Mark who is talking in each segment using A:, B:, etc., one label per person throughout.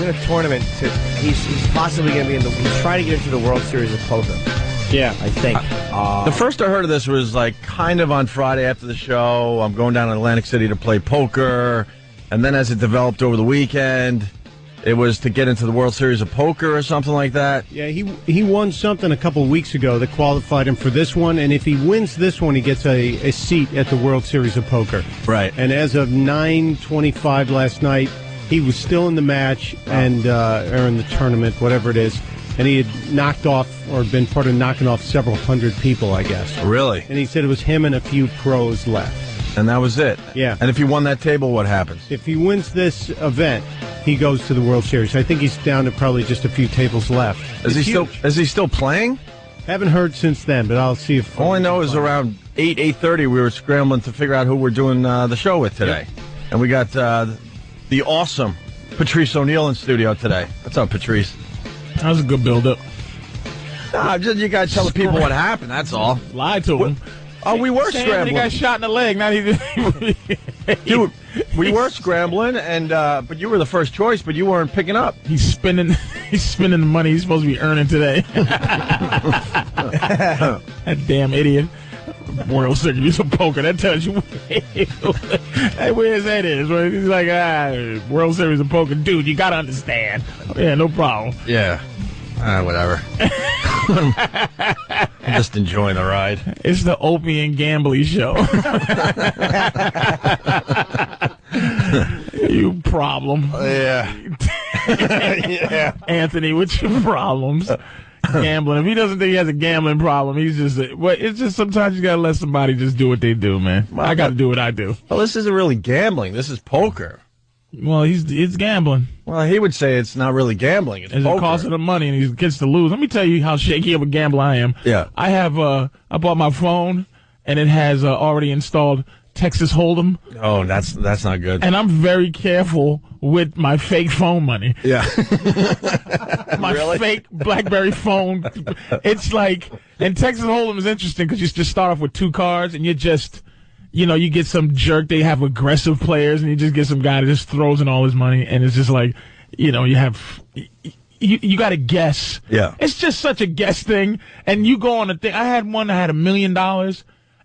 A: in a tournament. He's possibly going to be he's trying to get into the World Series of Poker.
B: Yeah.
A: I think.
C: The first I heard of this was like kind of on Friday after the show. I'm going down to Atlantic City to play poker. And then as it developed over the weekend, it was to get into the World Series of Poker or something like that.
B: Yeah, he won something a couple of weeks ago that qualified him for this one. And if he wins this one, he gets a seat at the World Series of Poker.
C: Right.
B: And as of 9:25 last night, he was still in the match and or in the tournament, whatever it is. And he had knocked off or been part of knocking off several hundred people, I guess.
C: Really?
B: And he said it was him and a few pros left.
C: And that was it?
B: Yeah.
C: And if he won that table, what happens?
B: If he wins this event, he goes to the World Series. I think he's down to probably just a few tables left.
C: Is he still playing?
B: Haven't heard since then, but I'll see if...
C: All I know is around 8:30 we were scrambling to figure out who we're doing the show with today. Yep. And we got the awesome Patrice O'Neill in studio today. What's up, Patrice?
D: That was a good build-up.
C: Nah, you got to tell the people what happened, that's all.
D: Lied to him.
C: Oh, we were scrambling.
D: He got shot in the leg. Now
C: Dude, we were scrambling, and but you were the first choice, but you weren't picking up.
D: He's spending the money he's supposed to be earning today. That damn idiot. World Series of Poker. That tells you where his head is. He's like, World Series of Poker. Dude, you got to understand. Yeah, no problem.
C: Yeah. Whatever. I'm just enjoying the ride.
D: It's the Opie and Gambly show. You problem.
C: Yeah. Yeah.
D: Anthony, what's your problems? Gambling. If he doesn't think he has a gambling problem, he's just. It's just sometimes you gotta let somebody just do what they do, man. Well, I gotta do what I do.
C: Well, this isn't really gambling. This is poker.
D: Well, it's gambling.
C: Well, he would say it's not really gambling. It's poker.
D: It costs him money, and he gets to lose. Let me tell you how shaky of a gambler I am.
C: Yeah.
D: I have. I bought my phone, and it has already installed Texas Hold'em.
C: Oh, that's not good.
D: And I'm very careful with my fake phone money.
C: Yeah.
D: My
C: really?
D: Fake BlackBerry phone. It's like, and Texas Hold'em is interesting because you just start off with 2 cards, and you just. You get some jerk. They have aggressive players, and you just get some guy that just throws in all his money, and it's just like, you got to guess.
C: Yeah.
D: It's just such a guess thing, and you go on a thing. I had one that had $1 million,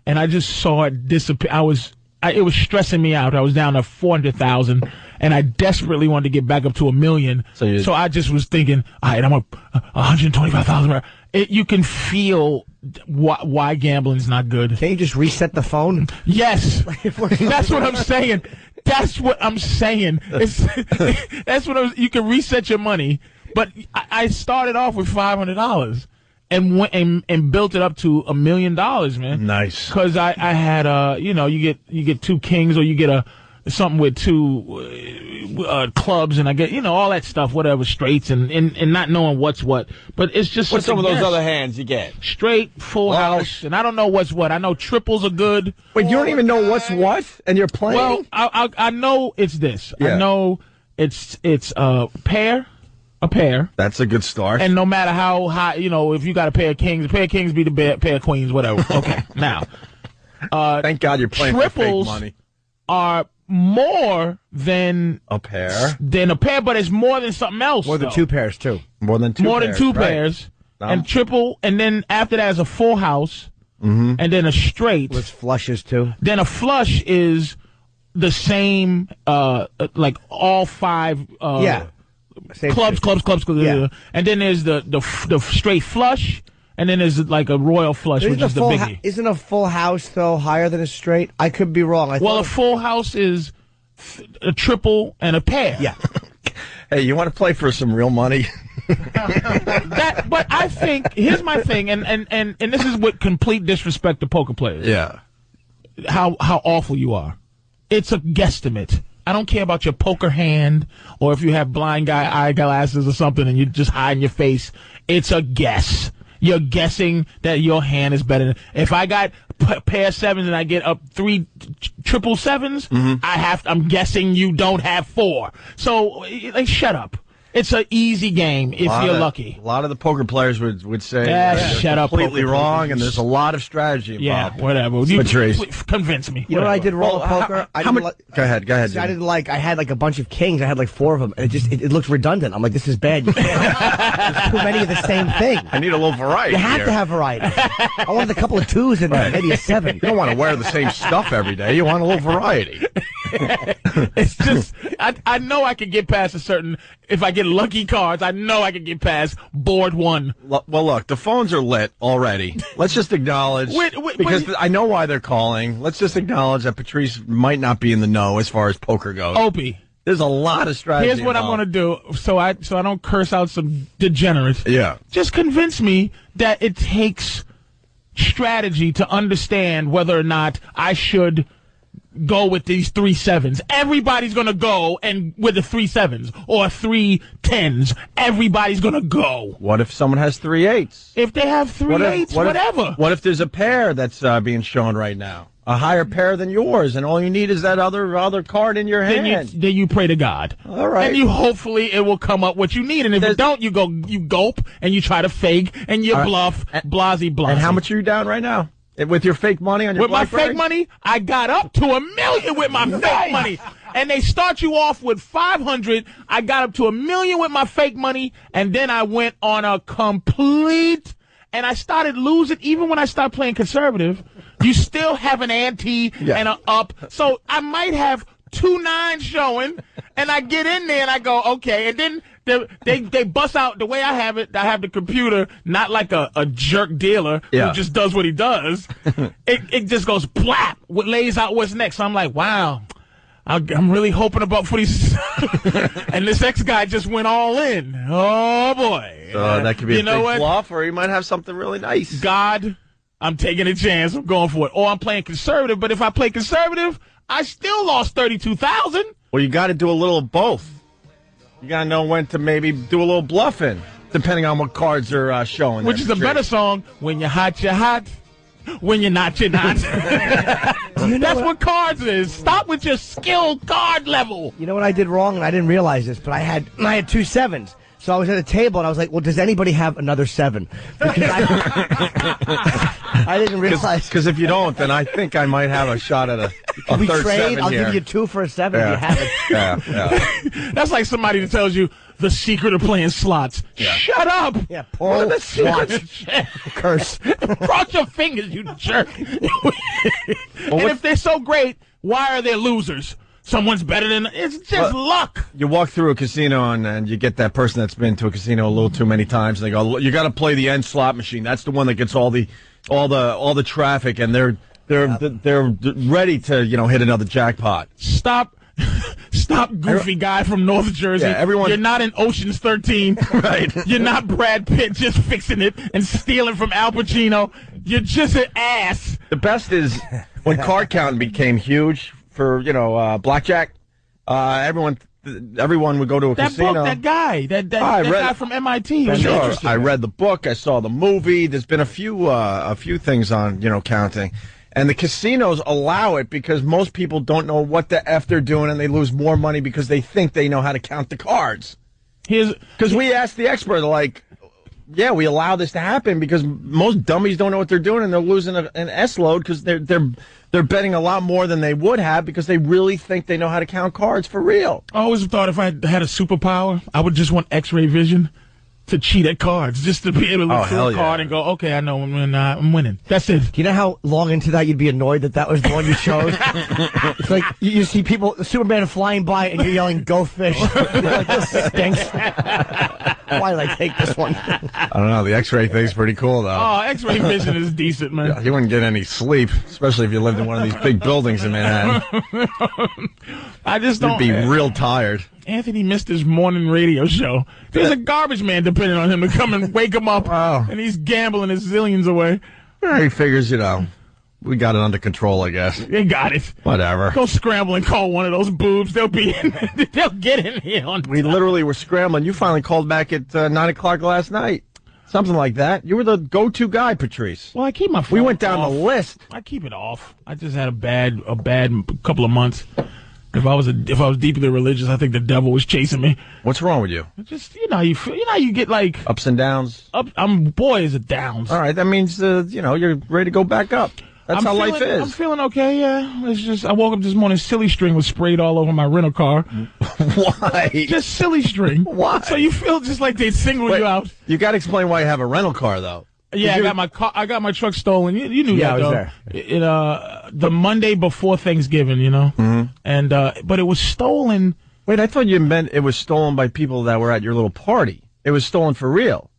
D: and I just saw it disappear. It was stressing me out. I was down to 400,000, and I desperately wanted to get back up to $1 million. So I just was thinking, all right, I'm up 125,000. You can feel why gambling is not good.
A: Can't you just reset the phone?
D: Yes. That's what I'm saying. That's what I'm saying. You can reset your money, but I started off with $500 and built it up to $1 million, man.
C: Nice.
D: Because I had you get 2 kings, or you get something with 2 clubs, and I get all that stuff, whatever, straights, and not knowing what's what. But it's just
C: what's some of those other hands you get?
D: Straight, full house, and I don't know what's what. I know triples are good.
C: Wait, you don't even know what's what, and you're playing?
D: Well, I know it's this.
C: Yeah.
D: I know it's a pair.
C: That's a good start.
D: And no matter how high, if you got a pair of kings be the pair of queens, whatever. Okay, now.
C: Thank God you're playing for fake money.
D: Are more than
C: a pair,
D: but it's more than something else.
A: More than 2 pairs, too.
C: More than two
D: pairs, and triple, and then after that is a full house, and then a straight.
A: With flushes, too.
D: Then a flush is the same, like all 5 clubs. Yeah. And then there's the straight flush. And then there's like a royal flush, which is the biggie.
A: Isn't a full house, though, higher than a straight? I could be wrong.
D: A full house is a triple and a pair.
A: Yeah.
C: Hey, you want to play for some real money?
D: But I think, here's my thing, and this is with complete disrespect to poker players.
C: Yeah.
D: How awful you are. It's a guesstimate. I don't care about your poker hand, or if you have blind guy eyeglasses or something and you just hiding your face. It's a guess. You're guessing that your hand is better. If I got pair of 7s and I get up 3 triple 7s, I'm guessing you don't have 4. So, shut up. It's an easy game if you're lucky.
C: A lot of the poker players would say
D: shut up,
C: completely
D: poker
C: wrong,
D: players.
C: and there's a lot of strategy involved.
D: Yeah, whatever.
C: Patrice.
D: Convince me.
A: You know what I did wrong with poker?
C: Go ahead.
A: I didn't like. I had like a bunch of kings. I had like 4 of them, and it looked redundant. I'm like, this is bad. You can't. There's too many of the same thing.
C: I need a little variety.
A: You have to have variety. I wanted a couple of 2s and maybe a 7.
C: You don't want to wear the same stuff every day. You want a little variety.
D: It's just, I know I can get past a certain. If I get lucky cards, I know I can get past board 1.
C: Well, look, the phones are lit already. Let's just acknowledge, because I know why they're calling. Let's just acknowledge that Patrice might not be in the know as far as poker goes.
D: Opie.
C: There's a lot of strategy.
D: Here's what
C: involved.
D: I'm going to do so I don't curse out some degenerates.
C: Yeah.
D: Just convince me that it takes strategy to understand whether or not I should go with these 3 7s. Everybody's going to go and with the 3 7s or 3 10s. Everybody's going to go.
C: What if someone has 3 8s?
D: If they have 3 8s, whatever.
C: What if there's a pair that's being shown right now? A higher pair than yours, and all you need is that other card in your hand.
D: Then you pray to God.
C: All right.
D: And you hopefully it will come up what you need. And if it don't, you gulp and you try to fake and you bluff, blasey.
C: And how much are you down right now? With your fake money on your
D: With
C: BlackBerry?
D: my fake money, I got up to $1 million with my fake money. And they start you off with 500. I got up to $1 million with my fake money, and then I went on a complete. And I started losing. Even when I started playing conservative, you still have an ante and an up. So I might have 2 9s showing, and I get in there and I go, okay. And then they bust out the way I have it. I have the computer, not like a jerk dealer who just does what he does. it just goes blap. What lays out what's next. So I'm like, wow. I'm really hoping about for these. And this ex guy just went all in. Oh boy!
C: That could be a big
D: what?
C: bluff, or he might have something really nice.
D: God, I'm taking a chance. I'm going for it. Or I'm playing conservative. But if I play conservative, I still lost 32,000.
C: Well, you got to do a little of both. You got to know when to maybe do a little bluffing, depending on what cards are showing.
D: Which is a better song. When you're hot, you're hot. When you're not, you're not. That's what cards is. Stop with your skill card level.
A: You know what I did wrong, and I didn't realize this, but I had 2 7s. So I was at a table, and I was like, well, does anybody have another 7? Because I didn't realize.
C: Because if you don't, then I think I might have a shot at a
A: we
C: third
A: trade?
C: 7
A: I'll
C: here.
A: give you 2 for a 7 if you have it.
C: Yeah.
D: That's like somebody that tells you the secret of playing slots.
C: Yeah.
D: Shut up.
A: Yeah, Paul, watch. Curse.
D: Cross your fingers, you jerk. And if they're so great, why are they losers? Someone's better than. It's just luck.
C: You walk through a casino and you get that person that's been to a casino a little too many times, and they go, "You got to play the end slot machine. That's the one that gets all the traffic, and they're ready to hit another jackpot."
D: Stop, goofy guy from North Jersey.
C: Yeah, everyone.
D: You're not in Ocean's 13.
C: Right.
D: You're not Brad Pitt just fixing it and stealing from Al Pacino. You're just an ass.
C: The best is when card counting became huge for blackjack. Everyone would go to a casino.
D: Book, that guy, that guy from MIT. Was
C: Sure, I read the book. I saw the movie. There's been a few things on counting, and the casinos allow it because most people don't know what the f they're doing, and they lose more money because they think they know how to count the cards. Because we asked the expert, like, yeah, we allow this to happen because most dummies don't know what they're doing, and they're losing an S load because they're betting a lot more than they would have because they really think they know how to count cards for real.
D: I always thought if I had a superpower, I would just want X-ray vision to cheat at cards, just to be able to look through a card and go, okay, I know when I'm winning. That's it.
A: Do you know how long into that you'd be annoyed that was the one you chose? It's like you see people, Superman flying by, and you're yelling, "Go fish!" You're like, this stinks. Why did I take this one?
C: I don't know. The X-ray thing's pretty cool, though.
D: Oh, X-ray vision is decent, man.
C: Yeah, you wouldn't get any sleep, especially if you lived in one of these big buildings in Manhattan.
D: I just don't.
C: You'd be real tired.
D: Anthony missed his morning radio show. There's a garbage man depending on him to come and wake him up, and he's gambling his zillions away.
C: He figures, we got it under control, I guess.
D: They got it.
C: Whatever.
D: Go scramble and call one of those boobs. They'll get in here on time.
C: We literally were scrambling. You finally called back at 9 o'clock last night. Something like that. You were the go-to guy, Patrice.
D: Well, I keep my phone
C: We went down
D: off.
C: the list.
D: I keep it off. I just had a bad couple of months. If I was deeply religious, I think the devil was chasing me.
C: What's wrong with you?
D: Just you feel, you get like
C: ups and downs.
D: Boys are downs.
C: All right, that means you're ready to go back up. That's how life is.
D: I'm feeling okay. Yeah, it's just I woke up this morning. Silly string was sprayed all over my rental car.
C: Why?
D: Just silly string.
C: Why?
D: So you feel just like they single you out.
C: You got to explain why you have a rental car, though.
D: Yeah, I got my truck stolen. You knew that,
A: I was
D: though.
A: there.
D: The Monday before Thanksgiving, and but it was stolen.
C: Wait, I thought you meant it was stolen by people that were at your little party. It was stolen for real.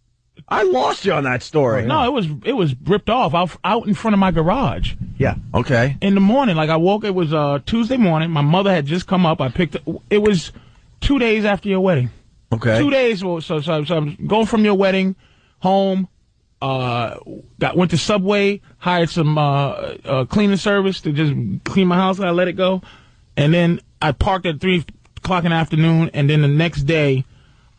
C: I lost you on that story.
D: No, it was ripped off out in front of my garage.
A: Yeah.
C: Okay.
D: In the morning, like I woke. It was Tuesday morning. My mother had just come up. I picked it. was 2 days after your wedding.
C: Okay.
D: 2 days. So I'm going from your wedding home. Went to Subway, hired some cleaning service to just clean my house, and I let it go. And then I parked at 3 o'clock in the afternoon, and then the next day,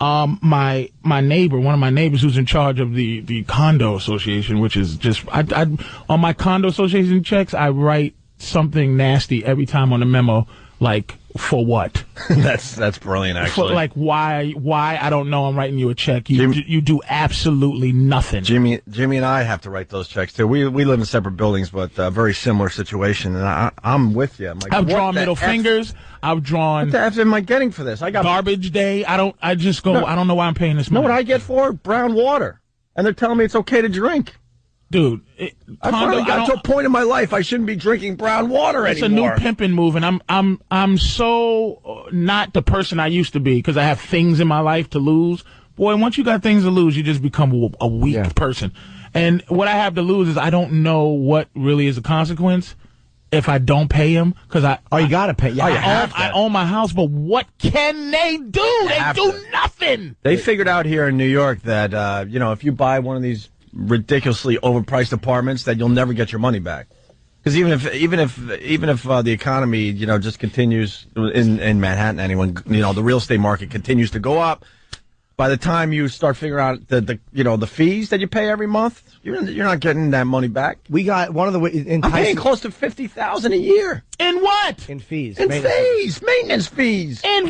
D: my neighbor, one of my neighbors who's in charge of the condo association, which is just, I on my condo association checks, I write something nasty every time on the memo, like, for what?
C: That's brilliant, actually.
D: For, like, why? I don't know. I'm writing you a check. You do absolutely nothing.
C: Jimmy and I have to write those checks too. We live in separate buildings, but very similar situation. And I'm with you. Like,
D: I've drawn middle fingers. I've drawn.
C: What the F am I getting for this? I got
D: garbage day. I don't know why I'm paying this money.
C: Know what I get for brown water, and they're telling me it's okay to drink.
D: Dude,
C: I finally got to a point in my life I shouldn't be drinking brown water
D: anymore. It's a new pimping move, and I'm so not the person I used to be because I have things in my life to lose. Boy, once you got things to lose, you just become a weak person. And what I have to lose is I don't know what really is a consequence if I don't pay him because
A: you gotta pay. Yeah,
D: I own my house, but what can they do? They do nothing.
C: They figured out here in New York that if you buy one of these ridiculously overpriced apartments, that you'll never get your money back. Because even if the economy just continues in Manhattan, the real estate market continues to go up. By the time you start figuring out the fees that you pay every month, you're not getting that money back.
A: We got one of the
C: I'm paying close to $50,000 a year.
D: In what?
A: In fees.
C: Maintenance fees. Yeah.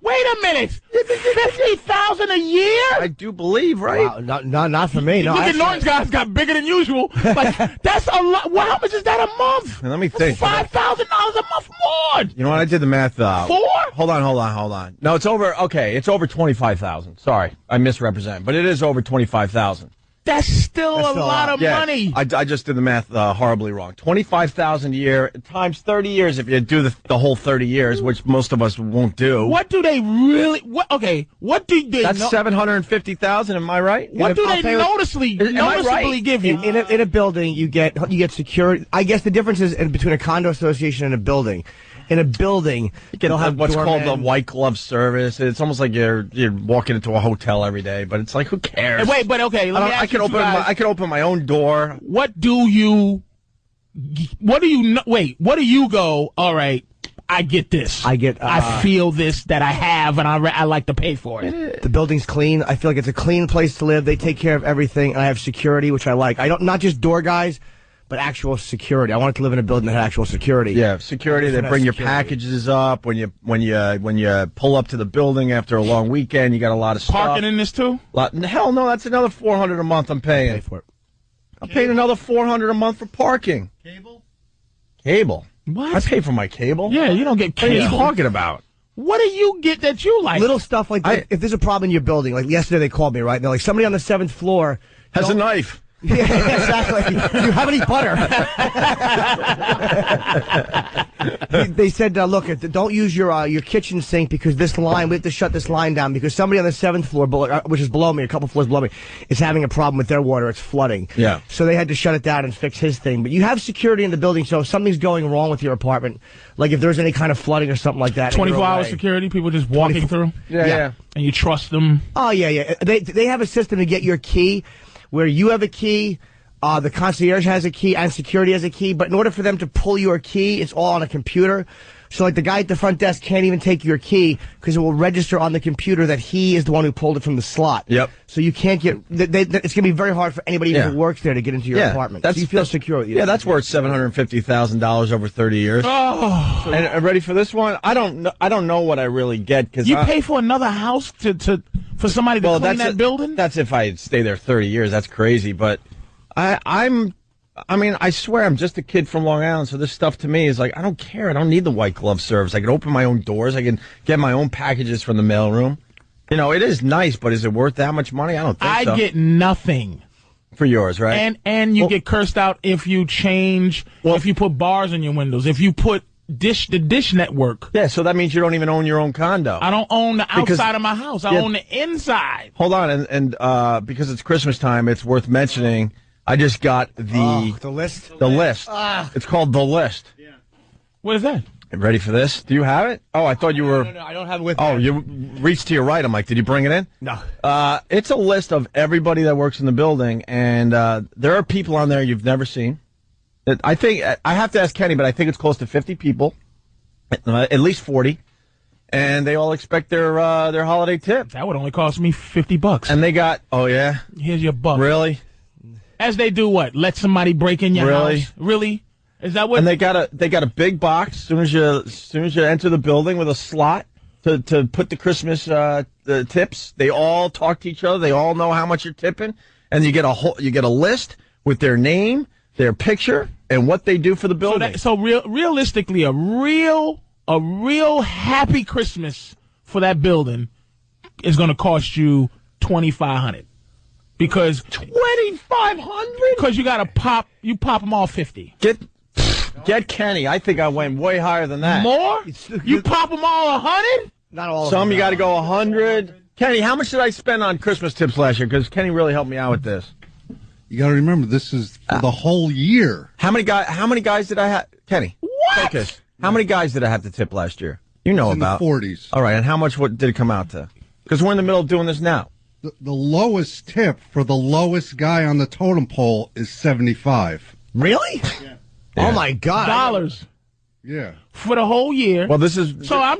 D: Wait a minute. $50,000 a year?
C: I do believe, right?
A: Wow, not for me. No,
D: look at Norton's guys got bigger than usual. Like that's a lot. Well, how much is that a month?
C: Let me think.
D: $5,000 a month more.
C: You know what? I did the math.
D: 4?
C: Hold on. No, it's over. Okay, it's over 25,000. Sorry, I misrepresent, but it is over 25,000.
D: That's still a lot of money.
C: I just did the math horribly wrong. 25,000 a year times 30 years. If you do the whole 30 years, which most of us won't do.
D: What do they really? What do they?
C: That's 750,000. Am I right?
D: What do they noticeably give you?
A: In a building, you get security. I guess the difference is between a condo association and a building. In a building,
C: they'll have what's called the white glove service. It's almost like you're walking into a hotel every day, but it's like, who cares?
D: Wait, but okay, let me ask you guys.
C: I could open my own door.
D: What do you go, all right, I get this. I feel this that I have, and I like to pay for it.
A: The building's clean. I feel like it's a clean place to live. They take care of everything, and I have security, which I like. Not just door guys, but actual security. I wanted to live in a building that had actual security.
C: Yeah, security. They bring your packages up when you pull up to the building after a long weekend. You got a lot of stuff.
D: Parking in this too?
C: Hell no, that's another $400 a month I'm paying.
A: Pay for it.
C: I'm paying another $400 a month for parking. Cable.
D: What?
C: I pay for my cable.
D: Yeah, you don't get cable.
C: What are you talking about?
D: What do you get that you like?
A: Little stuff like that. If there's a problem in your building, like yesterday they called me, right? And they're like, somebody on the 7th floor
C: has a knife.
A: Yeah, exactly. Do you have any butter? They said, look, don't use your kitchen sink because this line, we have to shut this line down because somebody on the 7th floor, which is below me, a couple floors below me, is having a problem with their water. It's flooding.
C: Yeah.
A: So they had to shut it down and fix his thing. But you have security in the building, so if something's going wrong with your apartment, like if there's any kind of flooding or something like that.
D: 24-hour security, people just walking through?
C: Yeah.
D: And you trust them?
A: Oh, yeah. They have a system to get your key where you have a key, the concierge has a key, and security has a key. But in order for them to pull your key, it's all on a computer. So, like, the guy at the front desk can't even take your key because it will register on the computer that he is the one who pulled it from the slot.
C: Yep.
A: So you can't get. It's going to be very hard for anybody who works there to get into your apartment. So you feel secure.
C: That's worth $750,000 over 30 years.
D: Oh.
C: And ready for this one? I don't know what I really get because
D: you pay for another house for somebody to clean that building.
C: That's if I stay there 30 years. That's crazy. But I mean, I swear I'm just a kid from Long Island, so this stuff to me is like, I don't care. I don't need the white glove service. I can open my own doors. I can get my own packages from the mailroom. You know, it is nice, but is it worth that much money? I don't think so.
D: I get nothing.
C: For yours, right?
D: And you get cursed out if you if you put bars in your windows, if you put the dish network.
C: Yeah, so that means you don't even own your own condo.
D: I don't own the outside of my house. I own the inside.
C: Hold on, and because it's Christmas time, it's worth mentioning. I just got the
A: list.
C: The list. It's called The List.
D: Yeah. What is that?
C: Ready for this? Do you have it? Oh, I thought you were.
A: No, I don't have it with me.
C: Oh, you reached to your right. I'm like, did you bring it in?
A: No.
C: It's a list of everybody that works in the building, and there are people on there you've never seen. I think I have to ask Kenny, but I think it's close to 50 people, at least 40, and they all expect their holiday tip.
D: That would only cost me $50.
C: And they got. Oh yeah.
D: Here's your buck.
C: Really?
D: As they do what? Let somebody break in your house? Really? Is that what?
C: And they got a big box as soon as you enter the building with a slot to put the Christmas the tips. They all talk to each other. They all know how much you're tipping, and you get a list with their name, their picture, and what they do for the building.
D: Realistically, a real happy Christmas for that building is going to cost you $2,500. Because
C: $2,500?
D: Because you pop them all 50.
C: Get Kenny. I think I went way higher than that.
D: More? You pop them all 100?
A: Not all.
C: Some you got to go 100. Kenny, how much did I spend on Christmas tips last year? Because Kenny really helped me out with this.
E: You got to remember, this is for the whole year.
C: How many guys did I have? Kenny,
D: what?
C: Focus. How many guys did I have to tip last year? You know about
E: in the 40s.
C: All right, and how much did it come out to? Because we're in the middle of doing this now.
E: The lowest tip for the lowest guy on the totem pole is $75.
A: Really?
E: Yeah.
A: Oh my God!
D: Dollars.
E: Yeah.
D: For the whole year.
C: Well, this is.
D: So I'm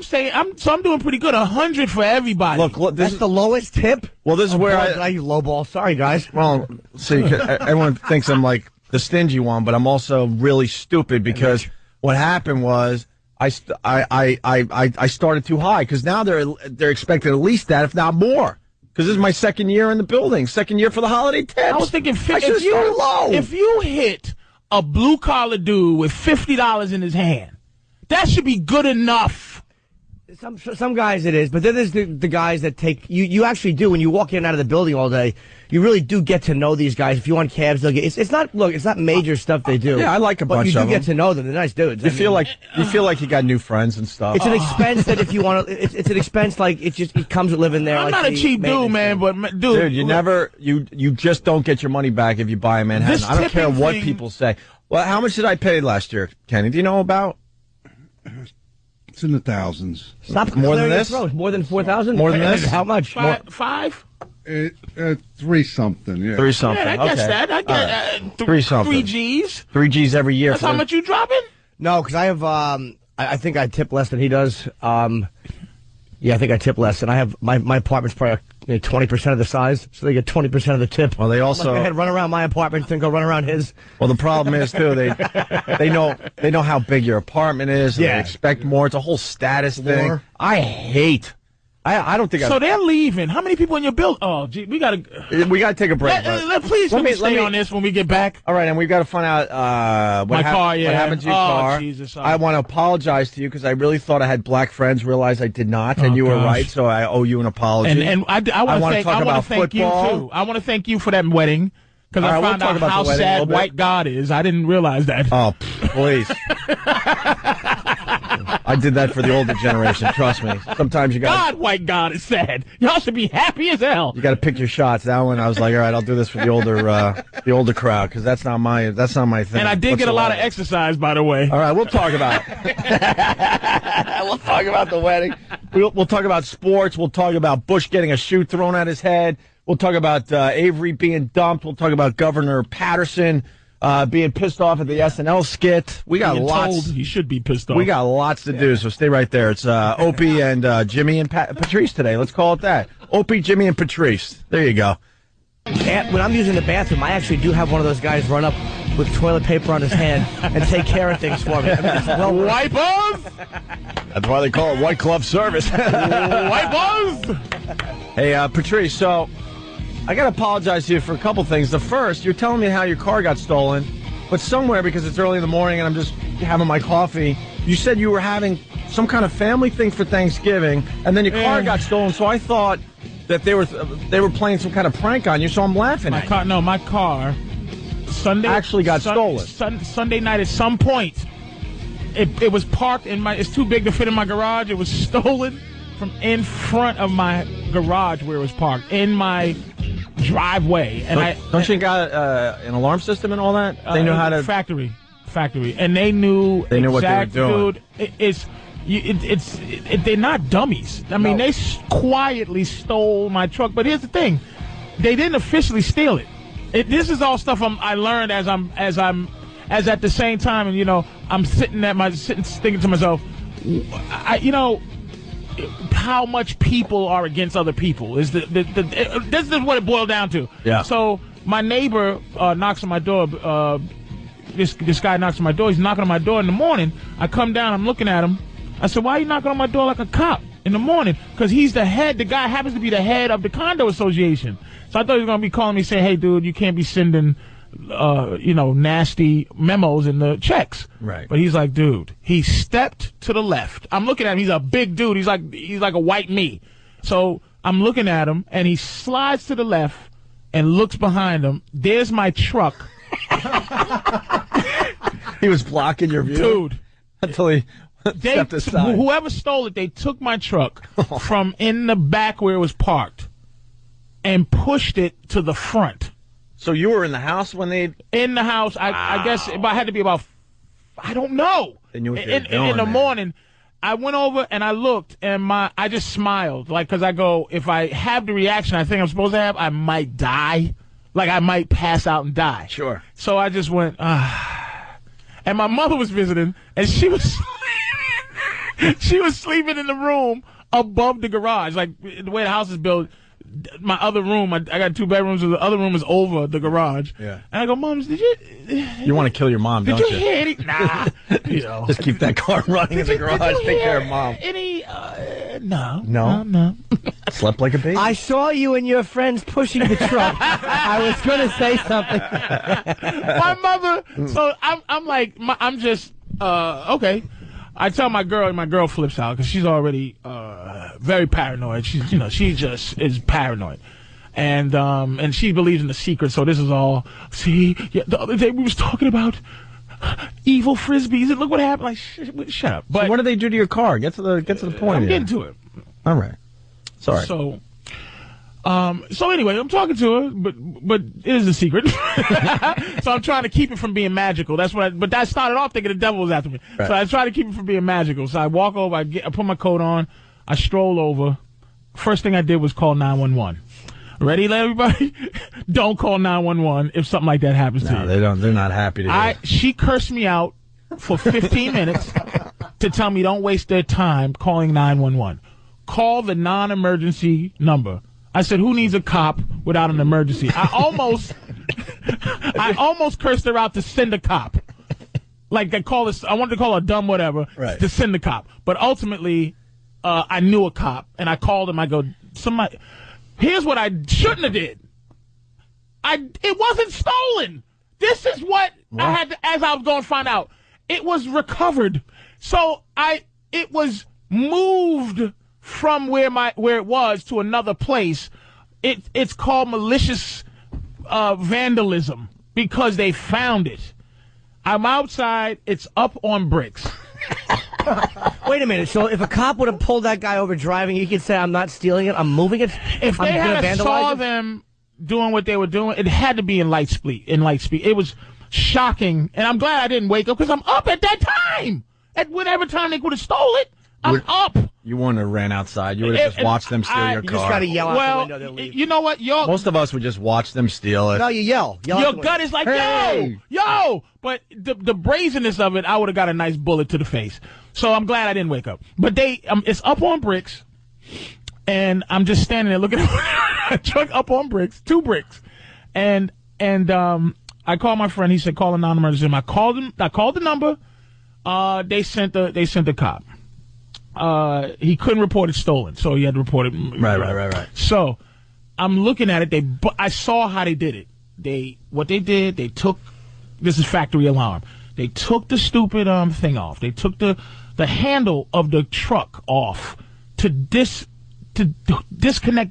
D: doing pretty good. 100 for everybody.
C: Look,
A: that's the lowest tip.
C: Well, this is where
A: I lowball. Sorry, guys.
C: Well, see, everyone thinks I'm like the stingy one, but I'm also really stupid because what happened was I started too high because now they're expecting at least that, if not more. Because this is my second year in the building, second year for the holiday tips.
D: I was thinking if you hit a blue collar dude with $50 in his hand, that should be good enough.
A: Some guys it is, but then there's the guys that take you actually do when you walk in and out of the building all day. You really do get to know these guys. If you want cabs, they'll get. It's not major stuff they do.
C: Yeah, I like a bunch of them.
A: But you do get to know them. They're nice dudes.
C: You feel like you got new friends and stuff.
A: It's an expense that if you want to, it's an expense like it comes with living there.
D: I'm
A: like
D: not a cheap dude, man, but dude,
C: you just don't get your money back if you buy in Manhattan. I don't care what people say. Well, how much did I pay last year, Kenny? Do you know about?
E: It's in the thousands.
A: Stop
C: more than this?
A: More than 4,000?
C: More than this?
A: How much?
D: Five?
E: 3-something, yeah.
C: 3-something.
D: Yeah, I guess that. I get
C: 3-something.
D: 3 G's.
C: 3 G's every year.
D: That's how much you dropping?
A: No, because I have. I think I tip less than he does. Yeah, I think I tip less, and I have my apartment's probably 20% of the size, so they get 20% of the tip.
C: Well, they also
A: go ahead, run around my apartment, then go run around his.
C: Well, the problem is too they know how big your apartment is. And they expect more. It's a whole status thing. I hate. I don't think.
D: So they're leaving. How many people in your building? Oh, gee, we gotta
C: take a break.
D: Please let me stay on this when we get back.
C: All right, and we've got to find out what happened to your car.
D: Jesus,
C: I want to apologize to you because I really thought I had black friends. Realized I did not, and you were right. So I owe you an apology.
D: And I want to thank you too. I want to thank you for that wedding. Because I found out how sad White God is. I didn't realize that.
C: Oh, please. I did that for the older generation. Trust me. Sometimes you got
D: White God is sad. Y'all should be happy as hell.
C: You got to pick your shots. That one, I was like, all right, I'll do this for the older crowd because that's not my thing.
D: And I did get a lot of exercise, by the way.
C: All right, we'll talk about it. We'll talk about the wedding. We'll talk about sports. We'll talk about Bush getting a shoe thrown at his head. We'll talk about Avery being dumped. We'll talk about Governor Patterson being pissed off at the SNL skit. We got
D: Being
C: lots.
D: told he should be pissed off.
C: We got lots to do, so stay right there. It's Opie and Jimmy and Patrice today. Let's call it that. Opie, Jimmy, and Patrice. There you go.
A: When I'm using the bathroom, I actually do have one of those guys run up with toilet paper on his hand and take care of things for me. I mean, it's well
D: Wipers!
C: That's why they call it white glove service.
D: Wipers!
C: Hey, Patrice, so I got to apologize to you for a couple things. The first, you're telling me how your car got stolen, but somewhere, because it's early in the morning and I'm just having my coffee, you said you were having some kind of family thing for Thanksgiving, and then your car got stolen, so I thought that they were playing some kind of prank on you, so I'm laughing at you.
D: My car Sunday
C: actually got stolen.
D: Sunday night at some point, it was parked in it's too big to fit in my garage. It was stolen from in front of my garage where it was parked, in my driveway. And
C: don't you got an alarm system and all that? They know how to...
D: Factory. And they knew
C: what they were doing.
D: Dude, they're not dummies. I mean, they quietly stole my truck. But here's the thing: they didn't officially steal it. This is all stuff I learned as at the same time, and I'm sitting thinking to myself, how much people are against other people is this is what it boiled down to.
C: Yeah.
D: So my neighbor knocks on my door. This guy knocks on my door. He's knocking on my door in the morning. I come down. I'm looking at him. I said, "Why are you knocking on my door like a cop in the morning?" Because he's the head. The guy happens to be the head of the condo association. So I thought he was gonna be calling me saying, "Hey, dude, you can't be sending, nasty memos in the checks."
C: Right.
D: But he's like, dude. He stepped to the left. I'm looking at him. He's a big dude. He's like a white me. So I'm looking at him, and he slides to the left and looks behind him. There's my truck.
C: He was blocking your view,
D: dude.
C: Until he stepped aside.
D: Whoever stole it, they took my truck from in the back where it was parked and pushed it to the front.
C: So you were in the house when they...
D: In the house. I guess it had to be about... I don't know.
C: Then you
D: in the morning, I went over and I looked, and I just smiled. Because I go, if I have the reaction I think I'm supposed to have, I might die. Like, I might pass out and die.
C: Sure.
D: So I just went, And my mother was visiting, and she was sleeping in the room above the garage. Like, the way the house is built, my other room, I got 2 bedrooms, so the other room is over the garage.
C: Yeah.
D: And I go, "Mom,
C: You want to kill your mom, don't you?
D: Did you hear any... Nah.
C: Just keep that car running in the garage. Take care of Mom.
D: No.
C: Slept like a baby.
A: I saw you and your friends pushing the truck. I was going to say something.
D: My mother... So I'm like... I'm just... okay. I tell my girl flips out because she's already very paranoid. She just is paranoid, and she believes in the secret. So this is all. See, the other day we was talking about evil frisbees, and look what happened. Like, shut up. But
C: so what did they do to your car? Get to the point.
D: I'm getting to it.
C: All right. Sorry.
D: So anyway, I'm talking to her, but it is a secret. So I'm trying to keep it from being magical. But that started off thinking the devil was after me. Right. So I try to keep it from being magical. So I walk over, I put my coat on, I stroll over. First thing I did was call 911. Ready, everybody? Don't call 911 if something like that happens to you.
C: They don't. They're not happy to hear.
D: She cursed me out for 15 minutes to tell me don't waste their time calling 911. Call the non-emergency number. I said, who needs a cop without an emergency? I almost cursed her out to send a cop. Like I wanted to call her dumb whatever to send a cop. But ultimately, I knew a cop, and I called him. I go, here's what I shouldn't have did. It wasn't stolen. This is what I had to, as I was going to find out. It was recovered. So it was moved from where it was to another place. It's called malicious vandalism because they found it. I'm outside. It's up on bricks.
A: Wait a minute. So if a cop would have pulled that guy over driving, you could say, "I'm not stealing it. I'm moving it."
D: If they had saw them doing what they were doing, it had to be in light speed. It was shocking, and I'm glad I didn't wake up because I'm up at that time. At whatever time they would have stole it. I'm up.
C: You wouldn't have ran outside. You would have just watched them steal your
A: You
C: car.
A: just got to yell out the window. Then leave.
D: You know what?
C: Most of us would just watch them steal it.
A: No, you yell.
D: Your gut is like,
C: Hey!
D: yo. But the brazenness of it, I would have got a nice bullet to the face. So I'm glad I didn't wake up. But it's up on bricks, and I'm just standing there looking at a truck up on bricks, 2 bricks, and I called my friend. He said, call a non-emergency. I called him. I called the number. They sent the cop. He couldn't report it stolen, so he had to report it.
C: Right.
D: So I'm looking at it. I saw how they did it. They took. This is factory alarm. They took the stupid thing off. They took the handle of the truck off to disconnect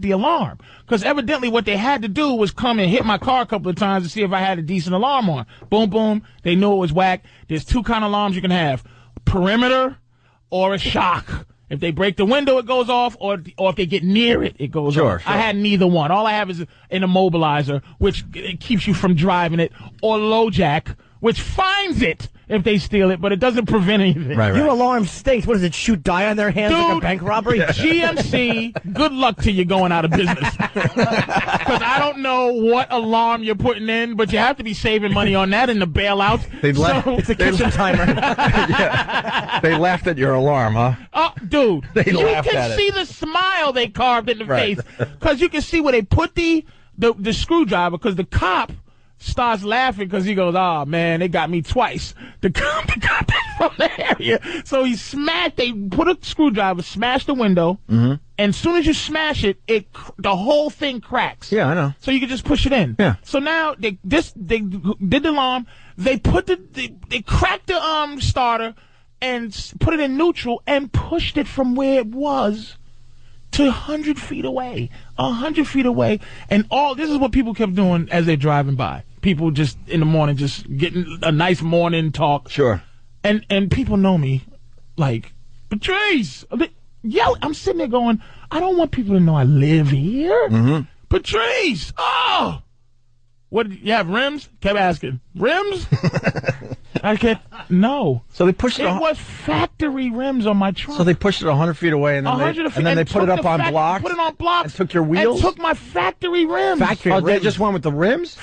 D: the alarm. Because evidently what they had to do was come and hit my car a couple of times to see if I had a decent alarm on. Boom, boom. They knew it was whack. There's 2 kind of alarms you can have. Perimeter or a shock. If they break the window, it goes off, or if they get near it, it goes off. Sure. I had neither one. All I have is an immobilizer, which it keeps you from driving it, or low jack, which finds it if they steal it, but it doesn't prevent anything.
C: Right.
A: Your alarm stinks. What does it, shoot dye on their hands like a bank robbery?
D: GMC, good luck to you going out of business. Because I don't know what alarm you're putting in, but you have to be saving money on that in the bailout.
A: It's a kitchen timer.
C: Yeah. They laughed at your alarm, huh?
D: Oh, dude.
C: They laughed at
D: You can see the smile they carved in the face. Because you can see where they put the screwdriver, because the cop starts laughing because he goes, oh, man, they got me twice. The cop from the area. So they put a screwdriver, smashed the window, and as soon as you smash it, the whole thing cracks.
C: Yeah, I know.
D: So you can just push it in.
C: Yeah.
D: So now they did the alarm. They they cracked the starter and put it in neutral and pushed it from where it was to 100 feet away. 100 feet away. And this is what people kept doing as they're driving by. People just in the morning just getting a nice morning talk.
C: Sure.
D: And people know me like, Patrice, I'm sitting there going, I don't want people to know I live here. Mm-hmm. Patrice, what, you have rims? Kept asking, rims? I kept, no.
C: So they pushed it.
D: It was factory rims on my truck.
C: So they pushed it 100 feet away, and then they put it up on blocks.
D: Put it on blocks.
C: And took your wheels.
D: And took my factory rims.
C: They just went with the rims.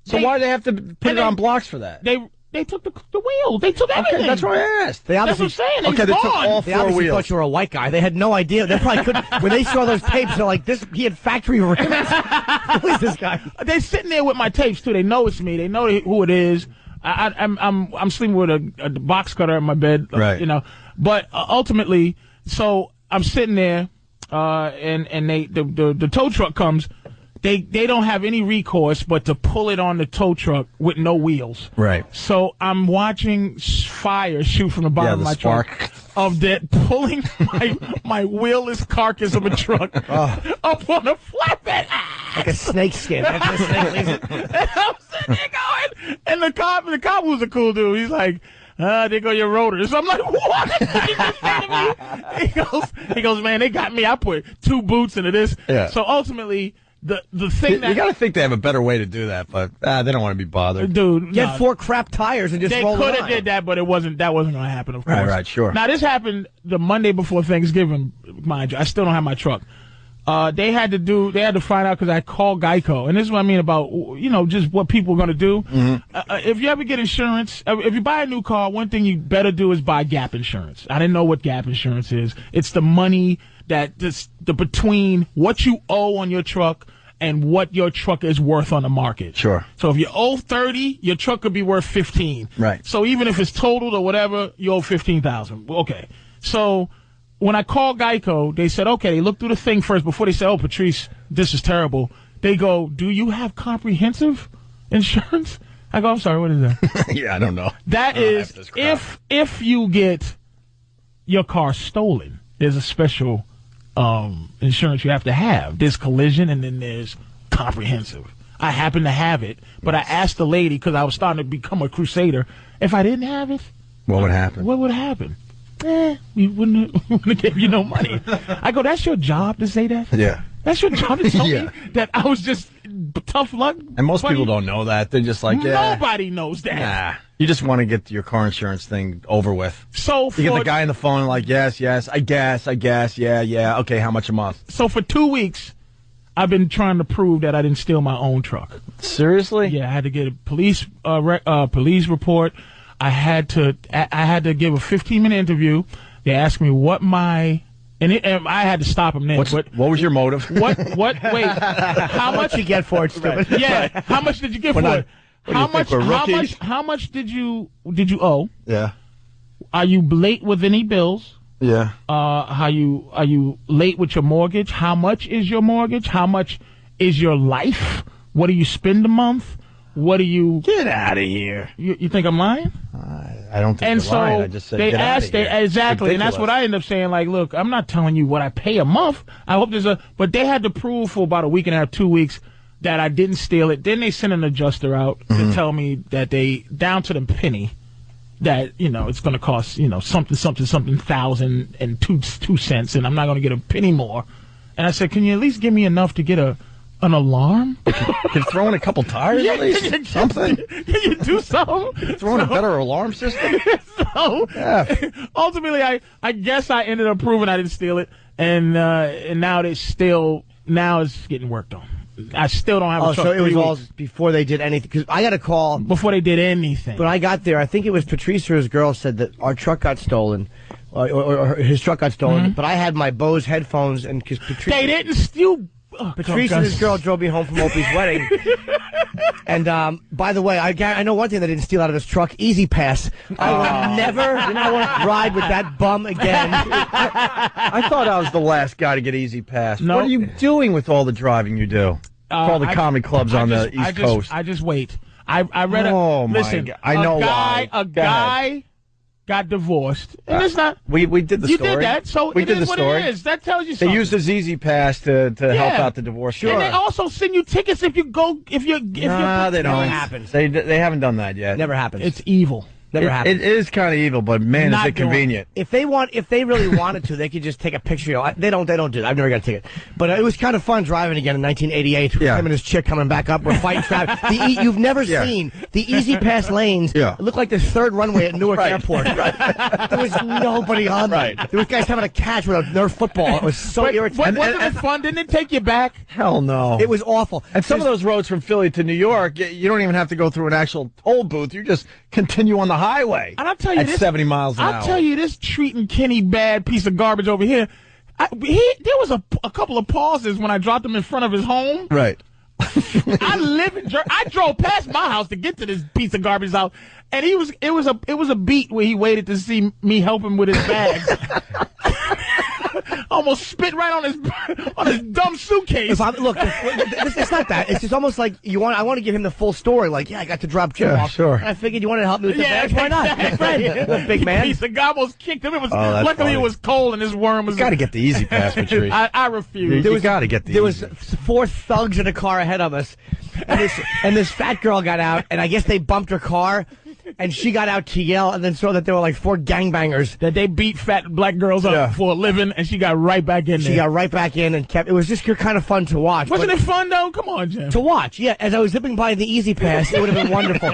C: So why do they have to put it on blocks for that?
D: They took the wheel. They took everything.
C: Okay, that's what I asked.
D: That's what I'm saying.
C: They took all
A: They
C: 4
A: obviously
C: wheels.
A: thought you were a white guy. They had no idea. They probably couldn't. When they saw those tapes, they're like, "He had factory rims." Who is this guy?
D: They're sitting there with my tapes too. They know it's me. They know who it is. I'm sleeping with a box cutter in my bed.
C: Right.
D: But ultimately, so I'm sitting there, and the tow truck comes. They don't have any recourse but to pull it on the tow truck with no wheels.
C: Right.
D: So I'm watching fire shoot from the bottom of my truck. Of that pulling my wheelless carcass of a truck up on a flatbed.
A: Like a snake skin. After the snake leaves it.
D: And I'm sitting there going, and the cop was a cool dude. He's like, there go your rotors. I'm like, what? Did you just say to me? He goes, man, they got me. I put 2 boots into this.
C: Yeah.
D: So ultimately, the thing that
C: you got to think they have a better way to do that, but they don't want to be bothered.
D: Dude,
A: Get 4 crap tires and just roll it on.
D: They could have did that, but that wasn't going to happen, of course.
C: Right, sure.
D: Now, this happened the Monday before Thanksgiving, mind you. I still don't have my truck. They had to find out because I called Geico. And this is what I mean about, just what people are going to do. Mm-hmm. If you ever get insurance, if you buy a new car, one thing you better do is buy gap insurance. I didn't know what gap insurance is. It's the money between what you owe on your truck and what your truck is worth on the market.
C: Sure.
D: So if you owe 30, your truck could be worth 15.
C: Right.
D: So even if it's totaled or whatever, you owe 15,000. Okay. So when I called Geico, they said, okay, they looked through the thing first before they said, oh, Patrice, this is terrible. They go, do you have comprehensive insurance? I go, I'm sorry, what is that?
C: Yeah, I don't know.
D: That is if you get your car stolen, there's a special insurance you have to have. There's collision and then there's comprehensive. I happen to have it, but I asked the lady because I was starting to become a crusader. If I didn't have it,
C: what would happen?
D: What would happen? We wouldn't have gave you no money. I go, that's your job to say that?
C: Yeah.
D: That's your job to tell me that I was just tough luck?
C: And most people don't know that. They're just like,
D: Nobody knows that.
C: You just want to get your car insurance thing over with.
D: So
C: you get the guy on the phone like, yes, I guess, yeah. Okay, how much a month?
D: So for 2 weeks, I've been trying to prove that I didn't steal my own truck.
C: Seriously?
D: Yeah, I had to get a police report. I had to give a 15-minute interview. They asked me what my and I had to stop them then.
C: What was your motive?
D: Wait, how much
A: you get for it, stupid?
D: Right. Yeah, how much did you get for it? How much did you owe?
C: Yeah.
D: Are you late with any bills?
C: Yeah.
D: Are you late with your mortgage? How much is your mortgage? How much is your life? What do you spend a month? What do you
C: get out of here?
D: You think I'm lying?
C: I don't think you're lying. I just said
D: they
C: get
D: asked
C: out of here.
D: Exactly, and that's what I end up saying. Like, look, I'm not telling you what I pay a month. I hope but they had to prove for about a week and a half, 2 weeks, that I didn't steal it. Then they sent an adjuster out to tell me that they, down to the penny, that, it's going to cost, something thousand and two cents, and I'm not going to get a penny more. And I said, can you at least give me enough to get an alarm?
C: Can throw in a couple tires at least? Something?
D: Can you do something?
C: Throw in a better alarm system?
D: Ultimately, I guess I ended up proving I didn't steal it, and now it's getting worked on. I still don't have a truck.
A: So it was all before they did anything. Because I got a call.
D: Before they did anything.
A: When I got there, I think it was Patrice or his girl said that our truck got stolen. Or his truck got stolen. But I had my Bose headphones. And because Patrice...
D: They didn't steal...
A: Patrice and his girl drove me home from Opie's wedding. And by the way, I know one thing they didn't steal out of his truck: Easy Pass. I will never ride with that bum again.
C: I thought I was the last guy to get Easy Pass.
D: No.
C: What are you doing with all the driving you do? All the comedy clubs on the East Coast.
D: I just wait. I read
C: listen, I know why.
D: A guy got divorced. And it's not...
C: We did the story.
D: You did that, so
C: we did the story.
D: It is. That tells you something.
C: They used his Easy Pass to help out the divorce.
D: Sure. And they also send you tickets if you go...
C: They don't.
A: Never happens.
C: They haven't done that yet.
A: Never happens.
D: It's evil.
A: Never happens.
C: It is kind of evil, but man, is it convenient.
A: If they really wanted to, they could just take a picture. They don't do that. I've never got a ticket. But it was kind of fun driving again in 1988.
C: Yeah.
A: Him and his chick coming back up. We're fighting traffic. You've never seen the Easy Pass lanes.
C: Yeah.
A: It looked like the third runway at Newark Airport. Right. There was nobody on there.
C: Right.
A: There was guys having a catch with a Nerf football. It was so irritating.
D: Wasn't it fun? Didn't it take you back?
C: Hell no.
A: It was awful.
C: And some of those roads from Philly to New York, you don't even have to go through an actual toll booth. You just continue on the highway.
D: And I'll tell you
C: at 70 miles an hour.
D: I'll tell you this treating Kenny bad piece of garbage over here. There was a couple of pauses when I dropped him in front of his home.
C: Right.
D: I drove past my house to get to this piece of garbage house, and it was a beat where he waited to see me help him with his bags. Almost spit right on his dumb suitcase.
A: Look, it's not that. It's just almost like I want to give him the full story. Like, I got to drop Jim off.
C: Sure.
A: And I figured you wanted to help me with the bags. Why not? Exactly. Big man.
D: The guy almost kicked him. Luckily,
C: funny.
D: It was cold and his worm was.
C: You got to get the Easy Pass, Patrice.
D: I refuse.
C: You got to get the.
A: There was 4 thugs in a car ahead of us, and this fat girl got out, and I guess they bumped her car. And she got out to yell, and then saw that there were like 4 gangbangers.
D: That they beat fat black girls up for a living, and she got right back in there.
A: She got right back in and kept. It was just kind of fun to watch.
D: Wasn't it fun though? Come on, Jim.
A: To watch, yeah. As I was zipping by the Easy Pass, it would have been wonderful.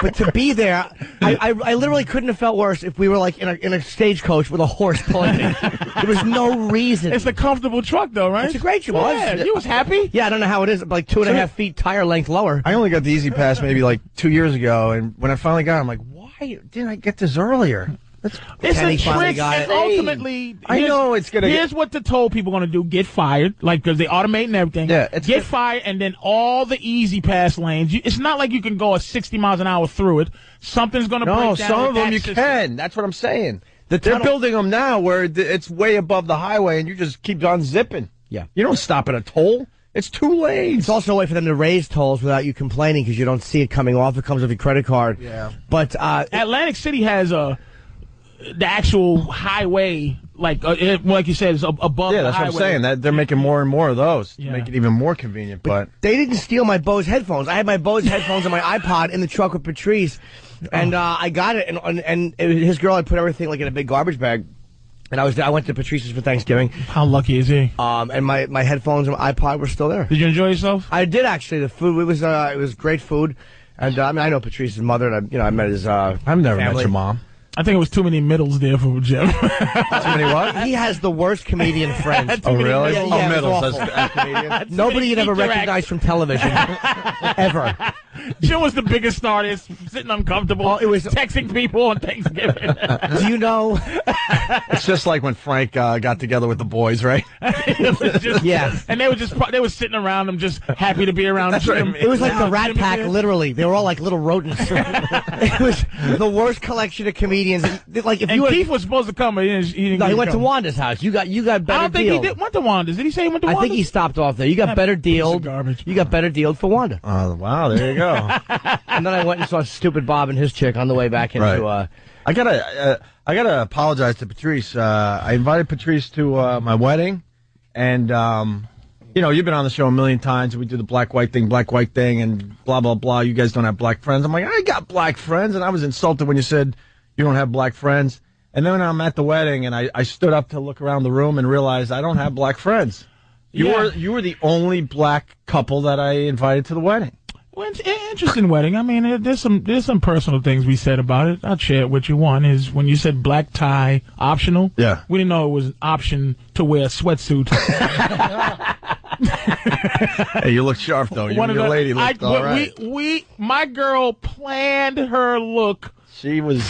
A: But to be there, I literally couldn't have felt worse if we were like in a stagecoach with a horse pulling me. There was no reason.
D: It's a comfortable truck though, right?
A: It's a great truck.
D: Yeah, you was happy.
A: Yeah, I don't know how it is, but like 2.5 feet tire length lower.
C: I only got the Easy Pass maybe like 2 years ago, and when I finally got it, I'm like, why didn't I get this earlier?
D: It's a trick, and ultimately,
C: I know it's gonna.
D: Here's what the toll people are gonna do: get fired, like because they automate and everything.
C: Yeah,
D: get fired, and then all the Easy Pass lanes. It's not like you can go at 60 miles an hour through it. Something's gonna break down.
C: No, some of them you
D: system.
C: can. That's what I'm saying. They're building them now where it's way above the highway, and you just keep on zipping.
A: Yeah,
C: you don't stop at a toll. It's 2 lanes.
A: It's also a way for them to raise tolls without you complaining because you don't see it coming off. It comes with your credit card.
C: Yeah.
A: But
D: Atlantic City has the actual highway, like you said, is above the highway.
C: Yeah, that's what I'm saying. That they're making more and more of those to make it even more convenient. But
A: they didn't steal my Bose headphones. I had my Bose headphones and my iPod in the truck with Patrice, and I got it. And his girl had put everything like in a big garbage bag. And I went to Patrice's for Thanksgiving.
D: How lucky is he?
A: And my headphones and my iPod were still there.
D: Did you enjoy yourself?
A: I did actually. The food it was great food, And I know Patrice's mother, and I met his.
C: I've never met
A: family.
C: your mom.
D: I think it was too many middles there for Jim.
C: Too many what?
A: He has the worst comedian friends.
C: Oh, really?
A: Yeah,
C: Oh,
A: yeah, it was
C: middles
A: awful.
C: as comedian.
A: Nobody you'd ever
D: Interact.
A: recognize from television. Ever.
D: Jim was the biggest star there, sitting uncomfortable.
A: Oh, it was
D: texting people on Thanksgiving.
A: Do you know?
C: It's just like when Frank got together with the boys, right?
D: It was just,
A: Yeah.
D: And they were sitting around him, just happy to be around Jim.
A: It was like the Rat
D: Jim
A: Pack,
D: is-
A: literally. They were all like little rodents. It was the worst collection of comedians. Like if
D: And
A: you were,
D: Keith was supposed to come, but he didn't
A: no, he
D: get
A: went to
D: come.
A: Wanda's house. You got better
D: I don't think
A: deal.
D: he went to Wanda's. Did he say he went to
A: I
D: Wanda's?
A: think he stopped off there. You got
D: That
A: better
D: piece of
A: deal.
D: garbage.
A: You got better deal for Wanda.
C: Oh, wow, there you go.
A: And then I went and saw stupid Bob and his chick on the way back into.
C: Right. I gotta apologize to Patrice. I invited Patrice to my wedding, and you've been on the show a million times. We do the black white thing, and blah blah blah. You guys don't have black friends. I'm like, I got black friends, and I was insulted when you said you don't have black friends. And then when I'm at the wedding, and I stood up to look around the room and realized I don't have black friends. You were the only black couple that I invited to the wedding.
D: Well, it's an interesting wedding. I mean, there's some personal things we said about it. I'll share it with you. One is when you said black tie optional.
C: Yeah.
D: We didn't know it was an option to wear a sweatsuit.
C: Hey, you look sharp though. You and your lady looked all right.
D: My girl planned her look.
C: She was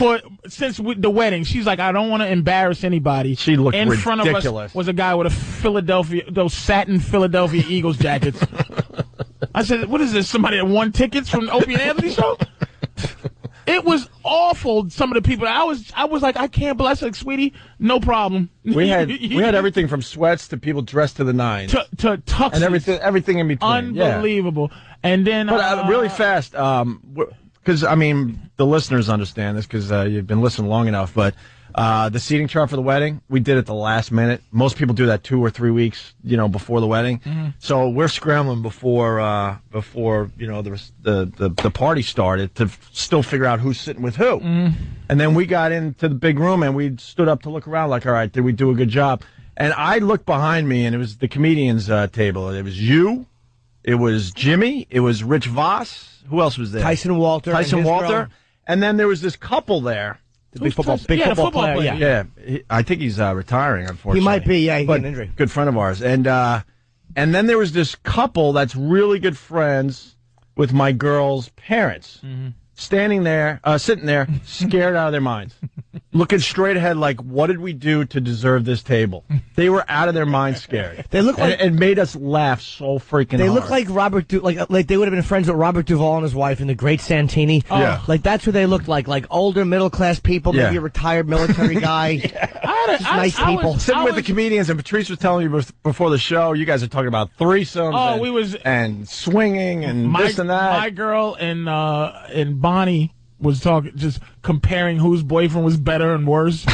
D: Since the wedding. She's like, I don't want to embarrass anybody.
C: She looked
D: in front of
C: ridiculous.
D: us was a guy with those satin Philadelphia Eagles jackets. I said, what is this? Somebody that won tickets from the Opie and Anthony show? It was awful. Some of the people. I was like, I can't believe. I said, sweetie, no problem.
C: we had everything from sweats to people dressed to the nines
D: to tuxes
C: and everything in between.
D: Unbelievable.
C: Yeah.
D: And then,
C: But really fast, because I mean the listeners understand this because you've been listening long enough. But the seating chart for the wedding, we did it the last minute. Most people do that 2 or 3 weeks, before the wedding. Mm-hmm. So we're scrambling before the party started to still figure out who's sitting with who. Mm-hmm. And then we got into the big room and we stood up to look around like, all right, did we do a good job? And I looked behind me and it was the comedians table. It was you, it was Jimmy, it was Rich Voss. Who else was there?
A: Tyson Walter.
C: And then there was this couple there.
A: The big football player. Yeah.
C: I think he's retiring, unfortunately.
A: He might be, yeah. He got
C: But
A: an injury.
C: good friend of ours. And then there was this couple that's really good friends with my girl's parents. Mm-hmm. Sitting there, scared out of their minds. Looking straight ahead like, what did we do to deserve this table? They were out of their minds scared.
A: They look like...
C: It made us laugh so freaking hard.
A: They look like like they would have been friends with Robert Duvall and his wife and the Great Santini.
C: Oh. Yeah.
A: Like that's who they looked like older middle-class people, maybe a retired military guy. Just nice people.
C: Sitting with the comedians, and Patrice was telling me before the show, you guys are talking about threesomes and swinging and this and that.
D: My girl and Bonnie was talking, just comparing whose boyfriend was better and worse.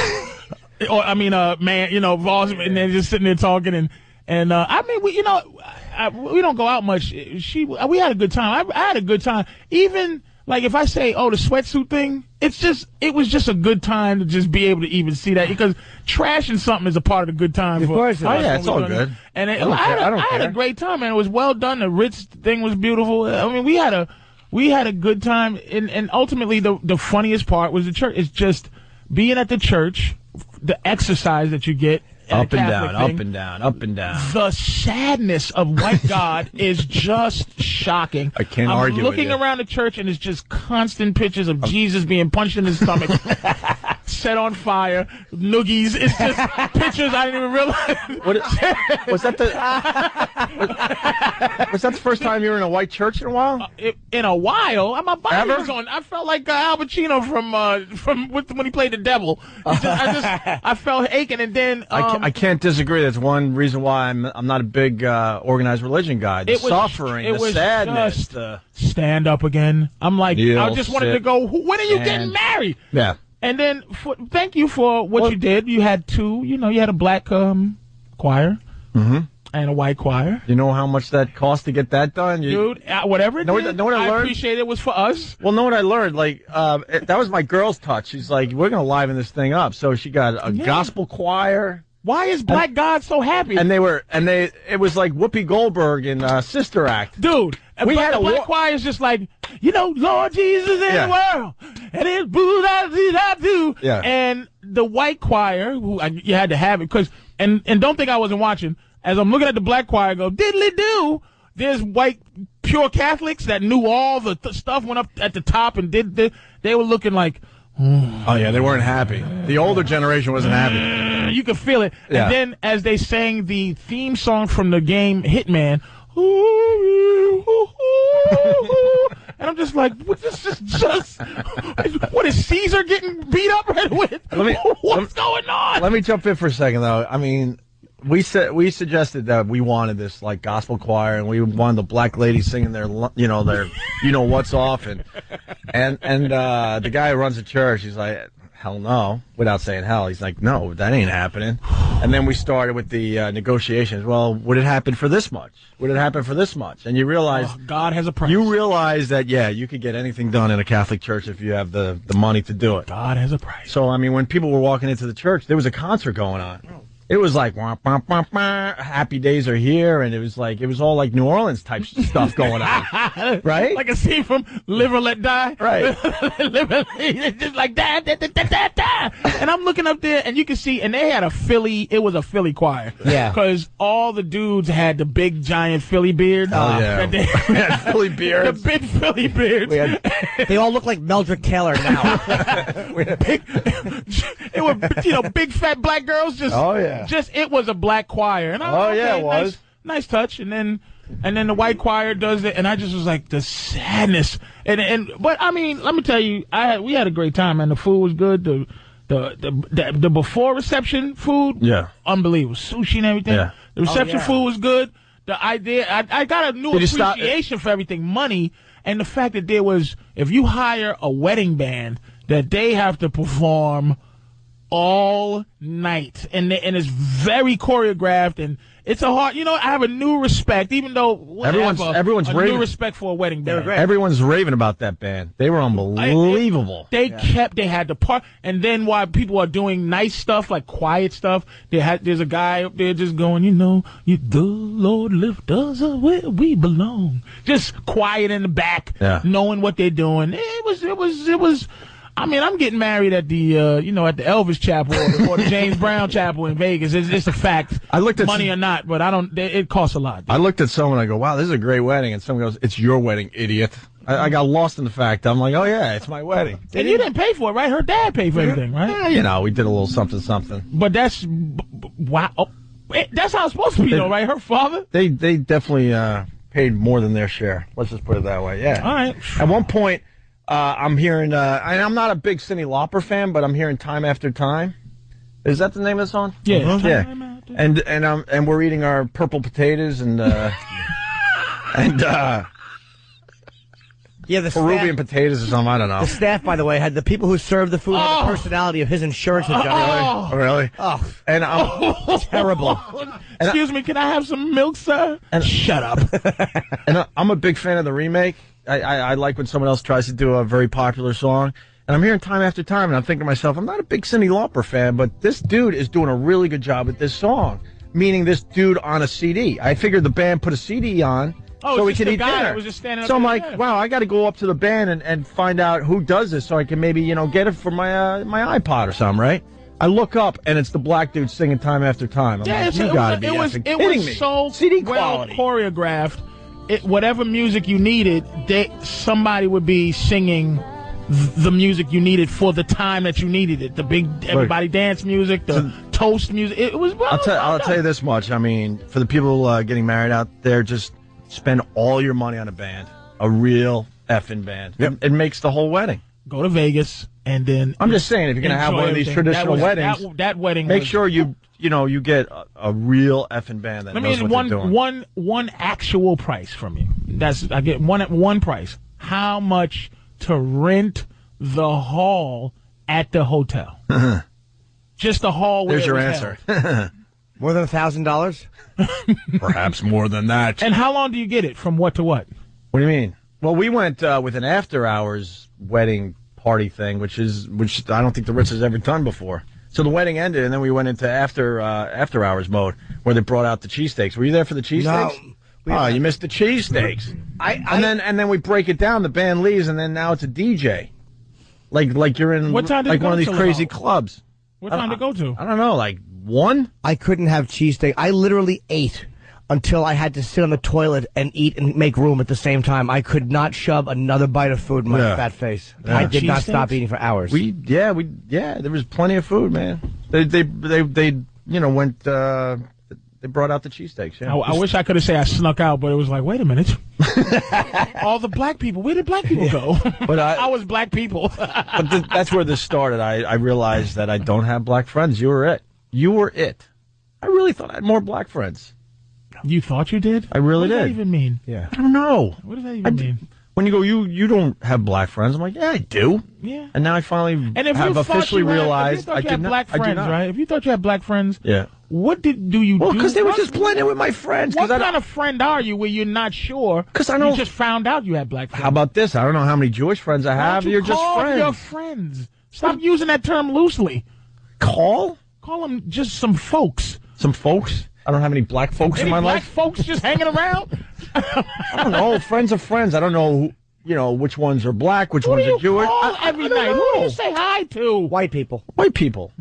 D: Voss, and then just sitting there talking and I mean, we don't go out much. We had a good time. I had a good time. Even like if I say, the sweatsuit thing, it was just a good time to just be able to even see that because trashing something is a part of the good time.
A: Of course,
C: it's all good.
D: And
C: I don't
D: had
C: care.
D: a great time, and it was well done. The Ritz thing was beautiful. I mean, we had a good time, and ultimately the funniest part was the church. It's just being at the church, the exercise that you get.
C: Up and down, up and down, up and down.
D: The sadness of white God is just shocking.
C: I can't argue with
D: looking
C: you.
D: around the church, and it's just constant pictures of Jesus being punched in his stomach, set on fire, noogies. It's just pictures I didn't even realize.
C: Was that the first time you were in a white church in a while?
D: In a while, my body
C: Ever?
D: was on. I felt like Al Pacino from when he played the devil. I felt aching, and then
C: I can't disagree. That's one reason why I'm not a big organized religion guy. The suffering, the sadness,
D: just stand up again. I'm like, I just wanted to go. When are you getting married?
C: Yeah.
D: And then thank you for what you did. You had two. You had a black choir. Mm-hmm. And a white choir.
C: You know how much that cost to get that done?
D: Dude, whatever it did,
C: know what I learned?
D: appreciate it was for us.
C: Well, know what I learned? Like, that was my girl's touch. She's like, we're going to liven this thing up. So she got a gospel choir.
D: Why is Black God so happy?
C: And it was like Whoopi Goldberg in Sister Act.
D: Dude,
C: We had
D: the
C: a
D: black
C: war.
D: choir is just like, Lord Jesus in the world, and it's boo that do.
C: Yeah.
D: And the white choir, you had to have it because, and don't think I wasn't watching. As I'm looking at the black choir, I go diddly do. There's white pure Catholics that knew all the stuff, went up at the top and they were looking like.
C: Oh yeah, they weren't happy. The older generation wasn't happy.
D: You could feel it.
C: Yeah.
D: And then as they sang the theme song from the game Hitman, and I'm just like, what is Caesar getting beat up with? What's going on?
C: Let me jump in for a second though. I mean, we suggested that we wanted this like gospel choir, and we wanted the black ladies singing their what's off, and the guy who runs the church, he's like, hell no, without saying hell, he's like, no, that ain't happening. And then we started with the negotiations. Well, would it happen for this much? Would it happen for this much? And you realize
D: God has a price.
C: You realize that you could get anything done in a Catholic church if you have the money to do it.
D: God has a price.
C: So I mean, when people were walking into the church, there was a concert going on. It was like, wah, wah, wah, wah, happy days are here, and it was all like New Orleans type stuff going on, right?
D: Like a scene from Live or Let Die,
C: right?
D: It's just like that, and I'm looking up there, and you can see, and they had it was a Philly choir, because all the dudes had the big giant Philly beards.
C: Oh yeah,
D: they
C: had Philly beards,
D: the big Philly beards.
A: They all look like Meldrick Taylor now.
D: It was big fat black girls just.
C: Oh yeah.
D: It was a black choir, and
C: it was
D: nice touch, and then the white choir does it, and I just was like the sadness, but I mean, let me tell you, we had a great time, and the food was good. The before reception food, unbelievable, sushi and everything.
C: Yeah.
D: The reception food was good. The idea, I got a new appreciation for everything, money, and the fact that there was, if you hire a wedding band, that they have to perform all night, and it's very choreographed, and it's a hard. I have a new respect, even though
C: everyone's
D: a
C: raving.
D: New respect for a wedding band.
C: Everyone's raving about that band. They were unbelievable.
D: They had the part, and then while people are doing nice stuff like quiet stuff, there's a guy up there just going, the Lord lift us up where we belong, just quiet in the back, knowing what they're doing. It was. I mean, I'm getting married at the, at the Elvis Chapel or the James Brown Chapel in Vegas. It's a fact.
C: I looked at
D: money or not, but it costs a lot.
C: I looked at someone, I go, wow, this is a great wedding. And someone goes, it's your wedding, idiot. I got lost in the fact. I'm like, oh yeah, it's my wedding.
D: And you didn't pay for it, right? Her dad paid for everything, right?
C: We did a little something.
D: But that's, wow. That's how it's supposed to be, though, right? Her father?
C: They definitely, paid more than their share. Let's just put it that way. Yeah. All
D: right.
C: At one point, I'm hearing, and I'm not a big Cyndi Lauper fan, but I'm hearing Time After Time. Is that the name of the song?
D: Yeah.
C: Yeah. And we're eating our purple potatoes and the Peruvian potatoes or something. I don't know.
A: The staff, by the way, had the people who served the food had the personality of his insurance adjuster.
C: Oh, really?
A: Oh,
C: and
A: terrible.
D: Excuse me, can I have some milk, sir? Shut up.
C: And I'm a big fan of the remake. I like when someone else tries to do a very popular song. And I'm hearing Time After Time, and I'm thinking to myself, I'm not a big Cyndi Lauper fan, but this dude is doing a really good job with this song. Meaning this dude on a CD. I figured the band put a CD on so we could eat dinner.
D: Was just standing
C: so
D: up
C: I'm
D: there,
C: like, wow, I got to go up to the band and find out who does this so I can maybe, get it for my iPod or something, right? I look up, and it's the black dude singing Time After Time. I'm like, you got to be effing kidding me.
D: It was so
C: CD
D: well
C: quality.
D: Choreographed. Whatever music you needed, somebody would be singing the music you needed for the time that you needed it. The big everybody dance music, the toast music. It was. Well,
C: I'll tell you this much. I mean, for the people getting married out there, just spend all your money on a band, a real effing band. Yep. It makes the whole wedding.
D: Go to Vegas, and then
C: I'm just saying, if you're gonna have one of these traditional weddings,
D: that wedding,
C: make sure you get a real effing band that knows what they're doing.
D: One actual price from you. I get one price. How much to rent the hall at the hotel? Just the hall.
C: There's your answer.
A: More than $1,000?
C: Perhaps more than that.
D: And how long do you get it? From what to what?
C: What do you mean? Well, we went with an after-hours wedding party thing, which I don't think the Ritz has ever done before. So the wedding ended, and then we went into after-hours mode, where they brought out the cheesesteaks. Were you there for the cheesesteaks?
A: No.
C: Oh, you missed the cheesesteaks. And then we break it down. The band leaves, and then now it's a DJ. Like you're in
D: What time did
C: like
D: you go
C: one of these
D: to,
C: crazy
D: Lamar?
C: clubs.
D: What time to go to?
C: I don't know, like 1?
A: I couldn't have cheesesteak. I literally ate until I had to sit on the toilet and eat and make room at the same time. I could not shove another bite of food in my fat face.
C: Yeah.
A: I did not
C: Cheesesteaks?
A: stop eating for hours.
C: There was plenty of food, man. They went. They brought out the cheesesteaks. Yeah.
D: I wish I could have said I snuck out, but it was like, wait a minute. All the black people. Where did black people go?
C: But
D: I was black people.
C: But that's where this started. I realized that I don't have black friends. You were it. You were it. I really thought I had more black friends.
D: You thought you did?
C: I really did.
D: What does that even mean?
A: Yeah.
C: I don't know.
D: What does that even mean?
C: When you go, you don't have black friends. I'm like, yeah, I do.
D: Yeah.
C: And now I finally
D: And if
C: have
D: you thought
C: officially
D: you had,
C: realized
D: if you thought
C: I
D: you had
C: did not.
D: black
C: I do
D: friends,
C: not.
D: right? If you thought you had black friends,
C: Yeah.
D: what do you do?
C: Well, because they were just blending with my friends.
D: What kind of friend are you where you're not sure?
C: 'Cause I know-
D: You just found out you had black friends.
C: How about this? I don't know how many Jewish friends I
D: Why
C: have.
D: don't you
C: You're just
D: call
C: friends.
D: your friends. Stop using that term loosely.
C: Call
D: Call them just some folks.
C: some folks. I don't have any black folks
D: Any
C: in my
D: black
C: life.
D: folks just hanging around?
C: I don't know. Friends of friends. I don't know. Which ones are black, which
D: Who
C: ones
D: do you
C: are Jewish.
D: call every night? Who do you say hi to?
A: White people.
C: White people.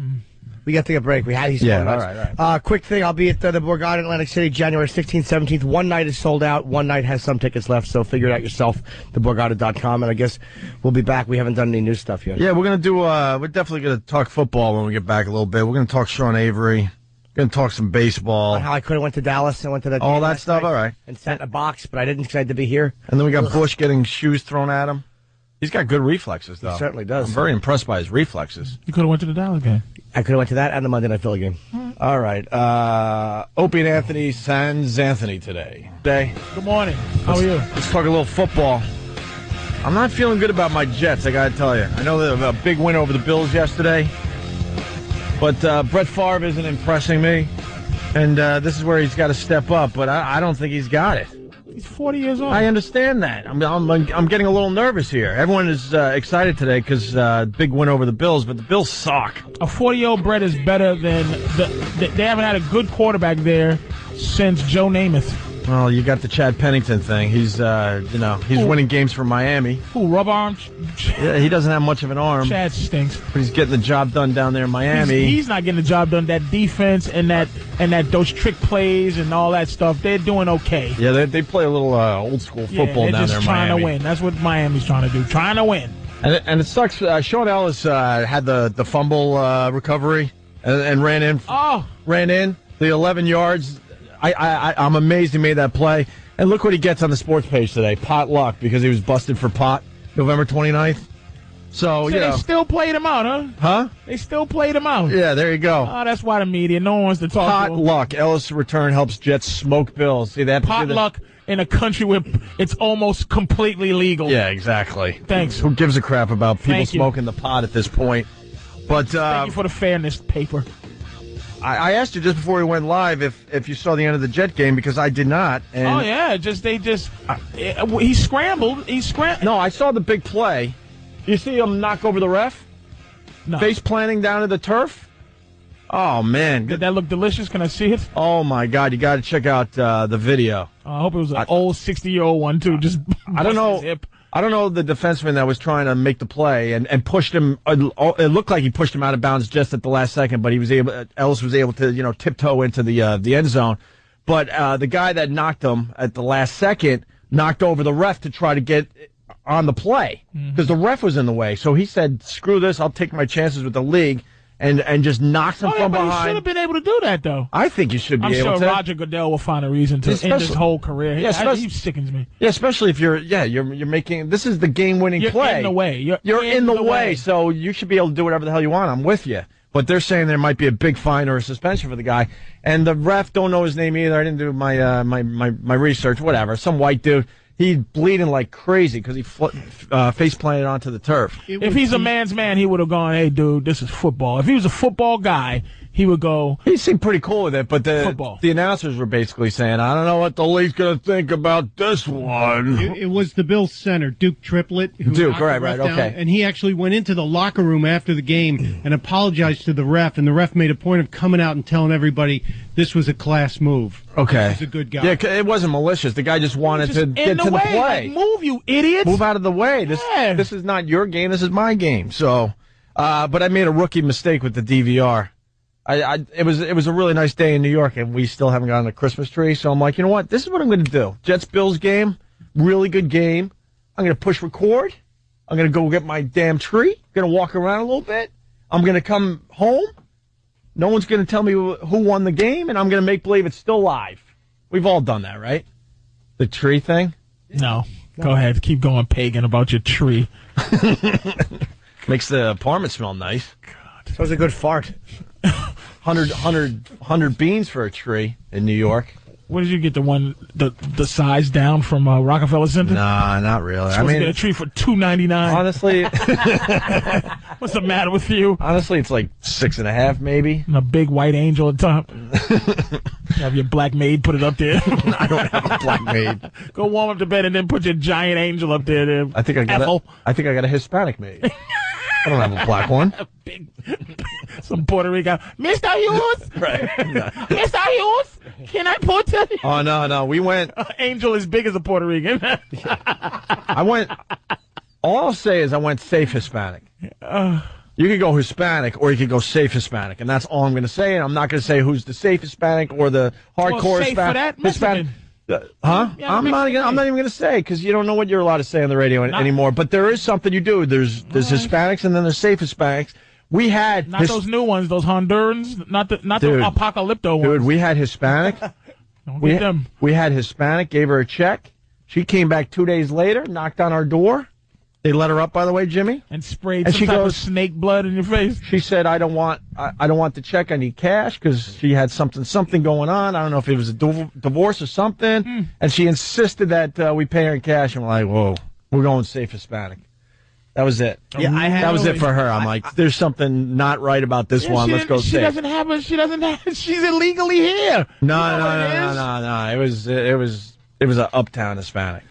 A: We got to take a break. He's
C: Yeah,
A: calling us.
C: all right.
A: Quick thing. I'll be at the Borgata in Atlantic City, January 16th, 17th. One night is sold out. One night has some tickets left, so figure it out yourself, theborgata.com. And I guess we'll be back. We haven't done any new stuff yet.
C: Yeah, we're gonna do. We're definitely gonna talk football when we get back a little bit. We're gonna talk Sean Avery. Gonna talk some baseball.
A: How I could have went to Dallas and went to that
C: All
A: game
C: that
A: last
C: stuff,
A: night
C: all right.
A: and sat in a box, but I didn't decide to be here.
C: And then we got Bush getting shoes thrown at him. He's got good reflexes, though.
A: He certainly does.
C: I'm very impressed by his reflexes.
D: You could have went to the Dallas game.
A: I could have went to that and the Monday Night Philly game.
C: All right. Opie and Anthony sans Anthony today.
D: Good morning. How are you?
C: Let's talk a little football. I'm not feeling good about my Jets, I got to tell you. I know they have a big win over the Bills yesterday, but Brett Favre isn't impressing me, and this is where he's got to step up, but I don't think he's got it.
D: He's 40 years old.
C: I understand that. I'm getting a little nervous here. Everyone is excited today because big win over the Bills, but the Bills suck.
D: A 40-year-old Brett is better than they haven't had a good quarterback there since Joe Namath.
C: Well, you got the Chad Pennington thing. He's winning games for Miami.
D: Who, rub arm?
C: Yeah, he doesn't have much of an arm,
D: Chad stinks.
C: but he's getting the job done down there in Miami.
D: He's not getting the job done. That defense and those trick plays and all that stuff, they're doing okay.
C: Yeah, they play a little old school football
D: they're
C: down
D: just
C: there in
D: trying
C: Miami.
D: to win. That's what Miami's trying to do. Trying to win.
C: And it sucks. Sean Ellis had the fumble recovery and ran in. Ran in the 11 yards. I'm amazed he made that play. And look what he gets on the sports page today. Pot luck because he was busted for pot November 29th. So
D: They still played him out, huh?
C: Huh?
D: They still played him out.
C: Yeah, there you go.
D: Oh, that's why the media, no one wants to talk
C: Pot
D: to him.
C: luck. Ellis' return helps Jets smoke Bills. See that?
D: Pot luck in a country where it's almost completely legal.
C: Yeah, exactly.
D: Thanks.
C: Who gives a crap about people
D: Thank you.
C: smoking the pot at this point? But
D: Thank you for the fairness paper.
C: I asked you just before we went live if you saw the end of the Jet game because I did not. And
D: He scrambled.
C: No, I saw the big play. You see him knock over the ref?
D: No.
C: Face planting down to the turf? Oh, man.
D: Did that look delicious? Can I see it?
C: Oh, my God. You got to check out the video.
D: I hope it was an old 60-year-old one, too. Just
C: I don't know.
D: his hip.
C: I don't know the defenseman that was trying to make the play and pushed him. It looked like he pushed him out of bounds just at the last second, but Ellis was able to tiptoe into the end zone. But the guy that knocked him at the last second knocked over the ref to try to get on the play because the ref was in the way. So he said, "Screw this! I'll take my chances with the league." And just knocks him from
D: But he should
C: behind.
D: have been able to do that, though.
C: I think you should be
D: I'm
C: able
D: sure
C: to.
D: Roger Goodell will find a reason to end his whole career.
C: Yeah,
D: He sickens me.
C: Yeah, especially if you're making this is the game-winning
D: You're
C: play.
D: in the way.
C: You're in the way, so you should be able to do whatever the hell you want. I'm with you. But they're saying there might be a big fine or a suspension for the guy, and the ref don't know his name either. I didn't do my my research. Whatever, some white dude. He's bleeding like crazy because he face planted onto the turf.
D: If he's a man's man, he would have gone, "Hey, dude, this is football." If he was a football guy, he would go.
C: He seemed pretty cool with it, but
D: Football.
C: the announcers were basically saying, I don't know what the league's going to think about this one.
B: It was the Bills center, Duke Triplett. Who
C: Duke,
B: knocked the
C: right,
B: ref
C: right,
B: down,
C: okay.
B: And he actually went into the locker room after the game and apologized to the ref, and the ref made a point of coming out and telling everybody this was a class move.
C: Okay.
B: This is a good guy.
C: Yeah, it wasn't malicious. The guy just wanted
D: Just
C: to get
D: in
C: to
D: the
C: the
D: way.
C: play.
D: Like, move, you idiots.
C: Move out of the way.
D: Yeah.
C: This is not your game. This is my game. So, but I made a rookie mistake with the DVR. It was a really nice day in New York, and we still haven't gotten a Christmas tree. So I'm like, you know what? This is what I'm going to do. Jets-Bills game, really good game. I'm going to push record. I'm going to go get my damn tree. Going to walk around a little bit. I'm going to come home. No one's going to tell me who won the game, and I'm going to make believe it's still live. We've all done that, right? The tree thing?
D: No. Go ahead. Keep going pagan about your tree.
C: Makes the apartment smell nice.
A: That was a good fart.
C: 100 beans for a tree in New York.
D: What did you get? The size down from Rockefeller Center?
C: Nah, not really.
D: Supposed to get a tree for $2.99.
C: honestly,
D: What's the matter with you?
C: honestly, it's like 6.5, maybe.
D: And a big white angel at the top. Have your black maid put it up there.
C: I don't have a black maid.
D: Go warm up the bed and then put your giant angel up there.
C: I think I got a Hispanic maid. I don't have a black one.
D: Big, some Puerto Rican. Mr. Hughes!
C: Right.
D: Mr. Hughes! Can I put it?
C: Oh, no. We went.
D: Angel as big as a Puerto Rican.
C: All I'll say is I went safe Hispanic. You could go Hispanic or you could go safe Hispanic, and that's all I'm going to say. And I'm not going to say who's the safe Hispanic or the hardcore
D: safe for that
C: Hispanic. Huh?
D: Yeah,
C: I'm not even going to say because you don't know what you're allowed to say on the radio anymore. But there is something you do. There's Hispanics and then there's safe Hispanics. We had
D: not those new ones, those Hondurans, not the apocalypto ones.
C: Dude, we had Hispanic.
D: Don't get them.
C: We had Hispanic. Gave her a check. She came back 2 days later, knocked on our door. They let her up, by the way, Jimmy.
D: And sprayed
C: And
D: some
C: she
D: type of
C: goes-
D: snake blood in your face.
C: She said, I don't want the check. I need cash because she had something going on. I don't know if it was a divorce or something. And she insisted that we pay her in cash. And we're like, whoa, we're going safe Hispanic. That was it.
A: Yeah,
C: that was it for her. I'm like, there's something not right about this one. Let's go
D: She
C: safe.
D: doesn't have. She's illegally here.
C: No. It was an uptown Hispanic.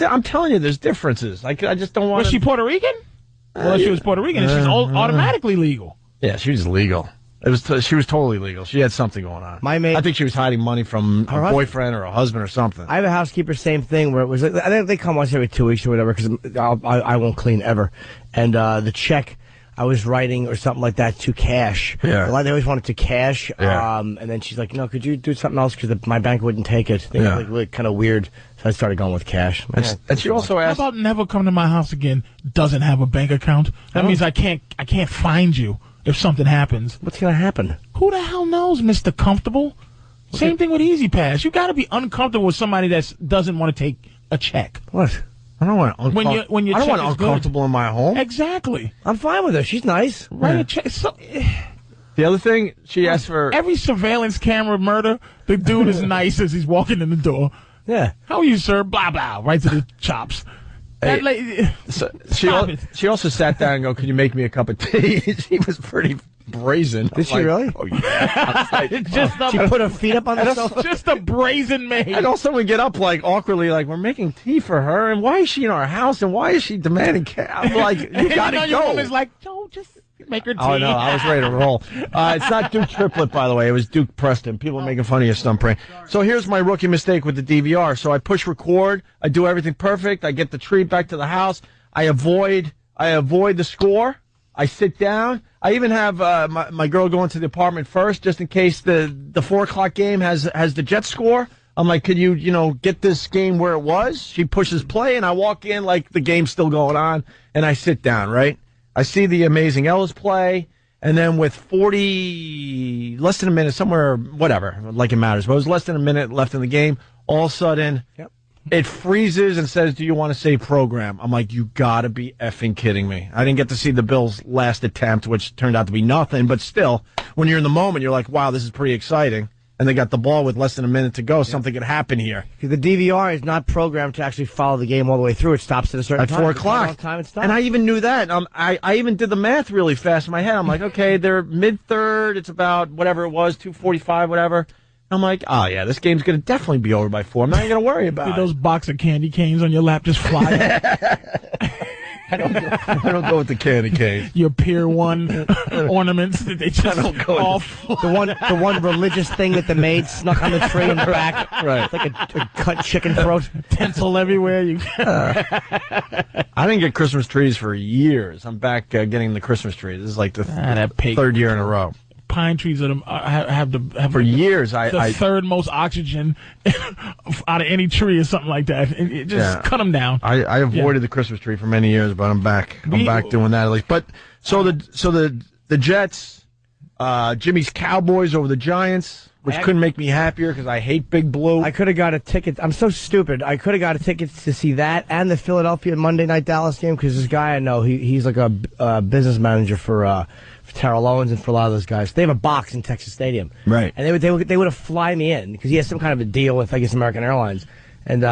C: I'm telling you, there's differences. I just don't want.
D: Was she Puerto Rican? Well, if she was Puerto Rican, she's automatically legal.
C: Yeah, she was legal. She was totally legal. She had something going on. I think she was hiding money from a boyfriend or a husband or something.
A: I have a housekeeper, same thing, where it was. I think they come once every 2 weeks or whatever because I won't clean ever. And the check I was writing or something like that to cash.
C: Yeah.
A: They always wanted to cash.
C: Yeah.
A: And then she's like, "No, could you do something else because my bank wouldn't take it." They
C: Yeah.
A: were like kind of weird. So I started going with cash.
C: And she also
D: How
C: asked.
D: about never come to my house again? Doesn't have a bank account. That means I can't find you if something happens.
A: What's gonna happen?
D: Who the hell knows, Mr. Comfortable? Same thing with Easy Pass. You got to be uncomfortable with somebody that doesn't want to take a check.
A: What?
C: I don't want
D: When your
C: I don't
D: check
C: want
D: is good.
C: uncomfortable in my home.
D: Exactly.
A: I'm fine with her. She's nice.
D: Write a check. So,
C: The other thing she asked for.
D: every surveillance camera murder, the dude is nice as he's walking in the door.
A: Yeah.
D: How are you, sir? Blah, blah. Right to the chops. That
C: Hey,
D: lady, Stop it.
C: She also sat down and go, "Can you make me a cup of tea?" She was pretty brazen.
A: Did she really?
C: Oh yeah. I was like,
D: just
A: She
D: a,
A: put her feet up on the sofa.
D: just a brazen maid.
C: and also we get up like awkwardly, like we're making tea for her, and why is she in our house, and why is she demanding cash? I'm like, you gotta
D: Your
C: go.
D: woman's like, no, just make her tea.
C: Oh, no, I was ready to roll. It's not Duke Triplett, by the way. It was Duke Preston. People are making fun of you, Stumpray. So here's my rookie mistake with the DVR. So I push record. I do everything perfect. I get the tree back to the house. I avoid the score. I sit down. I even have my girl go into the apartment first, just in case the 4 o'clock game has the Jets score. I'm like, could you get this game where it was? She pushes play, and I walk in like the game's still going on, and I sit down, right? I see the amazing Ellis play, and then with less than a minute, somewhere, whatever, like it matters, but it was less than a minute left in the game, all of a sudden, it freezes and says, "Do you want to save program?" I'm like, you gotta be effing kidding me. I didn't get to see the Bills' last attempt, which turned out to be nothing, but still, when you're in the moment, you're like, wow, this is pretty exciting. and they got the ball with less than a minute to go, something could happen here.
A: The DVR is not programmed to actually follow the game all the way through. It stops at a certain
C: At
A: time.
C: 4 o'clock.
A: Time it stops.
C: And I even knew that. I even did the math really fast in my head. I'm like, okay, they're mid-third. It's about whatever it was, 2:45, whatever. I'm like, oh, yeah, this game's going to definitely be over by 4. I'm not even going to worry about it.
D: Those box of candy canes on your lap just fly out.
C: I don't go with the candy cane.
D: Your Pier 1 ornaments that they just off.
A: The one religious thing that the maid snuck on the tree in the back.
C: Right.
A: It's like a cut chicken throat.
D: Tinsel everywhere.
C: I didn't get Christmas trees for years. I'm back getting the Christmas tree. This is like the third year in a row.
D: Pine trees have
C: for years.
D: The third most oxygen out of any tree or something like that. Just cut them down.
C: I avoided the Christmas tree for many years, but I'm back. I'm back doing that at least. But so the Jets, Jimmy's Cowboys over the Giants, which couldn't make me happier because I hate Big Blue.
A: I could have got a ticket. I'm so stupid. I could have got a ticket to see that and the Philadelphia Monday Night Dallas game because this guy I know, he's like a business manager for Terrell Owens and for a lot of those guys. They have a box in Texas Stadium.
C: Right.
A: And they would have fly me in because he has some kind of a deal with, I guess, American Airlines. And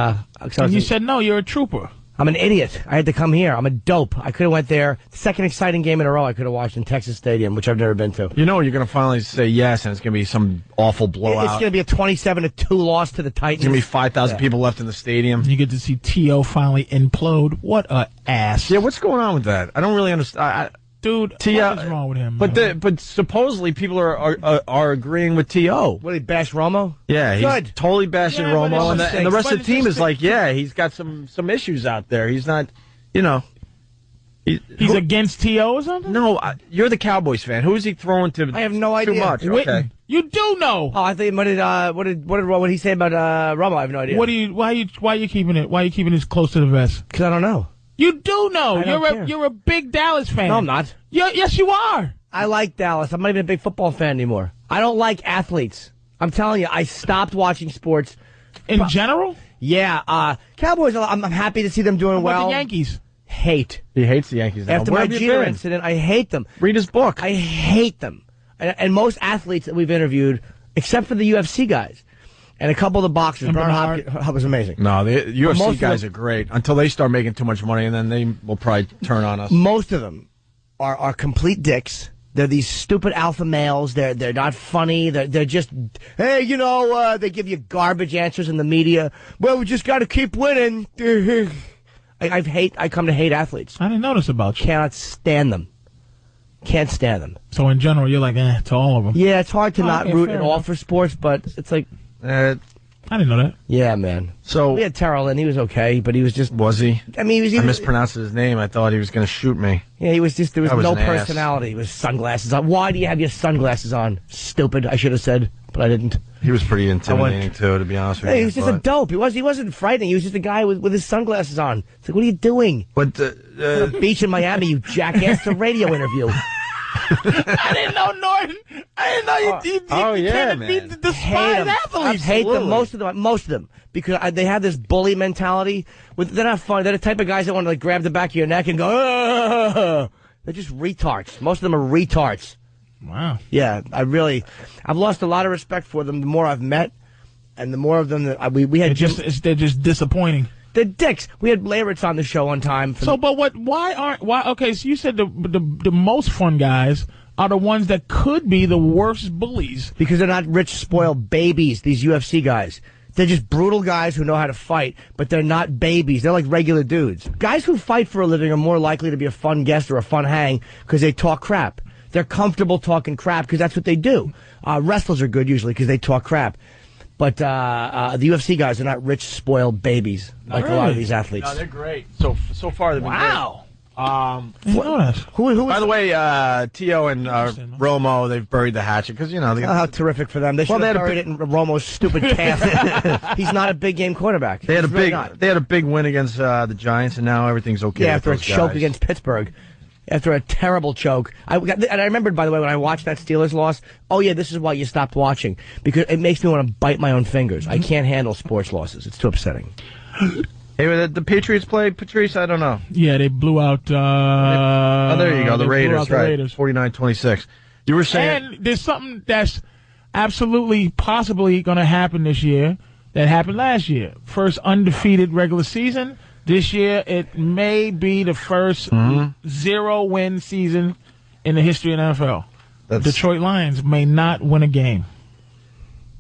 D: you said, no, you're a trooper.
A: I'm an idiot. I had to come here. I'm a dope. I could have went there. The second exciting game in a row I could have watched in Texas Stadium, which I've never been to.
C: You know you're going to finally say yes, and it's going to be some awful blowout.
A: It's going to be a 27-2 loss to the Titans.
C: There's going to be 5,000 people left in the stadium.
D: You get to see T.O. finally implode. What a ass.
C: Yeah, what's going on with that? I don't really understand.
D: Dude, what is wrong with him?
C: But supposedly people are agreeing with T.O.
A: What, he bashed Romo?
C: Yeah, he's
A: Good.
C: totally bashing Romo, and the rest of the team is like, yeah, he's got some issues out there. He's not,
D: He's against T.O. or something?
C: No, you're the Cowboys fan. Who is he throwing to?
A: I have no idea.
C: Too much.
D: Witten.
C: Okay.
D: You do know.
A: Oh, I think what did he say about Romo? I have no idea.
D: Why are you keeping it? Why are you keeping it close to the vest?
A: Because I don't know.
D: You do know.
A: Care.
D: You're a big Dallas fan.
A: No, I'm not.
D: Yes, you are.
A: I like Dallas. I'm not even a big football fan anymore. I don't like athletes. I'm telling you, I stopped watching sports.
D: In general?
A: Yeah. Cowboys, I'm happy to see them doing well.
D: What about the Yankees?
A: Hate.
C: He hates the Yankees now.
A: After my Jeter incident, I hate them.
C: Read his book.
A: I hate them. And most athletes that we've interviewed, except for the UFC guys, and a couple of the boxers, Bernard Hopkins was amazing.
C: No, the UFC guys are great until they start making too much money, and then they will probably turn on us.
A: Most of them are complete dicks. They're these stupid alpha males. They're not funny. They're just, hey, they give you garbage answers in the media. Well, we just got to keep winning. I come to hate athletes.
D: I didn't notice about you.
A: Cannot stand them. Can't stand them.
D: So in general, you're like, to all of them.
A: Yeah, it's hard to not root at all for sports, but it's like,
D: I didn't know that.
A: yeah, man.
C: So
A: we had Terrell in. He was okay, but he was just.
C: Was he?
A: I mean,
C: I mispronounced his name. I thought he was going to shoot me.
A: Yeah, he was just. There was no personality.
C: Ass.
A: He was sunglasses on. Why do you have your sunglasses on? Stupid. I should have said, but I didn't.
C: He was pretty intimidating too, to be honest with you.
A: He was just a dope. He wasn't frightening. He was just a guy with his sunglasses on. It's like, what are you doing?
C: But
A: on a beach in Miami, you jackass. It's a radio interview.
D: I didn't know Norton. I didn't know you can't beat the despised athletes.
A: I hate them. Most of them, because they have this bully mentality. They're not fun. They're the type of guys that want to grab the back of your neck and go. Ugh. They're just retards. Most of them are retards.
D: Wow.
A: Yeah, I've lost a lot of respect for them. The more I've met, and the more of them that we had.
D: They're just disappointing.
A: They're dicks. We had Blairitz on the show one time.
D: Okay, so you said the most fun guys are the ones that could be the worst bullies.
A: Because they're not rich, spoiled babies, these UFC guys. They're just brutal guys who know how to fight, but they're not babies. They're like regular dudes. Guys who fight for a living are more likely to be a fun guest or a fun hang because they talk crap. They're comfortable talking crap because that's what they do. Wrestlers are good usually because they talk crap. But the UFC guys are not rich, spoiled babies like a lot of these athletes.
C: No, they're great. So far, they've been great.
D: Wow. Who
C: by the way, T.O. and Romo, they've buried the hatchet because
A: how terrific for them. They should have buried it in Romo's stupid calf. He's not a big game quarterback.
C: They had a big win against the Giants, and now everything's okay.
A: Yeah, after a choke against Pittsburgh. After a terrible choke. And I remembered, by the way, when I watched that Steelers loss, oh, yeah, this is why you stopped watching. Because it makes me want to bite my own fingers. I can't handle sports losses. It's too upsetting.
C: Hey, the Patriots play, Patrice? I don't know.
D: Yeah, they blew out...
C: there you go, the Raiders, right.
D: Raiders.
C: 49-26. You were saying...
D: And there's something that's... absolutely, possibly going to happen this year that happened last year. First undefeated regular season. This year, it may be the first 0-win season in the history of the NFL. Detroit Lions may not win a game.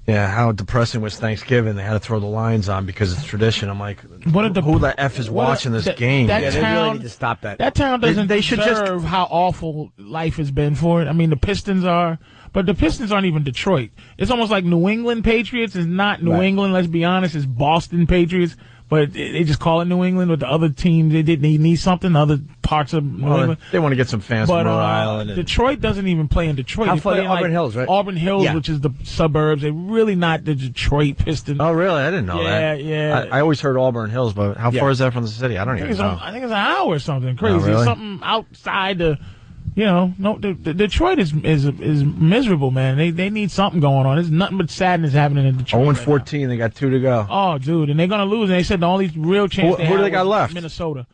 C: Yeah, how depressing was Thanksgiving? They had to throw the Lions on because it's tradition. I'm like, who the F is watching this game?
D: That
A: They
D: town,
A: really need to stop that.
D: That town doesn't
C: They should
D: deserve how awful life has been for it. I mean, the Pistons are, but the Pistons aren't even Detroit. It's almost like New England Patriots is not New England, let's be honest. It's Boston Patriots. But they just call it New England. With the other teams, they need something. Other parts of New England.
C: They want to get some fans from Rhode Island.
D: Detroit doesn't even play in Detroit.
A: How
D: They
A: far
D: play
A: to
D: in,
A: Auburn Hills, right?
D: Auburn Hills,
A: Yeah.
D: which is the suburbs. They're really not the Detroit Pistons.
C: Oh, really? I didn't know that.
D: Yeah.
C: I always heard Auburn Hills, but how far is that from the city? I don't even know.
D: I think it's an hour or something crazy.
C: Oh, really?
D: Something outside the. The Detroit is miserable, man. They need something going on. There's nothing but sadness happening in Detroit.
C: 0-14, they got 2 to go.
D: Oh, dude, and they're gonna lose. And they said the only real chance
C: Who do they got
D: was
C: left?
D: Minnesota,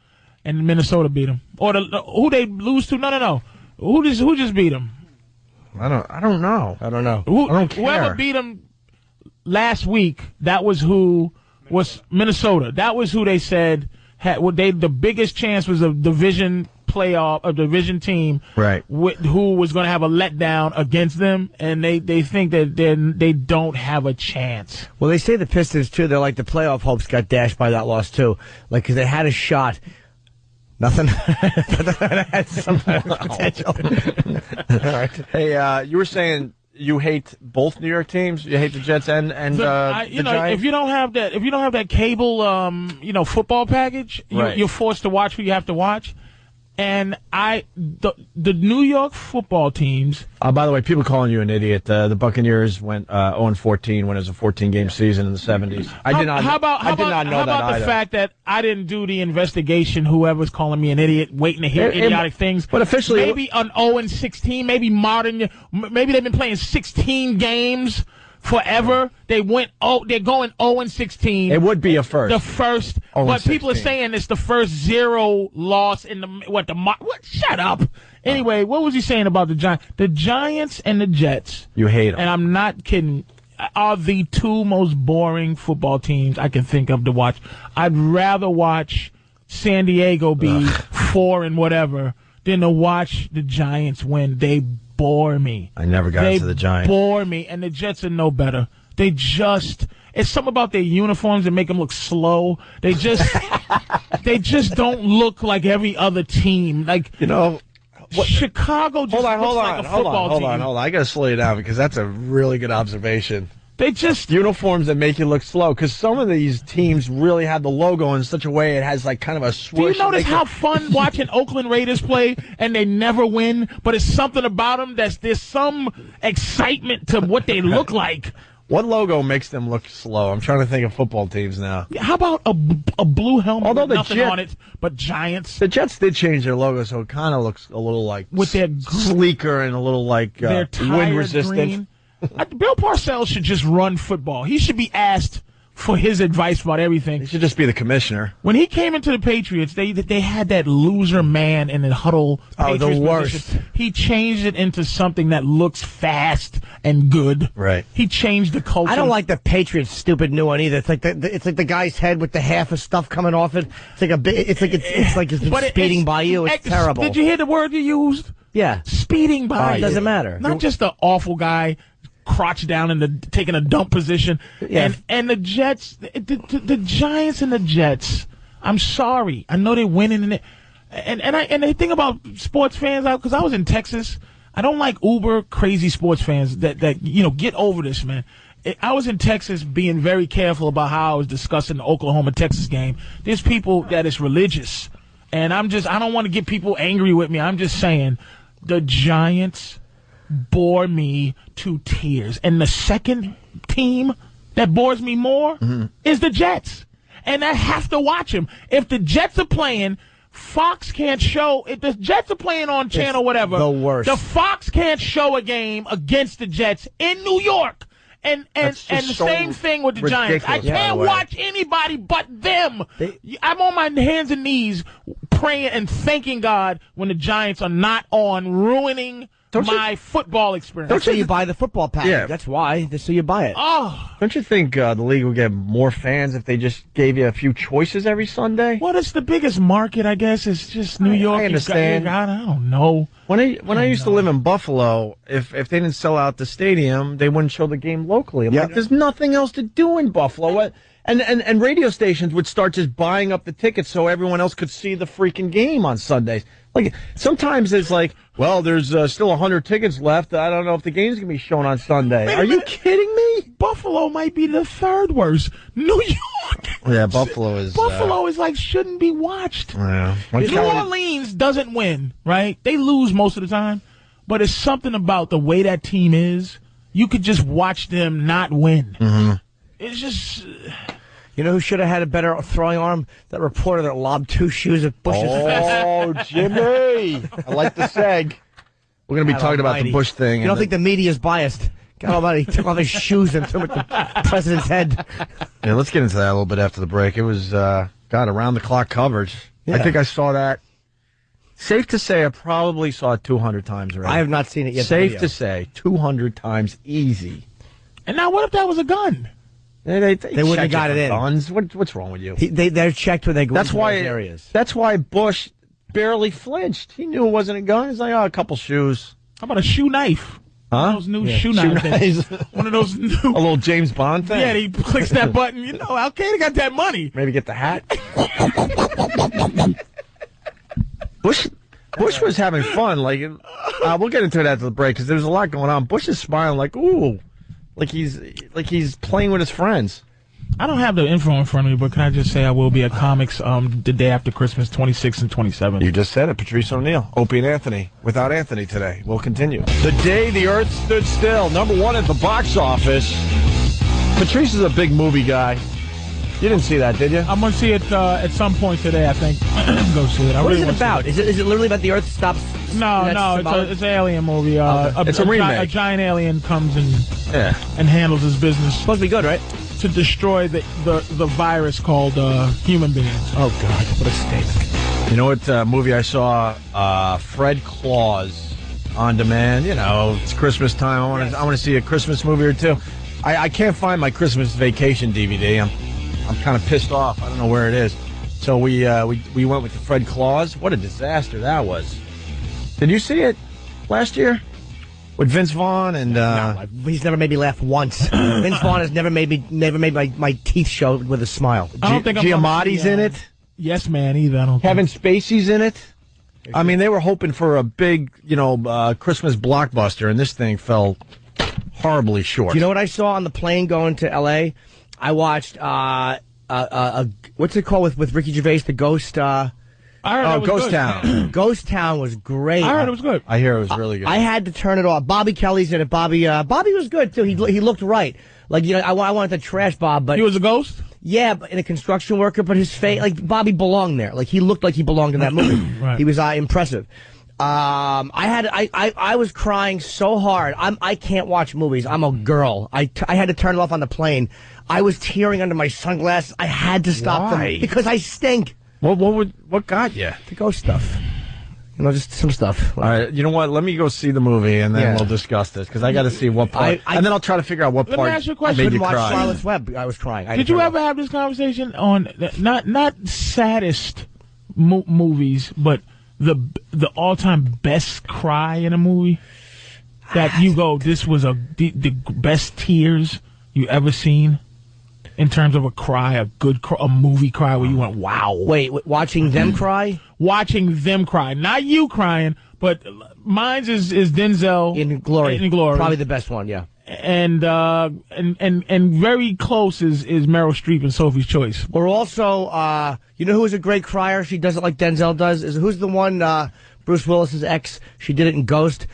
D: and Minnesota beat them. Or who they lose to? No. Who just beat them?
C: I don't know.
A: I don't know.
C: I don't care.
D: Whoever beat them last week, that was who was Minnesota. That was who they said had the biggest chance was a division playoff, a division team,
C: right?
D: Who was going to have a letdown against them, and they think that they don't have a chance.
A: Well, they say the Pistons too. They're like the playoff hopes got dashed by that loss too. Like because they had a shot. Nothing. Had some potential.
C: All right. Hey, you were saying you hate both New York teams. You hate the Jets and the Giants.
D: If you don't have that cable, football package, you're forced to watch what you have to watch. And the New York football teams.
C: By the way, people calling you an idiot. The Buccaneers went 0-14 when it was a 14-game season in the 70s. I did not know that
D: How about
C: either.
D: the fact that I didn't do the investigation? Whoever's calling me an idiot, waiting to hear idiotic things.
C: But officially,
D: maybe an 0-16, maybe maybe they've been playing 16 games forever. They're going 0-16.
C: It would be a first.
D: The first, but people are saying it's the first 0 loss in the Shut up. Anyway, what was he saying about the Giants? The Giants and the Jets.
C: You hate them,
D: and I'm not kidding. Are the 2 most boring football teams I can think of to watch. I'd rather watch San Diego be 4 and whatever than to watch the Giants win. They bore me.
C: I never got into the Giants.
D: They bore me, and the Jets are no better. It's something about their uniforms that make them look slow. They just don't look like every other team. Like Chicago just looks like a football team.
C: Hold on. I got to slow you down because that's a really good observation.
D: They just
C: uniforms that make you look slow because some of these teams really have the logo in such a way it has like kind of a swoosh.
D: Do you notice how fun watching Oakland Raiders play and they never win, but it's something about them there's some excitement to what they look like.
C: What logo makes them look slow? I'm trying to think of football teams now.
D: How about a blue helmet with nothing on it but Giants?
C: The Jets did change their logo, so it kind of looks a little like
D: with their
C: sleeker and a little like wind resistant.
D: Green. Bill Parcells should just run football. He should be asked for his advice about everything.
C: He should just be the commissioner.
D: When he came into the Patriots, they had that loser man in the huddle.
A: The worst.
D: Position. He changed it into something that looks fast and good.
C: Right.
D: He changed the culture.
A: I don't like the Patriots' stupid new one either. It's like the guy's head with the half of stuff coming off it. It's like it's speeding by you. It's terrible.
D: Did you hear the word you used?
A: Yeah.
D: Speeding by.
A: It doesn't matter.
D: Not just the awful guy crouched down and taking a dump position.
A: Yeah.
D: And the Jets, the Giants and the Jets. I'm sorry. I know they're winning and the thing about sports fans, because I was in Texas, I don't like uber crazy sports fans that get over this, man. I was in Texas being very careful about how I was discussing the Oklahoma-Texas game. There's people that is religious, and I don't want to get people angry with me. I'm just saying the Giants bore me to tears. And the second team that bores me more is the Jets. And I have to watch them. If the Jets are playing, Fox can't show. If the Jets are playing on channel whatever,
A: the worst.
D: The Fox can't show a game against the Jets in New York. And the same thing with the Giants. I can't watch anybody but them. I'm on my hands and knees praying and thanking God when the Giants are not on, ruining my football experience.
A: That's why you buy the football package.
C: Yeah.
A: That's why. That's so you buy it.
D: Oh,
C: Don't you think the league would get more fans if they just gave you a few choices every Sunday?
D: well, it's the biggest market, I guess. It's just New York.
C: I understand.
D: I don't know.
C: When I used to live in Buffalo, if they didn't sell out the stadium, they wouldn't show the game locally. I'm like, there's nothing else to do in Buffalo. What? And radio stations would start just buying up the tickets so everyone else could see the freaking game on Sundays. Like, sometimes it's like, well, there's still 100 tickets left. I don't know if the game's going to be shown on Sunday. Are you kidding me?
D: Buffalo might be the third worst. New York.
C: Yeah, Buffalo is
D: like shouldn't be watched.
C: Yeah.
D: New Orleans doesn't win, right? They lose most of the time, but it's something about the way that team is. You could just watch them not win.
C: Mm-hmm.
D: It's just.
A: You know who should have had a better throwing arm? That reporter that lobbed 2 shoes at Bush's face.
C: Oh, Jimmy. I like the seg. We're going to be talking about the Bush thing.
A: You don't think the media is biased? God almighty, he took off his shoes and threw them at the president's head.
C: Yeah, let's get into that a little bit after the break. It was, around-the-clock coverage. Yeah. I think I saw that. Safe to say I probably saw it 200 times already.
A: I have not seen it yet.
C: Safe to say 200 times easy.
D: And now what if that was a gun?
C: They
A: wouldn't have got it in.
C: Guns. What's wrong with you?
A: They're checked when they go into those areas.
C: That's why Bush barely flinched. He knew it wasn't a gun. He's like, a couple shoes.
D: How about a shoe knife?
C: Huh?
D: One of those new shoe knives. One of those new.
C: A little James Bond thing.
D: Yeah, he clicks that button. You know, Al Qaeda got that money.
C: Maybe get the hat. Bush was having fun. Like, we'll get into it after the break because there's a lot going on. Bush is smiling like, ooh. Like he's playing with his friends.
D: I don't have the info in front of me, but can I just say I will be at Comics the day after Christmas, 26th and 27th.
C: You just said it, Patrice O'Neill, Opie and Anthony. Without Anthony today, we'll continue. The day the Earth stood still, #1 at the box office. Patrice is a big movie guy. You didn't see that, did you?
D: I'm going to see it at some point today, I think. Go see it.
A: What is it about? Is it literally about the Earth stops?
D: No, it's an alien movie.
C: It's a remake.
D: A giant alien comes and handles his business.
A: Supposed to be good, right?
D: To destroy the virus called human beings.
A: Oh, God. What a statement.
C: You know what movie I saw? Fred Claus on demand. You know, it's Christmas time. I want to see a Christmas movie or two. I can't find my Christmas Vacation DVD. I'm kind of pissed off. I don't know where it is. So we went with the Fred Claus. What a disaster that was. Did you see it last year with Vince Vaughn and?
A: No, he's never made me laugh once. Vince Vaughn has never made my teeth show with a smile.
D: I don't think
C: Giamatti's in it.
D: Yes, man. Either I don't.
C: Kevin Spacey's in it. I mean, they were hoping for a big, Christmas blockbuster, and this thing fell horribly short.
A: Do you know what I saw on the plane going to L.A.? I watched what's it called with Ricky Gervais, the Ghost?
D: I heard it was
C: Ghost
D: good.
C: Town.
A: Ghost Town was great.
D: I heard it was good.
C: I hear it was really good.
A: I had to turn it off. Bobby Kelly's in it. Bobby was good too. He looked right. Like I wanted to trash Bob, but
D: he was a ghost.
A: Yeah, but in a construction worker, but his face, like Bobby belonged there. Like he looked like he belonged in that movie.
D: Right.
A: He was impressive. I was crying so hard. I can't watch movies. I'm a girl. I had to turn it off on the plane. I was tearing under my sunglasses. I had to stop them because I stink.
C: What got you?
A: The ghost stuff. Just some stuff.
C: All right, you know what? Let me go see the movie, and then we'll discuss this, because I got to see what part. And then I'll try to figure out what part
D: me ask you a question.
C: made you
A: watch
C: cry.
A: Charlotte's Web. I was crying.
D: Did you ever have this conversation on, not saddest movies, but the all-time best cry in a movie? That you go, this was the best tears you ever seen? In terms of a cry, a movie cry where you went, wow.
A: Wait, watching them cry?
D: Watching them cry. Not you crying, but mine's is Denzel.
A: In Glory.
D: In Glory.
A: Probably the best one, yeah.
D: And very close is Meryl Streep in Sophie's Choice.
A: We're also, you know who is a great crier? She does it like Denzel does. Who's the one, Bruce Willis's ex? She did it in Ghost.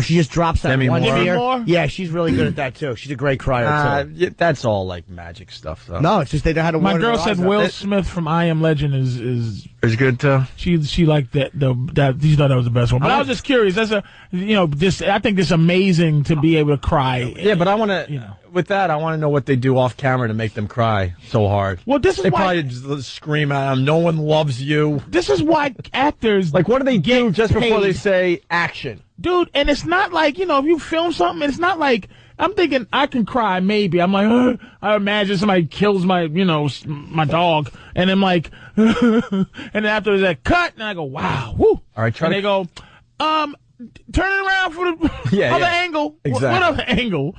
A: She just drops that
C: Demi
A: one
C: Moore.
A: tear.
D: Demi Moore?
A: Yeah, she's really good at that too. She's a great crier too.
C: That's all like magic stuff, though.
A: No, it's just they know how to.
D: My
A: word
D: girl
A: her
D: said
A: eyes
D: Will
A: up.
D: Smith from I Am Legend is
C: good too.
D: She liked that she thought that was the best one. But I was just curious. That's I think this amazing to be able to cry.
C: Yeah, but I want to. With that, I want to know what they do off camera to make them cry so hard.
D: Well, this is
C: they
D: why
C: probably just scream at them. No one loves you.
D: This is why actors
C: Like, what do they do just before
D: paid.
C: they say action?
D: Dude, and it's not like, if you film something, it's not like, I'm thinking I can cry maybe. I'm like, I imagine somebody kills my, my dog. And I'm like, and then after that cut, and I go, wow, woo.
C: All right,
D: they go, turn it around for the other angle.
C: Exactly.
D: What other angle?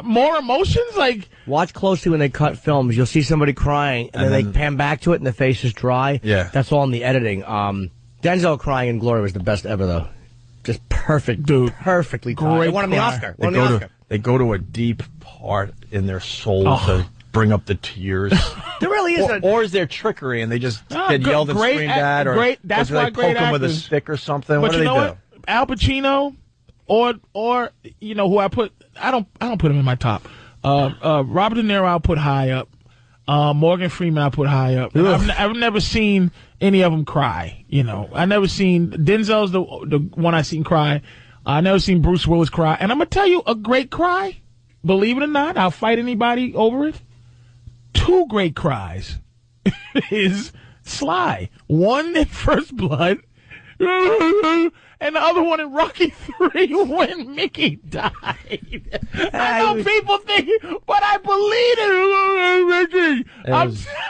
D: More emotions? Like,
A: watch closely when they cut films. You'll see somebody crying, and then they pan back to it, and the face is dry.
C: Yeah.
A: That's all in the editing. Denzel crying in Glory was the best ever, though. Just perfect,
D: dude.
A: Perfectly caught. They won him the Oscar.
C: They go to a deep part in their soul to bring up the tears.
A: There really is
C: or is there trickery and they just get yelled and screamed at, or
D: that's
C: why they poke them with a stick or something?
D: But
C: what do they do?
D: What? Al Pacino, or who I put? I don't put him in my top. Robert De Niro I'll put high up. Morgan Freeman I put high up. I've never seen any of them cry. I never seen Denzel's the one I seen cry. I never seen Bruce Willis cry. And I'm gonna tell you a great cry. Believe it or not, I'll fight anybody over it. 2 great cries is Sly. One in First Blood, and the other one in Rocky 3 when Mickey died. I know people think, but I believe it.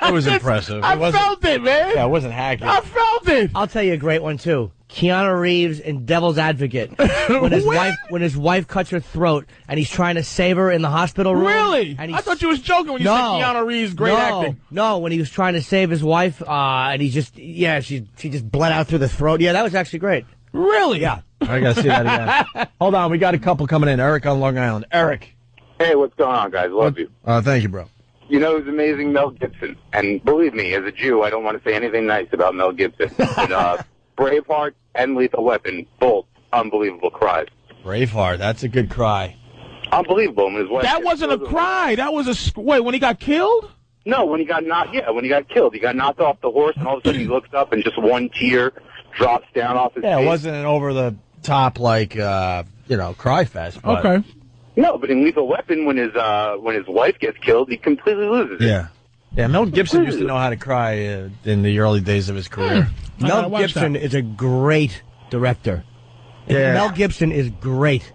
C: It was impressive.
D: I felt it, man.
C: Yeah, it wasn't hacky.
D: I felt it.
A: I'll tell you a great one too. Keanu Reeves in Devil's Advocate when his wife cuts her throat and he's trying to save her in the hospital room.
D: Really? I thought you was joking when you said Keanu Reeves great acting.
A: No, when he was trying to save his wife, and he just she just bled out through the throat. Yeah, that was actually great.
D: Really?
A: Yeah.
C: I gotta see that again. Hold on, we got a couple coming in. Eric on Long Island. Eric.
F: Hey, what's going on, guys? Love you.
C: Thank you, bro.
F: You know who's amazing? Mel Gibson. And believe me, as a Jew, I don't want to say anything nice about Mel Gibson. But, Braveheart and Lethal Weapon, both unbelievable cries.
C: Braveheart, that's a good cry.
F: Unbelievable. When his wife
D: that wasn't a cry. That was wait, when he got killed?
F: No, when he got when he got killed. He got knocked off the horse, and all of a sudden he looks up, and just one tear drops down off his face.
C: Yeah, it wasn't an over-the-top, cry fest. But...
D: Okay.
F: No, but in Lethal Weapon, when his wife gets killed, he completely loses it.
C: Yeah. Yeah, Mel Gibson used to know how to cry in the early days of his career.
A: Mel Gibson is a great director.
C: Yeah.
A: Mel Gibson is great.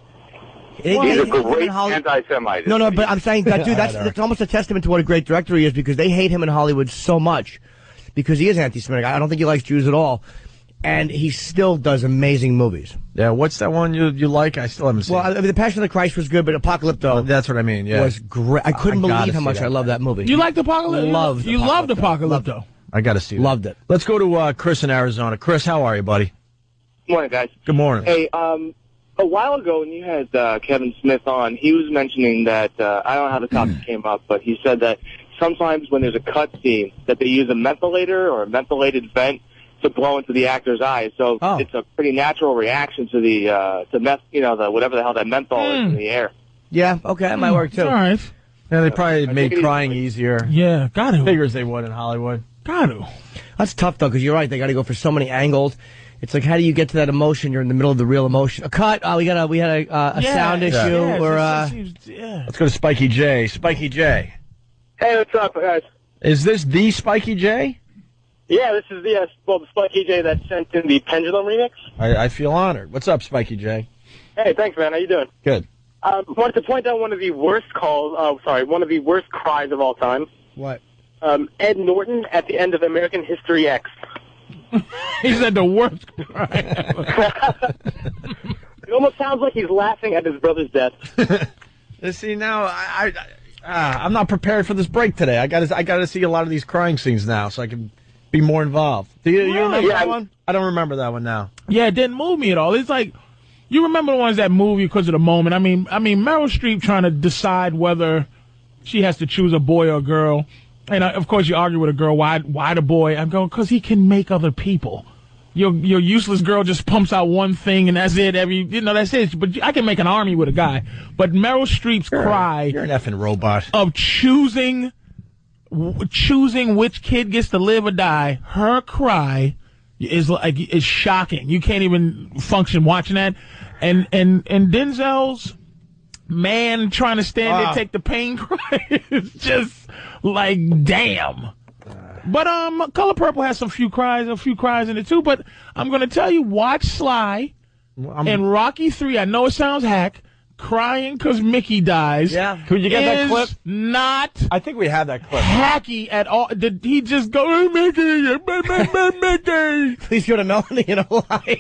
F: He's a great anti-Semite.
A: No, but I'm saying that, dude, that's almost a testament to what a great director he is, because they hate him in Hollywood so much because he is anti-Semitic. I don't think he likes Jews at all. And he still does amazing movies.
C: Yeah, what's that one you like? I still haven't seen it.
A: Well, The Passion of the Christ was good, but Apocalypto
C: that's what I mean, yeah.
A: was great. I couldn't believe how much I love that movie.
D: You liked Apocalypto?
A: You loved
D: Apocalypto.
C: I got to see that.
A: Loved it.
C: Let's go to Chris in Arizona. Chris, how are you, buddy?
G: Morning, guys.
C: Good morning.
G: Hey, a while ago when you had Kevin Smith on, he was mentioning that, I don't know how the topic came up, but he said that sometimes when there's a cut scene, that they use a mentholator or a mentholated vent to blow into the actor's eyes. So it's a pretty natural reaction to the whatever the hell that menthol is in the air.
A: Yeah, okay, that might work too.
D: All right.
C: Yeah, they probably made crying easier.
D: Yeah, got to.
C: Figures they would in Hollywood.
D: Got to.
A: That's tough though, because you're right. They got to go for so many angles. It's like, how do you get to that emotion? You're in the middle of the real emotion. A cut. We had a sound issue.
D: Yeah.
C: Let's go to Spiky J. Spiky J.
G: Hey, what's up, guys?
C: Is this the Spiky J?
G: Yeah, this is the Spiky J that sent in the Pendulum remix.
C: I feel honored. What's up, Spiky J?
G: Hey, thanks, man. How you doing?
C: Good.
G: Wanted to point out one of the worst one of the worst cries of all time.
A: What?
G: Ed Norton at the end of American History X.
D: He said the worst cry.
G: It almost sounds like he's laughing at his brother's death.
C: See, now I'm not prepared for this break today. I gotta see a lot of these crying scenes now, so I can be more involved. Do you remember that one? I don't remember that one now.
D: Yeah, it didn't move me at all. It's like, you remember the ones that move you because of the moment. I mean, Meryl Streep trying to decide whether she has to choose a boy or a girl. And of course, you argue with a girl, why the boy? I'm going, because he can make other people. Your useless girl just pumps out one thing and that's it. That's it. But I can make an army with a guy. But Meryl Streep's cry.
C: You're an effing robot.
D: Of choosing which kid gets to live or die. Her cry is shocking. You can't even function watching that. And Denzel's man trying to stand there, take the pain cry is just like, damn. But Color Purple has a few cries in it too. But I'm going to tell you, watch Sly in Rocky 3, I know it sounds hack, crying because Mickey dies.
A: Yeah.
C: Could you get that clip?
D: Not
C: I think we have that clip.
D: hacky at all. Did he just go, "Hey, Mickey,
A: Please go to Melanie in Ohio.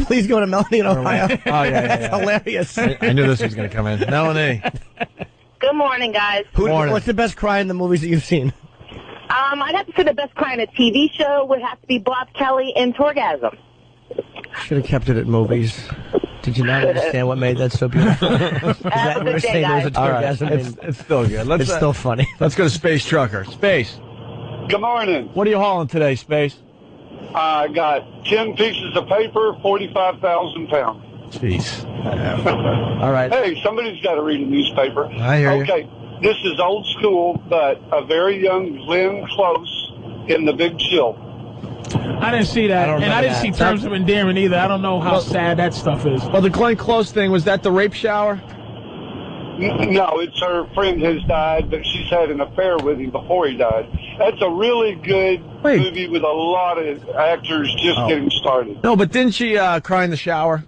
A: Please go to Melanie in Ohio.
C: Oh, yeah.
A: That's hilarious.
C: I knew this was going to come in. Melanie.
H: Good morning, guys.
C: Morning.
A: What's the best cry in the movies that you've seen?
H: I'd have to say the best cry in a TV show would have to be Bob Kelly in Torgasm.
A: Should have kept it at movies. Did you not understand what made that so beautiful?
H: Have a
A: we were
H: good day,
A: saying there was a
H: guys.
C: All right.
A: orgasm.
C: It's still good.
A: It's still funny.
C: Let's go to Space Trucker. Space.
I: Good morning.
C: What are you hauling today, Space?
I: I got 10 pieces of paper, 45,000 pounds.
C: Jeez. All right.
I: Hey, somebody's got to read a newspaper.
C: I hear you.
I: Okay, this is old school, but a very young Glenn Close in The Big Chill.
D: I didn't see that, and I didn't see Terms of Endearment either. I don't know how sad that stuff is.
C: Well, the Glenn Close thing, was that the rape shower?
I: No, it's her friend has died, but she's had an affair with him before he died. That's a really good movie with a lot of actors just getting started.
C: No, but didn't she cry in the shower?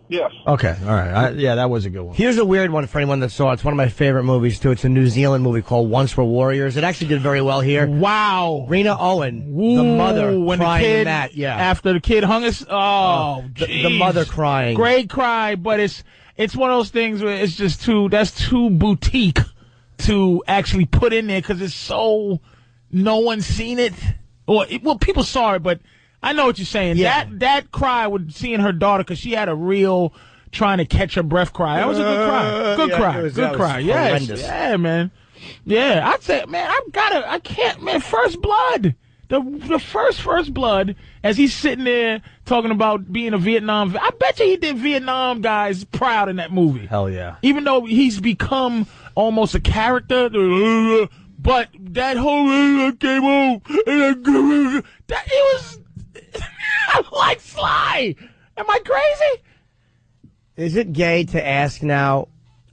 I: Yes.
C: Okay, all right. Yeah, that was a good one.
A: Here's a weird one for anyone that saw it. It's one of my favorite movies, too. It's a New Zealand movie called Once Were Warriors. It actually did very well here.
D: Wow.
A: Rena Owen, the mother,
D: when
A: crying
D: the kid,
A: in that. Yeah.
D: After the kid hung his... Oh,
A: the mother crying.
D: Great cry, but it's one of those things where it's just that's too boutique to actually put in there because it's so... No one's seen it. Well, people saw it, but... I know what you're saying.
A: Yeah.
D: That cry with seeing her daughter, because she had a real trying to catch her breath cry. That was a good cry. Good cry. Good cry. Yes.
A: Horrendous.
D: Yeah, man. Yeah, I'd say, man, I can't, man, First Blood. The first Blood, as he's sitting there talking about being a Vietnam, I bet you he did Vietnam guys proud in that movie.
C: Hell yeah.
D: Even though he's become almost a character, but that whole came on, that it was... like Sly. Am I crazy?
A: Is it gay to ask now,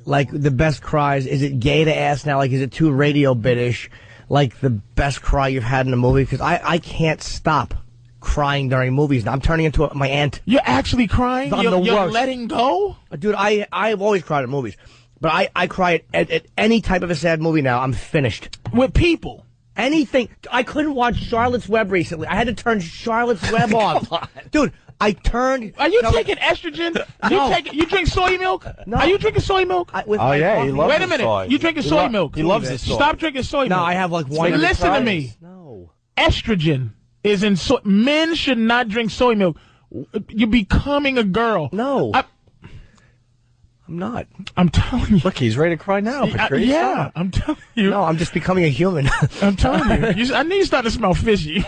A: like, the best cries? Is it gay to ask now, like, is it too radio bitish, like, the best cry you've had in a movie? Because I can't stop crying during movies. I'm turning into my aunt.
D: You're actually crying?
A: I'm
D: You're
A: the worst.
D: letting go?
A: Dude, I've always cried at movies. But I cry at any type of a sad movie now. I'm finished.
D: With people?
A: Anything. I couldn't watch Charlotte's Web recently. I had to turn Charlotte's Web off. Dude, I turned...
D: Are you taking estrogen?
A: No.
D: You drink soy milk?
A: No.
D: Are you drinking soy milk?
C: Oh, yeah, he loves
D: Wait a minute.
C: soy.
D: You drinking soy milk?
C: He loves his soy.
D: Stop drinking soy milk.
A: No, I have like one...
D: Listen to me.
A: No.
D: Estrogen is in soy. Men should not drink soy milk. You're becoming a girl.
A: No. I'm not.
D: I'm telling you.
C: Look, he's ready to cry now, Patrice.
D: Yeah, I'm telling you.
A: No, I'm just becoming a human.
D: I'm telling you. I need you starting to smell fishy.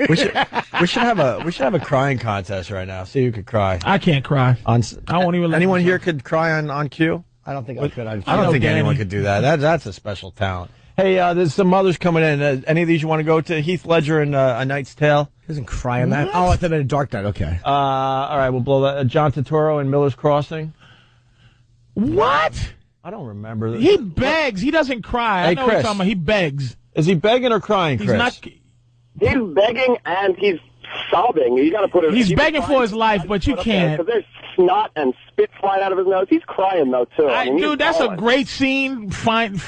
C: we should have a crying contest right now. See who could cry.
D: I can't cry. I won't even.
C: Anyone here could cry on cue?
A: I don't think I could.
C: I don't think anyone could do that. That's a special talent. Hey, there's some mothers coming in. Any of these you want to go to? Heath Ledger and A Knight's Tale.
A: He doesn't cry on that. Oh, I thought it a Dark Night. Okay.
C: All right, we'll blow that. John Turturro and Miller's Crossing.
D: What?
C: I don't remember.
D: He begs. He doesn't cry.
C: Hey,
D: I know what
C: Chris.
D: you're talking about. He begs.
C: Is he begging or crying, Chris?
D: He's not.
G: He's begging and he's sobbing. You got to put it.
D: He's begging for his life, but you can't.
G: Because there's snot and spit flying out of his nose. He's crying though too.
D: Dude, that's a great scene. Find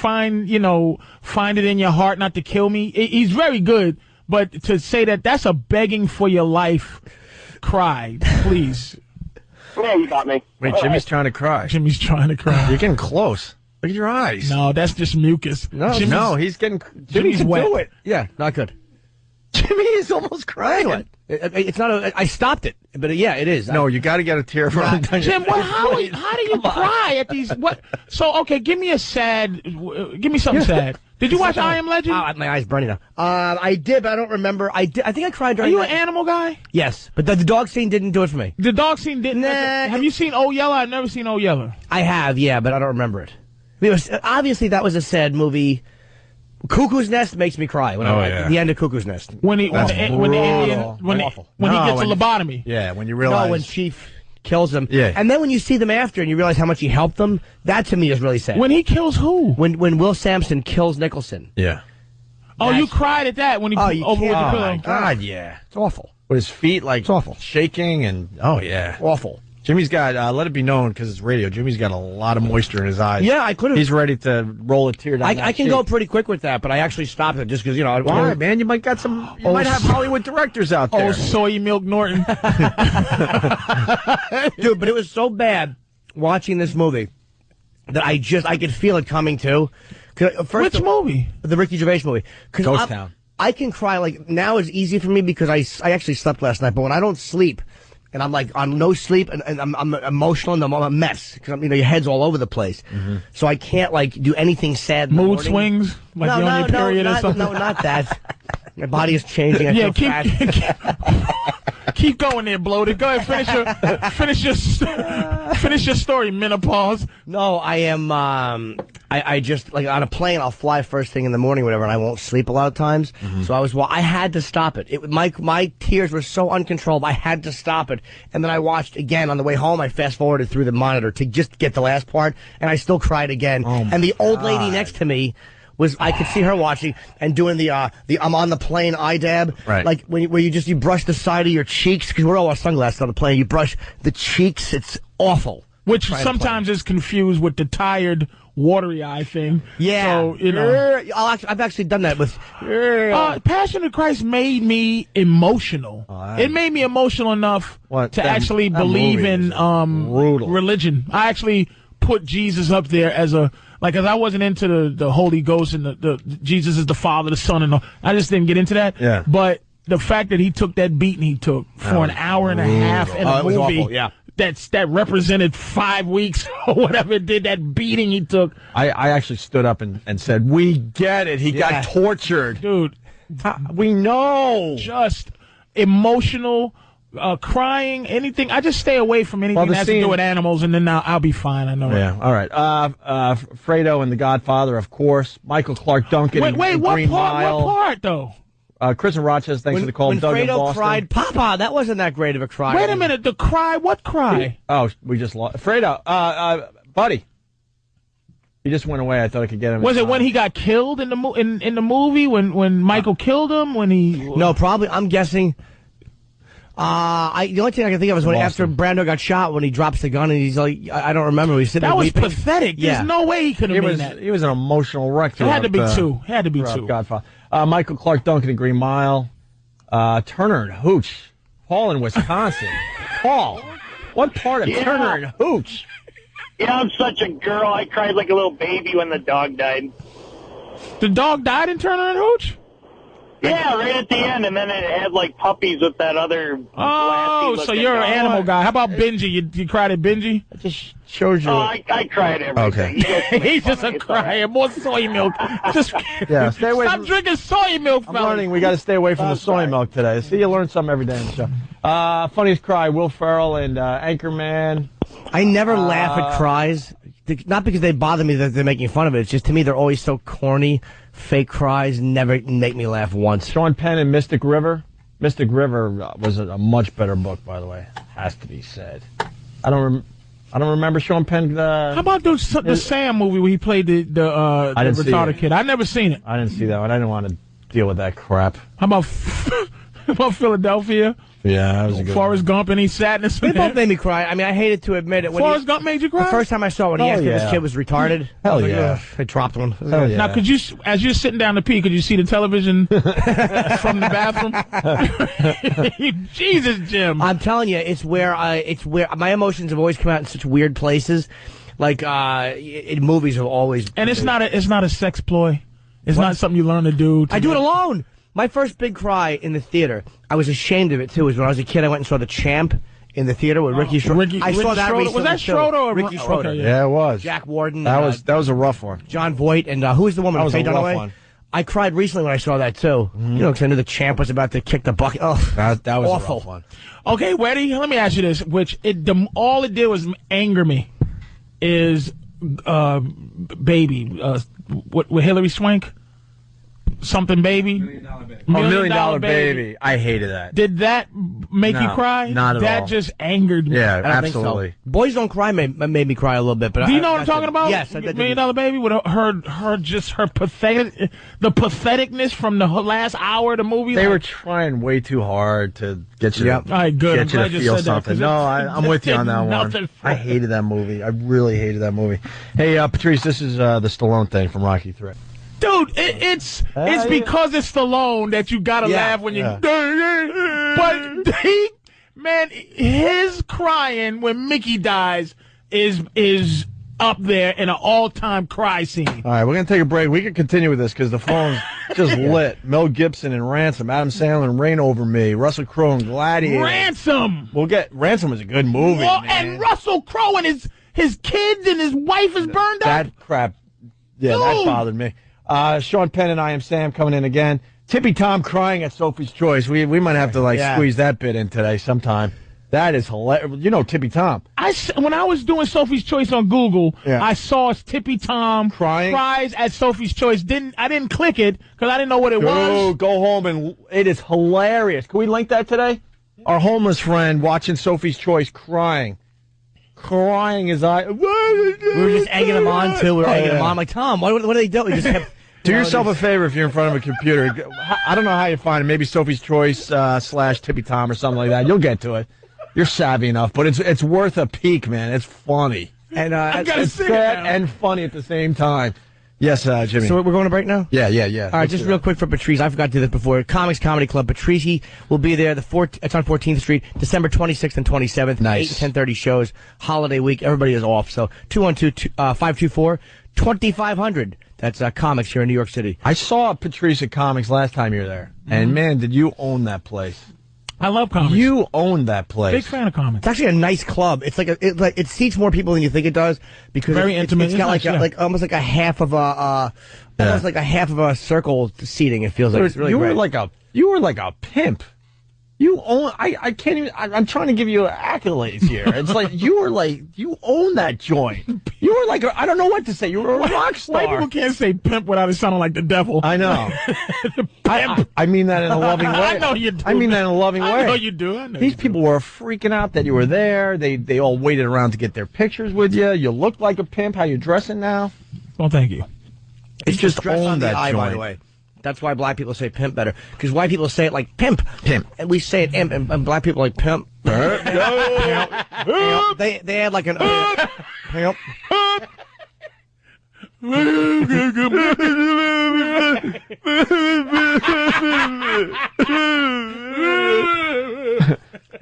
D: it in your heart not to kill me. He's very good, but to say that's a begging for your life cry, please.
G: Yeah, you got me.
C: Wait, Jimmy's trying to cry.
D: Jimmy's trying to cry.
C: You're getting close. Look at your eyes.
D: No, that's just mucus.
C: No, he's getting.
D: Jimmy's
C: can
D: wet.
C: do it.
A: Yeah, not good.
C: Jimmy is almost crying.
A: It's not. I stopped it, but yeah, it is.
C: No, you got to get a tear from
D: Jim, how do you cry at these? What? So okay, give me something sad. Did you watch I Am Legend?
A: Oh, my eyes burning now. I did, but I don't remember. I did. I think I cried
D: Are
A: during.
D: you an animal guy?
A: Yes, but the dog scene didn't do it for me.
D: The dog scene didn't.
A: Nah.
D: Have you seen Old Yeller? I've never seen Old Yeller.
A: I have, yeah, but I don't remember it. Obviously, that was a sad movie. Cuckoo's Nest makes me cry. The end of Cuckoo's Nest.
D: When he gets a lobotomy.
C: Yeah, when you realize.
A: No, when Chief kills him.
C: Yeah.
A: And then when you see them after and you realize how much he helped them, that to me is really sad.
D: When he kills who?
A: When Will Sampson kills Nicholson.
C: Yeah.
D: Oh, you cried at that when he over with the
C: Oh
D: pillow.
C: my God, yeah.
A: It's awful.
C: with his feet like
A: It's awful.
C: shaking and
A: Awful.
C: Jimmy's got, let it be known because it's radio, Jimmy's got a lot of moisture in his eyes.
A: Yeah, I could have.
C: He's ready to roll a tear down
A: I can go pretty quick with that, but I actually stopped it just because,
C: Why, man? You might got some. You might have Hollywood directors out there.
D: Oh, soy milk Norton.
A: Dude, but it was so bad watching this movie that I could feel it coming too.
D: Which movie?
A: The Ricky Gervais movie.
C: Ghost Town.
A: I can cry, like, now it's easy for me because I actually slept last night, but when I don't sleep, and I'm like on no sleep, and I'm emotional, and I'm a mess because your head's all over the place. Mm-hmm. So I can't like do anything sad. In the
D: Mood swings, like you're on your period or something.
A: No, not that. My body is changing. I feel fat.
D: Keep going there, bloated. Go ahead, finish your story. Menopause.
A: No, I am. I just like on a plane. I'll fly first thing in the morning, whatever, and I won't sleep a lot of times. Mm-hmm. So I had to stop it. My tears were so uncontrollable. I had to stop it, and then I watched again on the way home. I fast forwarded through the monitor to just get the last part, and I still cried again.
C: Oh
A: and the old lady next to me. I could see her watching and doing the I'm on the plane eye dab,
C: right?
A: Like where you brush the side of your cheeks because we're all wearing sunglasses on the plane. You brush the cheeks. It's awful.
D: Which sometimes is confused with the tired, watery eye thing.
A: Yeah,
D: so
A: I've actually done that with.
D: Passion of Christ made me emotional. It made me emotional enough to actually believe in religion. I actually put Jesus up there as a. Like, cause I wasn't into the Holy Ghost and the Jesus is the Father, the Son, and I just didn't get into that.
C: Yeah.
D: But the fact that he took that beating he took for an hour and a half in a movie,
A: awful, yeah.
D: that represented 5 weeks or whatever it did, that beating he took.
C: I actually stood up and said, "We get it. He got tortured,
D: dude.
C: We know."
D: Just emotional. Crying, anything. I just stay away from anything that has to do with animals, and then I'll be fine. I know.
C: Yeah. All right. Fredo and The Godfather, of course. Michael Clark Duncan.
D: Wait. What
C: Green
D: part?
C: Mile.
D: What part though?
C: Chris and Rochester. Thanks for the call.
A: When
C: Doug in
A: Fredo
C: Boston.
A: cried, Papa, that wasn't that great of a cry.
D: Wait a minute. The cry. What cry?
C: Oh, we just lost Fredo. Buddy. He just went away. I thought I could get him.
D: Was it when he got killed in the movie? When Michael killed him? When he?
A: No, probably. I'm guessing. The only thing I can think of is when after Brando got shot, when he drops the gun and he's like, I don't remember. He's sitting
D: that
A: there
D: was
A: weeping.
D: pathetic. There's no way he could have made that.
C: He was an emotional wreck.
D: It had to be two. Had to be two.
C: Godfather. Michael Clark Duncan in Green Mile. Turner and Hooch. Paul in Wisconsin. Paul, what part of Turner and Hooch?
G: Yeah, I'm such a girl. I cried like a little baby when the dog died.
D: The dog died in Turner and Hooch?
G: Yeah, right at the end, and then it had like puppies with that other.
D: Oh, so you're an animal guy. How about Benji? You cried at Benji?
A: It just shows you.
G: Oh, I cried everything.
C: Okay.
D: He's just a crier. More soy milk. Just
C: stay away.
D: Stop drinking soy milk,
C: I'm
D: fella.
C: learning. We got to stay away from the soy milk today. See, you learn something every day on the show. Funniest cry: Will Ferrell and Anchorman.
A: I never laugh at cries. Not because they bother me that they're making fun of it. It's just to me they're always so corny. Fake cries never make me laugh once.
C: Sean Penn and Mystic River. Mystic River was a much better book, by the way. Has to be said. I don't remember Sean Penn.
D: How about the Sam movie where he played the retarded kid? I never seen it.
C: I didn't see that one. I didn't want to deal with that crap.
D: How about Philadelphia?
C: Yeah, that was a good
D: Forrest Gump, any sadness?
A: They both made me cry. I mean, I hated to admit it.
D: Forrest Gump made you cry?
A: The first time I saw it, when he asked if his kid was retarded.
C: Hell yeah.
A: I dropped one.
C: Hell yeah.
D: Now, as you're sitting down to pee, could you see the television from the bathroom? Jesus, Jim.
A: I'm telling you, it's where my emotions have always come out in such weird places. Like, in movies have always.
D: And it's not a sex ploy. It's not something you learn to do.
A: I do it alone. My first big cry in the theater, I was ashamed of it, too, was when I was a kid, I went and saw The Champ in the theater with Ricky Schroeder. I saw that recently.
D: Was that Schroeder or
A: Ricky Schroeder?
D: Okay,
C: yeah, it was.
A: Jack Warden.
C: That was a rough one.
A: John Voight, and who was the woman?
C: That was
A: Faye
C: a rough
A: Dunaway?
C: one.
A: I cried recently when I saw that, too. You know, because I knew The Champ was about to kick the bucket. Oh,
C: that was
A: awful.
C: A rough one.
D: Okay, Weddy, let me ask you this, all it did was anger me, is Baby, with Hilary Swank. something baby.
C: Million Dollar Baby. I hated that.
D: Did that make you cry?
C: Not at all.
D: That just angered me.
C: Yeah,
A: I don't
C: absolutely.
A: think so. Boys Don't Cry made me cry a little bit. But
D: Do you know what I'm talking about?
A: Yes,
D: Million Dollar Baby with her pathetic, the patheticness from the last hour of the movie.
C: They were trying way too hard to get you.
D: All right, good.
C: Get you to feel something. No, I'm with you on that one. I hated that movie. I really hated that movie. Hey, Patrice, this is the Stallone thing from Rocky III.
D: Dude, it's because it's Stallone that you gotta laugh when you. But his crying when Mickey dies is up there in an all-time cry scene.
C: All right, we're gonna take a break. We can continue with this because the phone's just lit. Mel Gibson and Ransom, Adam Sandler and Reign Over Me, Russell Crowe and Gladiator.
D: Ransom.
C: Ransom was a good movie.
D: Well,
C: man.
D: and Russell Crowe and his kids and his wife is burned up.
C: That crap. Yeah,
D: Dude.
C: that bothered me. Sean Penn and I Am Sam coming in again. Tippy Tom crying at Sophie's Choice. We might have to squeeze that bit in today sometime. That is hilarious. You know Tippy Tom.
D: When I was doing Sophie's Choice on Google, I saw Tippy Tom cries at Sophie's Choice. I didn't click it because I didn't know what it was.
C: Go home and it is hilarious. Can we link that today? Our homeless friend watching Sophie's Choice crying his eye.
A: We were just egging him on too. We were egging him on. I'm like, Tom, what do they do? We just kept.
C: Do yourself a favor if you're in front of a computer. I don't know how you find it. Maybe Sophie's Choice / Tippy Tom or something like that. You'll get to it. You're savvy enough, but it's worth a peek, man. It's funny.
A: And
C: it's sad and funny at the same time. Yes, Jimmy.
A: So we're going to break now?
C: Yeah.
A: All right, just real quick for Patrice. I forgot to do this before. Comics Comedy Club. Patrice will be there. It's on 14th Street, December 26th and 27th.
C: Nice.
A: 8 and 10:30 shows. Holiday week. Everybody is off. So 212-524-2500. That's Comics here in New York City.
C: I saw Patrice at Comics last time you were there. And, man, did you own that place.
D: I love comics.
C: You owned that place.
D: Big fan of comics.
A: It's actually a nice club. It's it seats more people than you think it does because
D: very intimate.
A: It's got almost like a half of a circle seating. It feels like it's really great.
C: You were like a pimp. You own. I can't even. I'm trying to give you accolades here. It's like you own that joint. You were like I don't know what to say. You were a rock star.
D: White people can't say pimp without it sounding like the devil.
C: I know. I mean that in a loving way.
D: I know you do.
C: I mean that in a loving way.
D: I know you do.
C: These people were freaking out that you were there. They all waited around to get their pictures with you. You look like a pimp. How you dressing now?
D: Well, thank you.
A: It's
C: just own that joint.
A: By the way. That's why black people say pimp better. Because white people say it like pimp. And we say it imp. And black people like pimp. They add like an pimp.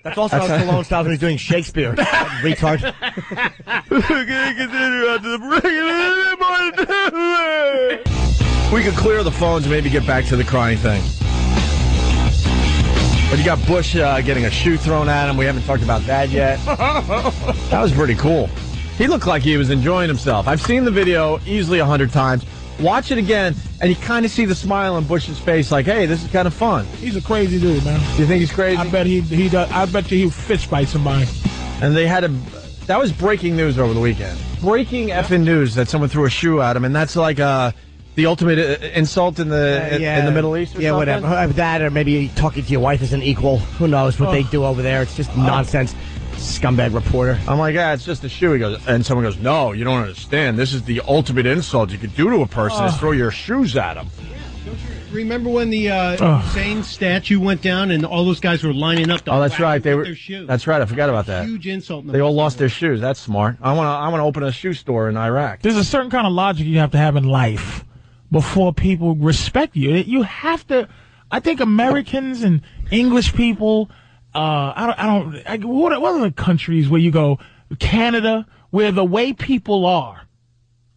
A: That's also how Stallone styles when he's doing Shakespeare. Retard.
C: We could clear the phones and maybe get back to the crying thing. But you got Bush getting a shoe thrown at him. We haven't talked about that yet. That was pretty cool. He looked like he was enjoying himself. I've seen the video easily 100 times. Watch it again, and you kind of see the smile on Bush's face like, hey, this is kind of fun.
D: He's a crazy dude, man.
C: You think he's crazy?
D: I bet he does. I bet you he'll fist fight somebody.
C: And they had that was breaking news over the weekend. Breaking effing news that someone threw a shoe at him, and that's like the ultimate insult in the Middle East or something?
A: Whatever. That or maybe talking to your wife is an equal. Who knows what they do over there. It's just nonsense. Scumbag reporter.
C: I'm like, it's just a shoe. He goes, and someone goes, no, you don't understand. This is the ultimate insult you could do to a person is throw your shoes at them.
B: Don't you remember when the Hussein statue went down and all those guys were lining up to
C: that's right.
B: their shoes?
C: That's right. I forgot about that.
B: Huge insult.
C: They all lost their shoes. That's smart. I want to open a shoe store in Iraq.
D: There's a certain kind of logic you have to have in life before people respect you. You have to. I think Americans and English people. What are the countries where you go? Canada, where the way people are,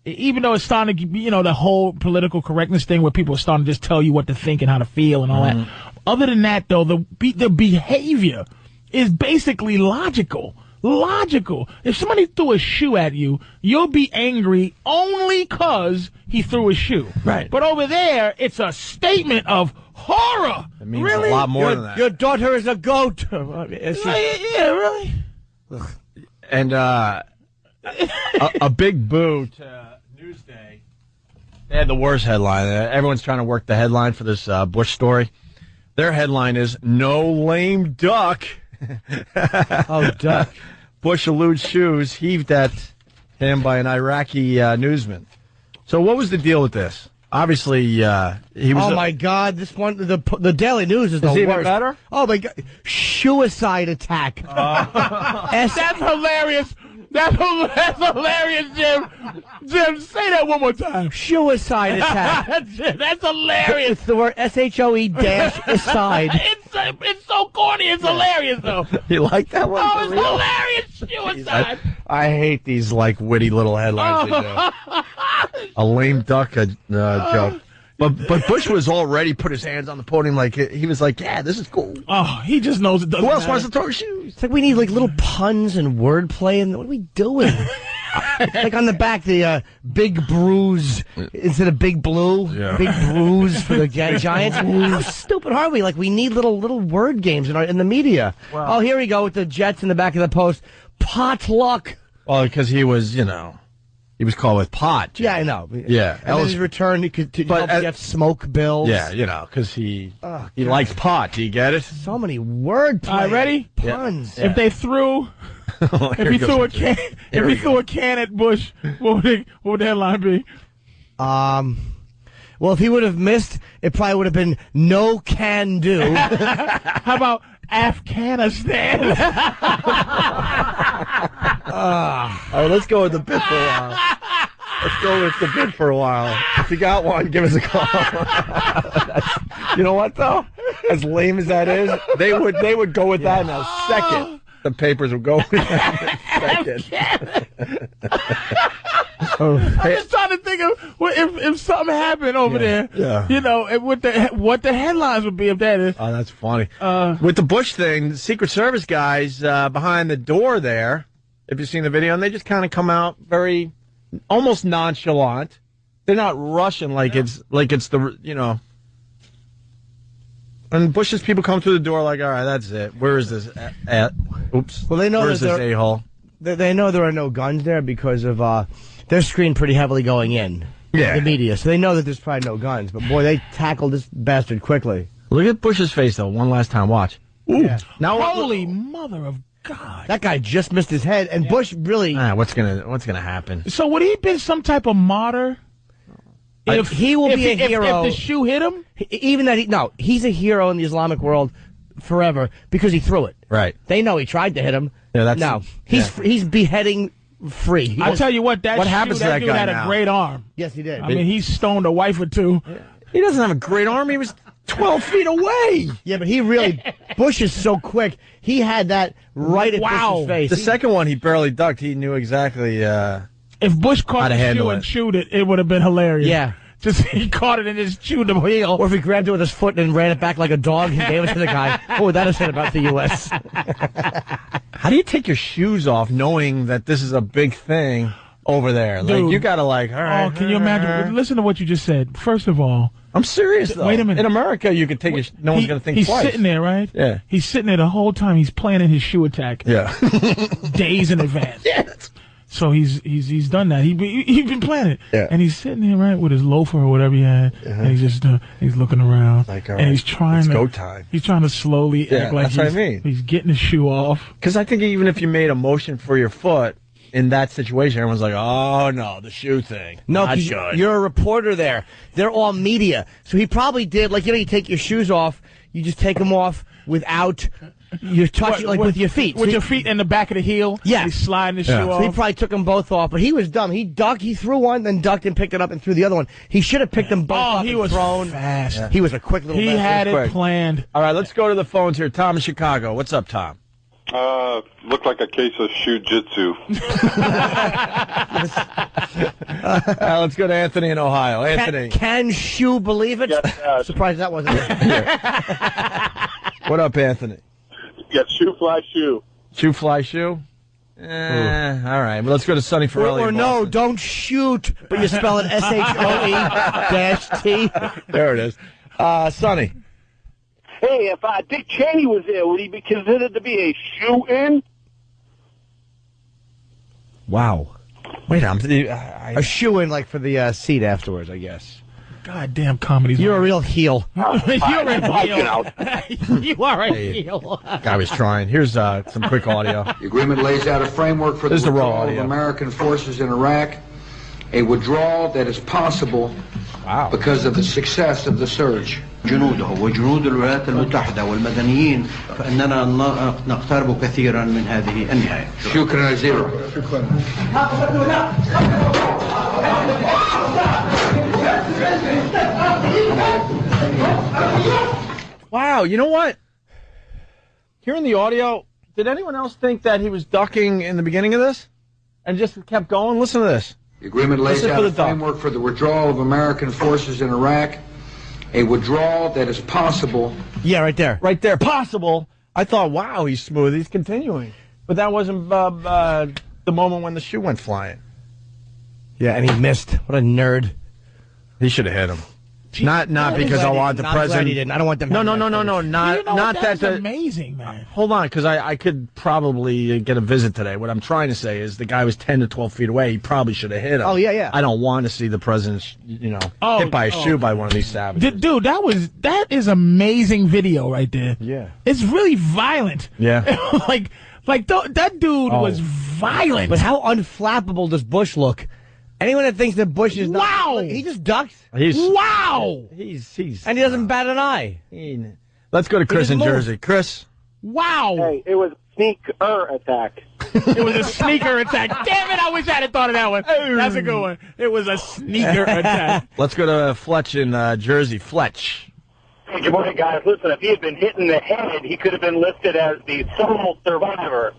D: even though it's starting to, the whole political correctness thing where people are starting to just tell you what to think and how to feel and all that. Other than that, though, the behavior is basically logical. If somebody threw a shoe at you, you'll be angry only because he threw a shoe.
C: Right.
D: But over there, it's a statement of horror.
C: It means a lot more than that.
A: Your daughter is a goat.
D: Yeah, really?
C: And a big boo to Newsday. They had the worst headline. Everyone's trying to work the headline for this Bush story. Their headline is "No lame duck."
A: Oh, duck.
C: Bush eludes shoes heaved at him by an Iraqi newsman. So what was the deal with this? Obviously, he was.
A: Oh my God! This one, the Daily News is the
C: even
A: worst.
C: better?
A: Oh my God! Suicide attack.
D: That's hilarious. That's hilarious, Jim. Jim, say that one more time.
A: Suicide attack.
D: That's hilarious.
A: It's the word SHOE-aside.
D: It's so corny. It's hilarious, though.
C: You like that one?
D: Oh, it's hilarious. Suicide.
C: I hate these witty little headlines. They do. A lame duck joke. But Bush was already put his hands on the podium he was like, yeah, this is cool.
D: Oh, he just knows it doesn't
C: Who else
D: matter.
C: wants to throw shoes?
A: It's like we need little puns and wordplay, and what are we doing? Like on the back, the big bruise instead of big blue.
C: Yeah.
A: Big bruise for the Giants. How stupid are we? We need little word games in the media.
C: Wow.
A: Oh, here we go with the Jets in the back of the post. Potluck.
C: Well, because he was, he was called with pot.
A: Yeah, I know.
C: Yeah.
A: And then his return, he could help get smoke bills.
C: Yeah, because he likes pot. Do you get it?
A: So many word
D: All right, ready?
A: puns.
D: If they threw, if he threw a can at Bush, what would the headline be?
A: Well, if he would have missed, it probably would have been no can do.
D: How about Afghanistan?
C: All right, let's go with the bit for a while. Let's go with the bit for a while. If you got one, give us a call. You know what, though? As lame as that is, they would go with that in a second. The papers would go with that in a second.
D: I'm just trying to think of if something happened over there.
C: Yeah.
D: What the headlines would be if that is.
C: Oh, that's funny. With the Bush thing, the Secret Service guys behind the door there, if you've seen the video, and they just kind of come out very, almost nonchalant. They're not rushing like it's the. And Bush's people come through the door all right, that's it. Where is this at? Oops.
A: Well, they know
C: Where's this a-hole?
A: They know there are no guns there because of they're screened pretty heavily going in.
C: Yeah.
A: The media, so they know that there's probably no guns. But boy, they tackled this bastard quickly.
C: Look at Bush's face though. One last time, watch. Ooh.
A: Yeah.
C: Now,
D: Holy mother of God!
A: That guy just missed his head, and Bush really.
C: What's gonna happen?
D: So would he have been some type of martyr? If
A: he will be a hero.
D: If the shoe hit him,
A: even that he's a hero in the Islamic world forever because he threw it.
C: Right.
A: They know he tried to hit him.
C: Yeah,
A: he's beheading free.
D: I tell you what,
C: what happens to that
D: dude
C: guy
D: had
C: now?
D: a great arm.
A: Yes, he did.
D: I mean, he stoned a wife or two.
C: He doesn't have a great arm. He was 12 feet away.
A: Yeah, but he really Bush is so quick. He had that right at Bush's face.
C: The second one, he barely ducked. He knew exactly.
D: If Bush caught the shoe and chewed it, it would have been hilarious.
A: Yeah.
D: Just he caught it and just chewed the heel.
A: Or if he grabbed it with his foot and ran it back like a dog and gave it to the guy. What would that have said about the U.S.?
C: How do you take your shoes off knowing that this is a big thing over there?
D: Dude,
C: you got to all right.
D: Oh, can you imagine? Listen to what you just said. First of all.
C: I'm serious, though.
D: Wait a minute.
C: In America, you can take your... No one's going to think
D: he's
C: twice.
D: He's sitting there, right?
C: Yeah.
D: He's sitting there the whole time. He's planning his shoe attack.
C: Yeah.
D: Days in advance.
C: Yes.
D: So he's done that. He's been planning.
C: Yeah.
D: And he's sitting there, right, with his loafer or whatever he had. And he's just he's looking around.
C: All
D: and
C: right,
D: he's trying
C: it's
D: to
C: go time.
D: He's trying to slowly act like
C: that's what I mean.
D: He's getting his shoe off.
C: Because I think even if you made a motion for your foot in that situation, everyone's like, "Oh no, the shoe thing."
A: No,
C: not
A: 'cause
C: good.
A: You're a reporter there. They're all media, so he probably did you take your shoes off. You just take them off without. You touch it with your feet.
D: With your feet in the back of the heel.
A: Yeah.
D: He's sliding the shoe
A: So
D: off.
A: he probably took them both off, but he was dumb. He ducked, he threw one, then ducked and picked it up and threw the other one. He should have picked them both up
D: he
A: and
D: was
A: thrown.
D: fast. Yeah.
A: He was a quick little
D: He
A: bastard.
D: had it
C: Quick.
D: planned.
C: All right, let's go to the phones here. Tom in Chicago. What's up, Tom?
I: Looked like a case of shoe-jitsu.
C: Let's go to Anthony in Ohio. Anthony.
A: Can shoe believe it? Surprised that wasn't it.
C: What up, Anthony?
I: Yeah, shoe fly shoe.
C: Shoe fly shoe? All right. Well, let's go to Sonny Ferrelli.
A: Or no, don't shoot, but you spell it SHOE-T.
C: There it is. Sonny.
J: Hey, if Dick Cheney was there, would he be considered to be a shoe-in?
A: Wow.
C: Wait,
A: a shoe-in like for the seat afterwards, I guess.
D: Goddamn comedy.
A: You're a real heel.
D: You're a heel. You are a heel.
C: Guy was trying. Here's some quick audio.
K: The agreement lays out a framework for the withdrawal of American forces in Iraq, a withdrawal that is possible because of the success of the surge.
L: جنوده وجنود الولايات المتحدة والمدنيين فإننا نقترب كثيرا من هذه النهاية.
K: شكرا جزيلا.
C: Wow, you know what? Hearing the audio, did anyone else think that he was ducking in the beginning of this? And just kept going? Listen to this.
K: The agreement lays out a framework for the withdrawal of American forces in Iraq, a withdrawal that is possible.
A: Yeah, right there.
C: Right there. Possible. I thought, wow, he's smooth. He's continuing. But that wasn't the moment when the shoe went flying.
A: Yeah, and he missed. What a nerd.
C: He should have hit him. Not because I want the president.
A: He didn't. I don't want them.
C: No. Not
D: that's amazing, man.
C: Hold on, because I could probably get a visit today. What I'm trying to say is the guy was 10 to 12 feet away. He probably should have hit him.
A: Oh yeah.
C: I don't want to see the president, hit by a shoe by one of these savages.
D: Dude, that is amazing video right there.
C: Yeah,
D: it's really violent.
C: Yeah,
D: that dude was violent.
A: But how unflappable does Bush look? Anyone that thinks that Bush is not, he just ducks.
C: He's
A: and he doesn't bat an eye.
C: Let's go to Chris in Jersey. Chris.
D: Wow.
J: Hey, it was a sneaker attack.
D: It was a sneaker attack. Damn it, I wish I had thought of that one. That's a good one. It was a sneaker attack.
C: Let's go to Fletch in Jersey. Fletch.
J: Hey, good morning, guys. Listen, if he had been hit in the head, he could have been listed as the sole survivor.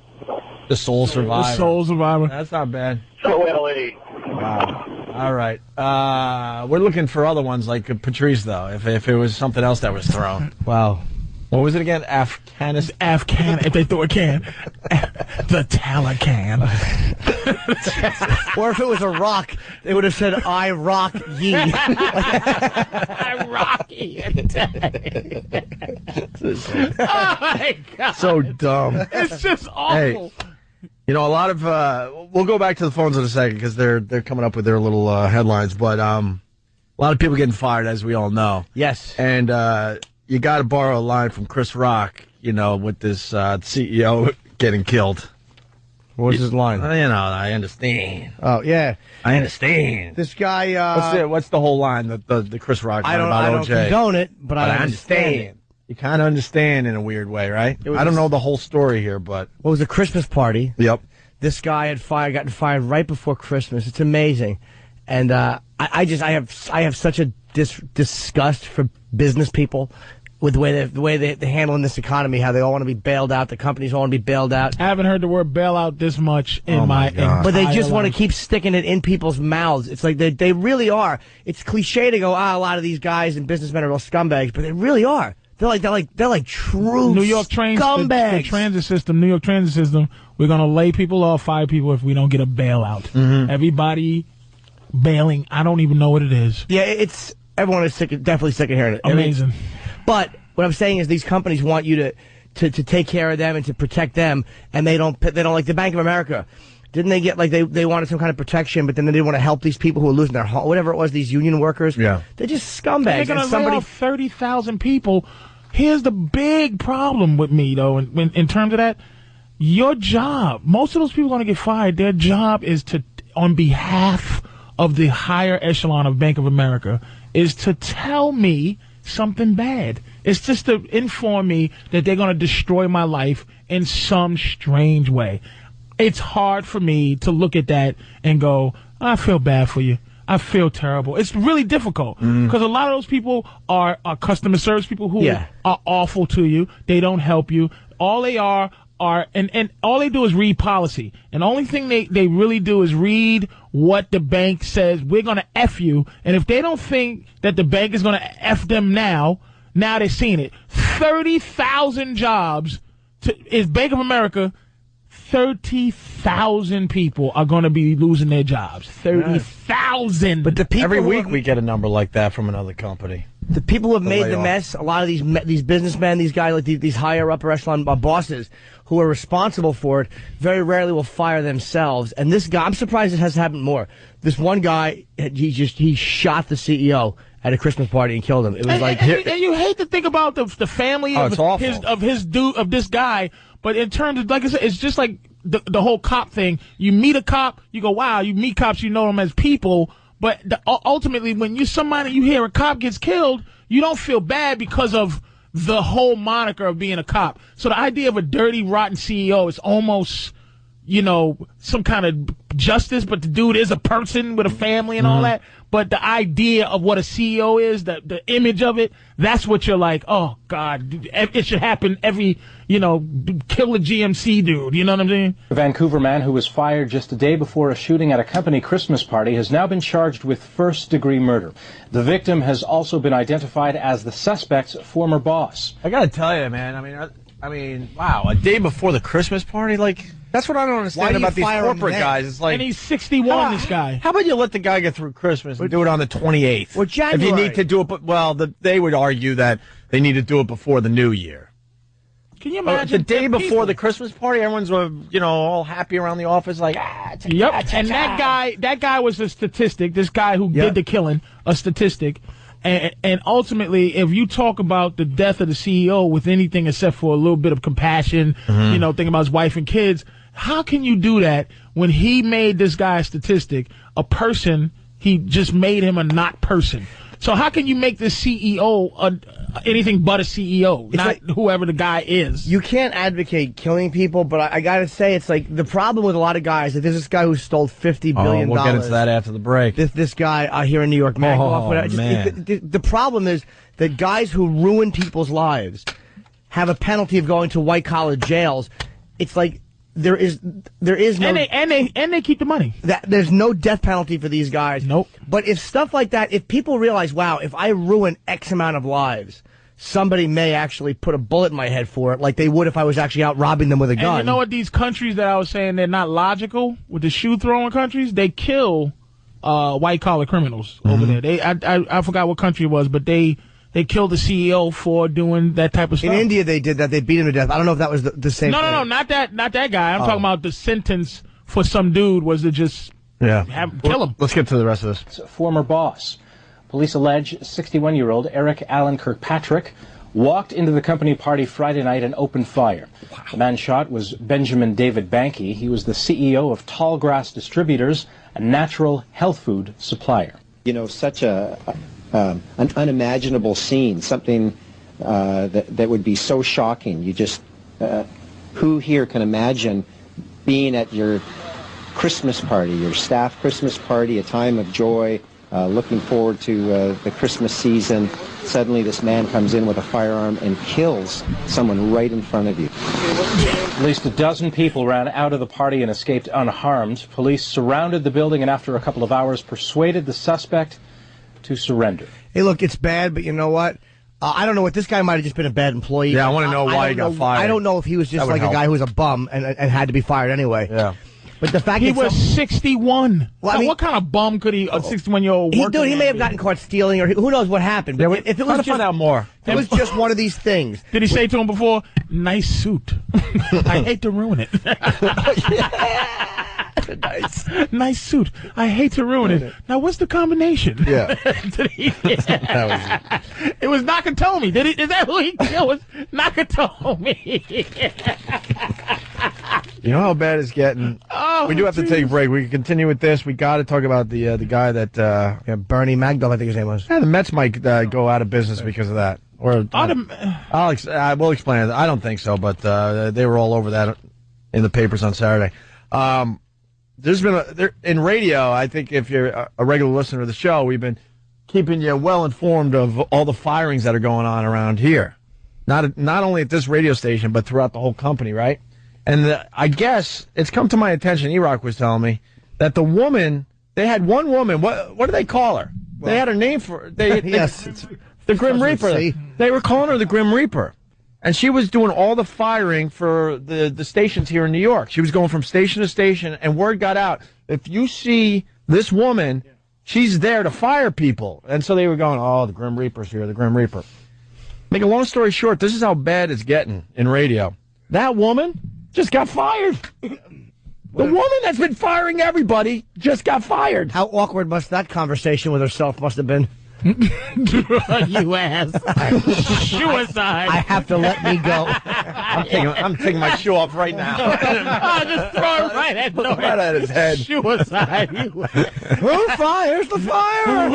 C: The sole survivor.
D: The sole survivor.
C: That's not bad.
J: So LE.
C: Wow. All right. We're looking for other ones like Patrice, though, if it was something else that was thrown.
A: Wow.
C: What was it again? Afghanistan?
D: If they threw a can. The Taliban.
A: Or if it was a rock, they would have said, I rock ye.
D: I rock ye. Oh, my God.
C: So dumb.
D: It's just awful.
C: Hey, a lot of we'll go back to the phones in a second because they're coming up with their little headlines, but a lot of people getting fired, as we all know.
A: Yes.
C: And you got to borrow a line from Chris Rock, with this CEO getting killed.
A: What was his line?
C: I understand.
A: Oh, yeah.
C: I understand.
A: This guy...
C: What's the whole line, the Chris Rock line about OJ?
A: I don't condone it, but I understand it.
C: You kind of understand in a weird way, right? I don't know the whole story here, but...
A: Well, it was a Christmas party.
C: Yep.
A: This guy had gotten fired right before Christmas. It's amazing. And I have such a disgust for business people with the way they're handling this economy, how they all want to be bailed out, the companies all want to be bailed out.
D: I haven't heard the word bailout this much in
A: but they just want to keep sticking it in people's mouths. It's like they really are. It's cliche to go, a lot of these guys and businessmen are all scumbags, but they really are. They're like true
D: New York
A: scumbags.
D: The transit system, New York transit system. We're gonna lay people off, fire people if we don't get a bailout. Mm-hmm. Everybody bailing. I don't even know what it is.
A: Yeah, everyone is definitely sick of hearing it.
D: Amazing.
A: But what I'm saying is these companies want you to take care of them and to protect them, and they don't like the Bank of America. Didn't they get they wanted some kind of protection, but then they didn't want to help these people who were losing their home, whatever it was, these union workers.
C: Yeah,
A: they're just scumbags.
D: They're going to lay off 30,000 people. Here's the big problem with me, though, in terms of that. Your job, most of those people are going to get fired. Their job is to, on behalf of the higher echelon of Bank of America, is to tell me something bad. It's just to inform me that they're going to destroy my life in some strange way. It's hard for me to look at that and go, I feel bad for you. I feel terrible. It's really difficult because a lot of those people are customer service people who are awful to you. They don't help you. All they are and all they do is read policy. And the only thing they really do is read what the bank says. We're going to F you. And if they don't think that the bank is going to F them now they're seeing it. 30,000 jobs is Bank of America. 30,000 people are going to be losing their jobs. 30,000.
A: But the people
C: every week we get a number like that from another company.
A: the people who have made the
C: layoff.
A: mess, a lot of these businessmen, these guys, like these higher upper echelon bosses who are responsible for it, very rarely will fire themselves. And this guy, I'm surprised this has happened more. This one guy, he shot the CEO at a Christmas party and killed him. It was
D: and you hate to think about the family
C: it's awful.
D: of this guy, but in terms of, like I said, it's just like the whole cop thing. You meet a cop, you go, wow. You meet cops, you know them as people, but ultimately, when you hear a cop gets killed, you don't feel bad because of the whole moniker of being a cop. So the idea of a dirty, rotten CEO is almost, some kind of justice, but the dude is a person with a family and all that. But the idea of what a CEO is, the image of it, that's what you're like, oh, God, it should happen every, kill a GMC dude. You know what I'm saying?
M: A Vancouver man who was fired just a day before a shooting at a company Christmas party has now been charged with first-degree murder. The victim has also been identified as the suspect's former boss.
C: I got to tell you, man, I mean, wow, a day before the Christmas party, that's what I don't understand about these corporate guys. It's like,
D: and he's 61, this guy.
C: How about you let the guy get through Christmas and do it on the 28th?
A: Or January.
C: If you need to do it, they would argue that they need to do it before the New Year.
D: Can you imagine
C: the day before the Christmas party? Everyone's all happy around the office, like
D: and that guy was a statistic. This guy who did the killing, a statistic. And ultimately, if you talk about the death of the CEO with anything except for a little bit of compassion, thinking about his wife and kids, how can you do that when he made this guy a statistic, a person? He just made him a not person. So how can you make this CEO anything but a CEO, not whoever the guy is?
A: You can't advocate killing people, but I got to say, it's like the problem with a lot of guys. There's this guy who stole $50 billion.
C: We'll get into that after the break.
A: This guy here in New York, the problem is that guys who ruin people's lives have a penalty of going to white-collar jails. It's like there is no,
D: and they keep the money.
A: There's no death penalty for these guys.
D: Nope.
A: But if stuff like that, if people realize, wow, if I ruin X amount of lives, somebody may actually put a bullet in my head for it, like they would if I was actually out robbing them with a gun.
D: And you know what? These countries that I was saying they're not logical with the shoe throwing countries, they kill white collar criminals over there. I forgot what country it was, but they killed the CEO for doing that type of stuff.
A: In India, they did that. They beat him to death. I don't know if that was the same thing.
D: No, not that guy. I'm talking about the sentence for some dude was to just kill him.
C: Let's get to the rest of this.
M: It's a former boss. Police allege 61-year-old Eric Allen Kirkpatrick walked into the company party Friday night and opened fire. Wow. The man shot was Benjamin David Banky. He was the CEO of Tallgrass Distributors, a natural health food supplier.
N: Such an unimaginable scene, something that would be so shocking. You just, who here can imagine being at your Christmas party, your staff Christmas party, a time of joy, looking forward to the Christmas season. Suddenly this man comes in with a firearm and kills someone right in front of you.
M: At least a dozen people ran out of the party and escaped unharmed. Police surrounded the building and after a couple of hours persuaded the suspect to surrender.
A: Hey, look, it's bad, but you know what? I don't know what this guy might have just been a bad employee.
C: Yeah, I want to know why he got fired.
A: I don't know if he was just like a guy who was a bum and had to be fired anyway.
C: Yeah.
A: But the fact
D: he was 61.
A: Well, I mean,
D: what kind of bum could a 61-year-old work?
A: He may have gotten caught stealing, or who knows what happened. But if it was
C: find out more.
A: If it was just one of these things.
D: Did he say to him before, "Nice suit"? I hate to ruin it. Nice suit. I hate to ruin it. Now, what's the combination?
C: Yeah.
D: It was Nakatomi. Is that who he killed? Was Nakatomi?
C: You know how bad it's getting? We do have to take a break. We can continue with this. We got to talk about the guy that
A: Bernie Magdal, I think his name was.
C: Yeah, the Mets might go out of business because of that. Or we'll explain it. I don't think so, but they were all over that in the papers on Saturday. There's been in radio. I think if you're a regular listener to the show, we've been keeping you well informed of all the firings that are going on around here. Not only at this radio station, but throughout the whole company, right? And I guess it's come to my attention, E-Rock was telling me, that the woman, they had one woman, what do they call her? Well, they had a name for her.
A: It's
C: the Grim Reaper. They were calling her the Grim Reaper. And she was doing all the firing for the stations here in New York. She was going from station to station, and word got out. If you see this woman She's there to fire people. And so they were going, oh, the Grim Reaper's here, the Grim Reaper. Make a long story short, this is how bad it's getting in radio. That woman just got fired. The woman that's been firing everybody just got fired.
A: How awkward must that conversation with herself must have been?
D: You ass. Suicide.
A: I have to let me go.
C: I'm taking my shoe off right now.
D: I'll just throw it right at Norton.
C: Right at his head.
D: Suicide.
A: Who fires the fire?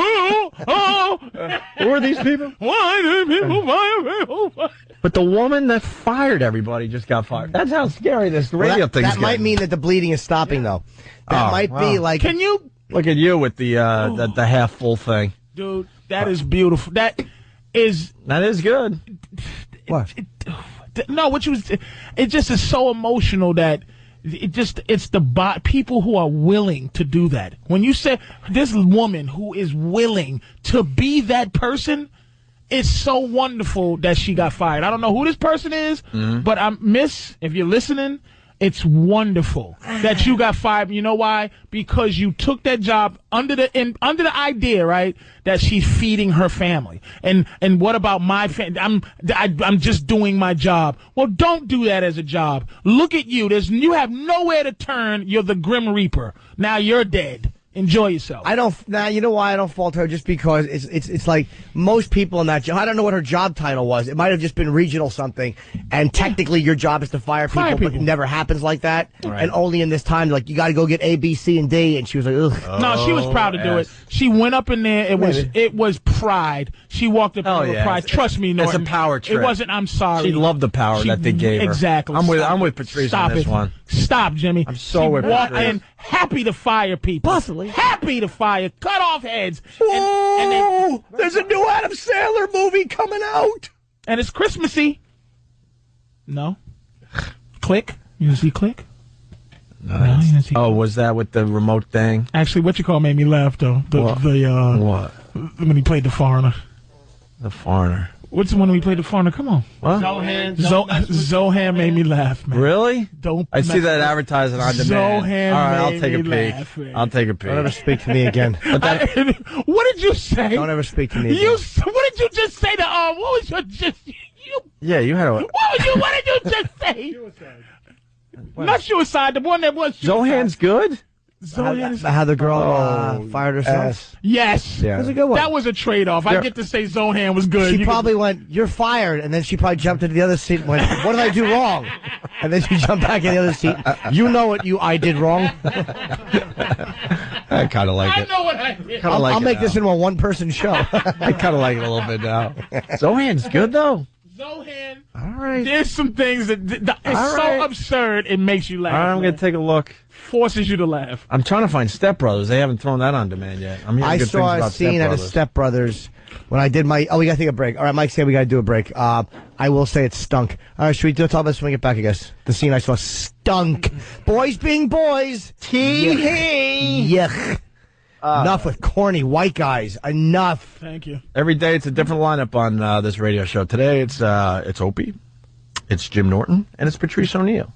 C: Who are these people?
D: Why do people fire people?
C: But the woman that fired everybody just got fired. That's how scary this radio thing is.
A: That might mean that the bleeding is stopping, though. That might be like.
D: Can you
C: look at you with the half full thing,
D: dude? That is beautiful. That is
C: good. What?
D: No, it just is so emotional that it's the people who are willing to do that. When you say this woman who is willing to be that person, it's so wonderful that she got fired. I don't know who this person is, but Miss, if you're listening, it's wonderful that you got fired. You know why? Because you took that job under the idea, right, that she's feeding her family. And what about my family? I'm just doing my job. Well, don't do that as a job. Look at you. You have nowhere to turn. You're the Grim Reaper. Now you're dead. Enjoy yourself.
A: You know why I don't fault her? Just because it's like most people in that job. I don't know what her job title was. It might have just been regional something. And technically, your job is to fire people, but it never happens like that. Right. And only in this time, like you got to go get A, B, C, and D. And she was like, ugh.
D: No, she was proud to do it. She went up in there. It was pride. She walked up in with pride. Trust me, Norton.
C: It's a power trip.
D: It wasn't. I'm sorry.
C: She loved the power that they gave her.
D: Exactly.
C: I'm with Patrice on this one.
D: Stop, Jimmy.
C: I'm so with Patrice.
D: Walked in happy to fire people.
A: Possibly.
D: Happy to fire. Cut off heads.
A: There's a new Adam Sandler movie coming out.
D: And it's Christmassy. No. Click. You see Click?
C: No, oh, was that with the remote thing?
D: Actually, what you call made me laugh, though.
C: What?
D: When he played the foreigner.
C: The foreigner.
D: What's the one when he played the foreigner? Come on.
C: What?
D: Zohan made me laugh, man.
C: Really?
D: I
C: see that advertising on demand.
D: Zohan
C: All right,
D: I'll take a peek.
C: I'll take a peek.
A: Don't ever speak to me again.
D: What did you say?
A: Don't ever speak to me again.
D: What did you just say to what was your just
C: Yeah, you had a
D: what did you just say? Suicide. Not suicide, the one that was suicide.
C: Zohan's good?
A: How the girl fired herself?
D: Yes.
A: Yeah. That was a good one.
D: That was a trade-off. I get to say Zohan was good.
A: She probably went, you're fired, and then she probably jumped into the other seat and went, what did I do wrong? And then she jumped back in the other seat. You know what I did wrong?
C: I kind of like it.
D: I know what I did.
A: I'll make this into a one-person show.
C: I kind of like it a little bit now. Zohan's good, though.
D: Zohan.
A: All right.
D: There's some things that it's so absurd it makes you laugh.
C: All right, I'm going to take a look.
D: Forces you to laugh.
C: I'm trying to find Step Brothers. They haven't thrown that on demand yet.
A: I saw a scene at a Step Brothers when I did my. Oh, we got to take a break. All right, Mike said we got to do a break. I will say it stunk. All right, should we talk about this when we get back? I guess the scene I saw stunk. Boys being boys. Yuck. Enough with corny white guys. Enough.
D: Thank you.
C: Every day it's a different lineup on this radio show. Today it's Opie, it's Jim Norton, and it's Patrice O'Neill.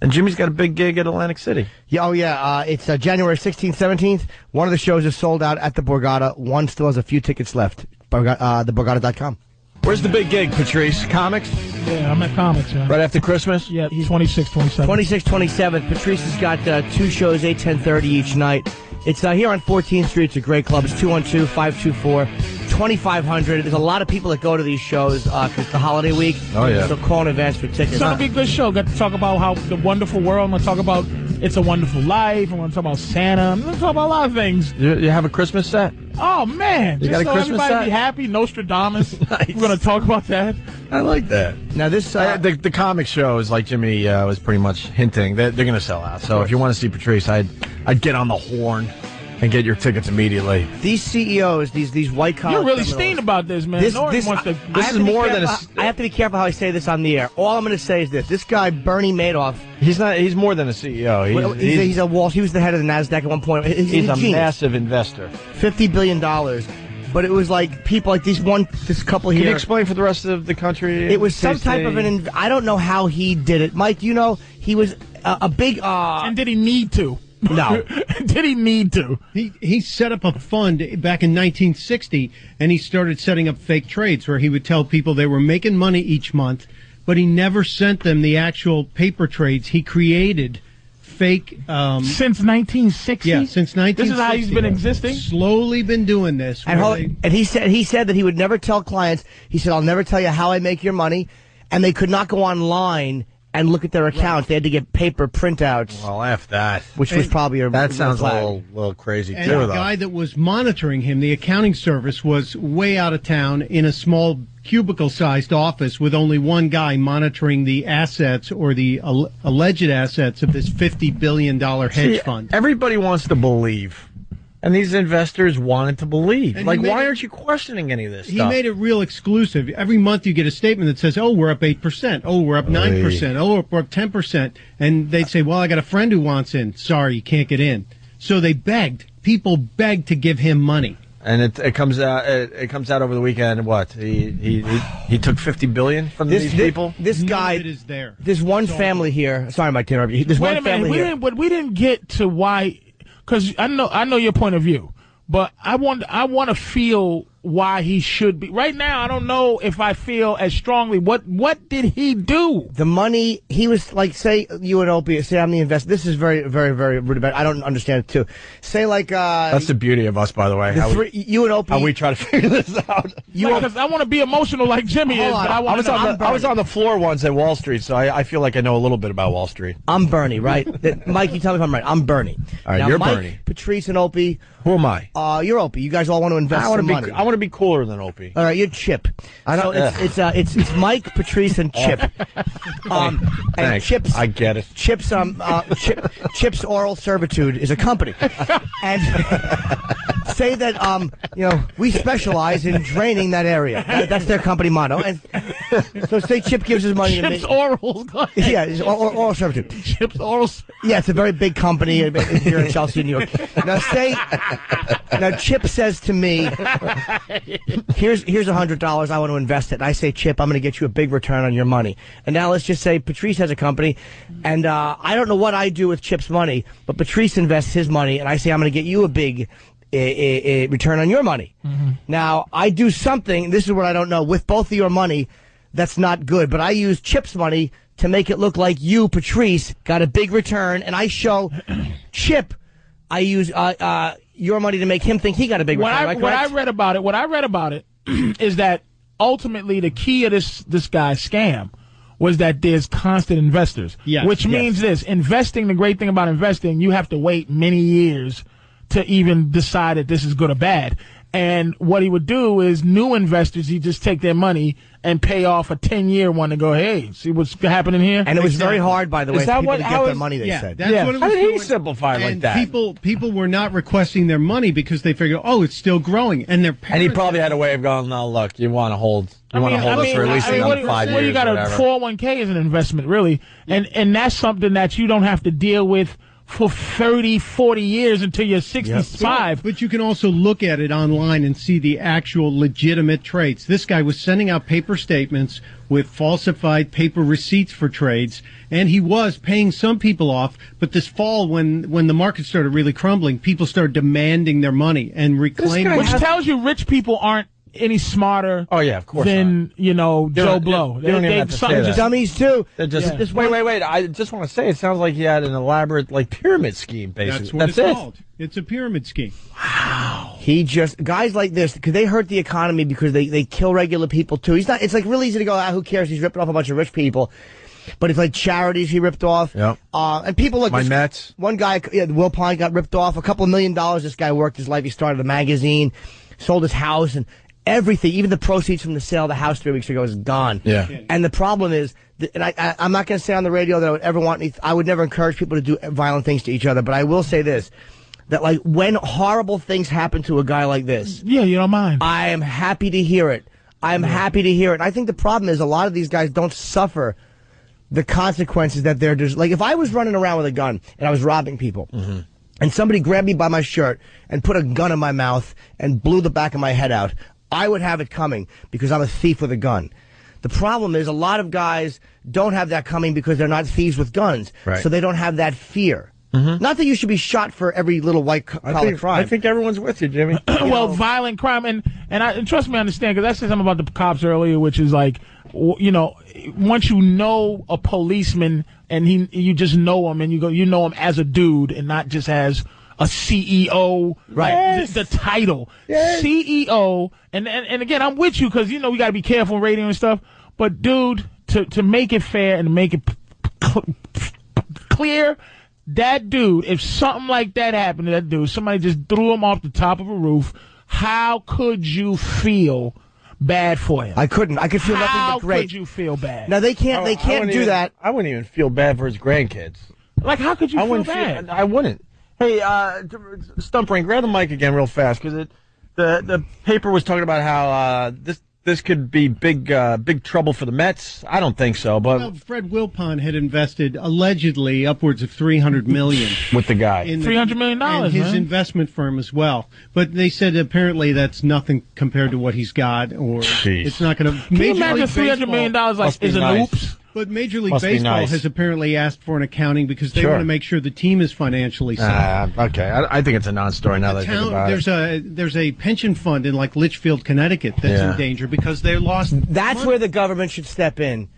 C: And Jimmy's got a big gig at Atlantic City.
A: Yeah, it's January 16th, 17th. One of the shows is sold out at the Borgata. One still has a few tickets left. Theborgata.com.
C: Where's the big gig, Patrice? Comics?
D: Yeah, I'm at Comics. Yeah.
C: Right after Christmas?
D: Yeah, 26, 27.
A: 26, 27. Patrice has got 2 shows, 8, 10:30 each night. It's here on 14th Street. It's a great club. It's 212-524-2500. There's a lot of people that go to these shows because it's the holiday week.
C: Oh, yeah.
A: So call in advance for tickets.
D: It's going to be a good show. Got to talk about how the wonderful world. I'm going to talk about It's a Wonderful Life. I'm going to talk about Santa. I'm going to talk about a lot of things.
C: You have a Christmas set?
D: Oh, man.
C: You got a Christmas
D: everybody
C: set?
D: Be happy. Nostradamus.
C: Nice.
D: We're going to talk about that.
C: I like that.
A: Now, this
C: the comic show is like Jimmy was pretty much hinting. They're going to sell out. So if you want to see Patrice, I'd get on the horn and get your tickets immediately.
A: These CEOs, these white collar.
D: You're really steamed about this, man.
C: This is more than
A: I have to be careful how I say this on the air. All I'm going to say is this guy, Bernie Madoff.
C: He's more than a CEO.
A: He was the head of the NASDAQ at one point.
C: He's a massive investor.
A: $50 billion. But it was like people like this couple here.
C: Can you explain for the rest of the country?
A: It was some type of I don't know how he did it. Mike, you know, he was a big.
D: And did he need to?
A: No.
D: Did he need to?
B: He set up a fund back in 1960, and he started setting up fake trades where he would tell people they were making money each month, but he never sent them the actual paper trades. He created fake...
D: since 1960?
B: Yeah, since 1960.
D: This is how he's been existing?
B: Slowly been doing this.
A: And he said that he would never tell clients, he said, I'll never tell you how I make your money, and they could not go online and look at their accounts. They had to get paper printouts.
C: Well, F that.
A: Which was probably a
C: That sounds a
A: flag.
C: little crazy,
B: and
C: too,
B: the
C: though.
B: guy that was monitoring him, the accounting service, was way out of town in a small cubicle-sized office with only one guy monitoring the assets or the alleged assets of this $50 billion hedge fund.
C: Everybody wants to believe. And these investors wanted to believe.
B: And
C: Like,
B: he made
C: why
B: it-
C: aren't you questioning any of this
B: He
C: stuff?
B: made it real exclusive. Every month you get a statement that says, oh, we're up 8%. Oh, we're up 9%. Oh, we're up 10%. And they'd say, well, I got a friend who wants in. Sorry, you can't get in. So they begged. People begged to give him money.
C: And it comes out. It comes out over the weekend. What he took $50 billion from these people.
A: This guy
B: None of it is there.
A: There's one family here. Sorry, Mike, to interrupt you. There's
D: Wait
A: one
D: a minute.
A: family here.
D: We didn't get to why, because I know your point of view, but I want to feel why he should be. Right now, I don't know if I feel as strongly. What did he do?
A: The money, he was like, say you and Opie, say I'm the investor. This is very, very, very rudimentary. I don't understand it too. Say like,
C: That's the beauty of us, by the way.
A: you and Opie.
C: How we try to figure this out.
D: Because I want to be emotional like Jimmy is, but I want to
C: I was on the floor once at Wall Street, so I feel like I know a little bit about Wall Street.
A: I'm Bernie, right? Mike, you tell me if I'm right. I'm Bernie.
C: All right,
A: now,
C: you're
A: Mike,
C: Bernie.
A: Patrice, and Opie.
C: Who am I?
A: You're Opie. You guys all want to invest some money.
C: I want to be cooler than Opie.
A: All right, you're Chip. So it's Mike, Patrice, and Chip. And
C: Thanks.
A: Chip's,
C: I get it.
A: Chip's Oral Servitude is a company, and say that we specialize in draining that area. That's their company motto. And so say Chip gives his money
D: Chip's
A: to me.
D: Oral.
A: Yeah, it's Oral Servitude.
D: Chip's Oral.
A: Yeah, it's a very big company here in Chelsea, New York. Now Chip says to me, here's $100. I want to invest it. And I say, Chip, I'm going to get you a big return on your money. And now let's just say Patrice has a company, and I don't know what I do with Chip's money, but Patrice invests his money, and I say I'm going to get you a big return on your money. Mm-hmm. Now I do something. This is what I don't know with both of your money. That's not good. But I use Chip's money to make it look like you, Patrice, got a big return, and I show Chip. I use your money to make him think he got a big return.
D: What I read about it is that ultimately the key of this guy's scam was that there's constant investors.
B: Yes,
D: which means this: investing. The great thing about investing, you have to wait many years to even decide that this is good or bad. And what he would do is new investors, he'd just take their money and pay off a 10-year one and go, hey, see what's happening here?
A: And it was very hard, by the way, for people to get their money, they
B: yeah,
A: said.
B: That's what it was
C: How did
B: doing.
C: he simplify it like
B: And
C: that?
B: people were not requesting their money because they figured, oh, it's still growing. And their
C: And he probably had a way of going, no, look, you want to hold us for at least another 5 years.
D: Well, you got
C: or
D: a
C: whatever.
D: 401k as an investment, really. And that's something that you don't have to deal with for 30, 40 years until you're 65.
B: But you can also look at it online and see the actual legitimate trades. This guy was sending out paper statements with falsified paper receipts for trades, and he was paying some people off. But this fall, when the market started really crumbling, people started demanding their money and reclaiming.
D: Which tells you rich people aren't any smarter
C: of course
D: than, Joe Blow.
C: They don't even have to say that.
A: Dummies, too.
C: They're just wait. I just want to say, it sounds like he had an elaborate, pyramid scheme, basically.
B: That's what it's called. It's a pyramid scheme.
A: Wow. Guys like this, because they hurt the economy because they kill regular people, too. It's like really easy to go, who cares? He's ripping off a bunch of rich people. But it's like charities he ripped off.
C: Yep.
A: And people like
C: My Mets.
A: One guy, Will Pine, got ripped off. $2 million. This guy worked his life. He started a magazine, sold his house, and everything, even the proceeds from the sale of the house 3 weeks ago is gone.
C: Yeah.
A: And the problem is, and I'm not going to say on the radio that I would ever I would never encourage people to do violent things to each other, but I will say this, that when horrible things happen to a guy like this.
D: Yeah, you don't mind.
A: I am happy to hear it. Happy to hear it. And I think the problem is a lot of these guys don't suffer the consequences that they're just, like if I was running around with a gun and I was robbing people, and somebody grabbed me by my shirt and put a gun in my mouth and blew the back of my head out, I would have it coming because I'm a thief with a gun. The problem is a lot of guys don't have that coming because they're not thieves with guns.
C: Right.
A: So they don't have that fear. Not that you should be shot for every little white-collar crime.
C: I think everyone's with you, Jimmy.
D: Well, violent crime, and trust me, I understand, because I said something about the cops earlier, which is like, once you know a policeman and you just know him, and you know him as a dude and not just as a CEO,
A: right?
D: Yes. The title, yes. CEO, and again, I'm with you because we got to be careful in radio and stuff. But dude, to make it fair and to make it clear. That dude, if something like that happened to that dude, somebody just threw him off the top of a roof, how could you feel bad for him?
A: I couldn't. I could feel nothing but great.
D: How could you feel bad?
A: Now, they can't do that.
C: I wouldn't even feel bad for his grandkids.
D: Like, how could you feel bad?
C: I wouldn't. Hey, Stump Brain, grab the mic again real fast, because the paper was talking about how this could be big trouble for the Mets. I don't think so, but
B: Fred Wilpon had invested allegedly upwards of $300 million
C: with the guy.
D: $300 million,
B: and his investment firm as well. But they said apparently that's nothing compared to what he's got, or it's not going to.
D: Can you imagine $300 million is an oops?
B: But Major League Baseball has apparently asked for an accounting because they want to make sure the team is financially sound.
C: Okay, I think it's a non-story now that I think about it.
B: There's a pension fund in like Litchfield, Connecticut that's in danger because they lost.
A: That's where the government should step in.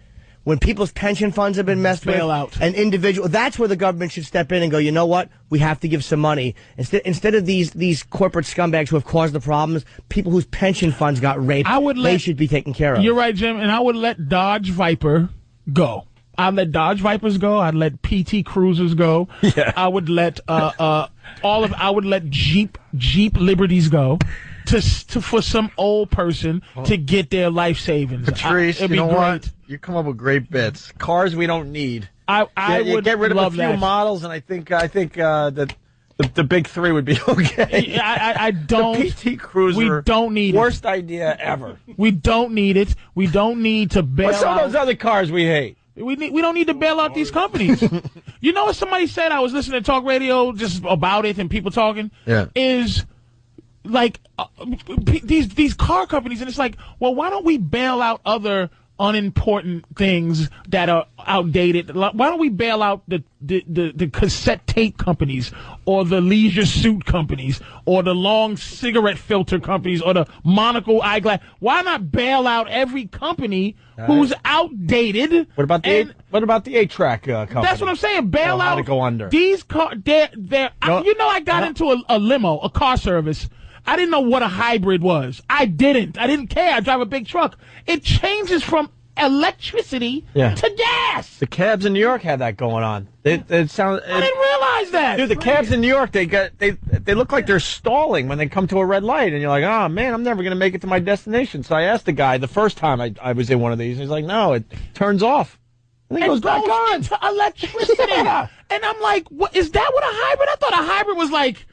A: When people's pension funds have been messed with, and individual, that's where the government should step in and go, you know what? We have to give some money. Instead of these corporate scumbags who have caused the problems, people whose pension funds got raped, they should be taken care of.
D: You're right, Jim, and I would let Dodge Viper go. I'd let Dodge Vipers go. I'd let PT Cruisers go. Yeah. I would let I would let Jeep Liberties go for some old person to get their life savings.
C: Patrice, you know what? You come up with great bits. Cars we don't need.
D: I would
C: get rid of
D: love
C: a few
D: that.
C: models, and I think that the big three would be okay.
D: I don't.
C: The PT Cruiser.
D: We don't need
C: worst idea ever.
D: We don't need it. We don't need to bail
C: What's some
D: out
C: of those other cars we hate?
D: We don't need to bail out these companies. You know what somebody said? I was listening to talk radio just about it and people talking.
C: Yeah.
D: Is like these car companies, and it's like, well, why don't we bail out other unimportant things that are outdated? Why don't we bail out the cassette tape companies, or the leisure suit companies, or the long cigarette filter companies, or the monocle eyeglass? Why not bail out every company who's outdated?
C: What about the 8-track company?
D: That's what I'm saying. Bail out.
C: How to go under
D: these cars. I got into a limo, a car service. I didn't know what a hybrid was. I didn't care. I drive a big truck. It changes from electricity to gas.
C: The cabs in New York had that going on. I didn't
D: realize that.
C: Dude, the cabs in New York, they look like they're stalling when they come to a red light, and you're like, oh man, I'm never going to make it to my destination. So I asked the guy the first time I was in one of these, and he's like, no, it turns off. And it goes back on
D: into electricity. And I'm like, what is that? What a hybrid? I thought a hybrid was like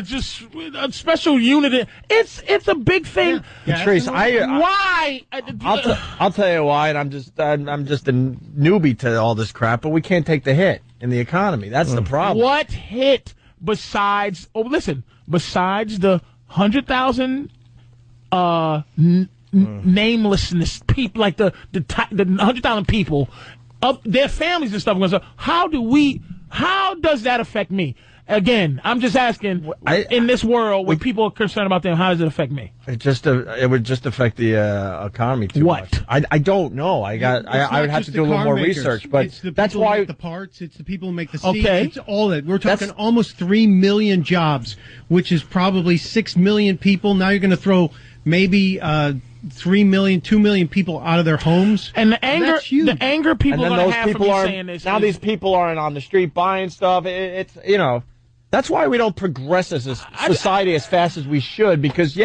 D: just a special unit. It's a big thing.
C: Patrice,
D: why?
C: I'll tell you why, and I'm just a newbie to all this crap, but we can't take the hit in the economy. That's the problem.
D: What hit besides the 100,000 namelessness people, like the 100,000 people of their families and stuff? How does that affect me? Again, I'm just asking, in this world where people are concerned about them, how does it affect me?
C: It would just affect the economy too much. I don't know. I would have to do a little more research, but
B: that's why
C: make
B: the parts. It's the people who make the seats. It's all that. We're talking almost 3 million jobs, which is probably 6 million people. Now you're going to throw maybe 3 million, 2 million people out of their homes.
D: And the anger people are going to have from you saying this.
C: Now these people aren't on the street buying stuff. It's that's why we don't progress as a society as fast as we should, because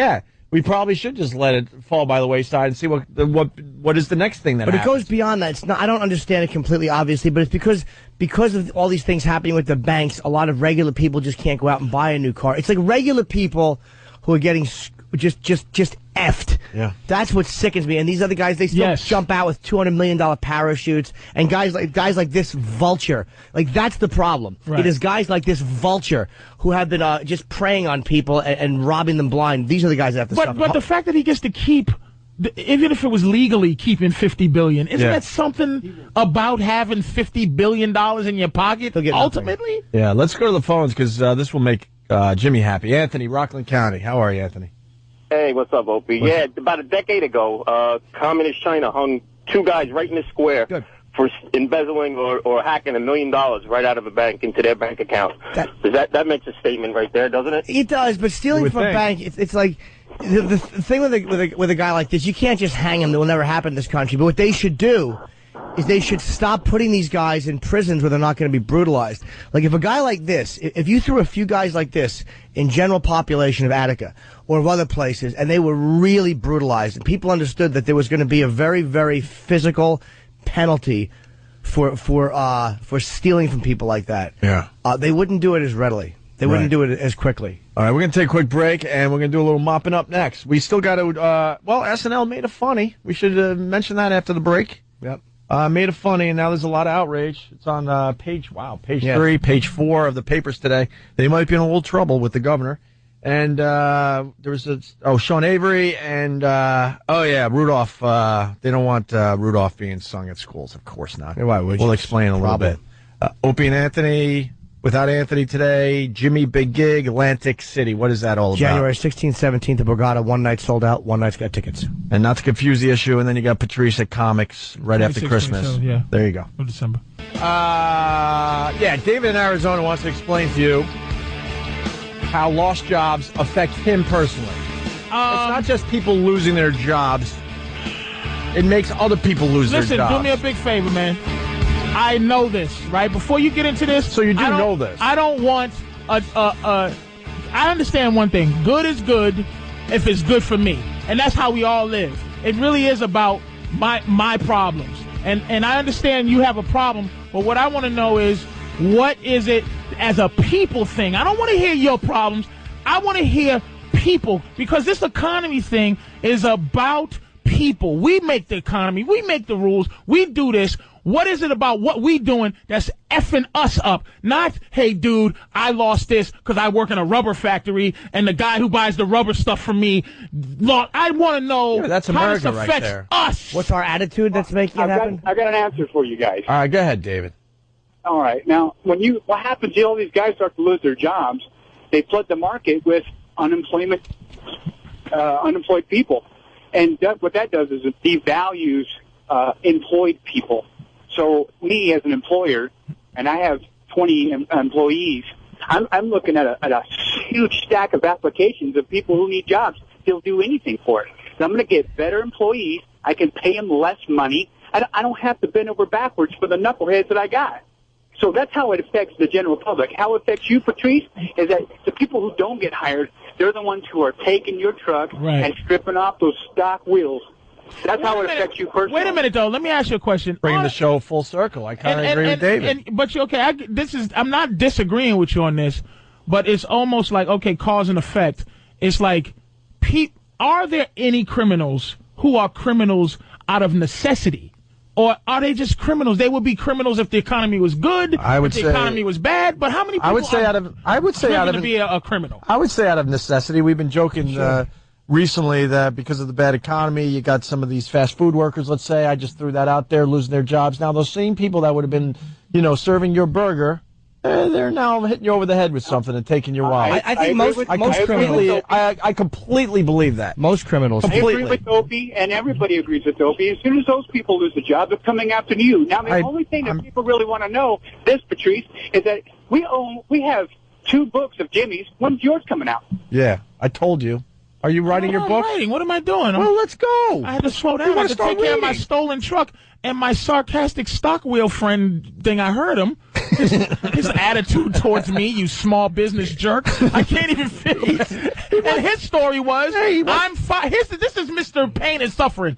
C: we probably should just let it fall by the wayside and see what is the next thing that happens.
A: But it goes beyond that. It's not. I don't understand it completely, obviously, but it's because of all these things happening with the banks, a lot of regular people just can't go out and buy a new car. It's like regular people who are getting just effed.
C: Yeah.
A: That's what sickens me. And these other guys, they still jump out with $200 million parachutes. And guys like this vulture. Like, that's the problem.
D: Right.
A: It is guys like this vulture who have been just preying on people and robbing them blind. These are the guys that have to suffer.
D: But the fact that he gets to keep even if it was legally keeping $50 billion, isn't that something about having $50 billion in your pocket ultimately?
C: Yeah, let's go to the phones because this will make Jimmy happy. Anthony, Rockland County. How are you, Anthony?
O: Hey, what's up, Opie? About a decade ago, Communist China hung 2 guys right in the square for embezzling or hacking $1 million right out of a bank into their bank account. That makes a statement right there, doesn't it?
A: It does, but stealing from a bank, it's like the thing with a guy like this, you can't just hang him. That will never happen in this country. But what they should do is they should stop putting these guys in prisons where they're not going to be brutalized. Like if a guy like this, if you threw a few guys like this in general population of Attica or of other places, and they were really brutalized, and people understood that there was going to be a very, very physical penalty for stealing from people like that.
C: Yeah,
A: they wouldn't do it as readily. They wouldn't do it as quickly.
C: All right, we're going to take a quick break, and we're going to do a little mopping up next. We still got to, SNL made a funny. We should mention that after the break.
A: Yep.
C: Made a funny, and now there's a lot of outrage. It's on page 3, page 4 of the papers today. They might be in a little trouble with the governor. And there was Sean Avery and, Rudolph. They don't want Rudolph being sung at schools. Of course not.
A: Why would you?
C: We'll explain a little bit. Opie and Anthony. Without Anthony today, Jimmy Big Gig, Atlantic City. What is that all about?
A: January 16th, 17th, the Borgata. One night sold out. One night's got tickets.
C: And not to confuse the issue, and then you got Patrice at Comics right after Christmas.
D: Yeah.
C: There you go.
D: Of December.
C: David in Arizona wants to explain to you how lost jobs affect him personally. It's not just people losing their jobs. It makes other people lose their jobs.
D: Listen, do me a big favor, man. I know this, right? Before you get into this,
C: so you do know this.
D: I don't want I understand one thing. Good is good if it's good for me, and that's how we all live. It really is about my problems, and I understand you have a problem. But what I want to know is, what is it as a people thing? I don't want to hear your problems. I want to hear people, because this economy thing is about people. We make the economy. We make the rules. We do this. What is it about what we doing that's effing us up? Not, hey, dude, I lost this because I work in a rubber factory and the guy who buys the rubber stuff from me. Look, I want to know
C: that's
D: how this
C: America right
D: affects
C: there.
D: us.
A: What's our attitude that's making it happen?
J: I got an answer for you guys.
C: All right, go ahead, David.
J: All right. Now, what happens is all these guys start to lose their jobs. They flood the market with unemployed people. And what that does is it devalues employed people. So me as an employer, and I have 20 employees, I'm looking at a huge stack of applications of people who need jobs. They'll do anything for it. And I'm going to get better employees. I can pay them less money. I don't have to bend over backwards for the knuckleheads that I got. So that's how it affects the general public. How it affects you, Patrice, is that the people who don't get hired, they're the ones who are taking your truck and stripping off those stock wheels. That's how it affects you personally.
D: Wait a minute, though. Let me ask you a question.
C: Bringing the show full circle. I kind of agree with David.
D: But I'm not disagreeing with you on this, but it's almost like, okay, cause and effect. It's like, are there any criminals who are criminals out of necessity? Or are they just criminals? They would be criminals if the economy was good, if the economy was bad. But how many people to be a criminal?
C: I would say out of necessity. We've been joking recently that because of the bad economy, you got some of these fast food workers, let's say, I just threw that out there, losing their jobs. Now, those same people that would have been, serving your burger, they're now hitting you over the head with something and taking your wallet.
A: I think most criminals.
C: I completely believe that.
A: Most criminals.
J: I agree with Opie, and everybody agrees with Opie. As soon as those people lose a job, they're coming after you. Now, the only thing that people really want to know, Patrice, is that we have 2 books of Jimmy's. When's yours coming out?
C: Yeah, I told you. Are you writing your book?
D: What am I doing?
C: Well, let's go.
D: I had to slow down. I had to take care of my stolen truck and my sarcastic stock wheel friend thing. I heard him. His attitude towards me, you small business jerk. I can't even feel it. And his story was, I'm fine. This is Mr. Pain and Suffering.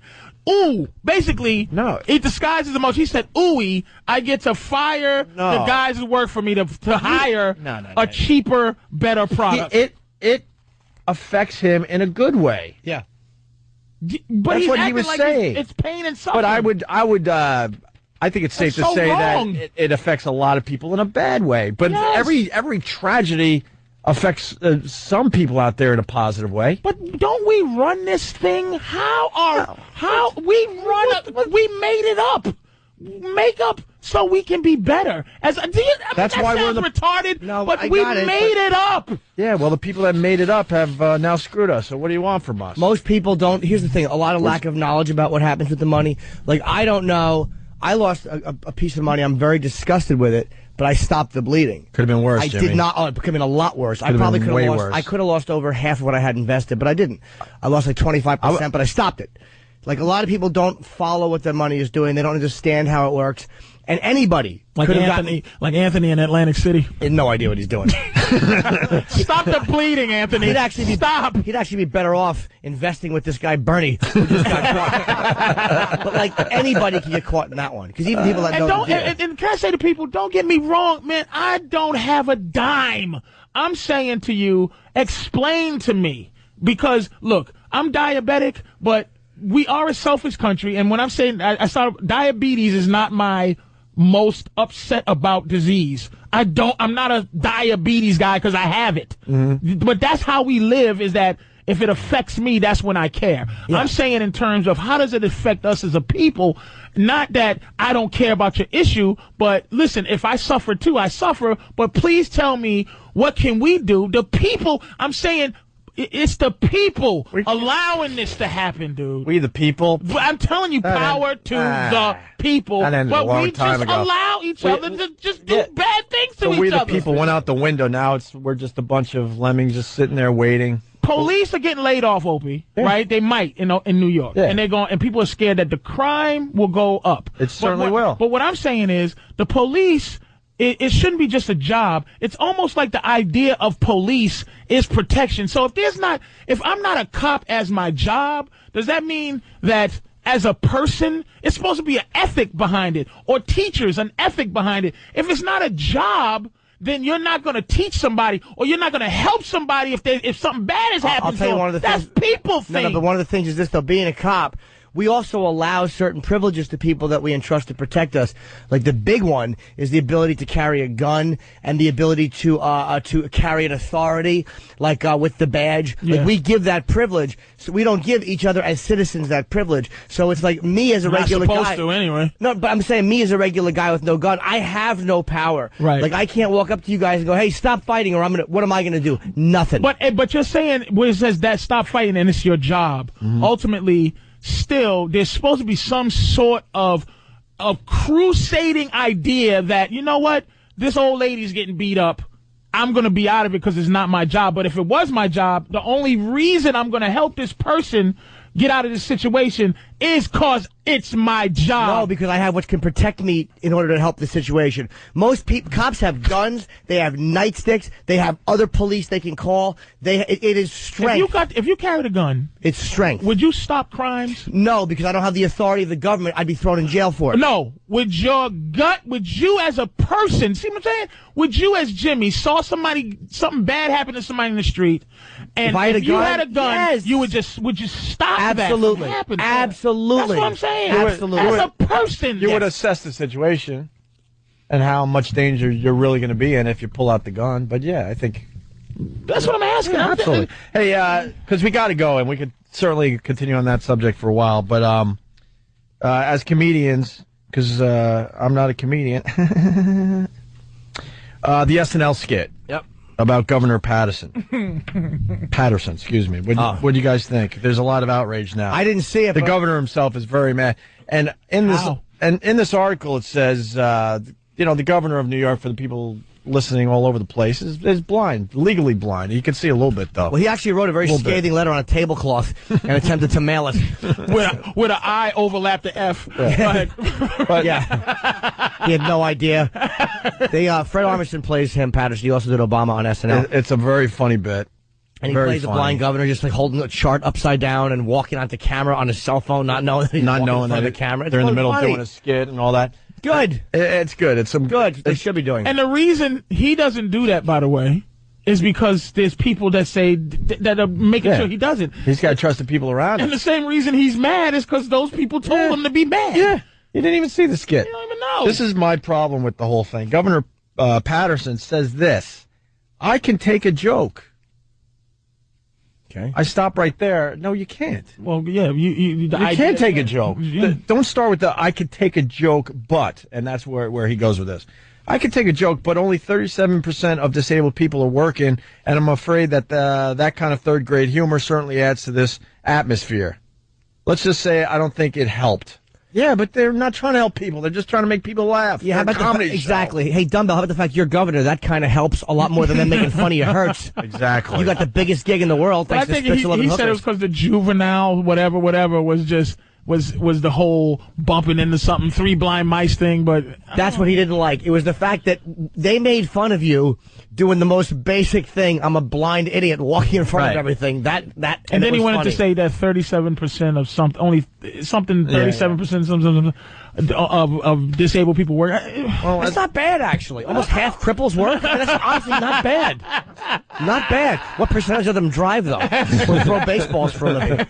D: Ooh, basically, he disguises emotion. He said, ooey, I get to fire the guys who work for me to hire a cheaper, better product.
C: It affects him in a good way.
A: Yeah.
D: But
C: that's what he was saying.
D: It's pain and suffering.
C: But I think it's safe to say that it affects a lot of people in a bad way. But every tragedy affects some people out there in a positive way.
D: But don't we run this thing? How we run it? We made it up. Make up so we can be better. That's why we're retarded. No, but we made it up.
C: Yeah, well, the people that made it up have now screwed us. So what do you want from us?
A: Most people don't. Here's the thing: a lot of lack of knowledge about what happens with the money. Like, I don't know. I lost a piece of money. I'm very disgusted with it, but I stopped the bleeding.
C: Could have been worse.
A: I did not. Oh, it could have been a lot worse. I probably could have lost. I could have lost over half of what I had invested, but I didn't. I lost like 25%, but I stopped it. Like, a lot of people don't follow what their money is doing. They don't understand how it works. And anybody
D: like Anthony in Atlantic City.
A: He had no idea what he's doing.
D: Stop the bleeding, Anthony.
A: He'd actually be better off investing with this guy Bernie, who just got caught. But like, anybody can get caught in that one, because even people that don't.
D: And can I say to people, don't get me wrong, man. I don't have a dime. I'm saying to you, explain to me, because look, I'm diabetic, but we are a selfish country, and when I'm saying I saw diabetes is not my most upset about disease. I'm not a diabetes guy because I have it. Mm-hmm. But that's how we live, is that if it affects me, that's when I care. Yeah. I'm saying in terms of how does it affect us as a people, not that I don't care about your issue, but listen, if I suffer too, I suffer, but please tell me, what can we do? The people, I'm saying, it's the people allowing this to happen, dude.
C: We the people?
D: I'm telling you, power to the people. But we just allow each other to just do bad things to each other.
C: So we the people went out the window. Now we're just a bunch of lemmings just sitting there waiting.
D: Police are getting laid off, Opie, right? They might, in New York. Yeah. And people are scared that the crime will go up.
C: It certainly will.
D: But what I'm saying is, the police, it shouldn't be just a job. It's almost like the idea of police is protection. So if I'm not a cop as my job, does that mean that as a person, it's supposed to be an ethic behind it, or teachers, an ethic behind it? If it's not a job, then you're not going to teach somebody, or you're not going to help somebody if something bad has happened.
A: I'll tell you one of the things.
D: That's people thing.
A: No, but one of the things is this, though, being a cop, we also allow certain privileges to people that we entrust to protect us. Like, the big one is the ability to carry a gun and the ability to carry an authority, like with the badge. Yeah. Like, we give that privilege, so we don't give each other as citizens that privilege. So it's like me as a regular guy.
D: Not supposed to, anyway.
A: No, but I'm saying me as a regular guy with no gun, I have no power. Right. Like, I can't walk up to you guys and go, "Hey, stop fighting," or what am I going to do? Nothing.
D: But you're saying, where it says that stop fighting and it's your job, ultimately, still, there's supposed to be some sort of crusading idea that, you know what, this old lady's getting beat up. I'm going to be out of it because it's not my job. But if it was my job, the only reason I'm going to help this person get out of this situation is because it's my job.
A: No, because I have what can protect me in order to help the situation. Most cops have guns, they have nightsticks, they have other police they can call. It is strength.
D: If you carried a gun,
A: it's strength.
D: Would you stop crimes?
A: No, because I don't have the authority of the government. I'd be thrown in jail for it.
D: No, would you as a person, see what I'm saying? Would you as Jimmy saw something bad happen to somebody in the street, and if you had a gun, yes, would you stop
A: Absolutely.
D: that from happening?
A: Absolutely.
D: That's what I'm saying.
A: Absolutely.
D: As a person.
C: You would assess the situation and how much danger you're really going to be in if you pull out the gun. But yeah, I think
D: that's what I'm asking.
C: Yeah, absolutely. Hey, because we got to go, and we could certainly continue on that subject for a while. But as comedians, because I'm not a comedian, the SNL skit.
A: Yep.
C: About Governor Patterson, excuse me. What do you guys think? There's a lot of outrage now.
A: I didn't see it.
C: The governor himself is very mad. And in this article, it says, the governor of New York, for the people listening all over the place, is blind, legally blind. You can see a little bit, though.
A: Well, he actually wrote a very scathing letter on a tablecloth and attempted to mail it.
D: with an I overlapped the F.
A: Yeah. But yeah, he had no idea. Fred Armisen plays him, Patrice. He also did Obama on SNL.
C: It's a very funny bit.
A: And he plays a blind governor, just like holding a chart upside down and walking onto camera on his cell phone, not knowing that he's the camera.
C: They're in the middle of doing a skit and all that.
A: Good.
C: It's good. It's some
A: good. They should be doing.
D: And the reason he doesn't do that, by the way, is because there's people that say that are making sure he doesn't.
C: He's got trusted people around him.
D: And the same reason he's mad is because those people told him to be mad.
C: Yeah. You didn't even see the skit.
D: You don't even know.
C: This is my problem with the whole thing. Governor Patterson says this I can take a joke.
A: Okay.
C: I stop right there. No, you can't.
D: Well, yeah, you
C: can't take a joke.
D: Yeah.
C: Don't start with the I could take a joke, but, and that's where he goes with this. I could take a joke, but only 37% of disabled people are working, and I'm afraid that that kind of third grade humor certainly adds to this atmosphere. Let's just say I don't think it helped. Yeah, but they're not trying to help people. They're just trying to make people laugh.
A: Yeah, how about
C: comedy show.
A: exactly. Hey, Dumbbell, how about the fact you're governor? That kind of helps a lot more than them making fun of you hurts.
C: Exactly.
A: You got the biggest gig in the world.
D: But I
A: Thanks
D: think
A: to
D: he said it was because the juvenile whatever was just was the whole bumping into something 3 blind mice thing. But
A: that's what he didn't like. It was the fact that they made fun of you doing the most basic thing. I'm a blind idiot walking in front of everything.
D: And then he wanted to say that 37% of something, 37% something of disabled people work.
A: Well, that's not bad, actually. Almost half cripples work. I mean, that's honestly not bad. Not bad. What percentage of them drive, though? Or throw baseballs for a living?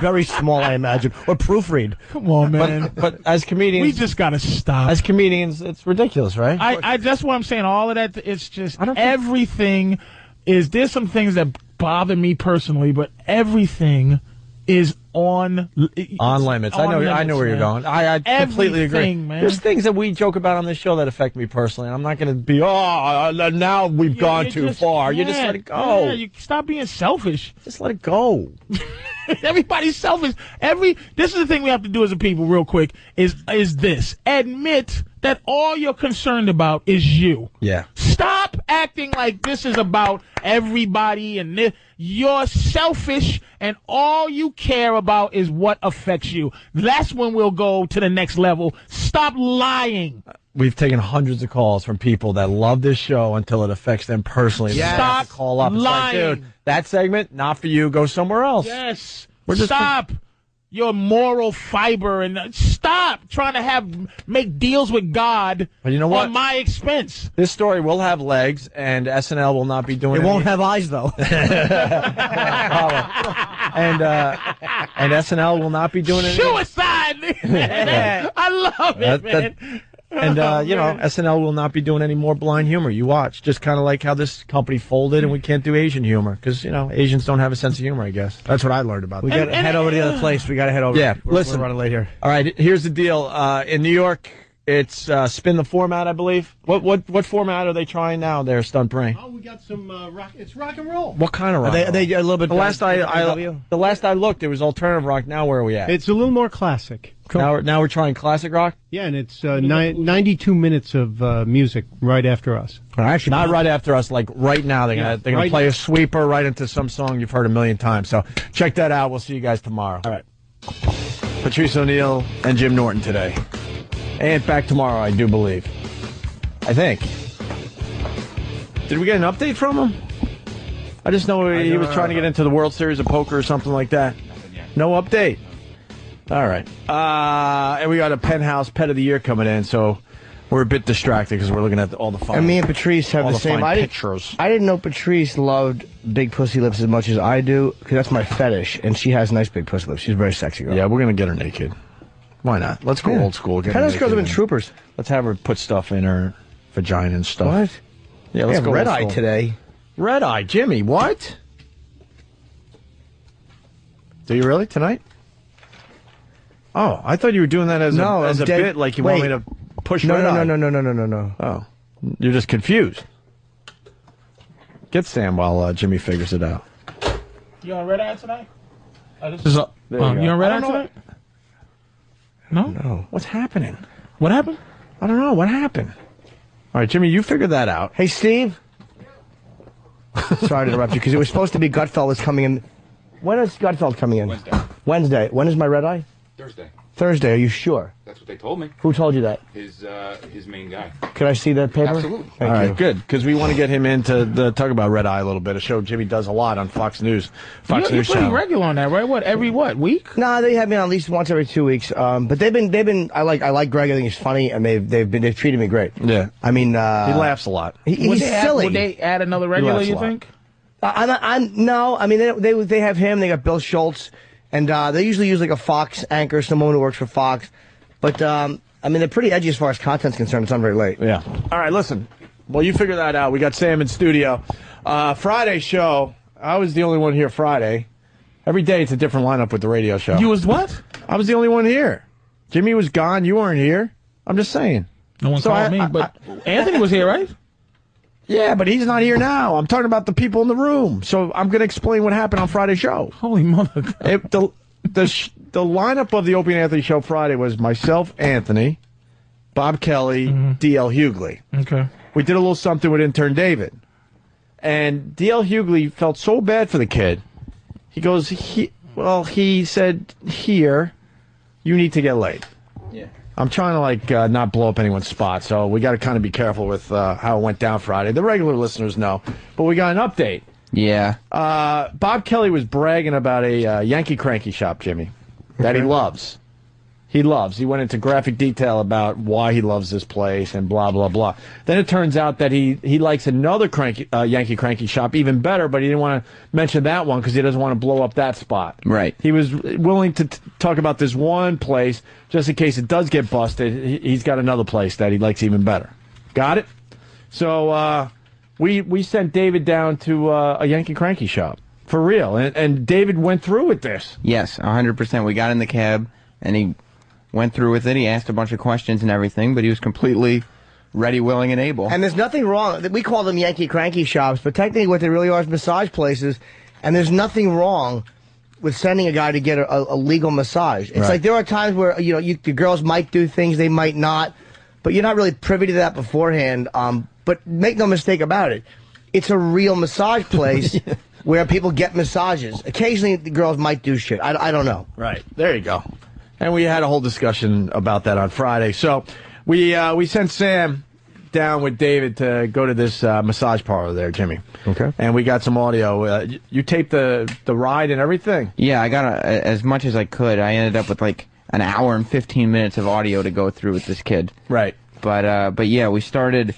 A: Very small, I imagine. Or proofread.
D: Come on, man.
C: But as comedians,
D: we just got to stop.
C: As comedians, it's ridiculous, right?
D: I that's what I'm saying. All of that, it's just everything is. There's some things that bother me personally, but everything is on
C: limits. I know where you're going. I completely agree.
D: Man.
C: There's things that we joke about on this show that affect me personally. I'm not going to be now we've gone too far. You just let it go.
D: Yeah, you stop being selfish.
C: Just let it go.
D: Everybody's selfish. This is the thing we have to do as a people, real quick. Is this admit that all you're concerned about is you.
C: Yeah.
D: Stop acting like this is about everybody and this. You're selfish, and all you care about is what affects you. That's when we'll go to the next level. Stop lying.
C: We've taken hundreds of calls from people that love this show until it affects them personally.
D: Yes.
C: They have to call up. It's
D: lying.
C: like, dude, that segment, not for you. Go somewhere else.
D: Yes. Stop your moral fiber and stop trying to make deals with God
C: but you know what?
D: On my expense.
C: This story will have legs, and SNL will not be doing it.
A: It won't have eyes, though.
C: And SNL will not be doing it.
D: Suicide! I love it, man.
C: And, SNL will not be doing any more blind humor. You watch. Just kind of like how this company folded and we can't do Asian humor. Because, Asians don't have a sense of humor, I guess. That's what I learned about
A: We got to head over to the other place. We got to head over.
C: Yeah,
A: We're running late here.
C: All right, here's the deal. In New York, it's spin the format, I believe. What format are they trying now there, Stunt Brain?
B: Oh, we got some rock. It's rock and roll.
C: What kind of rock?
A: Are they a little bit...
C: The last I looked, it was alternative rock. Now where are we at?
B: It's a little more classic.
C: Cool. Now we're trying classic rock?
B: Yeah, and it's 92 minutes of music right after us.
C: Actually, not right after us, like right now. They're gonna play a sweeper right into some song you've heard a million times. So check that out. We'll see you guys tomorrow.
A: All right.
C: Patrice O'Neill and Jim Norton today. And back tomorrow, I do believe. I think. Did we get an update from him? I just know he was trying to get into the World Series of Poker or something like that. No update. All right. And we got a Penthouse Pet of the Year coming in, so we're a bit distracted because we're looking at all the fine.
A: And me and Patrice have the same
C: pictures.
A: I didn't know Patrice loved big pussy lips as much as I do, because that's my fetish, and she has nice big pussy lips. She's a very sexy girl.
C: Yeah, we're going to get her naked. Why not? Let's go old school.
A: Those girls have been troopers.
C: Let's have her put stuff in her vagina and stuff.
A: What?
C: Yeah, let's go
A: red eye today.
C: Red eye, Jimmy, what? Do you really tonight? Oh, I thought you were doing that as a bit, like you want me to push red eye.
A: No.
C: Oh, you're just confused. Get Sam while Jimmy figures it out.
D: You on red eye tonight?
C: You
D: on red eye tonight?
C: No. What's happening?
D: What happened?
C: I don't know. What happened? All right, Jimmy, you figured that out.
A: Hey, Steve. Sorry to interrupt you, because it was supposed to be Gutfeld coming in. When is Gutfeld coming in? Wednesday. When is my red eye? Thursday, are you sure?
P: That's what they told me.
A: Who told you that?
P: His main guy.
A: Could I see that paper?
P: Absolutely.
C: All right, good, because we want to get him in to talk about Red Eye a little bit, a show Jimmy does a lot on Fox News.
D: You're
C: News
D: pretty
C: channel.
D: regular on that, right? Every week?
A: No, they have me on at least once every 2 weeks. But they've been. I like Greg. I think he's funny, and they've treated me great.
C: Yeah.
A: I mean,
C: he laughs a lot.
A: He's silly.
D: Would they add another regular? You think?
A: No. I mean, they have him. They got Bill Schultz. And they usually use like a Fox anchor, someone who works for Fox. But, I mean, they're pretty edgy as far as content's concerned. It's not very late.
C: Yeah. All right, listen. Well, you figure that out. We got Sam in studio. Friday show, I was the only one here Friday. Every day it's a different lineup with the radio show.
D: You was what?
C: I was the only one here. Jimmy was gone. You weren't here. I'm just saying.
D: No one called me, but Anthony was here, right?
C: Yeah, but he's not here now. I'm talking about the people in the room. So I'm going to explain what happened on Friday's show.
D: Holy mother.
C: The lineup of the Opie and Anthony show Friday was myself, Anthony, Bob Kelly, D.L. Hughley.
D: Okay.
C: We did a little something with intern David. And D.L. Hughley felt so bad for the kid. He goes, he said, here, you need to get laid.
L: Yeah.
C: I'm trying to, not blow up anyone's spot, so we got to kind of be careful with how it went down Friday. The regular listeners know. But we got an update.
Q: Yeah.
C: Bob Kelly was bragging about a Yankee Cranky shop, Jimmy, that he loves. He loves. He went into graphic detail about why he loves this place and blah, blah, blah. Then it turns out that he likes another Yankee Cranky shop even better, but he didn't want to mention that one because he doesn't want to blow up that spot.
Q: Right.
C: He was willing to talk about this one place just in case it does get busted. He's got another place that he likes even better. Got it? So we sent David down to a Yankee Cranky shop. For real. And David went through with this.
Q: Yes, 100%. We got in the cab, and he went through with it. He asked a bunch of questions and everything, but he was completely ready, willing, and able.
A: And there's nothing wrong. We call them Yankee Cranky shops, but technically what they really are is massage places, and there's nothing wrong with sending a guy to get a legal massage. It's like there are times where, the girls might do things, they might not, but you're not really privy to that beforehand. But make no mistake about it. It's a real massage place where people get massages. Occasionally the girls might do shit. I don't know.
C: Right. There you go. And we had a whole discussion about that on Friday. So we sent Sam down with David to go to this massage parlor there, Jimmy.
A: Okay.
C: And we got some audio. You taped the ride and everything?
Q: Yeah, I got as much as I could. I ended up with an hour and 15 minutes of audio to go through with this kid.
C: Right.
Q: But yeah, we started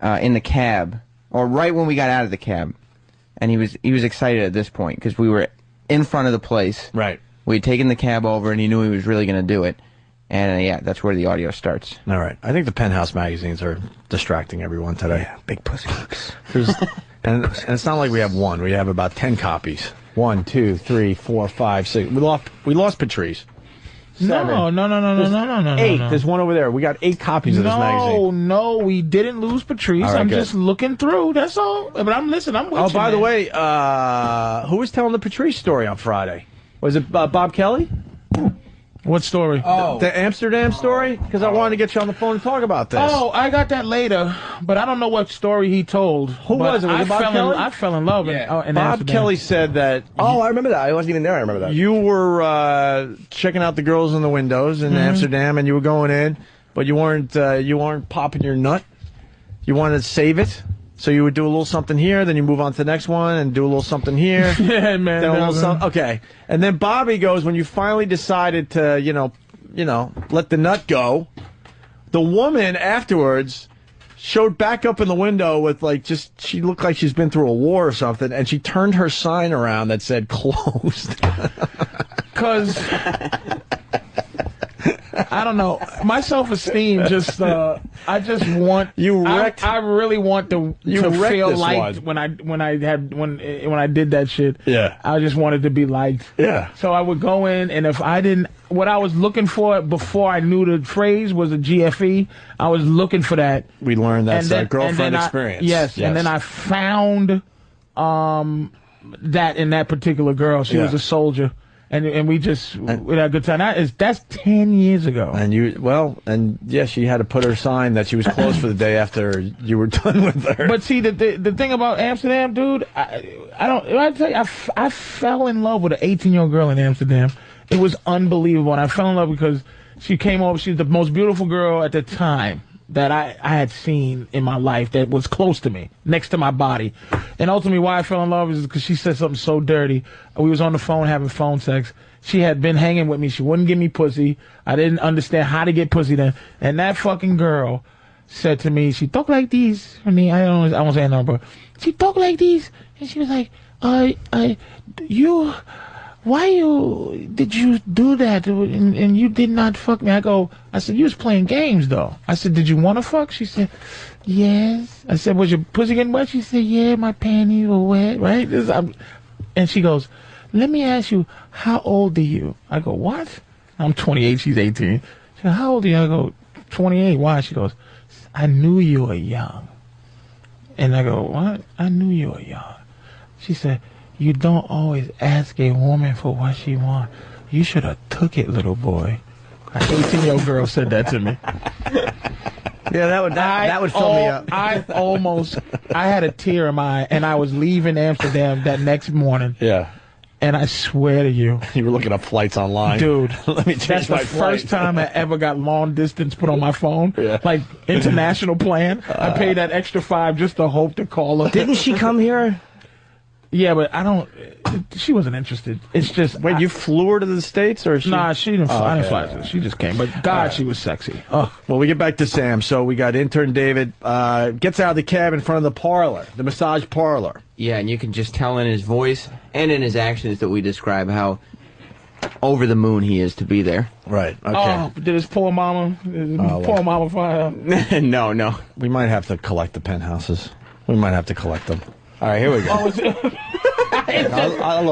Q: in the cab, or right when we got out of the cab. And he was excited at this point because we were in front of the place.
C: Right.
Q: We had taken the cab over, and he knew he was really going to do it. And, yeah, that's where the audio starts.
C: All right. I think the Penthouse magazines are distracting everyone today.
A: Yeah, big pussy.
C: and it's not like we have one. We have about 10 copies. 1, 2, 3, 4, 5, 6. We lost Patrice. 7.
D: No.
C: 8. There's one over there. We got 8 copies of this magazine.
D: No, we didn't lose Patrice.
C: Right,
D: I'm
C: good.
D: just looking through. That's all. But I'm listening. I'm with you,
C: by the
D: man.
C: way, who was telling the Patrice story on Friday? Was it Bob Kelly?
D: What story?
C: The Amsterdam story? Because I wanted to get you on the phone and talk about this.
D: Oh, I got that later, but I don't know what story he told.
C: Who was it? Was it Bob Kelly?
D: I fell in love in
C: Bob
D: Amsterdam.
C: Kelly said that...
A: I remember that. I wasn't even there. I remember that.
C: You were checking out the girls in the windows in Amsterdam, and you were going in, but you weren't popping your nut. You wanted to save it. So you would do a little something here, then you move on to the next one and do a little something here.
D: Yeah, man.
C: Okay. And then Bobby goes, when you finally decided to, let the nut go, the woman afterwards showed back up in the window with she looked like she's been through a war or something, and she turned her sign around that said closed.
D: Because I don't know, my self-esteem just I just want
C: you wrecked.
D: I really want to feel liked when I did that shit.
C: Yeah,
D: I just wanted to be liked.
C: Yeah.
D: So I would go in, and if I didn't, what I was looking for before I knew the phrase was a GFE, I was looking for that.
C: We learned that's a girlfriend experience.
D: Yes, and then I found that in that particular girl. She was a soldier. And we had a good time. That's 10 years ago.
C: And she had to put her sign that she was closed for the day after you were done with her.
D: But see, the thing about Amsterdam, dude, I fell in love with an 18-year-old girl in Amsterdam. It was unbelievable, and I fell in love because she came over. She's the most beautiful girl at the time that I had seen in my life that was close to me, next to my body. And ultimately why I fell in love is because she said something so dirty. We was on the phone having phone sex. She had been hanging with me. She wouldn't give me pussy. I didn't understand how to get pussy then. And that fucking girl said to me, she talk like these. I won't say no, but she talk like these. And she was like, why did you do that and you did not fuck me? I said, you was playing games though. I said, did you want to fuck? She said, yes. I said, was your pussy getting wet? She said, yeah, my panties were wet, right? And she goes, let me ask you, how old are you? I go, what? I'm 28, she's 18. She goes, how old are you? I go, 28. Why? She goes, I knew you were young. And I go, what? I knew you were young. She said, you don't always ask a woman for what she wants. You should have took it, little boy. An 18-year-old girl said that to me.
C: Yeah, that would fill me up.
D: I had a tear in my eye, and I was leaving Amsterdam that next morning.
C: Yeah.
D: And I swear to you.
C: You were looking up flights online.
D: Dude.
C: Let me change my
D: That's the first time I ever got long distance put on my phone. Yeah. Like, international plan. I paid that extra $5 just to hope to call her.
A: Didn't she come here?
D: Yeah, but she wasn't interested. It's just.
C: Wait, you flew her to the States or?
D: Nah, she didn't fly. I didn't fly. She just came. But God, she was sexy.
C: Oh, well, we get back to Sam. So we got intern David gets out of the cab in front of the parlor, the massage parlor.
Q: Yeah, and you can just tell in his voice and in his actions that we describe how over the moon he is to be there.
C: Right. Okay.
D: Oh, did his poor mama? Poor mama find out?
Q: No.
C: We might have to collect the penthouses. We might have to collect them. All right, here we go.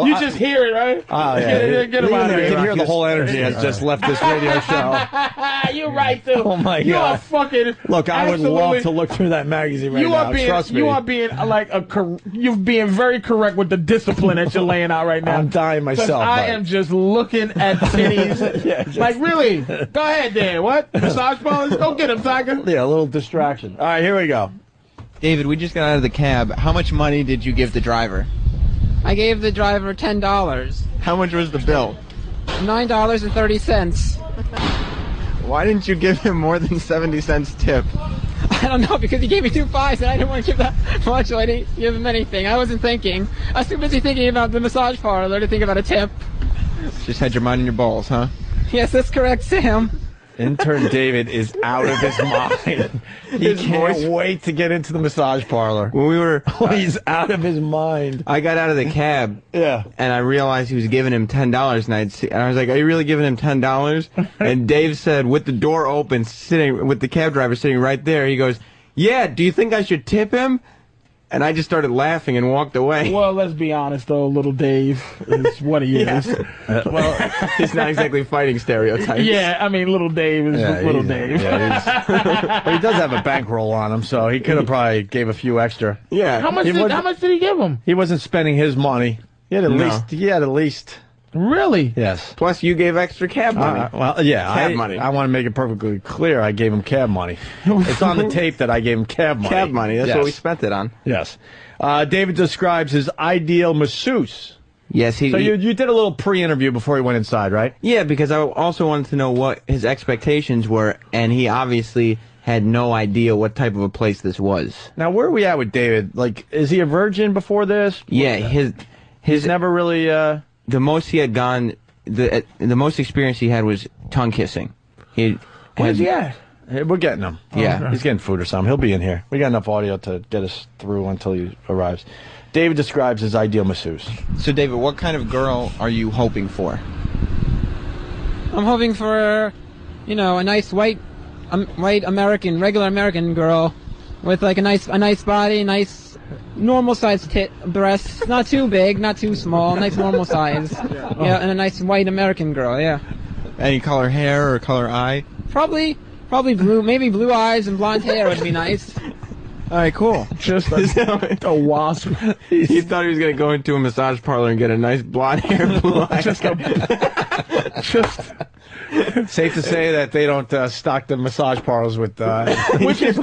D: You just hear it, right?
C: Oh, yeah.
D: Get him out of here.
C: You can hear the whole energy has just left this radio show.
D: You're right, too.
C: Oh, my God.
D: You are fucking...
C: Look, I would love to look through that magazine right now. Trust me.
D: You are being, you're being very correct with the discipline that you're laying out right now.
C: I'm dying myself.
D: I am just looking at titties.
C: Yeah,
D: like, really? Go ahead, Dan. What? Massage parlors? Go get him, Tiger.
C: Yeah, a little distraction. All right, here we go.
Q: David, we just got out of the cab. How much money did you give the driver?
R: I gave the driver $10.
Q: How much was the bill?
R: $9.30.
Q: Why didn't you give him more than 70 cents tip?
R: I don't know, because he gave me 2 5s and I didn't want to give that much, so I didn't give him anything. I wasn't thinking. I was too busy thinking about the massage parlor to think about a tip.
Q: Just had your mind in your balls, huh?
R: Yes, that's correct, Sam.
C: Intern David is out of his mind. He can't wait to get into the massage parlor.
Q: When we were...
C: he's out of his mind.
Q: I got out of the cab.
C: Yeah.
Q: And I realized he was giving him $10, and I was like, are you really giving him $10? And Dave said, with the door open, with the cab driver sitting right there, he goes, yeah, do you think I should tip him? And I just started laughing and walked away.
D: Well, let's be honest, though. Little Dave is what he is.
Q: Well, he's not exactly fighting stereotypes.
D: Yeah, I mean, Little Dave is Little Dave.
C: Yeah, well, he does have a bankroll on him, so he could have probably gave a few extra.
Q: Yeah.
D: How much did he give him?
C: He wasn't spending his money. He had at least.
D: Really?
C: Yes.
Q: Plus, you gave extra cab money.
C: Well, yeah.
Q: Cab money.
C: I want to make it perfectly clear. I gave him cab money. It's on the tape that I gave him cab money.
Q: Cab money. That's what we spent it on.
C: Yes. David describes his ideal masseuse.
Q: Yes,
C: So you did a little pre-interview before he went inside, right?
Q: Yeah, because I also wanted to know what his expectations were, and he obviously had no idea what type of a place this was.
C: Now, where are we at with David? Like, is he a virgin before this?
Q: Yeah, he's
C: never really...
Q: The most he had gone, the most experience he had was tongue kissing.
D: Where's he at?
C: We're getting him.
Q: Yeah.
C: He's getting food or something. He'll be in here. We got enough audio to get us through until he arrives. David describes his ideal masseuse.
Q: So, David, what kind of girl are you hoping for?
R: I'm hoping for, a nice white American, regular American girl with like a nice body, nice normal sized breasts, not too big, not too small, nice normal size. Yeah, and a nice white American girl. Yeah.
Q: Any color hair or color eye?
R: Probably blue, maybe blue eyes and blonde hair would be nice.
Q: All right, cool.
D: Just a wasp.
Q: He thought he was going to go into a massage parlor and get a nice blonde hair, blue eye.
D: Just
C: safe to say that they don't stock the massage parlors with
D: which is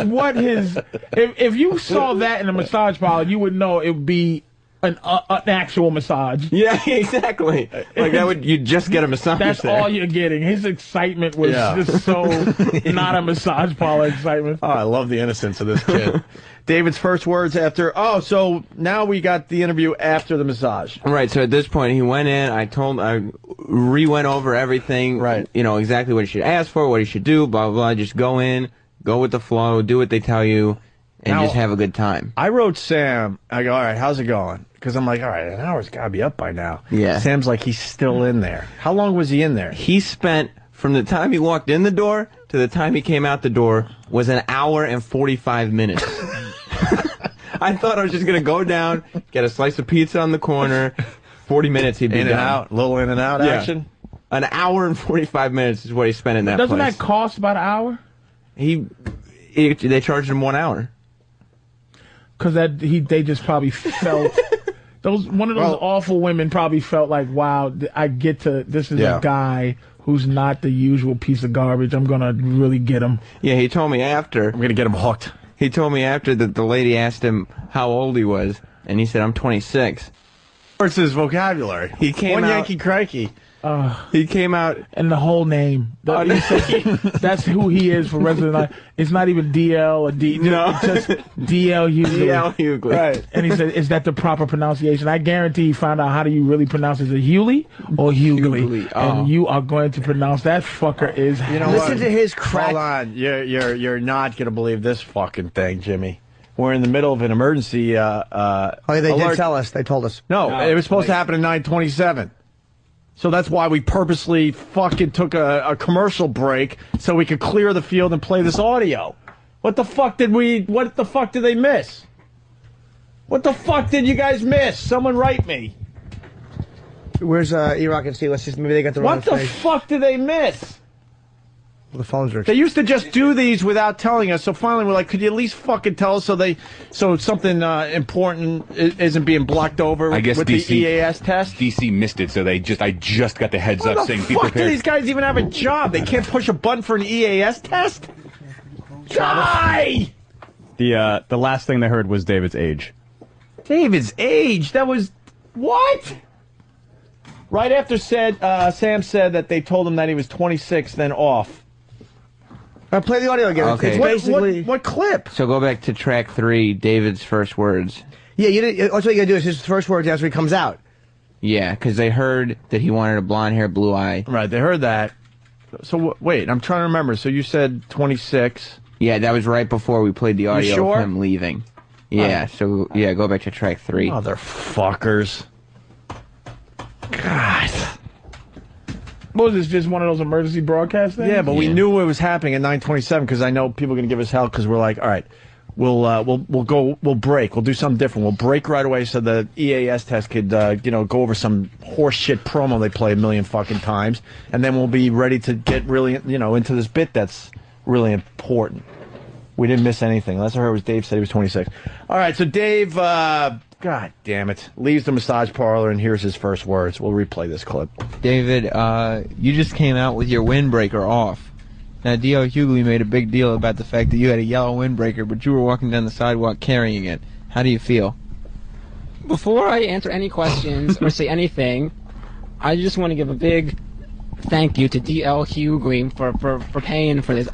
D: what his if you saw that in a massage parlor, you would know it would be an actual massage.
Q: Yeah, exactly. Like you'd just get a massage.
D: That's
Q: there.
D: all you're getting. His excitement was just so not a massage parlor excitement.
C: Oh, I love the innocence of this kid. David's first words after. Oh, so now we got the interview after the massage.
Q: Right. So at this point, he went in. I re-went over everything.
C: Right.
Q: Exactly what he should ask for, what he should do. Blah blah blah. Just go in, go with the flow, do what they tell you. and
C: Now,
Q: just have a good time.
C: I wrote Sam. I go, all right, how's it going? Because I'm like, all right, an hour's got to be up by now.
Q: Yeah.
C: Sam's like, he's still in there. How long was he in there?
Q: He spent, from the time he walked in the door to the time he came out the door, was an hour and 45 minutes. I thought I was just going to go down, get a slice of pizza on the corner, 40 minutes he'd be
C: In
Q: done.
C: and out, little in and out action.
Q: An hour and 45 minutes is what he spent in that
D: Doesn't
Q: place.
D: that cost about an hour?
Q: They charged him 1 hour.
D: Because they just probably felt one of those awful women probably felt like, wow, I get to, this is a guy who's not the usual piece of garbage. I'm gonna really get him.
Q: Yeah, he told me after.
C: I'm gonna get him hooked.
Q: He told me after that the lady asked him how old he was, and he said, "I'm 26."
C: What's his vocabulary?
Q: He came
C: One
Q: out.
C: Yankee Crikey.
Q: He came out,
D: and the whole name. He said that's who he is for the rest of the night. It's not even DL or D.
Q: No.
D: It's just DL Hughley.
Q: DL Hughley.
D: Right. And he said, is that the proper pronunciation? I guarantee he found out how do you really pronounce it. Is it Hughley or Hughley? And you are going to pronounce that fucker is.
C: You know
A: Listen
C: what?
A: to his crack.
C: Hold on. You're not going to believe this fucking thing, Jimmy. We're in the middle of an emergency
A: They
C: alert.
A: did tell us. They told us.
C: No, it was supposed to happen at 9:27. So that's why we purposely fucking took a commercial break so we could clear the field and play this audio. What the fuck did they miss? What the fuck did you guys miss? Someone write me.
A: Where's E-Rock and Steve? Let's just, maybe they got the wrong
C: What the fuck did they miss?
A: Well, the phones are.
C: They used to just do these without telling us. So finally, we're like, could you at least fucking tell us so something important isn't being blocked over
P: I guess
C: with
P: DC,
C: the EAS test?
P: DC missed it, so I just got the heads
C: What
P: up
C: the
P: saying be
C: fuck do
P: prepared.
C: these guys even have a job? They can't push a button for an EAS test? Die!
S: The last thing they heard was David's age.
C: David's age? That was... What? Right after Sam said that they told him that he was 26, then off.
A: Play the audio again.
Q: Okay.
A: It's basically...
C: What clip?
Q: So go back to track 3, David's first words.
A: Yeah, that's what you gotta do is his first words after he comes out.
Q: Yeah, because they heard that he wanted a blonde hair, blue eye.
C: Right, they heard that. So wait, I'm trying to remember. So you said 26.
Q: Yeah, that was right before we played the audio
C: sure?
Q: of him leaving. Yeah, so yeah, go back to track 3.
C: Motherfuckers. God.
D: What was this, just one of those emergency broadcast things?
C: Yeah, but we knew it was happening at 9:27 because I know people are going to give us hell because we're like, all right, we'll break. We'll do something different. We'll break right away so the EAS test could, go over some horse shit promo they play a million fucking times, and then we'll be ready to get really, into this bit that's really important. We didn't miss anything. Last I heard was Dave said he was 26. All right, so Dave, God damn it, leaves the massage parlor and here's his first words. We'll replay this clip.
T: David, you just came out with your windbreaker off. Now, D.L. Hughley made a big deal about the fact that you had a yellow windbreaker, but you were walking down the sidewalk carrying it. How do you feel?
R: Before I answer any questions or say anything, I just want to give a big thank you to D.L. Hughley for paying for this.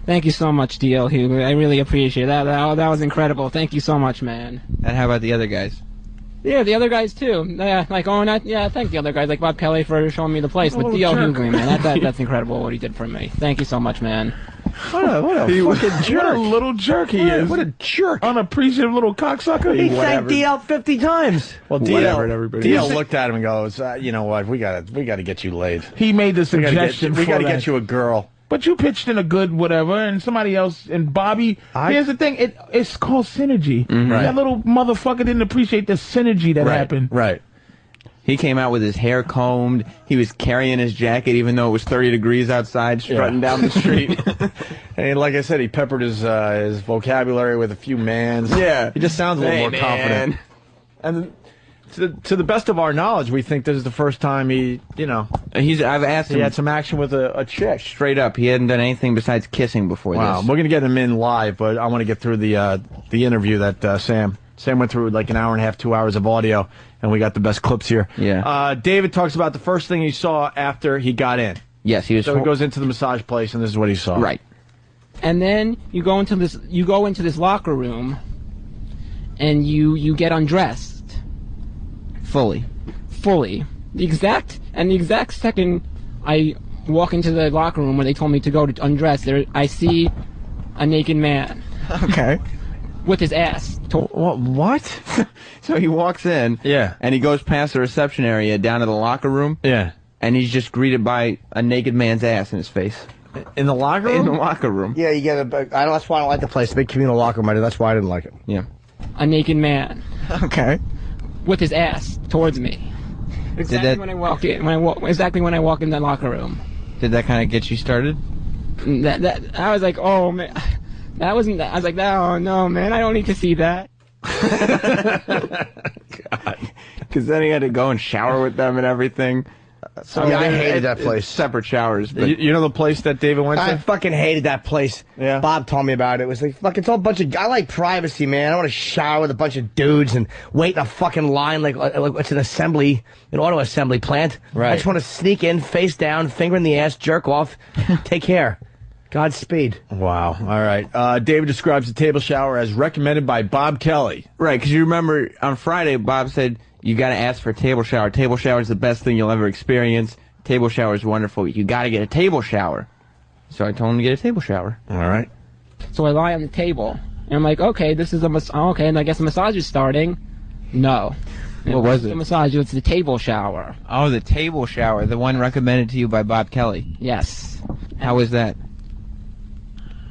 R: Thank you so much, D.L. Hughley. I really appreciate that. That was incredible. Thank you so much, man.
T: And how about the other guys?
R: Yeah, the other guys too. Yeah, thank the other guys, like Bob Kelly for showing me the place. But D.L. Hughley, man, that's incredible what he did for me. Thank you so much, man.
C: What a fucking jerk.
D: What a little jerk he is.
C: What a jerk.
D: Unappreciative little cocksucker.
A: He thanked DL 50 times.
C: Well, DL looked at him and goes, you know what, we gotta get you laid.
D: He made the suggestion
C: we gotta get you a girl.
D: But you pitched in a good whatever, and somebody else, and Bobby, here's the thing, it's called synergy.
Q: Mm-hmm. Right.
D: That little motherfucker didn't appreciate the synergy that happened.
C: Right.
Q: He came out with his hair combed. He was carrying his jacket even though it was 30 degrees outside, strutting down the street.
C: And like I said, he peppered his vocabulary with a few mans.
Q: Yeah.
C: He just sounds a little more confident. And to the best of our knowledge, we think this is the first time
Q: I've asked him.
C: He had some action with a chick.
Q: Straight up, he hadn't done anything besides kissing before
C: Wow.
Q: this.
C: We're gonna get him in live, but I want to get through the interview that Sam went through, like an hour and a half, 2 hours of audio, and we got the best clips here.
Q: Yeah.
C: David talks about the first thing he saw after he got in.
Q: Yes, he was.
C: So he goes into the massage place, and this is what he saw.
Q: Right.
R: And then you go into this locker room, and you get undressed.
Q: Fully.
R: The exact second I walk into the locker room where they told me to go to undress, I see a naked man.
C: Okay.
R: with his ass.
Q: What? So he walks in, and he goes past the reception area down to the locker room, and he's just greeted by a naked man's ass in his face.
C: In the locker room?
Q: In the locker room.
A: Yeah, you get that's why I don't like the place. Big communal locker room. That's why I didn't like it.
Q: Yeah.
R: A naked man.
Q: Okay.
R: With his ass towards me. Exactly when I walk in. Exactly when I walk in the locker room.
T: Did that kind of get you started?
R: I was like, oh man. I was like, no, man, I don't need to see that.
Q: God. Because then he had to go and shower with them and everything.
A: So I hated that place.
Q: Separate showers. But
C: you know the place that David went to?
A: I fucking hated that place.
C: Yeah.
A: Bob told me about it. It was like, fuck, it's all a bunch of... I like privacy, man. I don't want to shower with a bunch of dudes and wait in a fucking line like it's an auto assembly plant.
C: Right.
A: I just want to sneak in, face down, finger in the ass, jerk off, take care. Godspeed.
C: Wow. All right. David describes the table shower as recommended by Bob Kelly.
Q: Right, because you remember on Friday, Bob said, you got to ask for a table shower. Table shower is the best thing you'll ever experience. Table shower is wonderful. You got to get a table shower. So I told him to get a table shower.
C: All right.
R: So I lie on the table, and I'm like, okay, this is okay, and I guess the massage is starting. No.
T: What was it?
R: The massage, it's the table shower.
T: Oh, the table shower, the one recommended to you by Bob Kelly.
R: Yes.
T: How was that?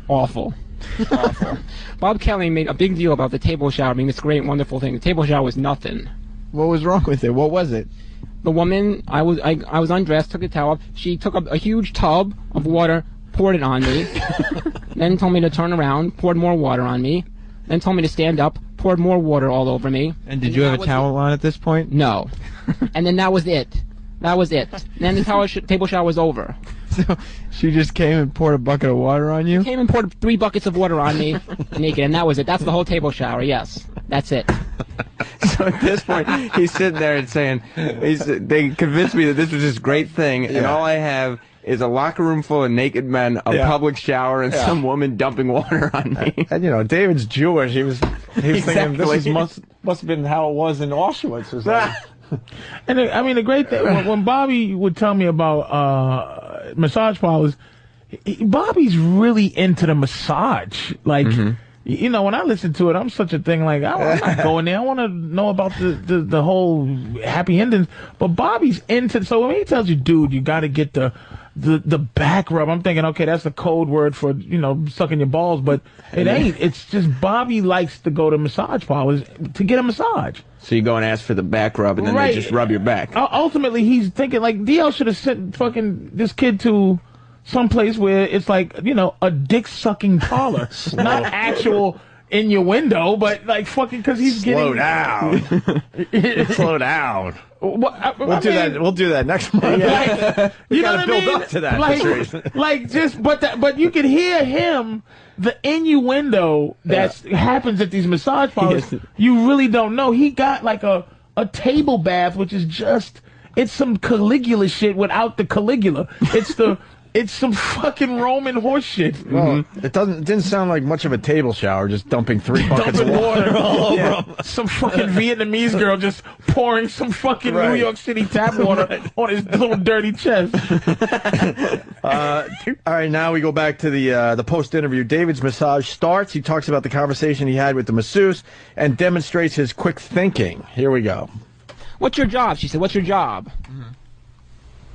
R: Awful. Awful. Bob Kelly made a big deal about the table shower being this great, wonderful thing. The table shower was nothing.
T: What was wrong with it? What was it?
R: The woman, I was undressed, took a towel up. She took a huge tub of water, poured it on me, then told me to turn around, poured more water on me, then told me to stand up, poured more water all over me.
T: And did you have a towel on at this point?
R: No. And then that was it. That was it. Then the table shower was over.
T: So she just came and poured a bucket of water on you?
R: Came and poured 3 buckets of water on me, naked, and that was it. That's the whole table shower, yes. That's it.
Q: So at this point, he's sitting there and saying, they convinced me that this was this great thing, and all I have is a locker room full of naked men, a public shower, and some woman dumping water on me.
C: And you know, David's Jewish. He was thinking this must have been how it was in Auschwitz or something.
D: And I mean, the great thing, when Bobby would tell me about massage parlors, Bobby's really into the massage. Like, you know, when I listen to it, I'm such a thing like, I'm not going there. I want to know about the whole happy endings. But Bobby's into, so when he tells you, dude, you got to get the back rub, I'm thinking, okay, that's a code word for, you know, sucking your balls, but it ain't. It's just Bobby likes to go to massage parlors to get a massage.
Q: So you go and ask for the back rub, and then they just rub your back.
D: Ultimately, he's thinking, like, DL should have sent fucking this kid to someplace where it's like, you know, a dick-sucking parlor. Not actual innuendo, but like fucking, because he's
C: Slow down. Slow down. We'll do that next month.
D: Yeah.
C: You
D: know
C: gotta
D: what I
C: build
D: mean?
C: up to that.
D: Like just, but you can hear him, the innuendo that happens at these massage parlors. You really don't know. He got like a table bath, which is just, it's some Caligula shit without the Caligula. It's some fucking Roman horse shit.
C: Well, it didn't sound like much of a table shower, just dumping 3 buckets of water all over him.
D: Some fucking Vietnamese girl just pouring some fucking New York City tap water on his little dirty chest.
C: All right, now we go back to the post-interview. David's massage starts. He talks about the conversation he had with the masseuse and demonstrates his quick thinking. Here we go.
R: What's your job? She said, what's your job?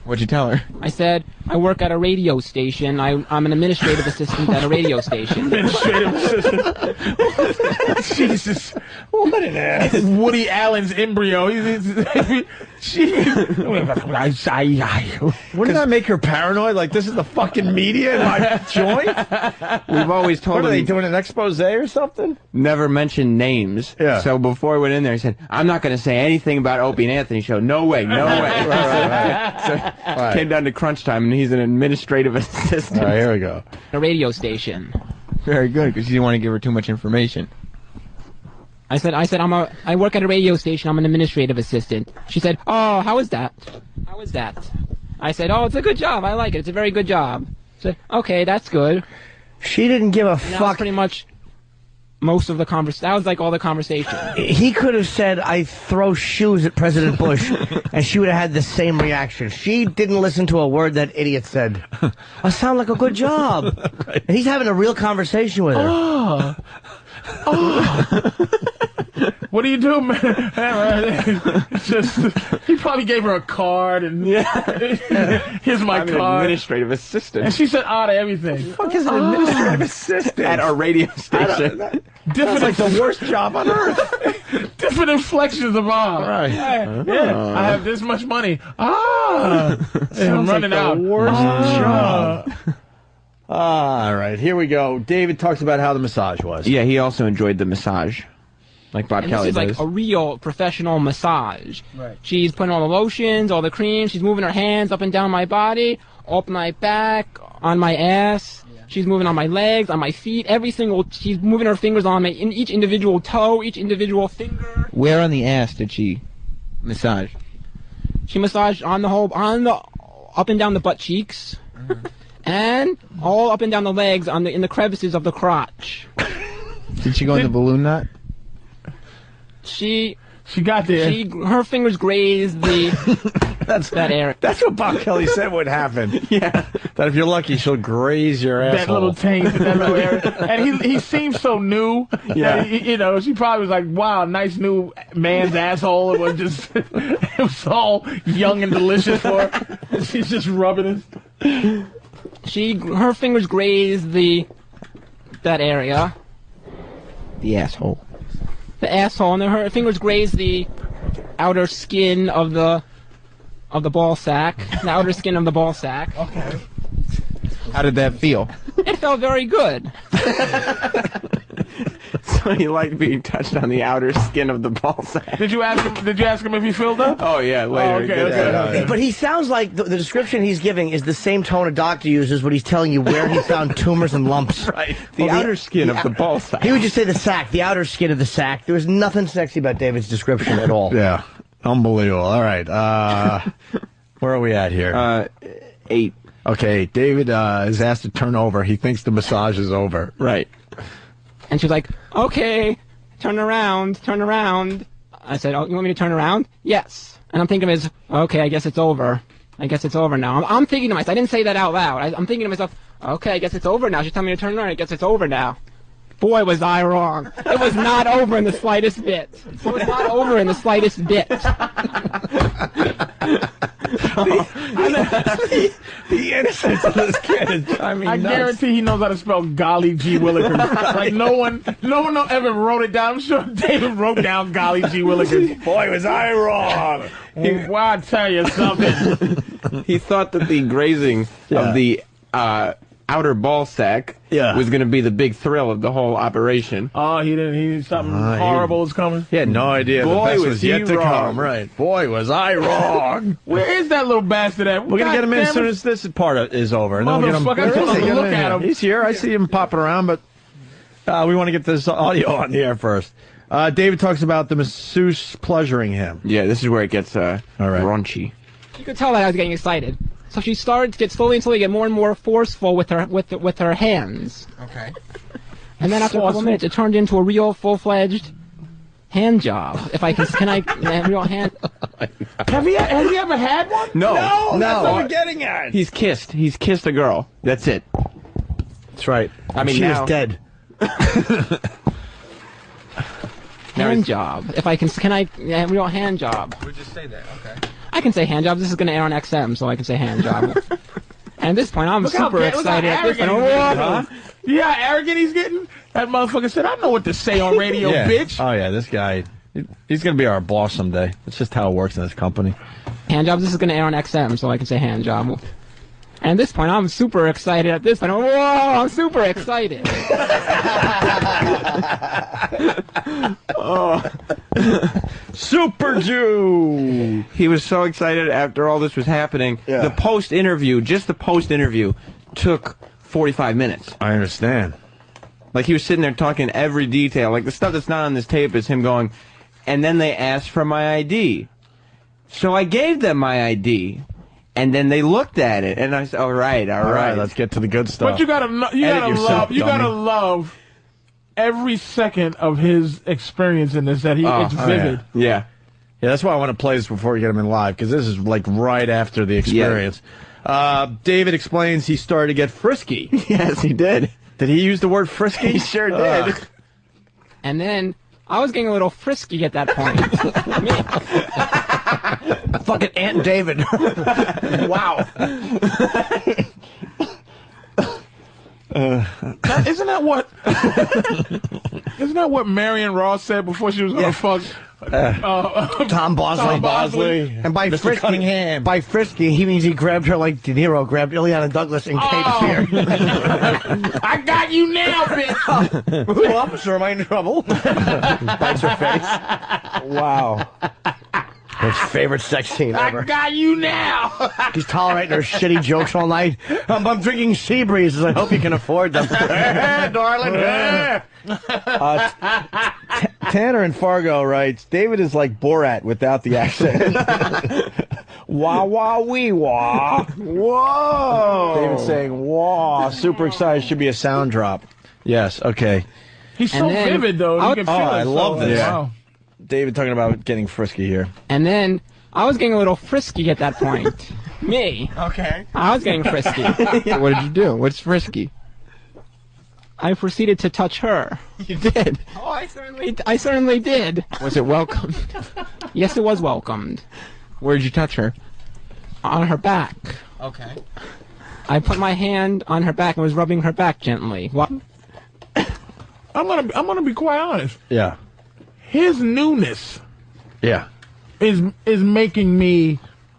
T: What'd you tell her?
R: I said, I work at a radio station. I'm an administrative assistant at a radio station.
D: Administrative assistant. Jesus. What an ass. Woody Allen's Embryo.
C: Wouldn't that make her paranoid? Like, this is the fucking media in my joint?
Q: We've always told him.
C: What are they doing, an expose or something?
Q: Never mention names.
C: Yeah.
Q: So before I went in there, he said, I'm not going to say anything about Opie and Anthony show. No way, no way.
C: Right.
Q: So came down to crunch time, and he's an administrative assistant.
C: All right, here we go.
R: A radio station.
T: Very good, because you didn't want to give her too much information.
R: I said, I work at a radio station. I'm an administrative assistant. She said, oh, how is that? How is that? I said, oh, it's a good job. I like it. It's a very good job. I said, okay, that's good.
A: She didn't give a fuck.
R: That was pretty much most of the conversation. That was like all the conversation.
A: He could have said, I throw shoes at President Bush, and she would have had the same reaction. She didn't listen to a word that idiot said. I sound like a good job. And he's having a real conversation with her.
D: Oh. What do you do, man? It's just, he probably gave her a card and here's my
Q: I'm
D: card.
Q: an administrative assistant.
D: And she said to everything.
C: What the fuck is an administrative assistant?
Q: At our radio station.
C: That's like the worst job on earth.
D: Different inflections of
C: Right.
D: Yeah, I have this much money. I'm running
C: like
D: out.
C: The worst job. All right, here we go. David talks about how the massage was.
Q: Yeah, he also enjoyed the massage. Like Bob
R: And
Q: Kelly
R: this is
Q: does.
R: like a real professional massage.
D: Right.
R: She's putting all the lotions, all the creams. She's moving her hands up and down my body, up my back, on my ass. Yeah. She's moving on my legs, on my feet. She's moving her fingers on each individual toe, each individual finger.
T: Where on the ass did she massage?
R: She massaged on the up and down the butt cheeks, and all up and down the legs in the crevices of the crotch.
T: Did she go in the balloon knot?
R: She
D: got there.
R: Her fingers grazed that area.
C: That's what Bob Kelly said would happen.
Q: Yeah.
C: That if you're lucky, she'll graze your asshole.
D: That little taint, that little area. And he seems so new.
C: Yeah.
D: She probably was like, wow, nice new man's asshole. It was all young and delicious for her. And she's just rubbing it.
R: Her fingers grazed that area.
T: The asshole.
R: The asshole, and her fingers grazed the outer skin of the ball sack. The outer skin of the ball sack.
D: Okay.
T: How did that feel?
R: It felt very good.
Q: So he liked being touched on the outer skin of the ball sack.
D: Did you ask him if he filled up?
Q: Oh yeah, later.
D: Okay.
A: But he sounds like the description he's giving is the same tone a doctor uses when he's telling you where he found tumors and lumps.
Q: Right. The outer skin of the ball sack.
A: He would just say the sack, the outer skin of the sack. There was nothing sexy about David's description at all.
C: Yeah. Unbelievable. All right. Where are we at here?
Q: 8.
C: Okay. David is asked to turn over. He thinks the massage is over.
Q: Right.
R: And she was like, okay, turn around. I said, oh, you want me to turn around? Yes. And I'm thinking to myself, okay, I guess it's over. now. I'm thinking to myself, I didn't say that out loud. I'm thinking to myself, okay, I guess it's over now. She's telling me to turn around. I guess it's over now. Boy, was I wrong. It was not over in the slightest bit.
C: The innocence of this kid is driving me
D: I
C: nuts.
D: guarantee he knows how to spell golly gee willikers. Like no one ever wrote it down. I'm sure David wrote down golly gee willikers.
C: Boy, was I wrong.
D: Well, I tell you something.
Q: He thought that the grazing of the outer ball sack was going to be the big thrill of the whole operation.
D: Oh, he something horrible is coming.
C: He had no idea.
Q: Boy,
C: the best
Q: was
C: was
Q: he
C: yet to
Q: wrong.
C: come. Right. Boy, was I wrong.
D: Where is that little bastard at?
C: We're going to get him in as soon as this part is over. And then we'll get him.
D: Motherfucker, I
C: Where
D: told
C: is he?
D: him to look at him.
C: He's here. I see him popping around, but we want to get this audio on the air first. David talks about the masseuse pleasuring him.
Q: Yeah, this is where it gets raunchy.
R: You could tell that I was getting excited. So she started to get slowly get more and more forceful with her hands.
T: Okay.
R: And then after a couple minutes, it turned into a real full-fledged hand job. If I can I real hand?
D: Has he ever had one?
Q: No.
C: That's what we're getting at.
Q: He's kissed a girl. That's it.
C: That's right.
Q: I mean,
A: she
Q: now,
A: was dead.
R: Hand job. If I can I real hand job?
T: We'll just say that. Okay.
R: I can say hand job. This is going to air on XM, so I can say hand job. And at this point, I'm super excited. At this point,
D: Huh? Yeah, arrogant he's getting. That motherfucker said, "I know what to say on radio,
C: Yeah.
D: bitch."
C: Oh yeah, this guy. He's going to be our boss someday. It's just how it works in this company.
R: Hand job. This is going to air on XM, so I can say hand job. And at this point, I'm super excited. At this point, I'm super excited.
C: Super Jew.
Q: He was so excited after all this was happening.
C: Yeah.
Q: The post-interview took 45 minutes.
C: I understand.
Q: Like, he was sitting there talking every detail. Like, the stuff that's not on this tape is him going, and then they asked for my ID. So I gave them my ID. And then they looked at it, and I said, all right.
C: Let's get to the good stuff.
D: But you gotta love every second of his experience in this. That it's vivid.
Q: Yeah.
C: Yeah, that's why I want to play this before we get him in live, because this is like right after the experience. David explains he started to get frisky.
Q: Yes, he did.
C: Did he use the word frisky?
Q: He sure did.
R: And then I was getting a little frisky at that point.
A: Fucking Aunt David. Wow.
D: Isn't that what Marion Ross said before she was gonna fuck
A: Tom Bosley. And by
C: Mr.
A: frisky,
C: Cunningham.
A: by frisky, he means he grabbed her like De Niro grabbed Ileana Douglas in Cape Fear.
D: I got you now, bitch.
A: Ooh, officer, am I in trouble? Bites her face. Wow. His favorite sex scene ever.
D: I got you now.
A: He's tolerating her shitty jokes all night. I'm drinking sea breezes. I hope you can afford them. Darling.
C: Tanner in Fargo writes, David is like Borat without the accent. Wah, wah, wee, wah. Whoa. David saying, wah. Super excited. Should be a sound drop. Yes, okay.
D: He's so vivid, though. You can feel it.
C: I love this.
D: Wow.
C: David talking about getting frisky here.
R: And then I was getting a little frisky at that point. Me.
A: Okay.
R: I was getting frisky.
T: What did you do? What's frisky?
R: I proceeded to touch her.
T: You did?
R: Oh, I certainly did.
T: Was it welcomed?
R: Yes, it was welcomed.
T: Where'd you touch her?
R: On her back.
T: Okay.
R: I put my hand on her back and was rubbing her back gently. What?
D: I'm gonna be quite honest.
C: Yeah.
D: His newness
C: Yeah.
D: is making me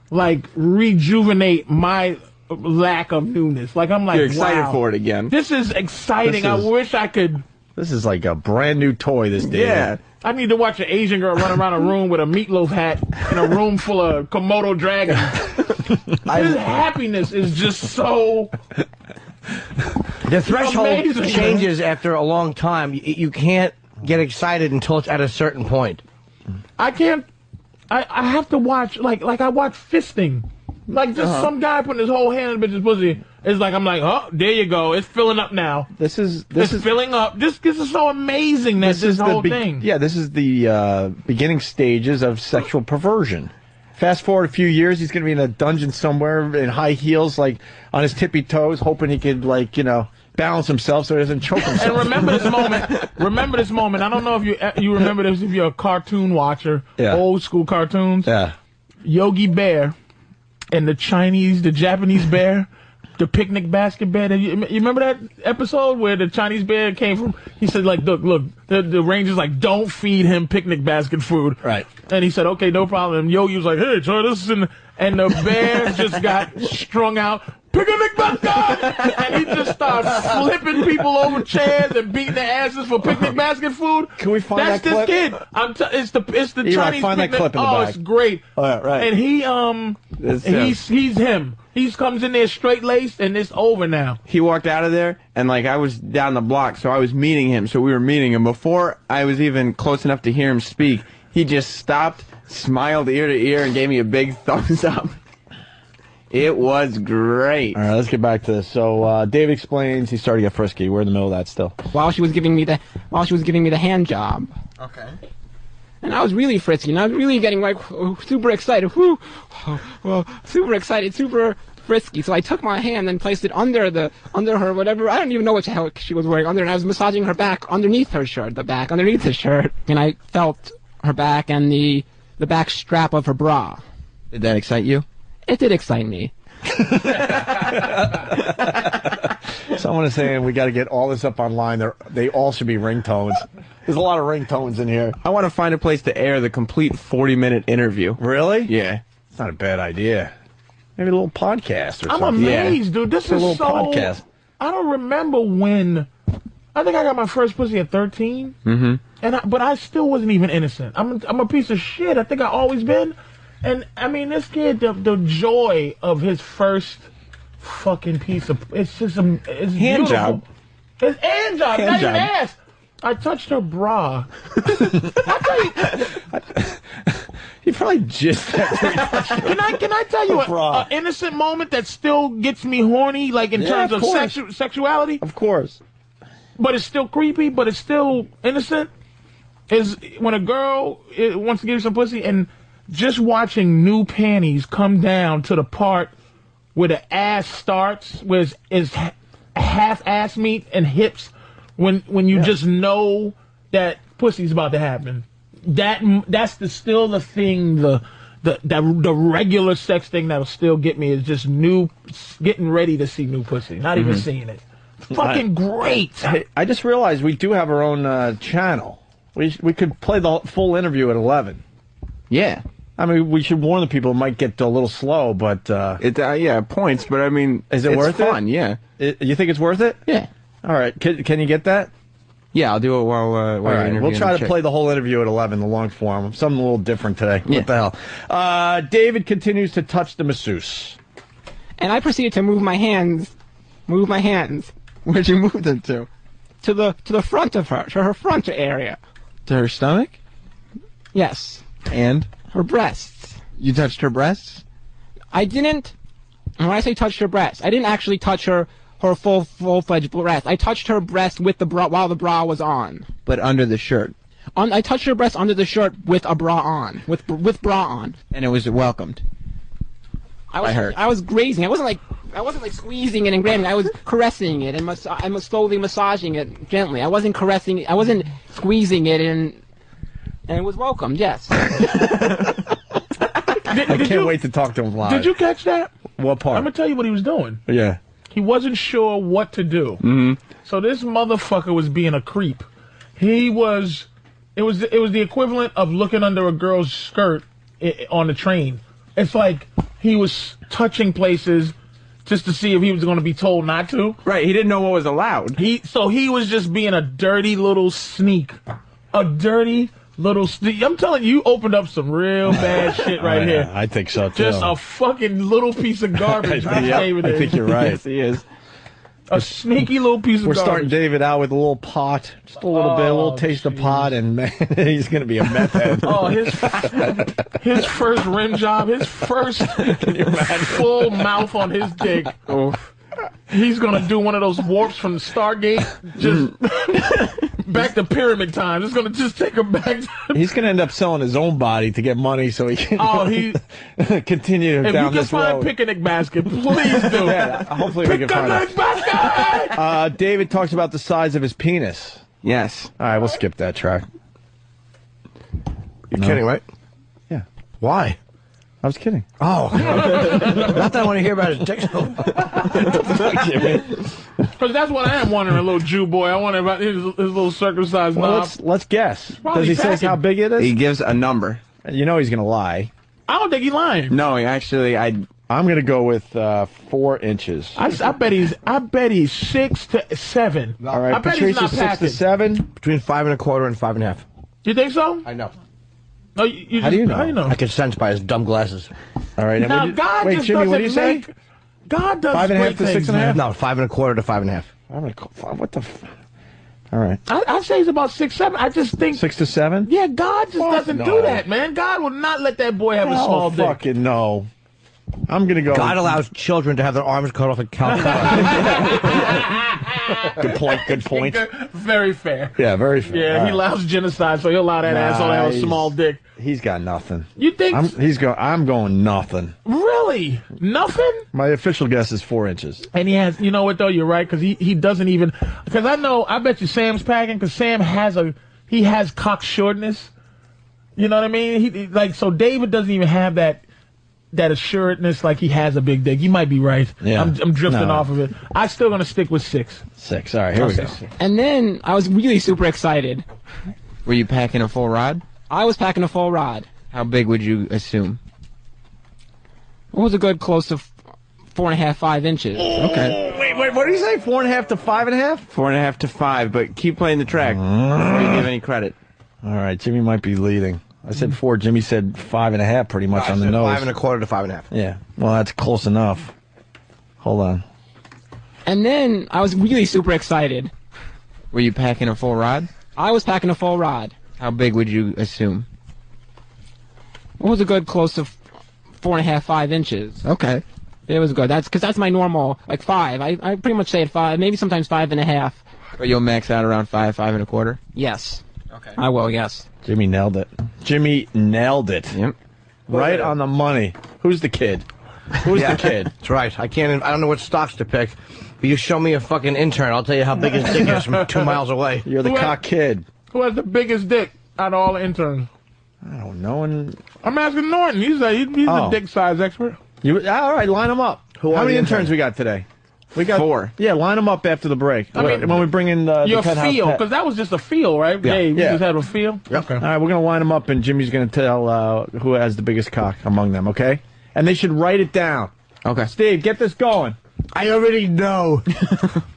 D: like rejuvenate my lack of newness. Like I'm like,
C: You're excited
D: wow,
C: for it again.
D: This is exciting. I wish I could.
C: This is like a brand new toy this day.
D: Yeah. I need to watch an Asian girl run around a room with a meatloaf hat in a room full of Komodo dragons. His happiness is just so.
A: The threshold
D: amazing,
A: changes after a long time. You can't get excited until it's at a certain point.
D: I can't. I have to watch like I watch fisting. Like just some guy putting his whole hand in a bitch's pussy. It's like I'm like, oh, there you go. It's filling up now.
C: This is
D: filling up. This is so amazing that this whole thing.
C: Yeah, this is the beginning stages of sexual perversion. Fast forward a few years, he's going to be in a dungeon somewhere in high heels, like on his tippy toes, hoping he could, like, balance himself so he doesn't choke himself.
D: And remember this moment. Remember this moment. I don't know if you remember this if you're a cartoon watcher.
C: Yeah.
D: Old school cartoons.
C: Yeah.
D: Yogi Bear and the Japanese bear, the picnic basket bear. You remember that episode where the Chinese bear came from? He said, like, look, the ranger's like, don't feed him picnic basket food.
C: Right.
D: And he said, okay, no problem. And Yogi was like, hey, try this. And the bear just got strung out. Picnic basket! And he just started flipping people over chairs and beating their asses for picnic basket food.
C: Can we find
D: That's
C: that clip?
D: this kid. It's the
C: Eli,
D: Chinese
C: find that
D: picnic.
C: clip in the
D: oh,
C: back.
D: it's great.
C: All right.
D: And he's him. He comes in there straight laced, and it's over now.
Q: He walked out of there, and like I was down the block, so I was meeting him. So we were meeting him before I was even close enough to hear him speak. He just stopped, smiled ear to ear, and gave me a big thumbs up. It was great.
C: All right, let's get back to this. So David explains he started to get frisky. We're in the middle of that still.
R: While she was giving me the hand job.
T: Okay.
R: And I was really frisky, and I was really getting like super excited. Whoo, well, super excited, super frisky. So I took my hand and placed it under her whatever. I don't even know what the hell she was wearing under, and I was massaging her back underneath her shirt, the back underneath the shirt, and I felt her back and the back strap of her bra.
T: Did that excite you?
R: It did excite me.
C: Someone is saying we got to get all this up online. They all should be ringtones. There's a lot of ringtones in here.
Q: I want to find a place to air the complete 40-minute interview.
C: Really?
Q: Yeah.
C: It's not a bad idea. Maybe a little podcast or
D: I'm
C: something.
D: amazed, dude. This
C: It's a
D: is
C: little
D: so.
C: podcast.
D: I don't remember when. I think I got my first pussy at 13.
Q: Mm-hmm.
D: But I still wasn't even innocent. I'm a piece of shit. I think I always been. And I mean, this kid, the joy of his first fucking piece of it's just it's
C: hand
D: beautiful.
C: job.
D: It's hand job.
C: Hand
D: Not
C: job.
D: even ass. I touched her bra.
C: He probably just
D: Can I tell you an innocent moment that still gets me horny, like in terms of sexuality?
C: Of course.
D: But it's still creepy, but it's still innocent. Is when a girl wants to give you some pussy and just watching new panties come down to the part where the ass starts, where it's half ass meat and hips, when you just know that pussy's about to happen. That's still the thing. The regular sex thing that'll still get me is just getting ready to see new pussy, not even seeing it. Fucking great.
C: Hey, I just realized we do have our own channel. We could play the full interview at 11.
Q: Yeah.
C: I mean, we should warn the people. It might get a little slow, but
Q: yeah, points. But I mean,
C: is it worth
Q: fun?
C: It?
Q: Yeah.
C: You think it's worth it?
Q: Yeah.
C: All right. Can you get that?
Q: Yeah, I'll do it while
C: all
Q: you're
C: right.
Q: interviewing.
C: We'll try to
Q: chick.
C: play the whole interview at 11, the long form. Something a little different today.
Q: Yeah.
C: What the hell? David continues to touch the masseuse.
R: And I proceeded to move my hands.
T: Where'd you move them to?
R: To the front of her, to her front area.
T: To her stomach?
R: Yes.
T: And?
R: Her breasts.
T: You touched her breasts?
R: I didn't. And when I say touch her breasts, I didn't actually touch her full-fledged breast. I touched her breast with the bra while the bra was on.
T: But under the shirt?
R: I touched her breast under the shirt with a bra on, with bra on.
T: And it was welcomed.
R: I was grazing. I wasn't like squeezing it and grabbing it. I was caressing it and I was slowly massaging it gently. I wasn't caressing it. I wasn't squeezing it and it was welcomed. Yes.
C: I can't wait to talk to him live.
D: Did you catch that?
C: What part?
D: I'm gonna tell you what he was doing.
C: Yeah.
D: He wasn't sure what to do.
C: Mm-hmm.
D: So this motherfucker was being a creep. It was the equivalent of looking under a girl's skirt on the train. It's like he was touching places just to see if he was going to be told not to.
Q: Right, he didn't know what was allowed.
D: So he was just being a dirty little sneak. A dirty little sneak. I'm telling you, you opened up some real bad shit right here.
C: I think so, too.
D: Just a fucking little piece of garbage. David
C: I think you're right.
Q: Yes, he is.
D: A sneaky little piece of
C: We're
D: garbage.
C: starting David out with a little pot, just a little bit, a little taste of pot, and man, he's going to be a meth head.
D: Oh, his first rim job, his first full mouth on his dick. He's going to do one of those warps from Stargate, just back to pyramid time. It's going to just take him back to...
C: He's going to end up selling his own body to get money so he can continue
D: if
C: down
D: you
C: this
D: can find
C: road.
D: picnic basket, please do.
C: Yeah, hopefully we can find
D: Picnic
C: it.
D: basket!
C: David talks about the size of his penis.
Q: Yes.
C: All right, we'll skip that track.
A: You're kidding, right?
C: Yeah.
A: Why?
C: I was kidding.
A: Oh. Not that I want to hear about his dick.
D: Because that's what I am wondering, a little Jew boy. I wonder about his little circumcised
C: Well,
D: knob.
C: let's guess.
D: Probably
C: Does he say
D: packing.
C: how big it is?
Q: He gives a number.
C: You know he's going to lie.
D: I don't think he's lying.
Q: No,
C: I'm going to go with 4 inches.
D: I bet he's 6 to 7.
C: All right,
D: I bet
C: Patrice
D: he's not
C: is 6 to
D: packing.
C: 7.
A: Between 5 1/4 and 5 1/2.
D: You think so?
A: I know.
D: No, you
C: How do you know?
D: How do you know?
A: I can sense by his dumb glasses.
C: All right.
D: Now, God
C: wait,
D: just
C: Jimmy, what do you
D: doesn't
C: say?
D: make... God does
C: 5 1/2
D: great
C: to 6
D: things,
C: 1/2?
D: man.
A: No, 5 1/4 to 5 1/2.
C: What the? All right.
D: I say he's about 6, 7. I just think...
C: 6 to 7?
D: Yeah, God just doesn't
C: no.
D: do that, man. God will not let that boy have a small dick.
C: Fucking no. I'm going to go.
A: God allows children to have their arms cut off in Calcutta.
C: Good point. Good point.
D: Very fair.
C: Yeah, very fair.
D: Yeah,
C: All
D: he
C: right.
D: allows genocide, so he'll allow that asshole to have a small dick.
C: He's got nothing.
D: You think?
C: I'm going nothing.
D: Really? Nothing?
C: My official guess is 4 inches.
D: And he has, you know what though, you're right, because he doesn't even, because I bet you Sam's packing, because Sam has cock shortness. You know what I mean? So David doesn't even have that assuredness like he has a big dick. You might be right.
C: Yeah.
D: I'm drifting
C: No.
D: off of it. I'm still going to stick with 6.
C: 6. All right, here we go.
R: And then I was really super excited.
T: Were you packing a full rod?
R: I was packing a full rod.
T: How big would you assume?
R: It was a good close to 4.5, 5 inches.
T: Okay.
C: Wait, what did he say? 4.5 to 5.5?
Q: 4.5 to 5, but keep playing the track before you give any credit.
C: All right, Jimmy might be leading. I said 4. Jimmy said 5.5 pretty much on the nose.
A: 5 1/4 to 5 1/2.
C: Yeah. Well, that's close enough. Hold on.
R: And then I was really super excited.
T: Were you packing a full rod?
R: I was packing a full rod.
T: How big would you assume?
R: It was a good close to 4.5, 5 inches.
T: Okay.
R: It was good. That's my normal, like 5. I pretty much say at 5, maybe sometimes 5.5.
T: But you'll max out around 5, 5 1/4?
R: Yes. Okay. I will, yes.
C: Jimmy nailed it. Jimmy nailed it.
T: Yep.
C: Right on the money. Who's the kid? Who's the kid?
A: That's right. I don't know what stocks to pick. But you show me a fucking intern, I'll tell you how big his dick is from 2 miles away.
C: You're the cock kid.
D: Who has the biggest dick out of all the interns?
C: I don't know. And
D: I'm asking Norton. He's a dick size expert.
C: All right, line them up. How many interns we got today? We got 4. Yeah, line them up after the break.
D: I mean,
C: when we bring in the
D: your
C: penthouse
D: feel,
C: pet.
D: because that was just a feel, right?
C: Yeah.
D: You just had a feel?
C: Yep. Okay. All right, we're going to line them up, and Jimmy's going to tell who has the biggest cock among them, okay? And they should write it down.
Q: Okay.
C: Steve, get this going.
A: I already know.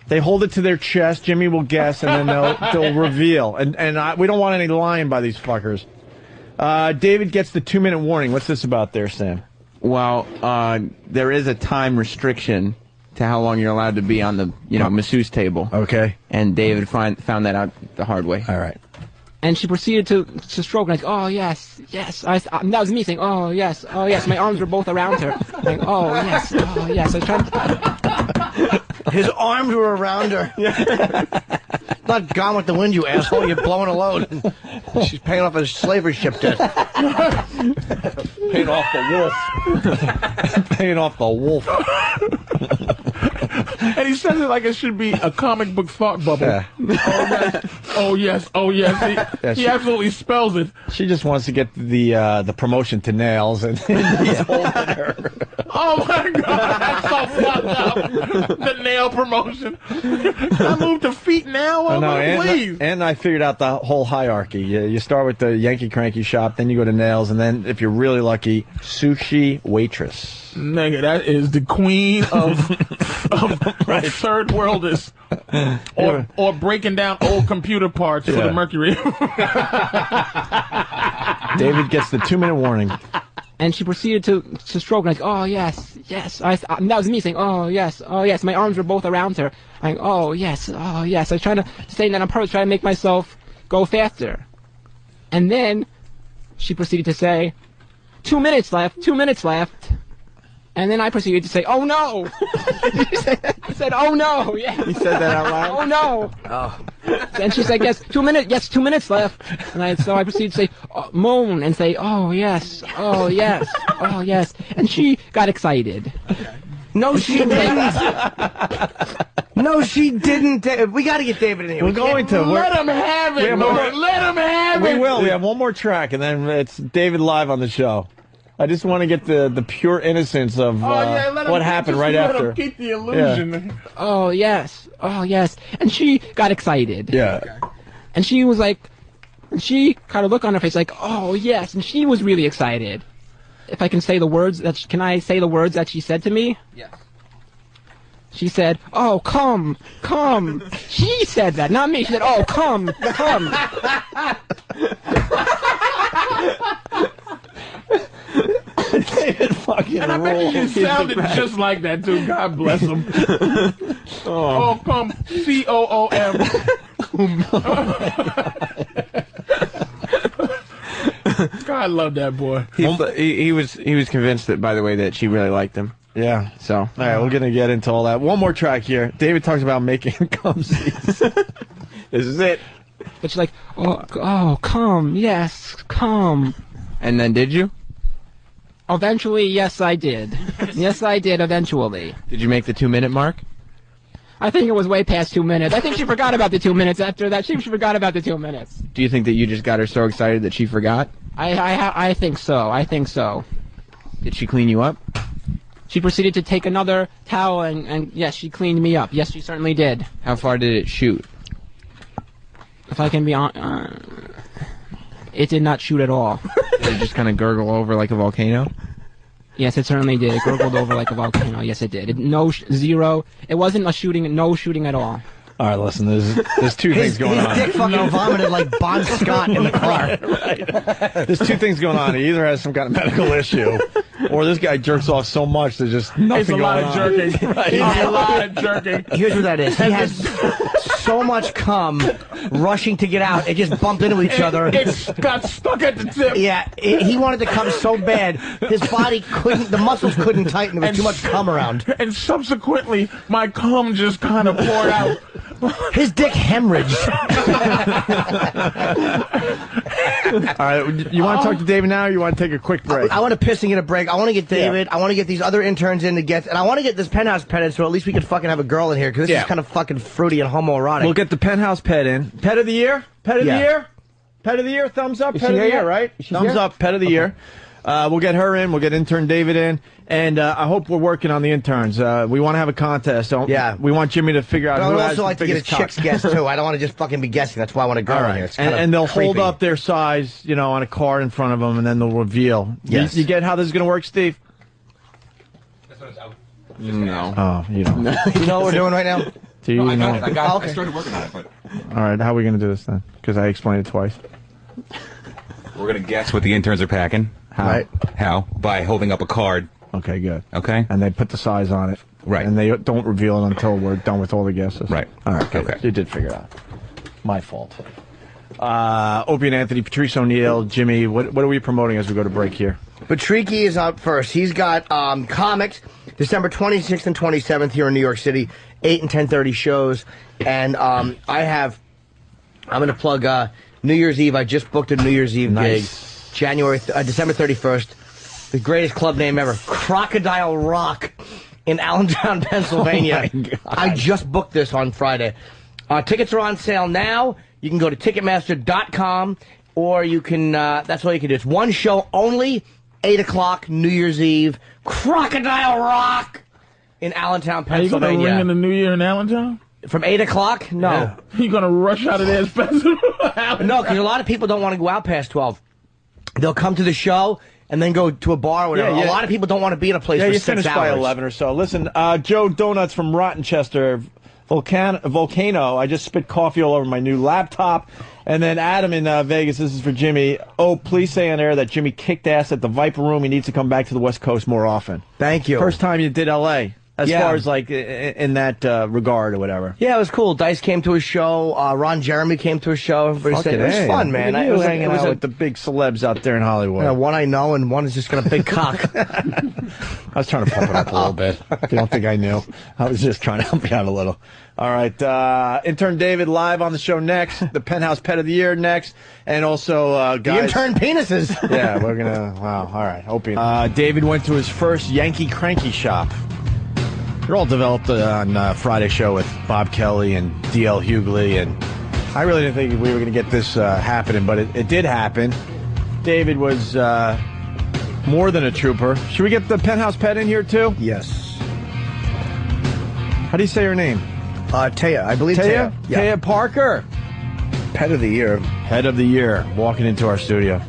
C: They hold it to their chest. Jimmy will guess, and then they'll reveal. And we don't want any lying by these fuckers. David gets the 2-minute warning. What's this about there, Sam?
Q: Well, there is a time restriction to how long you're allowed to be on the, masseuse table.
C: Okay.
Q: And David found that out the hard way.
C: All right.
R: And she proceeded to stroke, like, oh, yes, yes. That was me saying, oh, yes, my arms were both around her. Like, oh, yes, oh, yes. I was trying to...
A: His arms were around her. Not Gone with the Wind, you asshole. You're blowing a load. She's paying off a slavery ship debt.
C: Paying off the wolf. Paying off the wolf.
D: And he says it like it should be a comic book thought bubble.
C: Yeah.
D: Oh, yes. Oh, yes. He absolutely spells it.
C: She just wants to get the promotion to nails, and he's holding her.
D: Oh, my God. That's so fucked up. The nail promotion. Can I move to feet now? Oh,
C: No,
D: please.
C: and I figured out the whole hierarchy. You start with the Yankee Cranky shop, then you go to nails, and then, if you're really lucky, sushi waitress.
D: Nigga, that is the queen of third worlders. Or breaking down old computer parts for the Mercury.
C: David gets the 2-minute warning.
R: And she proceeded to stroke, like, oh, yes, yes. That was me saying, oh, yes, my arms were both around her. Like, oh, yes. I was trying to say that on purpose, trying to make myself go faster. And then she proceeded to say, 2 minutes left. And then I proceeded to say, oh, no. I said, oh, no. Yeah.
Q: You said that out loud?
R: Oh, no.
A: Oh.
R: And she said, yes, 2 minutes. Yes, 2 minutes left. And so I proceeded to say, moan and say, oh, yes. Oh, yes. Oh, yes. And she got excited.
A: No, she didn't. No, she didn't. We got to get David in here.
C: We're going to.
D: Let him have it, Lord. Let him have it.
C: We will. We have one more track, and then it's David live on the show. I just want to get the pure innocence of what happened right after.
D: Let him keep the illusion.
C: Yeah.
R: Oh, yes. Oh, yes. And she got excited.
C: Yeah.
R: And she was like, she kind of looked on her face like, oh, yes. And she was really excited. If I can say the words, can I say the words that she said to me?
A: Yes.
R: She said, oh, come. She said that, not me. She said, oh, come.
C: David fucking
D: And I bet he sounded just like that, too. God bless him. Oh, come. C-O-O-M. God, I love that boy.
Q: He was convinced that, by the way, that she really liked him.
C: Yeah.
Q: So.
C: All right, we're going to get into all that. One more track here. David talks about making cum scenes. This is it.
R: But she's like, oh, come. Yes, come.
Q: And then did you?
R: Eventually, yes, I did. Yes, I did, eventually.
Q: Did you make the 2-minute mark?
R: I think it was way past 2 minutes. I think she forgot about the 2 minutes after that. She forgot about the 2 minutes.
Q: Do you think that you just got her so excited that she forgot?
R: I think so. I think so.
Q: Did she clean you up?
R: She proceeded to take another towel and yes, she cleaned me up. Yes, she certainly did.
Q: How far did it shoot?
R: If I can be honest, it did not shoot at all.
Q: Did it just kind of gurgle over like a volcano?
R: Yes, it certainly did. It gurgled over like a volcano. Yes, it did. Zero. It wasn't a shooting. No shooting at all.
C: All right, listen. There's two things going on.
A: His dick fucking vomited like Bon Scott in the car.
C: Right. There's two things going on. He either has some kind of medical issue, or this guy jerks off so much there's just nothing going on.
D: It's a lot of jerking.
C: Right.
D: A lot of jerking.
A: Here's what that is. He has so much cum rushing to get out. It just bumped into each other.
D: It got stuck at the tip.
A: Yeah, he wanted to come so bad. His body couldn't, the muscles couldn't tighten. There was too much cum around.
D: And subsequently, my cum just kind of poured out.
A: His dick hemorrhaged.
C: right, you want to talk to David now, or you want to take a quick break?
A: I want to piss and get a break. I want to get David. I want to get these other interns in to get, and I want to get this penthouse pet in, so at least we can fucking have a girl in here, because this is kind of fucking fruity and homoerotic.
C: We'll get the penthouse pet in. Pet of the year? Pet of the year? Pet of the year? Thumbs up. Pet of the year, right? Thumbs up. Pet of the year. We'll get her in. We'll get intern David in. And I hope we're working on the interns. We want to have a contest. We want Jimmy to figure out
A: but
C: who
A: I would
C: has
A: also like
C: the
A: to get a
C: biggest cock.
A: chick's guess, too. I don't want to just fucking be guessing. That's why I want a girl in here. It's
C: And they'll hold
A: creepy.
C: up their size, on a card in front of them, and then they'll reveal.
A: Yes.
C: You get how this is going to work, Steve?
Q: No.
C: Oh, you don't.
A: You know what we're doing right now?
C: Do you know?
P: I started working on it, but
C: All right, how are we going to do this then? Because I explained it twice.
P: we're gonna guess what the interns are packing.
C: How?
P: Right. How? By holding up a card.
C: Okay, good.
P: Okay.
C: And they put the size on it.
P: Right.
C: And they don't reveal it until we're done with all the guesses.
P: Right.
C: All right, good.
P: Okay.
C: You did figure it out. My fault. Opie and Anthony, Patrice O'Neill, Jimmy, what are we promoting as we go to break here?
A: Patricky is up first. He's got comics December 26th and 27th here in New York City, 8 and 10:30 shows. And I'm going to plug New Year's Eve. I just booked a New Year's Eve gig, December 31st. The greatest club name ever, Crocodile Rock in Allentown, Pennsylvania. I just booked this on Friday. Tickets are on sale now. You can go to Ticketmaster.com, or you can, that's all you can do. It's one show only, 8 o'clock, New Year's Eve, Crocodile Rock in Allentown, Pennsylvania.
D: Are you going to ring in the New Year in Allentown?
A: From 8 o'clock? No.
D: Yeah. You're going to rush out of there as fast as
A: No, because a lot of people don't want to go out past 12. They'll come to the show and then go to a bar or whatever. A lot of people don't want to be in a place for 6 hours.
C: You finish by 11 or so. Listen, Joe Donuts from Rottenchester, Volcano. I just spit coffee all over my new laptop. And then Adam in Vegas, this is for Jimmy. Oh, please say on air that Jimmy kicked ass at the Viper Room. He needs to come back to the West Coast more often.
A: Thank you.
C: First time you did L.A., as far as, like, in that regard or whatever.
A: Yeah, it was cool. Dice came to a show. Ron Jeremy came to a show. Everybody said, it was fun, man.
C: It was with the big celebs out there in Hollywood.
A: One I know, and one is just got a big cock.
C: I was trying to pump it up a little bit. If you don't think I knew, I was just trying to help you out a little. All right, intern David live on the show next. The Penthouse Pet of the Year next, and also guys.
A: The intern penises.
C: Yeah, we're gonna. Wow. All right, Opie. David went to his first Yankee Cranky shop. They're all developed on Friday show with Bob Kelly and D.L. Hughley, and I really didn't think we were going to get this happening, but it did happen. David was more than a trooper. Should we get the Penthouse Pet in here, too?
A: Yes.
C: How do you say her name?
A: Taya. I believe Taya.
C: Taya Parker.
A: Pet of the Year.
C: Pet of the Year, walking into our studio.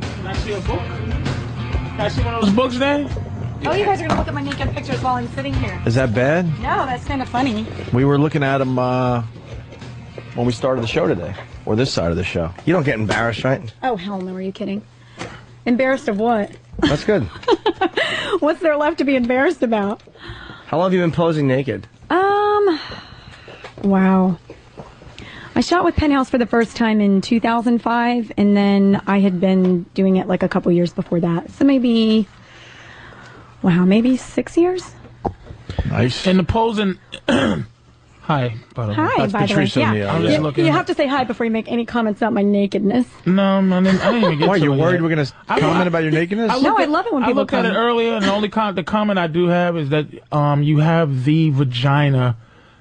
D: Can I see a book? Can I see one of those books there?
U: Oh, you guys are going to look at my naked pictures while I'm sitting here.
C: Is that bad?
U: No, that's kind of funny.
C: We were looking at them when we started the show today, or this side of the show.
A: You don't get embarrassed, right?
U: Oh, hell no, are you kidding? Embarrassed of what?
A: That's good.
U: What's there left to be embarrassed about?
A: How long have you been posing naked?
U: Wow. I shot with Penthouse for the first time in 2005, and then I had been doing it like a couple years before that. So maybe 6 years?
C: Nice.
D: And the posing... Hi, by the way.
U: Hi, by the way. Yeah. You have to say hi before you make any comments about my nakedness.
D: No, I didn't even get
C: Why,
D: to
C: you're
D: it
C: worried
D: yet.
C: we're going to comment about your nakedness?
U: I love it when
D: I
U: people
D: looked at it earlier, and the only the comment I do have is that you have the vagina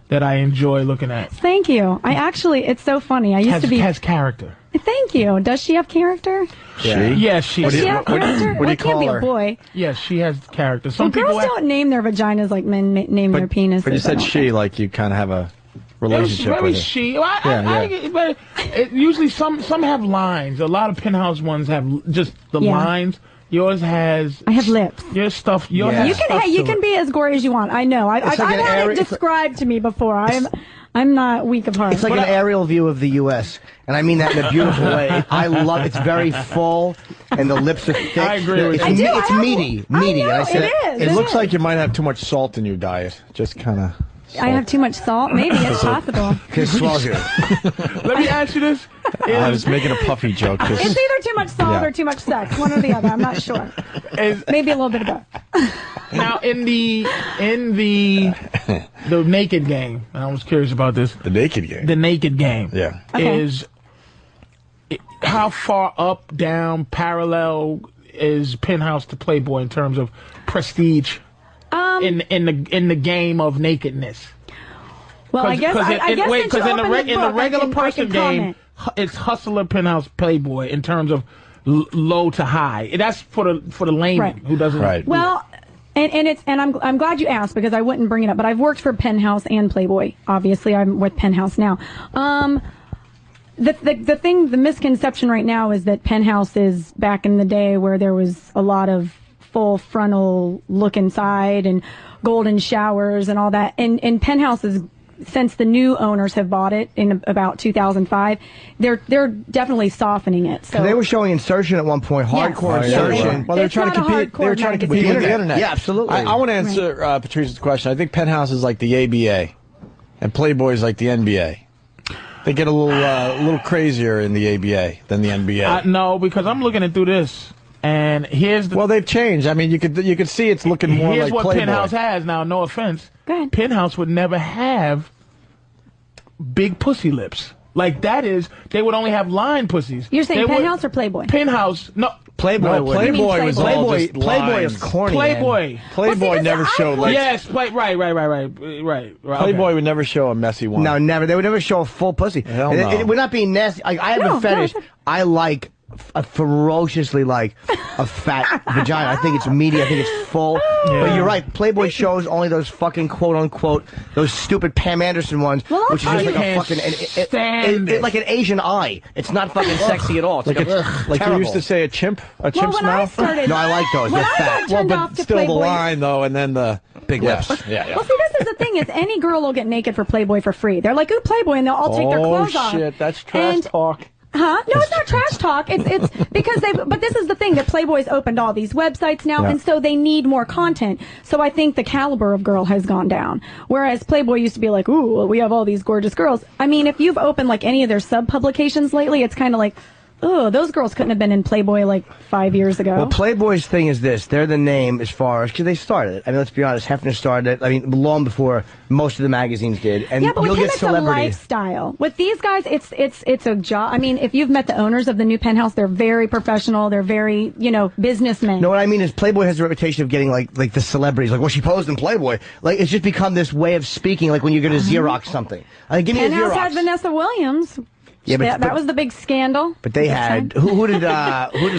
D: that I enjoy looking at.
U: Thank you. It's so funny. I used to be...
D: Has character.
U: Thank you. Does she have character?
D: Yes, she
U: does. Does she have character?
C: What do you
U: can't
C: call
U: be
C: her?
U: a boy.
D: Yes, she has character.
U: Some girls don't name their vaginas like men name their penises.
C: But you said she, like you kind of have a relationship
D: very
C: with it.
D: she. But usually some have lines. A lot of Penthouse ones have just the lines. Yours has.
U: I have lips.
D: Your stuff. Yours has
U: You can be as gory as you want. I know. I've had it described to me before. I'm not weak of heart.
A: It's like an aerial view of the U.S., and I mean that in a beautiful way. I love it. It's very full, and the lips are thick.
C: I agree with you.
A: It's meaty.
U: I know,
C: It looks like you might have too much salt in your diet. Just kind of.
U: I have too much salt? Maybe it's possible.
A: Because it swallows you.
D: Let me ask you this.
C: I was making a puffy joke.
U: It's either too much salt or too much sex. One or the other. I'm not sure. Maybe a little bit of both.
D: Now, in the naked game, and I was curious about this.
C: The naked game.
D: The naked game.
C: Yeah.
U: Okay.
D: Is how far up, down, parallel is Penthouse to Playboy in terms of prestige in the game of nakedness?
U: Well, I guess
D: because in the regular person game, it's hustler, Penthouse, Playboy in terms of low to high. That's for the layman who doesn't. Right.
U: Well, and I'm glad you asked because I wouldn't bring it up, but I've worked for Penthouse and Playboy. Obviously, I'm with Penthouse now. The misconception right now is that Penthouse is back in the day where there was a lot of full frontal look inside and golden showers and all that. And Penthouse is, since the new owners have bought it in about 2005, they're definitely softening it. So
A: they were showing insertion at one point, hardcore insertion.
E: Well, they were trying to compete. They were trying to compete with the internet.
A: Yeah, absolutely.
E: I want to answer Patrice's question. I think Penthouse is like the ABA, and Playboy is like the NBA. They get a little crazier in the ABA than the NBA.
D: No, because I'm looking at through this, and here's the.
E: Well, they've changed. I mean, you could see it's looking more like Playboy.
D: Here's what Penthouse has now. No offense.
U: Go ahead.
D: Penthouse would never have big pussy lips. Like that is, they would only have line pussies.
U: You're saying Penthouse or Playboy?
D: Penthouse, no.
E: Playboy was
A: Playboy is corny.
E: Playboy never showed like.
D: Yes, right.
E: Playboy would never show a messy one.
A: No, never. They would never show a full pussy.
E: Hell no.
A: It would not be nasty. Like, I have a fetish. I like ferociously like a fat vagina. I think it's meaty. I think it's full. But you're right. Playboy shows only those fucking quote unquote those stupid Pam Anderson ones, which is just like a fucking like an Asian eye. It's not fucking sexy at all. It's like
E: you used to say a chimp's mouth.
A: No, I like those. They're fat.
E: Well, but still the line though, and then the big lips. Yeah.
U: Well, see, this is the thing: is any girl will get naked for Playboy for free. They're like, "Ooh, Playboy," and they'll all take their clothes off.
E: Oh shit, that's trash talk.
U: Huh? No, it's not trash talk. It's because but this is the thing that Playboy's opened all these websites now, and so they need more content. So I think the caliber of girl has gone down. Whereas Playboy used to be like, ooh, well, we have all these gorgeous girls. I mean, if you've opened like any of their sub publications lately, it's kind of like, oh, those girls couldn't have been in Playboy like 5 years ago.
A: Well, Playboy's thing is this. They're the name as far as, because they started it. I mean, let's be honest, Hefner started it, I mean, long before most of the magazines did. And
U: yeah, but
A: you'll
U: with him,
A: get
U: it's a lifestyle. With these guys, it's a job. I mean, if you've met the owners of the new Penthouse, they're very professional. They're very, businessmen.
A: No, what I mean is Playboy has a reputation of getting like the celebrities. Like, well, she posed in Playboy. Like, it's just become this way of speaking, like when you're going to Xerox something. Give me a Xerox.
U: Penthouse had Vanessa Williams. Yeah, but that was the big scandal.
A: But they had who did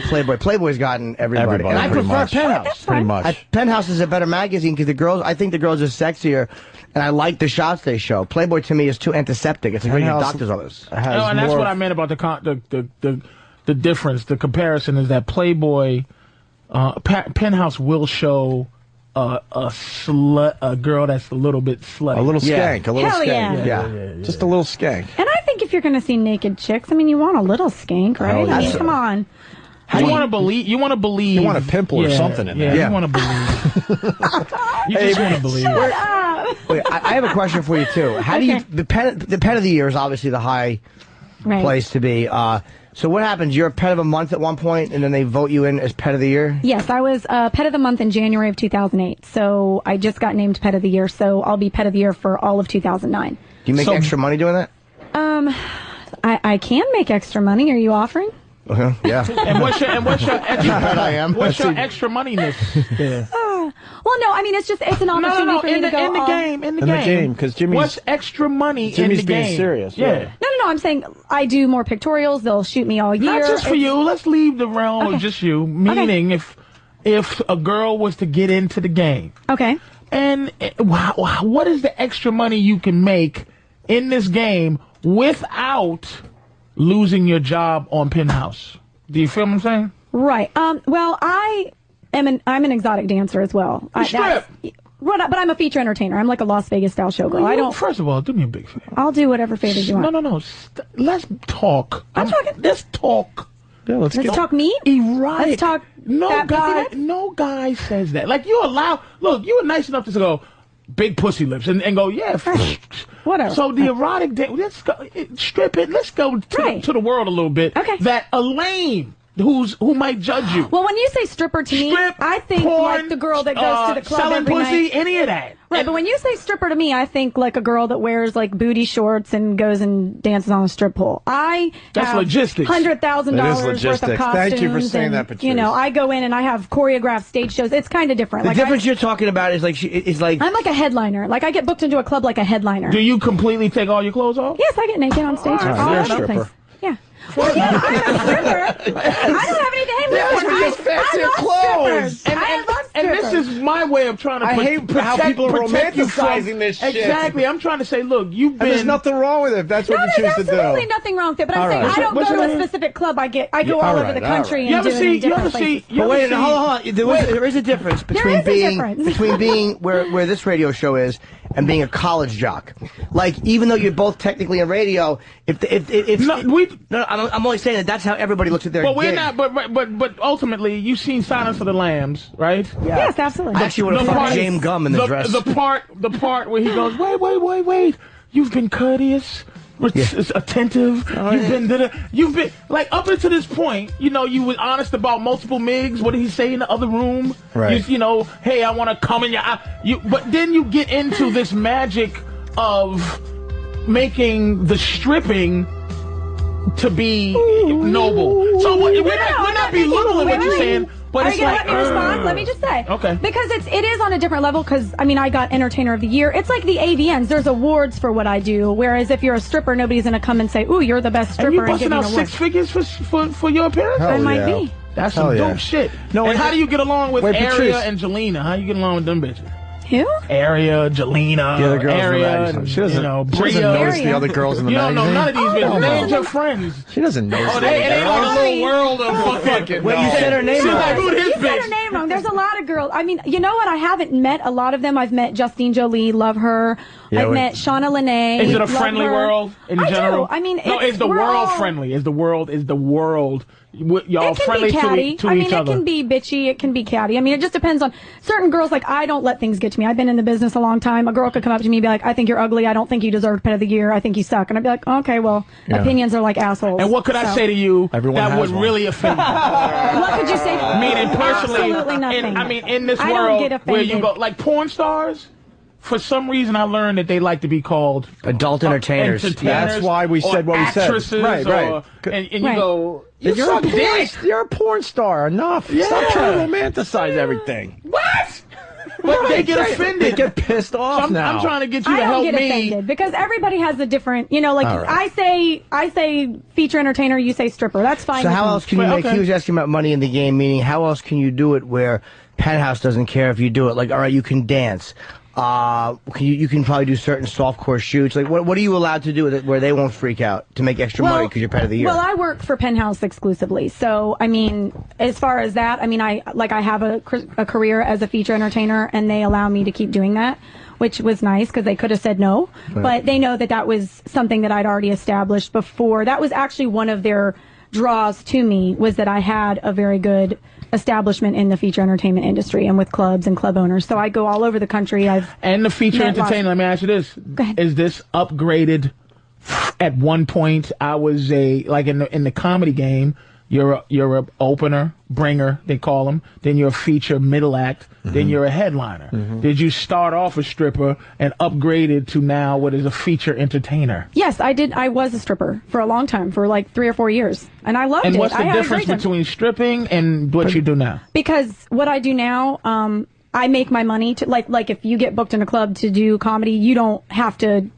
A: Playboy? Playboy's gotten everybody. And I prefer Penthouse.
E: Pretty much.
A: Penthouse is a better magazine because I think the girls are sexier, and I like the shots they show. Playboy to me is too antiseptic. It's like your doctor's office.
D: And that's what I meant about the difference. The comparison is that Playboy, Penthouse will show a girl that's a little bit slutty.
E: A little skank. A little
U: Hell
E: skank.
U: Yeah.
E: Just a little skank.
U: And I think if you're going to see naked chicks, I mean, you want a little skank, right? I mean, come on.
D: You want to believe. You want to believe.
E: You want a pimple or something in there.
D: Yeah. You want to believe. You just want to believe.
A: Wait, I have a question for you too. How do you the pet of the year is obviously the high place to be. So what happens? You're a pet of a month at one point, and then they vote you in as pet of the year?
U: Yes, I was pet of the month in January of 2008. So I just got named pet of the year. So I'll be pet of the year for all of 2009.
A: Do you make extra money doing that?
U: I can make extra money. Are you offering?
A: Yeah.
D: And what's your extra?
A: I am.
D: What's your extra moneyness? Yeah.
U: Well, no, I mean, it's an opportunity for me to go
D: in the game,
E: because Jimmy's...
D: What's extra money in the game?
E: Jimmy's being serious.
D: Yeah.
U: No, I'm saying I do more pictorials. They'll shoot me all year.
D: Not just for you. Let's leave the realm of just you. Meaning, if a girl was to get into the game.
U: Okay.
D: And what is the extra money you can make in this game without losing your job on Penthouse? Do you feel what I'm saying?
U: Right. Well, I'm an exotic dancer as well.
D: Strip.
U: But I'm a feature entertainer. I'm like a Las Vegas style showgirl.
D: Well, I don't. First of all, do me a big favor.
U: I'll do whatever favors you want.
D: No. Let's talk. Let's talk.
E: Yeah, let's
U: talk meat.
D: Erotic.
U: Let's talk.
D: No guy says that. Like, you allow. Look, you were nice enough to go big pussy lips and go, yeah.
U: Whatever.
D: So the erotic, let's go strip it. Let's go to the world a little bit.
U: Okay.
D: That Elaine who might judge you.
U: Well, when you say stripper to me, I think
D: porn,
U: like the girl that goes to the club
D: selling
U: every
D: pussy,
U: night.
D: any of that.
U: Right, but when you say stripper to me, I think like a girl that wears like booty shorts and goes and dances on a strip pole.
D: That's
U: have
D: logistics.
U: $100,000 worth of costumes.
E: Thank you for saying
U: and,
E: that, Patrice.
U: You know, I go in and I have choreographed stage shows. It's kind of different.
A: The
U: Like
A: difference you're talking about is like
U: I'm like a headliner. Like I get booked into a club like a headliner.
D: Do you completely take all your clothes off?
U: Yes, I get naked on stage.
D: All right,
U: all
D: you're a
U: over the
D: stripper.
U: place. Yeah. Well, yeah, I'm a stripper. I don't have anything. Hey, listen, I love strippers. I love
D: And
U: strippers.
D: this is my way of trying to
E: I hate how people are
D: protect you from-
E: romanticizing this shit.
D: Exactly. I'm trying to say, look, you've been...
E: And there's nothing wrong with it if that's what you choose to do.
U: There's absolutely nothing wrong with it. But I'm
E: All
U: saying
E: right.
U: I don't
D: What's
U: go
D: your
U: to a
D: name?
U: specific club. I go all over the country and do it in different places.
A: But wait, hold on. There is a difference between
U: is a
A: being
U: difference.
A: between being where this radio show is and being a college jock. Like, even though you're both technically in radio, I'm only saying that's how everybody looks at their.
D: But we're
A: gig.
D: not. But ultimately, you've seen Silence of the Lambs, right?
A: Yeah.
U: Yes, absolutely.
A: I actually would have fucked James Gum in the dress.
D: The part where he goes, wait. You've been courteous, attentive. You've been like up until this point. You know, you were honest about multiple MIGs. What did he say in the other room?
E: Right.
D: You know, hey, I want to come in your eye. But then you get into this magic of making the stripping to be noble. So we're not belittling what you're saying. But
U: Are
D: it's
U: you gonna
D: like,
U: let me respond? Let me just say.
D: Okay.
U: Because it is on a different level. Because I mean, I got Entertainer of the Year. It's like the AVNs. There's awards for what I do. Whereas if you're a stripper, nobody's gonna come and say, "Ooh, you're the best stripper."
D: And you
U: and give
D: busting
U: me
D: out
U: an award.
D: 6 figures for your appearance?
U: I might be.
D: That's some dope shit. No, and how do you get along with
E: Wait,
D: Aria
E: Patrice.
D: and Jelena? How you get along with them bitches?
U: Who?
D: Aria, Jelena,
E: The other girls in the
D: Aria,
E: magazine.
D: and,
E: She doesn't-
D: you know,
E: she doesn't
D: Bria.
E: notice the other girls in the
D: You don't know
E: magazine?
D: none of these bitches.
E: Oh,
D: They
E: no.
D: ain't your friends.
E: She doesn't know.
D: Oh, they ain't on a little world of fucking.
A: Well, you said her name
D: She's
A: wrong.
D: like, who this
U: You said her
D: bitch?
U: name wrong. There's a lot of girls. I mean, you know what? I haven't met a lot of them. I've met Justine Jolie, love her.
E: Yeah,
U: I've met Shauna Lene.
D: Is it a
U: love
D: friendly
U: her.
D: world in
U: I
D: general?
U: do. I mean,
D: no. Is the
U: we're
D: world
U: all-
D: friendly? Is the world? Y'all
U: It can
D: friendly
U: be catty.
D: to
U: I mean,
D: each
U: it
D: other?
U: can be bitchy. It can be catty. I mean, it just depends on certain girls. Like, I don't let things get to me. I've been in the business a long time. A girl could come up to me and be like, "I think you're ugly. I don't think you deserve Pet of the Year. I think you suck." And I'd be like, "Okay, well,
E: Yeah.
U: opinions are like assholes."
D: And what could I
U: So-
D: say to you
E: Everyone
D: that
E: has
D: would
E: one.
D: really offend you?
U: What could you say?
D: Meaning personally,
U: Absolutely nothing.
D: in this
U: I don't
D: world
U: get
D: where you
U: offended.
D: go, like porn stars, for some reason I learned that they like to be called
A: Adult entertainers.
E: That's why we said what we said.
D: actresses,
E: Right.
D: And you
U: Right.
D: go, you
E: You're
D: suck
E: a, porn,
D: dick.
E: you're a porn star. Enough.
D: Yeah.
E: Stop trying to romanticize everything.
D: What? But they get offended.
E: They get pissed off
D: I'm,
E: now.
D: I'm trying to get you
U: I
D: to
U: don't
D: help
U: get
D: me.
U: offended because everybody has a different, you know, like
E: All right.
U: I say feature entertainer, you say stripper. That's fine.
A: So
U: with
A: how
U: me.
A: else can you make? He was asking about money in the game, meaning how else can you do it where Penthouse doesn't care if you do it? Like, all right, you can dance. You can probably do certain softcore shoots. Like, what are you allowed to do with it where they won't freak out to make extra money because you're Pet of the Year?
U: Well, I work for Penthouse exclusively, so I mean, as far as that, I mean, I have a career as a feature entertainer, and they allow me to keep doing that, which was nice because they could have said no, but they know that was something that I'd already established before. That was actually one of their draws to me, was that I had a very good establishment in the feature entertainment industry and with clubs and club owners. So I go all over the country.
D: And the feature
U: met lots-
D: entertainer, let me ask you this. Is this upgraded? At one point, I was in the comedy game, you're a opener, bringer, they call them. Then you're a feature middle act. Then you're a headliner. Did you start off a stripper and upgraded to now what is a feature entertainer?
U: Yes, I did. I was a stripper for a long time, for like 3 or 4 years, and I loved it.
D: And what's the
U: I had a
D: difference
U: great time.
D: between stripping and what you do now?
U: Because what I do now, I make my money to like if you get booked in a club to do comedy, you don't have to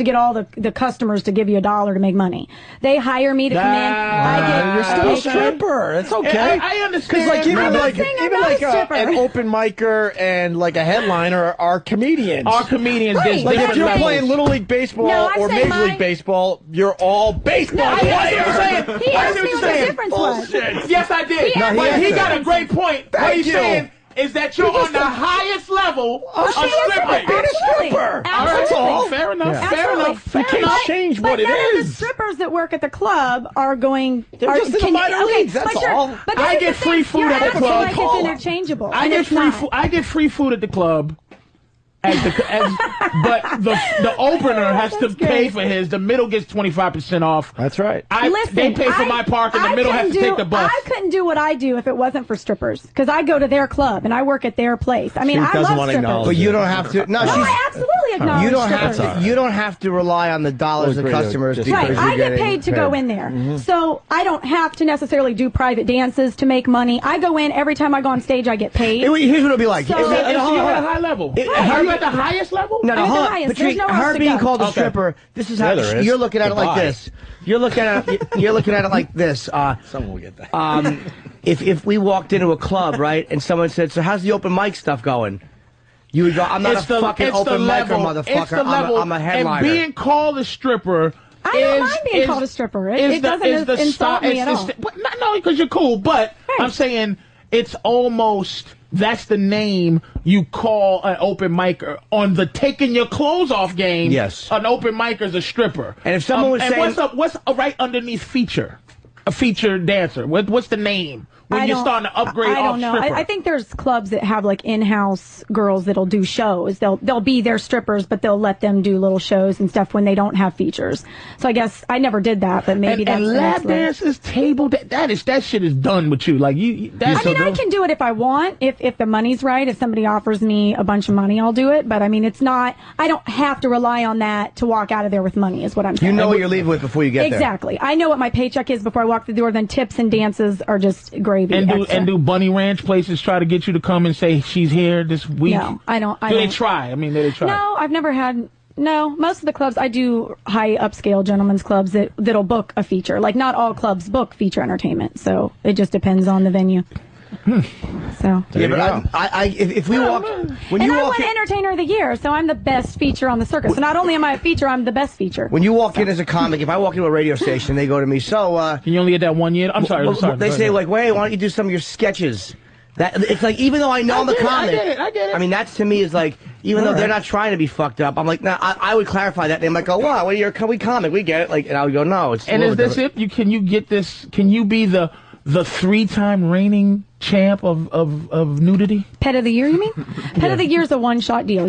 U: get all the customers to give you $1 to make money. They hire me to come in.
E: You're still a stripper. It's okay.
D: I understand.
E: Because like even like
U: stripper.
E: an open micer and like a headliner are comedians.
D: Our comedians,
U: Right.
E: Like if
D: different
E: you're
D: levels.
E: playing Little League Baseball
U: No, I
E: or
U: say
E: Major
U: my-
E: League Baseball, you're all baseball
D: I see what you're saying.
E: players.
U: He
D: I
U: asked
D: see
U: me
D: what
U: what
D: you're
U: the
D: saying.
U: difference was.
E: Bullshit.
D: Yes, I did.
U: He asked
D: But
U: me
D: he
U: the
D: got a
U: difference.
D: great point. What
E: Thank
D: he's
E: you.
D: saying is that you're on the highest level of
U: Okay,
D: stripping.
U: absolutely.
E: stripper.
U: Absolutely.
E: That's all.
D: Fair enough.
E: Yeah.
D: Fair
U: Absolutely.
D: enough. Fair
E: You can't
D: enough.
E: change
U: But
E: what it
U: none of the
E: is.
U: strippers that work at the club are going.
E: They're just in the minor leagues, that's
U: but
E: all.
U: But
D: I
U: this is
D: get
U: the thing,
D: free food
U: you're
D: at the
U: acting
D: club.
U: Like it's interchangeable.
D: I
U: and
D: get
U: it's
D: free
U: not.
D: food. I get free food at the club, but the opener has to pay for his. The middle gets 25% off.
E: That's right.
D: They pay for my park, and the middle has to take the bus.
U: I couldn't do what I do if it wasn't for strippers, because I go to their club and I work at their place. I mean, I love strippers.
A: But you don't have to. No,
U: I absolutely acknowledge
A: you don't
U: strippers.
A: have to. You don't have to rely on the dollars of customers.
U: Right, I get paid to go in there, so I don't have to necessarily do private dances to make money. I go in every time I go on stage. I get paid.
A: Here's what it'll be like.
D: So you're at a high level. Are you at the highest level?
A: No,
U: I'm at the highest. There's nowhere else
A: her
U: to
A: being
U: go.
A: called a stripper. This is how you're looking at it like this. You're looking at it like this.
E: Someone will get that.
A: If we walked into a club, right, and someone said, "So how's the open mic stuff going?" You would go, "I'm not a fucking open micer, motherfucker. I'm a headliner."
D: And being called a stripper.
U: I don't mind being called a stripper. It doesn't insult me at all.
D: No, because you're cool. But I'm saying it's almost. That's the name you call an open micer on the taking your clothes off game.
A: Yes,
D: an open micer is a stripper.
A: And if someone was saying,
D: what's right underneath feature? A feature dancer. What's the name? When you're starting to upgrade
U: I don't know. I think there's clubs that have like in-house girls that'll do shows. They'll be their strippers, but they'll let them do little shows and stuff when they don't have features. So I guess I never did that, but maybe that's
D: and lap dances, table that shit is done with you. Like you.
U: I can do it if I want. If the money's right. If somebody offers me a bunch of money, I'll do it. But I mean, it's not. I don't have to rely on that to walk out of there with money. Is what I'm saying.
A: You know what you're leaving with before you get there.
U: Exactly. I know what my paycheck is before I walk through the door. Then tips and dances are just gravy.
D: And do Bunny Ranch places try to get you to come and say she's here this week?
U: No, I don't.
D: Do they try? I mean, do they try?
U: No, I've never had. No, most of the clubs I do high upscale gentlemen's clubs that'll book a feature. Like not all clubs book feature entertainment, so it just depends on the venue. So
A: yeah, but if we walk when you
U: I
A: walk
U: won Entertainer of the Year, so I'm the best feature on the circuit. So not only am I a feature, I'm the best feature.
A: When you walk in as a comic, if I walk into a radio station, they go to me. So
D: can you only get that 1 year? I'm sorry.
A: They say like, "Wait, why don't you do some of your sketches?" That it's like even though I know I'm a comic,
D: I get it.
A: I mean, that's to me is like even though they're not trying to be fucked up. I'm like, nah, I would clarify that. And they might go, "Wow, well, you're a comic, we get it." Like, and I would go, "No, it's."
D: And is this it? Can you get this? Can you be the 3-time reigning champ of nudity?
U: Pet of the Year, you mean? Pet of the Year is a one-shot deal.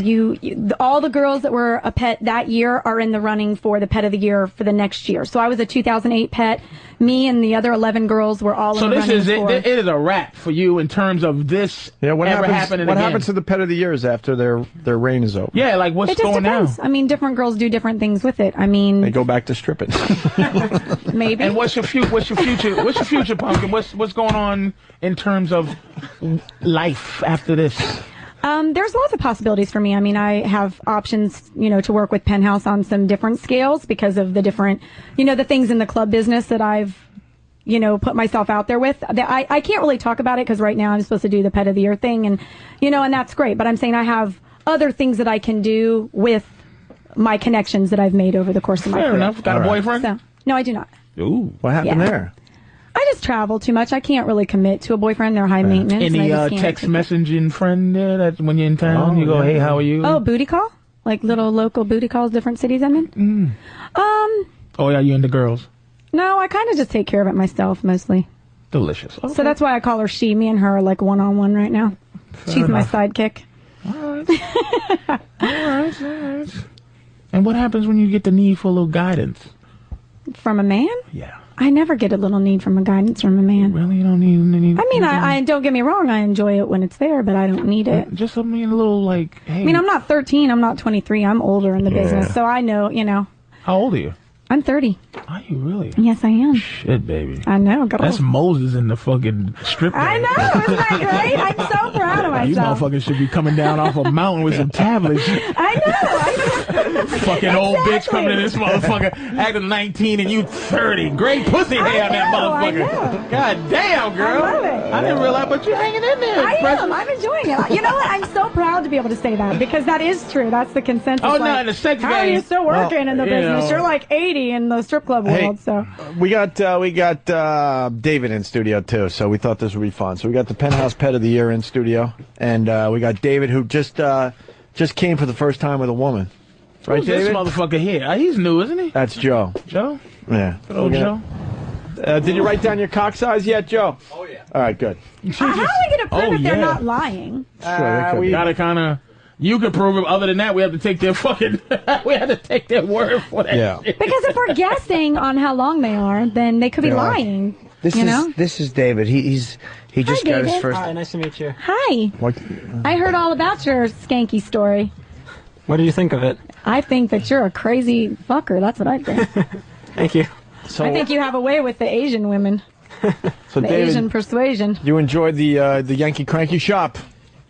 U: All the girls that were a pet that year are in the running for the Pet of the Year for the next year. So I was a 2008 pet. Me and the other 11 girls were all in the running for.
D: It is a wrap for you in terms of this
E: what
D: ever
E: happens,
D: happening
E: What
D: again.
E: happens to the Pet of the Years after their reign is over?
D: Yeah, like what's
U: it just
D: going
U: depends.
D: down?
U: I mean, different girls do different things with it. I mean,
E: They go back to stripping.
U: maybe.
D: And what's your future? What's your future, Pumpkin? What's going on in terms of life after this?
U: There's lots of possibilities for me. I mean, I have options, to work with Penthouse on some different scales because of the different, the things in the club business that I've, put myself out there with. I can't really talk about it because right now I'm supposed to do the Pet of the Year thing and that's great. But I'm saying I have other things that I can do with my connections that I've made over the course of my career.
D: Fair enough. Got a boyfriend?
U: So, no, I do not.
D: Ooh.
E: What happened there?
U: I just travel too much. I can't really commit to a boyfriend. They're high maintenance.
D: Any text messaging friend there that when you're in town, you go, "Hey, how are you?"
U: Oh, booty call? Like little local booty calls, different cities I'm in?
D: Oh, yeah, you into girls?
U: No, I kind of just take care of it myself, mostly.
D: Delicious. Okay.
U: So that's why I call her she. Me and her are like one-on-one right now. She's my sidekick.
D: All right. And what happens when you get the need for a little guidance?
U: From a man?
D: Yeah.
U: I never get a little need from a guidance from a man.
D: Really? You don't need
U: I mean, I don't get me wrong. I enjoy it when it's there, but I don't need it.
D: Just, a little like, hey.
U: I mean, I'm not 13. I'm not 23. I'm older in the business, so I know,
D: How old are you?
U: I'm 30.
D: Are you really?
U: Yes, I am.
D: Shit, baby.
U: I know. Girl.
D: That's Moses in the fucking strip.
U: I know. Isn't that great? I'm so proud of myself.
D: You motherfuckers should be coming down off a mountain with some tablets.
U: I know.
D: Fucking old bitch coming in this motherfucker acting 19 and you 30. Great pussy hair on that motherfucker. God damn, girl.
U: I love it.
D: I didn't realize, but you're hanging in there.
U: I am. I'm enjoying it. You know what? I'm so proud to be able to say that because that is true. That's the consensus.
D: Oh, no, in the sex
U: how are you still working in the business? You're like 80 in the strip club world. So
E: we got David in studio too, so we thought this would be fun. So we got the Penthouse Pet of the Year in studio, and we got David who just came for the first time with a woman. Right,
D: Who's
E: David?
D: this motherfucker here? He's new, isn't he?
E: That's Joe.
D: Joe?
E: Yeah.
D: Good old Joe.
E: Did you write down your cock size yet, Joe? Oh yeah. All right, good.
U: how are we going to prove if they're not lying?
D: We gotta kind of. You can prove it. Other than that, we have to take their fucking. We have to take their word for that.
E: Yeah.
D: shit.
U: Because if we're guessing on how long they are, then they could be lying.
E: This is David. He just got his
U: David.
E: first.
R: Hi, nice to meet you.
U: Hi.
E: What?
U: I heard all about your skanky story.
R: What do you think of it?
U: I think that you're a crazy fucker. That's what I think.
R: Thank you.
E: So
U: I think you have a way with the Asian women.
E: So
U: the
E: David,
U: Asian persuasion.
E: you enjoyed the Yankee Cranky Shop.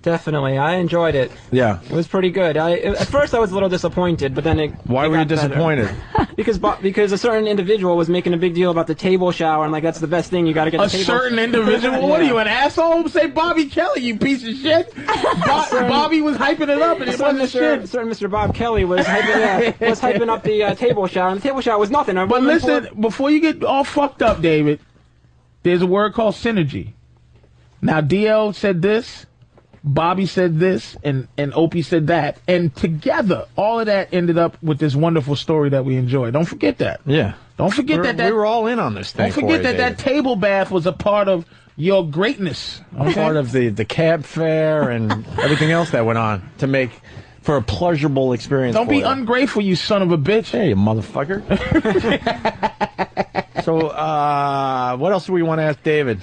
R: Definitely, I enjoyed it.
E: Yeah.
R: It was pretty good. At first I was a little disappointed, but then
E: Why were you disappointed?
R: Because a certain individual was making a big deal about the table shower, and like that's the best thing. You got to get
D: A
R: the table.
D: certain individual? What are you, an asshole? Say Bobby Kelly, you piece of shit. Bobby was hyping it up, and it wasn't shit.
R: Certain Mr. Bob Kelly was hyping up the table shower, and the table shower was nothing.
D: But listen, before you get all fucked up, David, there's a word called synergy. Now, DL said this, Bobby said this, and Opie said that, and together, all of that ended up with this wonderful story that we enjoyed. Don't forget that.
E: Yeah.
D: Don't forget that
E: we were all in on this thing.
D: Don't forget that table bath was a part of your greatness.
E: A part of the cab fare and everything else that went on to make for a pleasurable experience.
D: Don't be
E: you.
D: ungrateful, you son of a bitch.
E: Hey, you motherfucker. So, what else do we want to ask David?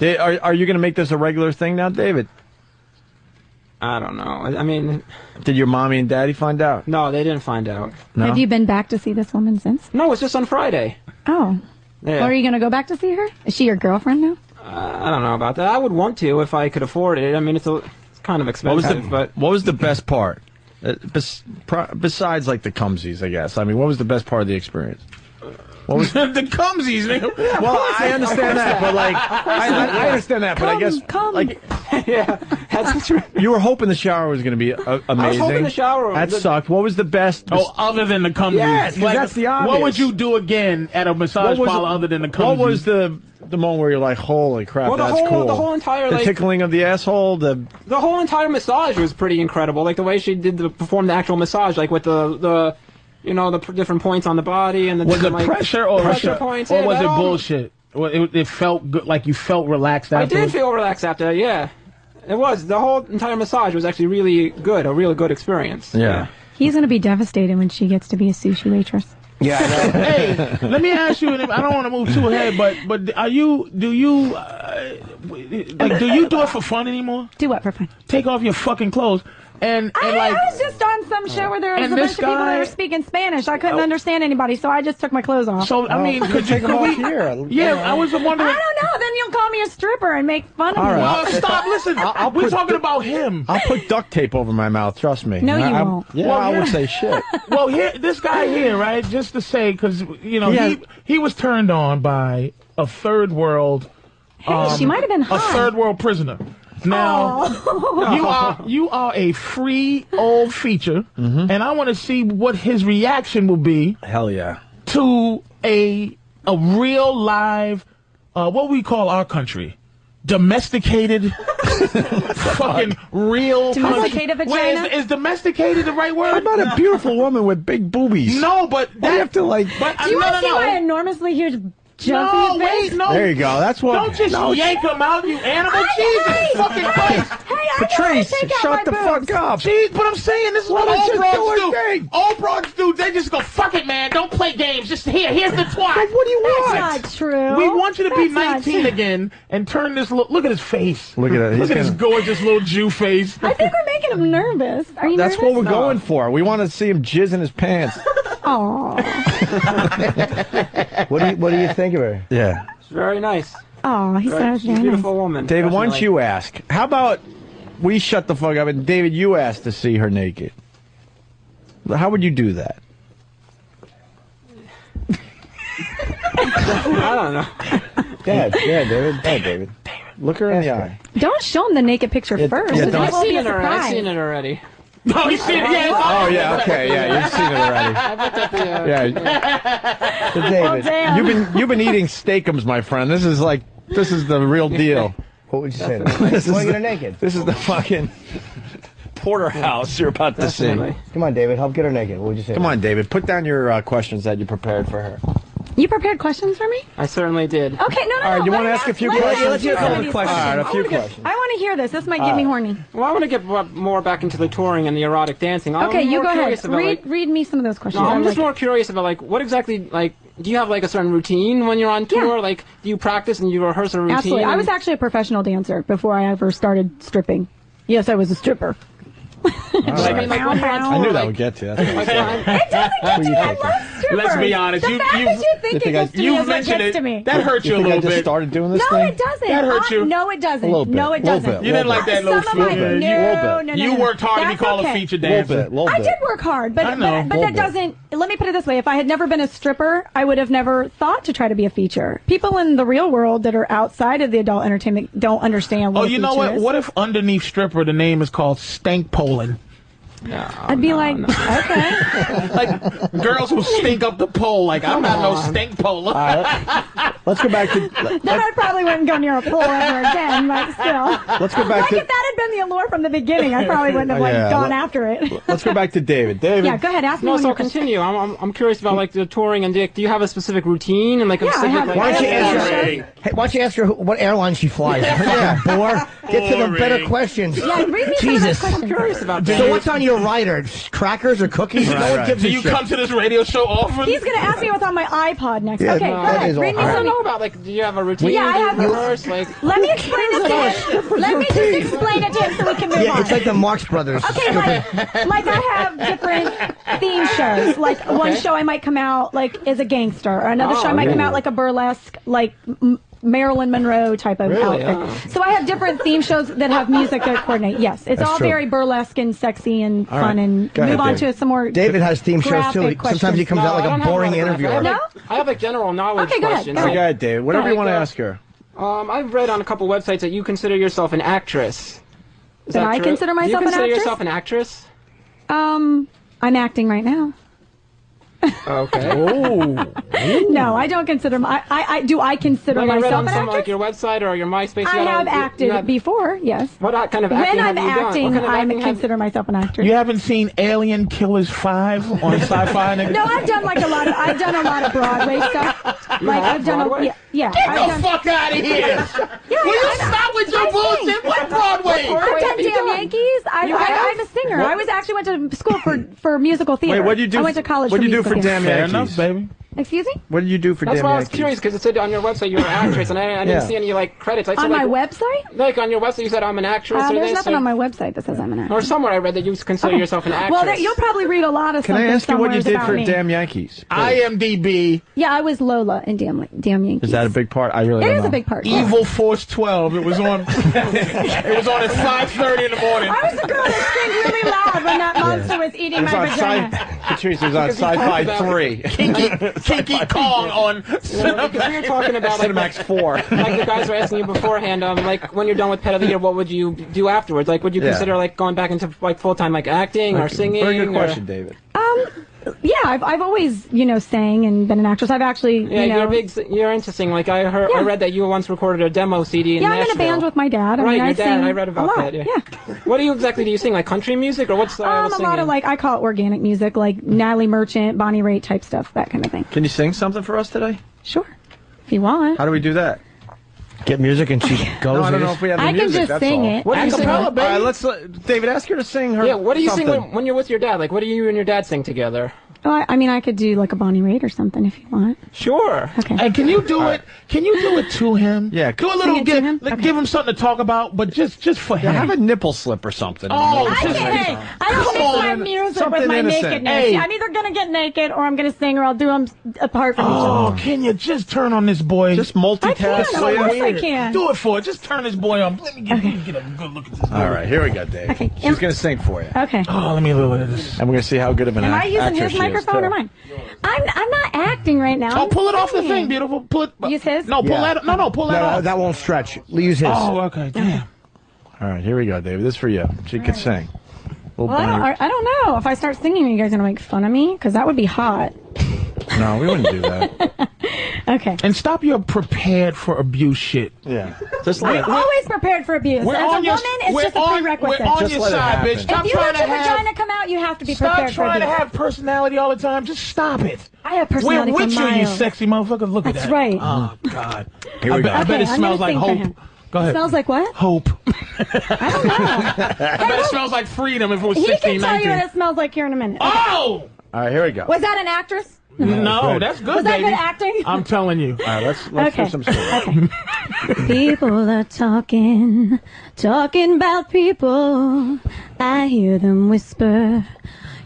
E: Are you going to make this a regular thing now, David?
R: I don't know. I mean,
E: did your mommy and daddy find out?
R: No, they didn't find out.
E: No?
U: Have you been back to see this woman since?
R: No, it's just on Friday.
U: Oh.
R: Yeah.
U: Well, are you going to go back to see her? Is she your girlfriend now?
R: I don't know about that. I would want to if I could afford it. I mean, it's kind of expensive.
E: What was the best part? Besides, like, the cumsies, I guess. I mean, what was the best part of the experience? What was
D: the cumsies, nigga?
E: Well, I understand that, but like, I understand that, but I guess, like,
R: yeah, that's true.
E: You were hoping the shower was going to be amazing.
R: I was hoping the shower.
E: That sucked. What was the best?
D: Oh, other than the cumsies.
E: Yes, because that's the obvious.
D: What would you do again at a massage parlor other than the cumsies?
E: What was the moment where you're like, holy crap, that's cool?
R: The whole entire,
E: the tickling of the asshole, the
R: whole entire massage was pretty incredible. Like the way she perform the actual massage, like with the different points on the body and the
D: was it
R: like,
D: pressure or
R: pressure points,
D: or was it bullshit? Well, it felt good, like you felt relaxed after.
R: I did feel relaxed after. Yeah, it was. The whole entire massage was actually really good, a really good experience.
E: Yeah.
U: He's going to be devastated when she gets to be a sushi waitress.
E: Yeah.
D: Hey, let me ask you. I don't want to move too ahead, but do you do it for fun anymore?
U: Do what for fun?
D: Take off your fucking clothes. And
U: I was just on some show where there was a bunch of people that were speaking Spanish. I couldn't understand anybody, so I just took my clothes off.
D: So, I mean, could take them off here? Yeah, I was wondering.
U: I don't know. Then you'll call me a stripper and make fun of me.
D: Well, stop. Listen, we're talking about him.
E: I'll put duct tape over my mouth. Trust me.
U: No, you won't.
E: Yeah, well, I would say shit.
D: Well, this guy here, right? Just to say, because he was turned on by a third world.
U: Hey, she might have been hot.
D: A third world prisoner. Now, you are a free old feature, and I want to see what his reaction will be.
E: Hell yeah.
D: To a real live, what we call our country, domesticated, fucking real.
U: Domesticated vagina.
D: Is domesticated the right word?
E: How about a beautiful woman with big boobies?
D: No, but
E: you have to like.
U: Do you want to see my enormously huge?
D: No, wait, no.
E: There you go. That's what.
D: Don't just yank them out, you animal. Jesus fucking Christ.
E: Patrice, shut the fuck up.
D: Jeez, but I'm saying this is what old broads do. Old broads do. They just go, fuck it, man. Don't play games. Just here's the twat.
E: But what do you want?
U: That's not true.
D: We want you to be 19 again and turn this. Look at his face.
E: Look at it.
D: Look at his gorgeous little Jew face.
U: I think we're making him nervous. Are you
E: That's
U: nervous?
E: what we're going for. We want to see him jizz in his pants.
U: Aww.
A: What do you think of her?
E: Yeah.
R: It's very nice.
U: Oh, he said
R: She's a beautiful woman.
E: David, why don't
R: definitely.
E: you ask? How about we shut the fuck up and David, you ask to see her naked? How would you do that?
R: I don't know.
A: Dad, David. Look her in the eye.
U: Don't show him the naked picture first.
E: yeah,
U: It
E: don't-
U: won't be a
R: I've
U: surprise.
R: seen it already.
D: Oh, he's seen it. Yeah,
E: Oh, yeah, okay, yeah, you've seen it already.
R: I looked at the.
E: Yeah.
A: So David,
U: damn.
E: You've been eating steakums, my friend. This is the real deal.
A: what would you say to her?
E: This
A: You want to
E: is
A: get her naked?
E: This is the fucking porterhouse you're about to see.
R: Definitely.
A: Come on, David, help get her naked. What would you say?
E: Come on, David. Put down your questions that you prepared for her.
U: You prepared questions for me?
F: I certainly did.
U: Okay, no.
E: All right, you want to ask a few questions?
A: Let's hear a couple of questions.
E: All right, a few questions.
U: I want to hear this. This might get me horny.
F: Well, I want to get more back into the touring and the erotic dancing.
U: Okay, you go ahead.
F: About,
U: read me some of those questions.
F: No, I'm just more curious about, like, what exactly, like, do you have, like, a certain routine when you're on tour?
U: Yeah.
F: Like, do you practice and you rehearse a routine?
U: Absolutely. I was actually a professional dancer before I ever started stripping. Yes, I was a stripper.
F: I mean, like, when you're on tour,
E: I knew that
F: like,
E: would get you.
U: It doesn't get you. I love strippers.
D: Let's be honest.
U: The fact that you think it gets to me is what gets to me.
D: That hurt you a
E: think
D: little
E: I just
D: bit.
E: started doing this
U: No,
E: thing?
U: it doesn't.
D: That hurt you?
U: No, it doesn't.
E: A little bit.
U: No, it
E: Little
U: doesn't.
E: bit.
D: You didn't like that little
U: Some of my,
D: swoop.
U: no,
D: You worked hard to be
U: That's
D: called a
U: okay.
D: feature dancer.
U: I did work hard, but
D: I know.
U: but that doesn't. Let me put it this way: if I had never been a stripper, I would have never thought to try to be a feature. People in the real world that are outside of the adult entertainment don't understand what.
D: Oh,
U: a
D: you know
U: feature
D: what?
U: is.
D: What if underneath stripper the name is called stank Poland?
U: I'd be like, okay.
D: Like girls who stink up the pole. Like I'm not no stink Poland.
E: Let's go back to.
U: Then I probably wouldn't go near a pool ever again, but still.
E: Let's go back
U: like
E: to.
U: if that had been the allure from the beginning, I probably wouldn't have gone after it.
E: Let's go back to David. David.
U: Yeah, go ahead. Ask me.
F: No,
U: one
F: so
U: more question.
F: continue. I'm curious about, like, the touring and do you have a specific routine and, like, a
U: Yeah, I
F: specific,
U: have-
F: like,
A: Why don't you
U: Yeah.
A: ask her? Hey, why don't you ask her what airline she flies? Yeah, bore. Get to the better questions.
U: Yeah, read me some of those
A: Jesus.
U: questions.
F: I'm curious about
A: So
F: that.
A: what's on your rider? Crackers or cookies? No one gives
D: Do
A: a
D: you
A: shit.
D: come to this radio show often?
U: He's going to ask me what's on my iPod next.
A: Yeah,
U: Okay,
A: no,
U: go
A: that
U: ahead.
A: is
U: Read me
A: all
F: I
U: some.
F: don't know about, like, do you have a routine?
U: Yeah, I
F: Do you
U: have-
F: rehearse, like...
U: Let me explain it to him. Let me just explain it to him so we can move
A: Yeah,
U: on.
A: it's like the Marx Brothers.
U: Okay, like I have different theme shows. Like one show I might come out like as a gangster, or another show I might come out like a burlesque, like Marilyn Monroe type of outfit. So I have different theme shows that have music that coordinate. Yes, it's
E: That's
U: all
E: true.
U: very burlesque and sexy and
E: All
U: fun.
E: right.
U: And
E: Go ahead,
U: move on
E: David.
U: to some more.
A: David has theme shows too.
U: graphic
A: Sometimes he comes
F: No,
A: out
F: I
A: like
F: don't
A: a
F: have
A: boring
F: one of that.
A: interviewer.
F: I have, like, general knowledge
U: Okay, go ahead,
F: questions.
U: go
E: Go
U: ahead.
E: ahead, David. Whatever you
F: Like,
E: want to ask her.
F: I've read on a couple websites that you consider yourself an actress. Is
U: That I
F: true?
U: consider myself
F: Do you
U: an
F: consider
U: actress?
F: yourself an actress?
U: I'm acting right now.
F: Okay.
U: No, I don't consider. Do I consider
F: Like, I read
U: myself
F: on
U: an
F: some,
U: actress?
F: like, your website or your MySpace.
U: I have acted before. Yes.
F: What kind of acting
U: When
F: have
U: I'm
F: you done? What
U: acting,
F: kind of
U: I
F: acting have-
U: consider myself an actress.
D: You haven't seen Alien Killers 5 on Sci-Fi? Nigga?
U: No, I've done I've done a lot of Broadway stuff. Like
F: have
U: I've done
F: Broadway?
U: yeah.
D: Get
U: I've
D: the
U: done,
D: fuck out of here!
U: Yeah,
D: Will you
U: I-
D: stop with your
U: I sing.
D: bullshit? What Broadway?
U: I've done
F: have you
U: Damn
F: done?
U: Yankees. I'm a singer. I was actually went to school for musical theater.
E: Wait, what did you do?
U: I went to college.
E: What did you do
U: musical
E: for
U: theater.
E: Damn
D: Fair
E: Yankees?
D: enough, baby.
U: Excuse me?
E: What did you do for
F: That's
E: Damn
F: why I was
E: Yankees?
F: curious because it said on your website you were an actress, and I didn't
E: Yeah.
F: see any like credits. I said,
U: On my
F: like,
U: website?
F: like on your website you said I'm an actress or
U: There's
F: this.
U: nothing
F: or,
U: on my website that says I'm an actress.
F: or somewhere I read that you consider yourself an actress.
U: Well, you'll probably read a lot of
E: Can I
U: something
E: ask you what you
U: somewheres
E: did
U: about
E: for
U: me.
E: Damn Yankees?
U: IMDb. Yeah, I was Lola in Damn Yankees.
E: Is that a big part? I really
U: It
E: don't
U: is
E: know.
U: a big part.
D: Evil Force 12. It was on. It was on at 5:30 in the morning.
U: I was the girl that screamed really loud when that monster was eating
E: It was
U: my
E: on
U: vagina.
E: Patrice was on Sci-Fi 3.
D: Kinky Kong on
F: because we were talking about like
E: Cinemax 4.
F: like the guys were asking you beforehand, like when you're done with Pet of the Year, what would you do afterwards? Like, would you
E: Yeah.
F: consider like going back into like full time like acting or singing?
E: Very good
F: or-
E: question, David.
U: Yeah, I've always, sang and been an actress. I've actually,
F: Yeah, you're into singing. Like I heard, I read that you once recorded a demo CD in
U: I'm in a
F: Nashville.
U: band with my dad.
F: Right,
U: I
F: your dad.
U: sing
F: I read about
U: a lot.
F: that. Yeah. What do you sing? Like country music or what style of
U: A
F: singing?
U: lot of I call it organic music, like Natalie Merchant, Bonnie Raitt type stuff, that kind of thing.
E: Can you sing something for us today?
U: Sure, if you want.
E: How do we do that?
A: Get music and she goes.
E: No, I don't know if we have the
U: I can
E: music.
U: just
E: that's
U: sing
E: all.
U: it.
F: What do you sing?
E: All right, let's David, ask her to sing her.
F: Yeah, what do you
E: something.
F: sing when you're with your dad? Like, what do you and your dad sing together?
U: Oh, I mean, I could do like a Bonnie Raitt or something if you want.
F: Sure.
U: Okay.
D: And can you do it? Can you do it to him?
E: Yeah.
D: Do a
U: Sing
D: little.
U: it to him? Okay.
D: Give him something to talk about, but just for him.
E: Yeah, have a nipple slip or something.
D: Oh,
U: I
D: just
U: can't. I don't mix my music
E: something
U: with my
E: innocent.
U: nakedness.
D: Hey.
U: I'm either gonna get naked or I'm gonna sing, or I'll do them apart from each
D: Oh,
U: other.
D: can you just turn on this boy?
E: Just
U: I
E: multitask.
U: can. Of
E: will you?
U: course I can.
D: Do it for it. Just turn this boy on. Let me get a good look at this.
E: All right, here we go, Dave.
U: Okay.
E: She's going to sing for you.
U: Okay.
D: Oh, let me look at this.
E: And we're going to see how good of an
U: Am I
E: actress
U: using his
E: she is,
U: microphone
E: too.
U: or mine? I'm not acting right now.
D: Oh,
U: I'm
D: pull it off the
U: singing.
D: thing, beautiful. Pull it.
U: Use his?
D: No, pull
E: Yeah.
D: that. No, pull that
A: No,
D: off.
A: that won't stretch. Use his.
D: Oh, okay. Damn.
E: All right, here we go, David. This is for you. She can sing. Little
U: Well,
E: Bonnie-
U: I don't know. If I start singing, are you guys gonna make fun of me? Because that would be hot.
E: No, we wouldn't do that.
U: Okay.
D: And stop your prepared for abuse shit.
E: Yeah.
U: I'm always prepared for abuse.
D: We're
U: As a
D: on your-
U: woman, it's
D: we're
U: just a
D: on-
U: prerequisite.
D: we're on your side, bitch. Stop
U: if you
D: trying
U: let your
D: to have-
U: vagina come out, you have to be
D: Stop
U: prepared for
D: trying
U: abuse.
D: to have personality all the time. Just stop it.
U: I have personality
D: We're with
U: for
D: you, you
U: miles.
D: sexy motherfucker. Look
U: That's
D: at that.
U: right.
D: Oh, God.
E: Here we go.
D: I bet it
U: Okay, I'm
D: smells
U: gonna
D: like
U: sing for
D: hope.
U: him.
D: Go ahead.
U: Smells like what?
D: Hope. I bet it smells like freedom if it was
U: He
D: 16,
U: can tell you
D: 19.
U: what it smells like here in a minute.
D: Oh!
E: All right, here we go.
U: Was that an actress?
D: No, that's good,
U: Was that
D: baby.
U: good acting?
D: I'm telling you.
E: All right, let's
U: Okay.
E: do some stories.
U: People are talking about people. I hear them whisper.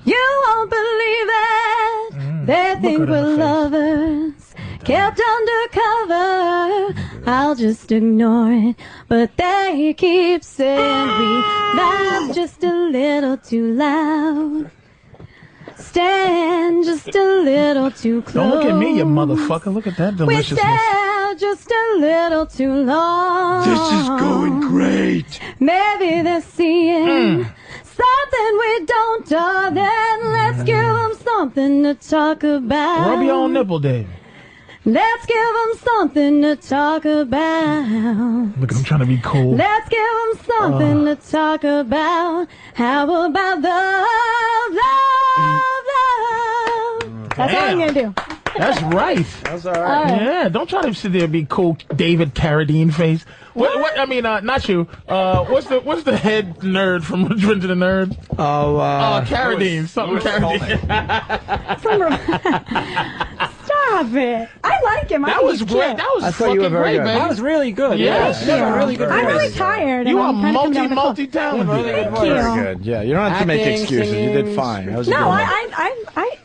U: You won't believe it. They think we're lovers, kept undercover. I'll just ignore it, but they keep saying we laugh just a little too loud. Stand just a little too close.
D: Don't look at me, you motherfucker. Look at that
U: We
D: deliciousness.
U: stare just a little too long.
E: This is going great.
U: Maybe they're seeing something we don't, darling. Let's give them something to talk about.
D: Rub your own nipple, Dave.
U: Let's give them something to talk about.
D: Look, I'm trying to be cool.
U: Let's give them something to talk about. How about love? That's all I'm going to do.
D: That's right.
E: That's all right.
D: Yeah, don't try to sit there and be cool, David Carradine face. What? I mean, not you. What's the head nerd from Revenge of the Nerd? Carradine. Something Carradine.
U: Stop it. I like him.
D: That was great. That was fucking great, baby.
R: That was really good.
D: Yes.
R: Yeah. That was really good.
U: I'm
R: voice.
U: really tired.
D: You
U: and
D: are
U: I'm kind of coming down the clock.
D: multi-talented.
R: Really good voice.
U: Thank you.
E: Very good. Yeah, you don't have to make
R: Acting,
E: excuses. You did
R: singing.
E: fine. That was a
U: No,
E: good one.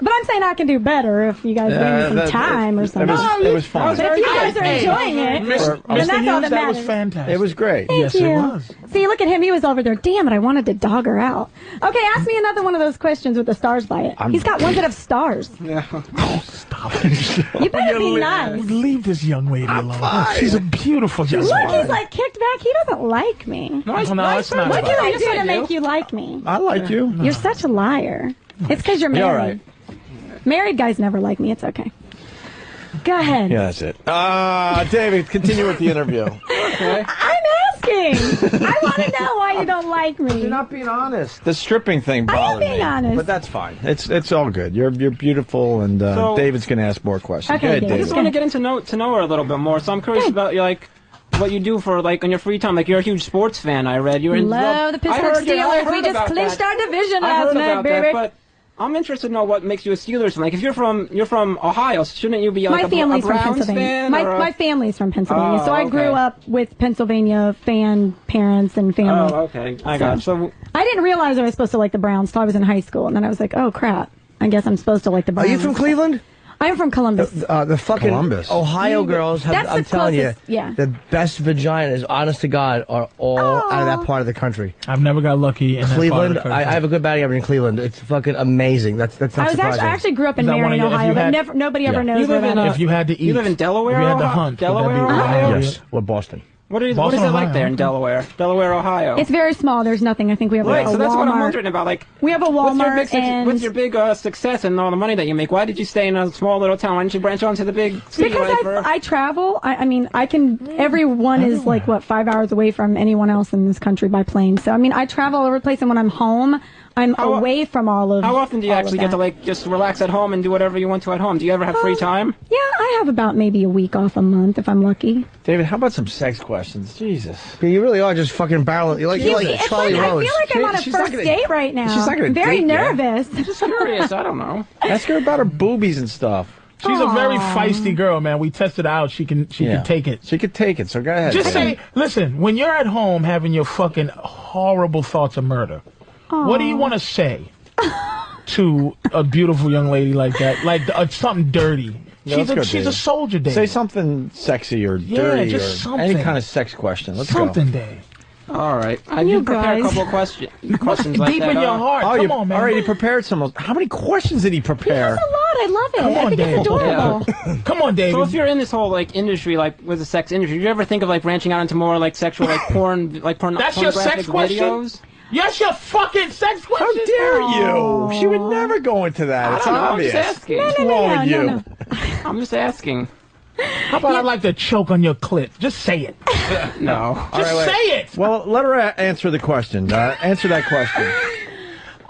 U: but I'm saying I can do better if you guys give me some time or something.
E: It was fun.
U: But if you guys are enjoying it,
D: Mr.
U: then that's all
D: Hughes,
U: that
D: that was
U: matters.
D: fantastic.
E: It was great.
U: Thank
D: Yes,
U: you.
D: it was.
U: See, look at him. He was over there. Damn it, I wanted to dog her out. Okay, ask me another one of those questions with the stars by it. He's got ones that have stars.
E: Yeah.
D: Stop it.
U: You better be nice.
D: Leave this young lady alone. She's a beautiful young
U: Look,
D: lady.
U: he's like kicked back. He doesn't like me.
D: No, it's not.
U: What can I
R: Yes,
U: do
R: I
U: to
R: do.
U: make you like me?
E: I like you.
U: You're such a liar. It's because you're married.
E: You're all right.
U: Married guys never like me. It's okay. Go ahead.
E: Yeah, that's it. David, continue with the interview.
U: I'm asking. I want to know why you don't like me.
E: You're not being honest. The stripping thing
U: I am
E: bothered
U: being
E: me.
U: honest.
E: But that's fine. It's all good. You're beautiful, and
R: So-
E: David's going to ask more questions.
U: Okay,
E: Go ahead,
U: David.
R: I just want to get into know her a little bit more. So I'm curious about like what you do for like on your free time. Like you're a huge sports fan. I read you were in
U: Love the Pittsburgh Steelers. We just clinched our division last night, baby.
R: But I'm interested to know what makes you a Steelers fan. Like if you're from Ohio, shouldn't you be like
U: My family's
R: a
U: from
R: Browns
U: Pennsylvania.
R: fan?
U: My family's from Pennsylvania,
R: Oh,
U: so I grew
R: okay.
U: up with Pennsylvania fan parents and family.
R: Oh, okay. I got it. So
U: I didn't realize I was supposed to like the Browns till I was in high school, and then I was like, oh crap, I guess I'm supposed to like the
A: Are
U: Browns.
A: you from Cleveland?
U: I'm from Columbus.
A: The fucking
E: Columbus.
A: Ohio girls have,
U: That's
A: I'm
U: the
A: telling
U: closest,
A: you,
U: yeah.
A: the best vaginas, honest to God, are all out of that part of the country.
D: I've never got lucky in
A: Cleveland,
D: that part of the
A: I have a good batting average in Cleveland. It's fucking amazing. That's not
U: I
A: surprising.
U: actually grew up in
D: Is that one
U: Marion,
D: of your- if
U: Ohio,
D: you
U: but
D: had-
U: nobody ever
A: Yeah.
U: knows
R: You
U: where
R: live
U: that
R: in
U: is.
D: If you had to eat.
R: You live in Delaware,
D: If you had to
R: Ohio?
D: hunt. would that be
R: Delaware,
D: Ohio?
E: Yes, well, Boston.
R: what is
D: Boston,
R: it like
D: Ohio.
R: there in Delaware? Delaware, Ohio.
U: It's very small. There's nothing. I think we have
R: Right,
U: a
R: so that's what I'm
U: Walmart.
R: wondering about. Like,
U: We have a Walmart and
R: what's your big success and all the money that you make? Why did you stay in a small little town? Why didn't you branch on to the big city?
U: because
R: right, for-
U: I travel. I mean, I can. Everyone is like what 5 hours away from anyone else in this country by plane. So I mean, I travel all over the place, and when I'm home, I'm away from all of.
R: How often do you
U: all of
R: actually get
U: that.
R: to like just relax at home and do whatever you want to at home? Do you ever have free time?
U: Yeah, I have about maybe a week off a month if I'm lucky.
E: David, how about some sex questions? Jesus.
A: Yeah, you really are just fucking barreling. You're like
U: It's
A: Charlie
U: like,
A: Rose.
U: I feel like I'm on a
E: She's not
U: first
E: gonna-
U: date right now.
E: she's not gonna
U: Very
E: date you.
U: nervous.
R: I'm just curious. I don't know.
E: Ask her about her boobies and stuff.
D: She's a very feisty girl, man. We tested her out. She can take it.
E: She could take it. So go ahead.
D: Just
E: David.
D: say, listen, when you're at home having your fucking horrible thoughts of murder, what do you want to say to a beautiful young lady like that? Like something dirty.
E: Yeah, let's go,
D: She's
E: David.
D: a soldier, Dave.
E: Say something sexy or
D: Yeah,
E: dirty
D: just
E: or
D: something.
E: any kind of sex question. Let's
D: something,
E: go.
D: Dave.
R: All right. I
U: You
R: did prepare a
U: guys.
R: couple of questions like
D: Deep
R: that.
D: in your heart.
E: Oh,
D: Come
E: you
D: on, man.
E: already prepared some. How many questions did he prepare?
U: That's a lot. I love it.
D: Come
U: I
D: on,
U: think
D: Dave.
U: it's adorable.
D: Come on, David.
R: So if you're in this whole like industry, like with the sex industry, do you ever think of like branching out into more like sexual, like porn, like
D: That's your
R: pornographic
D: sex question?
R: videos?
D: That's your fucking sex question?
E: How dare you? She would never go into that. It's
R: I don't know, I'm
E: obvious.
R: just asking.
E: What's wrong with you?
R: I'm just asking.
D: How about I'd like to choke on your clit? Just say it.
T: No.
D: Just say it.
E: Well, let her answer the question. Answer that question.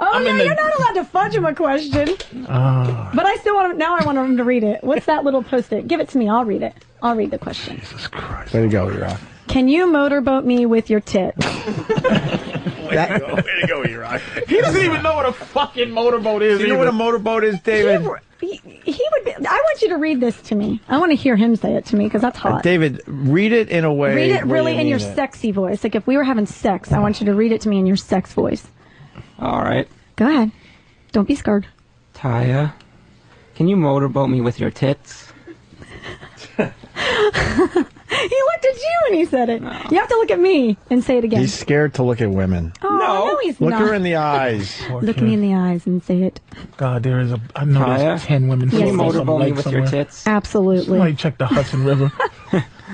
U: Oh, no, you're not allowed to fudge him a question. But I still want him, now I want him to read it. What's that little post-it? Give it to me. I'll read it. I'll read the question.
D: Jesus Christ.
E: Way to go, E-Rock.
U: Can you motorboat me with your tit?
C: Way to go, E-Rock.
D: He doesn't even know what a fucking motorboat is.
E: Do you know what a motorboat is, David?
U: He would be, I want you to read this to me. I want to hear him say it to me because that's hot.
E: David, read it in a way.
U: Read it really
E: where
U: in your
E: mean it.
U: sexy voice. Like if we were having sex, I want you to read it to me in your sex voice.
F: All right.
U: Go ahead. Don't be scared.
F: Taya, can you motorboat me with your tits?
U: He looked at you when he said it. You have to look at me and say it again.
E: He's scared to look at women.
U: Oh, no, he's
E: Look
U: not.
E: her in the eyes.
U: Look me in the eyes and say it.
D: God, I know there's 10 women.
U: Can you
F: motorboat me with your tits?
U: Absolutely.
D: Somebody check the Hudson River.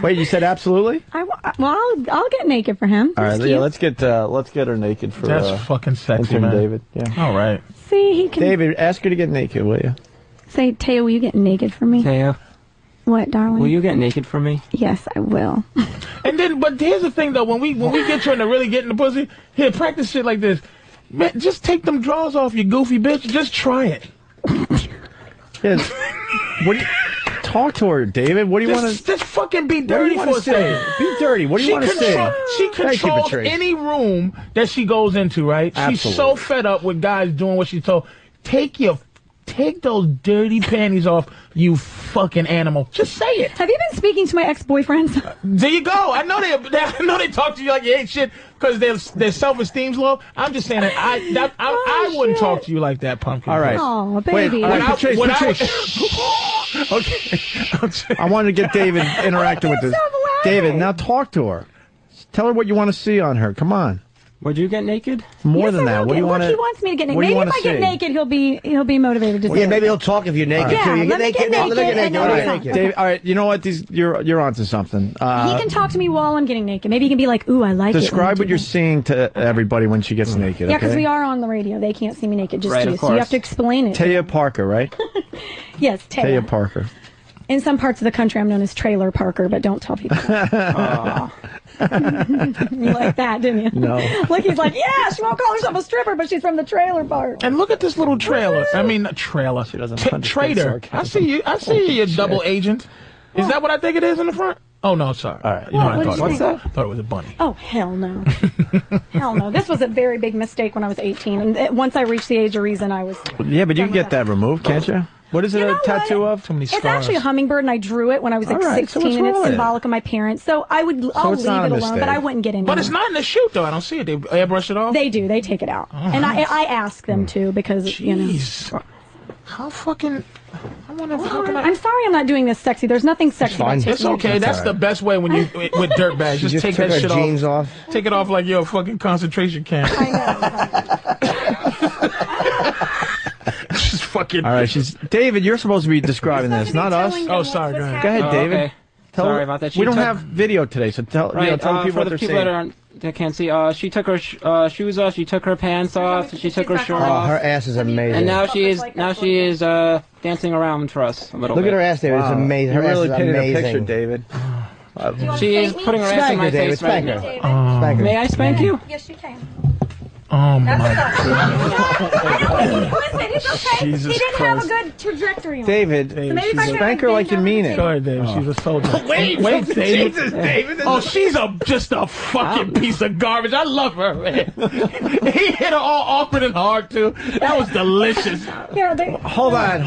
E: Wait, you said absolutely?
U: I'll get naked for him.
E: All right,
U: He's
E: yeah,
U: cute.
E: let's get her naked for
D: That's fucking sexy,
E: intern
D: man.
E: David. Yeah.
D: All right.
U: See, he can
E: David, ask her to get naked, will you?
U: say, Taya, will you get naked for me?
F: Taya,
U: What, darling?
F: will you get naked for me?
U: Yes, I will.
D: And then, but here's the thing, though. When we get you into really getting the pussy, here, practice shit like this. Man, just take them drawers off, you goofy bitch. Just try it.
E: Yeah. What do you talk to her, David? What do you want to?
D: Just fucking be dirty for a second.
E: Be dirty. What do you want to say?
D: She
E: Thank you,
D: controls
E: Patrice.
D: any room that she goes into, right? She's so
E: Absolutely.
D: fed up with guys doing what she's told. Take those dirty panties off, you fucking animal. Just say it.
U: Have you been speaking to my ex-boyfriends?
D: There you go. I know they talk to you like you ain't shit because their self-esteem's low. I'm just saying that I wouldn't talk to you like that, pumpkin.
E: All right.
U: Oh, baby.
E: Wait, all right, Patrice.
D: Okay.
E: I wanted to get David interacting with this. David, now talk to her. Tell her what you want to see on her. Come on.
F: Would you get naked?
E: More
U: Yes,
E: than
U: I
E: that.
U: will
E: What do you
U: get-
E: want
U: Look, he wants me to get naked.
E: What do you
U: Maybe if
E: wanna
U: I get
E: see?
U: naked, he'll be motivated to
A: Well,
U: say
A: yeah,
U: it.
A: maybe he'll talk if you're naked
U: Yeah,
A: too. You
U: let
A: get
U: me get
A: naked. Let me get
U: naked,
A: naked.
U: and
A: Let me
U: then
A: get
U: we'll
A: naked.
E: David, all right, you know what? You're onto something.
U: He can talk to me while I'm getting naked. Maybe he can be like, ooh, I like it.
E: Describe what you're seeing to everybody when she gets naked.
U: Yeah, because
E: okay?
U: we are on the radio. They can't see me naked, just
F: Right,
U: you.
F: of
U: So you have
F: course.
U: to explain it.
E: Taya Parker, right?
U: Yes, Taya.
E: Taya Parker.
U: In some parts of the country, I'm known as Trailer Parker, but don't tell people. You like that, didn't you?
E: No.
U: Look, he's like, yeah, she won't call herself a stripper, but she's from the trailer park.
D: And look at this little trailer. I mean, trailer. She
E: doesn't
D: Trader. I see you. I see you, you double agent. Is that what I think it is in the front? Oh no, sorry. All right. You know what I thought.
U: What's that?
D: I thought it was a bunny.
U: Oh, hell no. Hell no. This was a very big mistake when I was 18. And once I reached the age of reason, I was...
E: Yeah, but you can get that removed, can't you? What is it a tattoo of?
D: Too many
U: It's actually a hummingbird, and I drew it when I was like
E: All right, so
U: 16,
E: what's
U: and it's
E: wrong with it?
U: symbolic of my parents. So I'll leave
E: it's
U: it
E: not a
U: alone,
E: mistake.
U: but I wouldn't get into
D: But
U: it.
D: it's not in the shoot though. I don't see it. They airbrush it off.
U: They do. They take it out. And I ask them to because, you know...
D: Jeez. How fucking... I wonder how can I...
U: I'm sorry I'm not doing this sexy. There's nothing sexy about taking
D: It's okay. That's the best way when you with dirt bags.
A: She
D: Just take
A: took
D: that
A: her
D: shit
A: jeans off.
D: Take it off like you're a fucking concentration camp. Just fucking.
E: All right, David, you're supposed to be describing this, not us.
D: Oh, sorry. Go ahead.
E: Go ahead, David.
F: Okay.
E: Tell
F: Sorry
E: her-
F: about that.
E: We don't have video today, so tell
F: Right,
E: tell people
F: for
E: what
F: the
E: they're
F: people
E: saying.
F: that can't see, she took her shoes off, she took her pants off, she took her shirt
A: Oh,
F: off,
A: her ass is amazing.
F: and now she is dancing around for us a little
A: Look
F: bit.
A: at her ass, David. It's amazing.
E: You
A: Her
E: really
A: ass is
E: painted
A: amazing.
E: a picture, David.
F: She is putting her ass
A: Spank
F: in
A: her,
F: my
A: David.
F: face right
A: Spank
F: now.
A: her. Spank her.
F: May I spank you?
U: Yes, you can.
D: Oh my
U: Listen, it's okay.
E: Jesus
U: he didn't have a
E: Christ.
U: good trajectory on
E: David,
U: maybe if I
E: spank her like you mean it.
D: Go ahead, Dave. She's a soldier.
C: Wait,
D: David.
C: Jesus, David.
D: Oh, she's just a fucking piece of garbage. I love her, man. He hit her all awkward and hard too. That was delicious.
U: Here,
E: Hold on.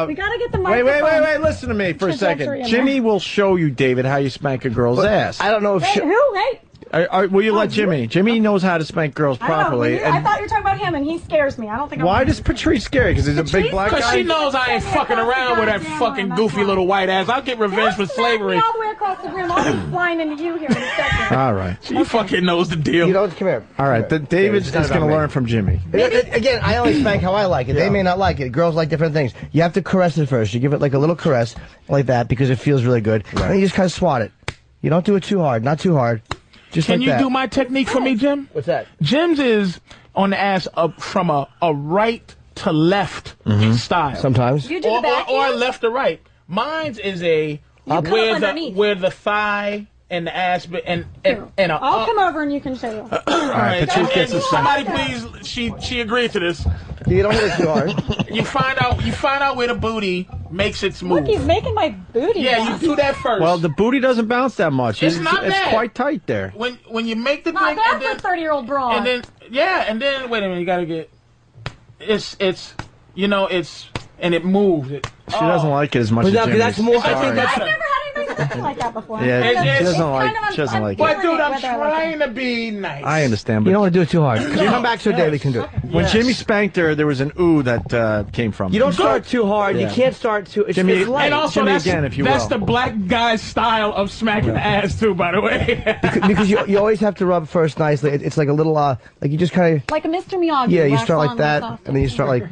U: we gotta get the
E: Wait,
U: microphone.
E: listen to me for a
U: Trajectory
E: second.
U: in
E: Jimmy will show you, David, how you spank a girl's ass.
A: I don't know if she...
U: Wait, who? Hey.
E: Will you let Jimmy? Jimmy knows how to spank girls
U: I don't know.
E: properly.
U: I thought you were talking about him, and he scares me. I don't think.
E: Why does Patrice scare you? Because he's a big black
D: Because
E: guy?
D: she knows I ain't fucking around with that fucking goofy little white ass. I'll get revenge for slavery.
U: All the way across the room. I'll be flying into you here in a second.
E: All right.
D: She fucking knows the deal.
A: You don't come here.
E: All right. David's
A: It's not
E: just going
A: about
E: to
A: me.
E: learn from Jimmy.
A: Again, I only spank how I like it. They may not like it. Girls like different things. You have to caress it first. You give it like a little caress like that because it feels really good. Then you just kind of swat it. You don't do it too hard. Not too hard. Just
D: Can
A: like
D: you
A: that.
D: do my technique for me, Jim?
A: What's that?
D: Jim's is on the ass up from a right to left style.
A: Sometimes.
U: You do the back
D: or
U: hand?
D: left to right. Mine's is a
U: You come underneath.
D: where the thigh and the ass and
U: I'll come over and you can show you.
D: All right,
E: Patrice gets a
D: somebody please. She agreed to this.
A: You don't hit it too hard.
D: You find out where the booty makes its move.
U: Look, he's making my booty.
D: Yeah,
U: bounce.
D: you do that first.
E: Well, the booty doesn't bounce that much.
D: It's not
E: It's
D: bad.
E: quite tight there.
D: When you make the
U: Not
D: thing,
U: bad
D: and then
U: for a 30-year-old broad.
D: and then wait a minute, you gotta get it's and it moves.
E: She doesn't like it as much as Jimmy.
A: that's more. I think
U: I've
A: that's.
U: never had anybody say something like that before.
E: Yeah, she doesn't like.
U: kind of
E: She doesn't like
D: But
E: it.
D: dude, I'm
U: Whether I like
D: trying to be nice.
E: I understand, but
A: You don't want to do it too hard. Come back so David can do it.
E: when Jimmy spanked her, there was an ooh that came from.
A: You don't start too hard.
E: Yeah.
A: You can't start too. It's,
E: Jimmy-
A: it's light.
D: And also,
E: Jimmy
D: that's,
E: again, if you
D: that's
E: will.
D: the black guy's style of smacking the ass too. By the way,
A: because you always have to rub first nicely. It's like a little like you just kind of
U: Like a Mr. Miyagi.
A: you
U: wax
A: start
U: on,
A: like that,
U: wax off.
A: and then you start like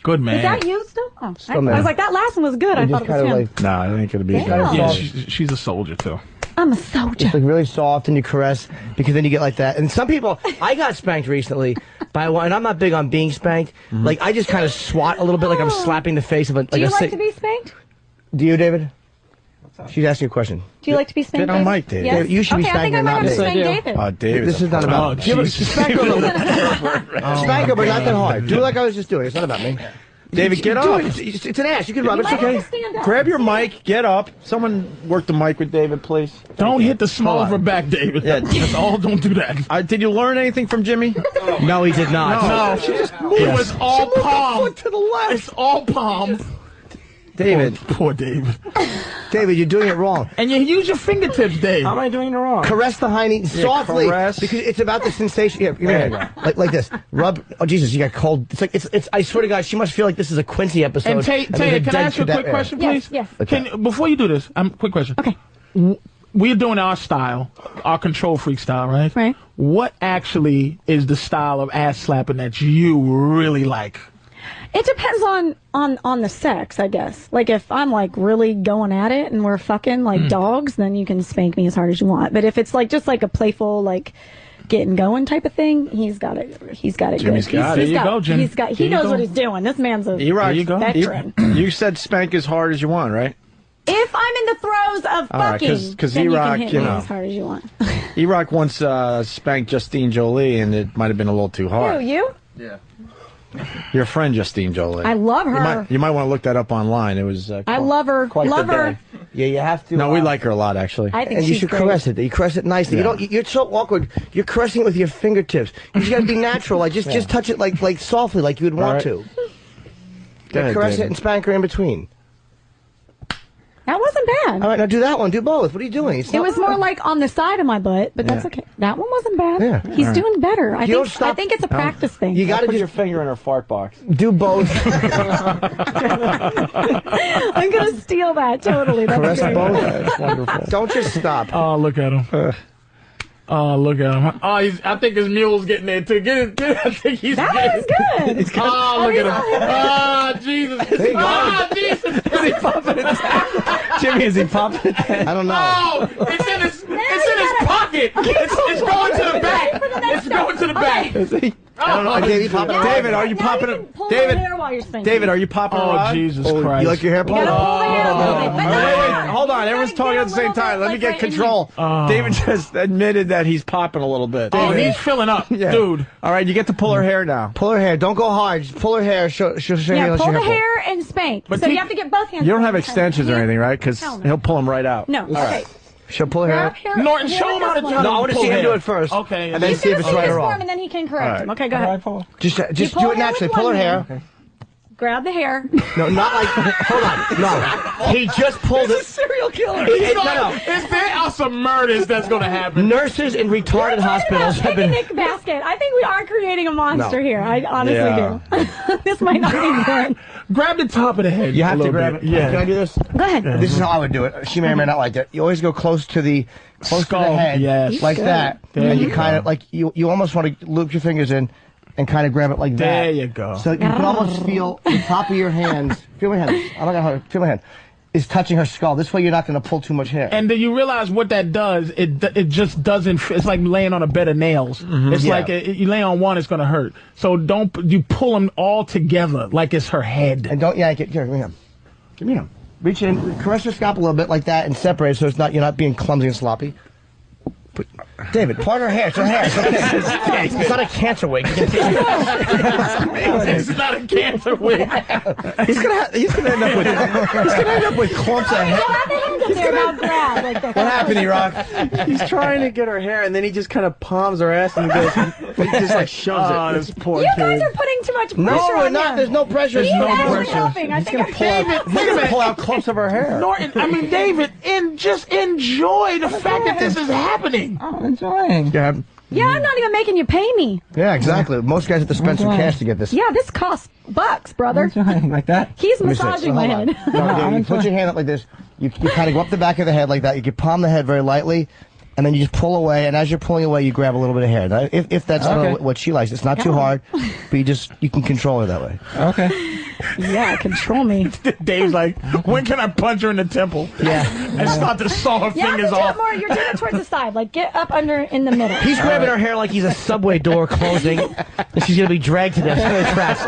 D: good man.
U: Is that you still? Oh,
A: Still
U: I
A: man.
U: was like, that last one was good. I
A: you
U: thought
A: just
U: it was
A: kind
U: him.
A: of like
E: Nah, it ain't gonna be.
U: Damn.
D: Yeah, she's a soldier too.
U: I'm a soldier.
A: it's like really soft, and you caress because then you get like that. And some people, I got spanked recently by one, and I'm not big on being spanked. Like I just kind of swat a little bit, like I'm slapping the face of a.
U: Do you like to be spanked?
A: Do you, David? She's asking you a question.
U: Do you like to be spanked?
E: Get on
U: David?
E: mic, David.
U: Yes?
A: David, you should be
U: okay, I think I
A: spanking
U: might
A: her,
U: have
A: not
U: to
A: me.
U: spank David.
E: David.
A: This is not about me. Give her- spank her a little bit. Spank her, but not that hard. Do it like I was just doing. It's not about me.
E: David, get
A: Do
E: up.
A: it. It's an ass. You can rub
U: You
A: it. It's
U: might have
A: okay.
U: to stand up.
E: Grab your mic. Get up. Someone work the mic with David, please.
D: Don't hit the small of
E: Hold
D: her
E: on.
D: back, David.
E: Yeah.
D: That's all. Don't do that.
E: Did you learn anything from Jimmy?
A: No, he did not.
D: No, it was all palm.
A: To the left.
D: It's all palm.
A: David.
D: Poor David.
A: David, you're doing it wrong.
D: And you use your fingertips, Dave.
U: How am I doing it wrong?
A: Caress the hiney softly
E: caress.
A: because it's about the sensation. Yeah, give me a hand. Like this. Rub. Oh Jesus, you got cold. It's like it's. I swear to God, she must feel like this is a Quincy episode.
D: And
A: there's
D: Taya,
A: a
D: can I
A: dead
D: ask you a
A: cadet
D: quick
A: there.
D: question,
U: Yes,
D: please?
U: yes.
D: Can before you do this, quick question.
U: Okay.
D: We're doing our style, our control freak style, right?
U: Right.
D: What actually is the style of ass slapping that you really like?
U: It depends on the sex, I guess. Like if I'm like really going at it and we're fucking like dogs, then you can spank me as hard as you want. But if it's like just like a playful like getting going type of thing, he's got it.
E: Jimmy's
U: good.
E: got it.
U: He's
D: There you go, Jimmy.
U: He
D: There you
U: knows
D: go.
U: what he's doing. This man's a
E: There
D: you go.
U: veteran.
E: You said spank as hard as you want, right?
U: If I'm in the throes of
E: All right,
U: fucking,
E: 'cause
U: then you
E: E-Rock,
U: can hit
E: you
U: me
E: know.
U: as hard as you want.
E: E-Rock once spanked Justine Jolie, and it might have been a little too
U: Who,
E: hard.
U: you?
E: Your friend Justine Jolie.
U: I love her.
E: You might want to look that up online. It was.
U: I love her.
E: quite
U: Love
E: the
U: her.
E: day.
A: Yeah, you have to.
E: No, we like her a lot, actually.
U: I think
A: And you
U: she's
A: should
U: great.
A: caress it. You caress it nicely.
E: Yeah.
A: You don't. You're so awkward. You're caressing it with your fingertips. You just got to be natural. Like just touch it like softly, like you would want
E: right.
A: to.
E: Go ahead,
A: Caress it
E: David.
A: and spank her in between.
U: That wasn't bad.
A: All right, now do that one. Do both. What are you doing?
U: It was more like on the side of my butt, but that's okay. That one wasn't bad.
A: Yeah.
U: He's
A: All right.
U: doing better. I
A: You don't
U: think.
A: stop-
U: I think it's a practice thing.
A: You got to
E: Put
A: just
E: your finger in her fart box.
A: do both.
U: I'm gonna steal that totally. That's
A: Caress
U: great.
A: both.
E: That's wonderful.
A: Don't just stop.
D: Oh, look at him. Oh, look at him. Oh, I think his mule's getting there too. Get it. I think he's
U: That
D: getting
U: was good.
D: Oh, look at him. Oh, Jesus. Oh, Jesus.
A: Is he popping it?
E: Jimmy, is he popping it?
A: I don't know.
D: Oh, it's in his pocket. It's going to the back. It's going to the back.
E: Is he?
A: I don't know. David, pop it.
E: David, are you
U: Now
E: popping
U: you
E: it?
U: can pull
E: David,
U: my hair while you're spanking.
E: David, are you popping a
D: Oh,
E: rod?
D: Jesus
A: Oh,
D: Christ.
A: you like your hair
U: You gotta
A: pulled?
U: pull the hair a little bit. But
E: Wait,
U: no,
E: hold on. Everyone's
U: gotta
E: talking
U: get
E: at the same
U: a little
E: time.
U: bit,
E: Let me
U: like,
E: get
U: right in
E: control.
D: Oh.
E: David just admitted that he's popping a little bit.
D: Oh,
E: David.
D: he's filling up,
E: Yeah.
D: dude.
E: All right, you get to pull her hair now.
A: Pull her hair. Don't go hard. Just pull her hair. She'll show you
U: Yeah,
A: how
U: pull
A: your
U: the
A: hair
U: hair and spank.
D: But
U: So
D: keep-
U: you have to get both hands.
E: You don't have
U: at the same
E: extensions or
U: time.
E: anything, right? Because
U: Hell no.
E: he'll pull them right out.
U: No. Okay.
A: She'll pull her
U: Grab
A: hair.
U: hair.
D: Norton, show him how to
U: No,
D: try to
A: No, I want to
D: pull
A: see him
D: hair.
A: do it first.
D: Okay.
A: And then
U: He's
A: see if
U: gonna
A: it's
U: see
A: right
U: this
A: or
U: for him,
A: wrong.
U: and then he can correct
E: All right.
U: him. Okay, go ahead.
A: Just
U: pull
A: do it
U: her
A: naturally.
U: with
A: Pull her
U: one
A: hair.
U: hand. Grab the hair.
A: No, not like. Hold on. No. He just pulled it.
E: Serial killer.
A: No.
D: Is there are some murders that's going to happen?
A: Nurses in retarded hospitals have been.
U: Picnic basket. I think we are creating a monster
A: No.
U: here. I honestly
E: Yeah.
U: do. This might not be good.
D: Grab the top of the head.
A: You have
D: a
A: to
D: little
A: grab
D: bit.
A: it.
D: Yeah.
A: Can I do this?
U: Go ahead.
A: This is how I would do it. She may or may not like it. You always go close to the
D: Skull,
A: head,
D: yes.
A: like
U: Good.
A: that,
D: There
A: and
D: you
A: you kind of like you almost want to loop your fingers in and kind of grab it like that.
D: There you go.
A: So you can almost feel the top of your hands. Feel my hand. I'm not gonna feel my hand. Is touching her skull. This way you're not going to pull too much hair.
D: And then you realize what that does. It just doesn't. It's like laying on a bed of nails. It's
A: Yeah.
D: like you lay on one, it's gonna hurt. So don't you pull them all together like it's her head.
A: And don't yank it. Here, give me him. Give me him. Reach in, caress your scalp a little bit like that, and separate it so you're not being clumsy and sloppy. David, part her hair. It's her hair. It's okay. It's not a cancer wig.
D: It's not a cancer wig.
E: He's gonna end up with clumps of hair.
U: What
E: happened, E-Rock? He's trying to get her hair, and then he just kind of palms her ass and he just like shoves it.
D: This poor
U: You
D: kid.
U: guys are putting too much pressure
A: No,
U: on him.
A: there's no pressure.
U: You
A: There's no
U: guys are
A: pressure.
U: helping. I think
A: He's gonna pull out clumps of her hair.
D: Norton, I mean, David, just enjoy the fact that this is happening.
T: I'm enjoying.
A: Yeah.
U: Yeah, I'm not even making you pay me.
A: Yeah, exactly. Most guys have to spend some cash to get this.
U: Yeah, this costs bucks, brother.
T: Like that.
U: He's
A: Let me see.
U: massaging my
A: Hold on.
U: head.
A: No, you put your hand up like this. You kind of go up the back of the head like that. You can palm the head very lightly, and then you just pull away. And as you're pulling away, you grab a little bit of hair. Now, if that's what she likes, it's not too hard, but you can control her that way.
T: Okay.
U: Yeah, control me.
D: Dave's like, when can I punch her in the temple?
A: Yeah.
D: And start to saw her fingers off.
U: You're doing it towards the side. Like, get up under in the middle.
A: He's grabbing her hair like he's a subway door closing, and she's gonna be dragged to death by the tracks.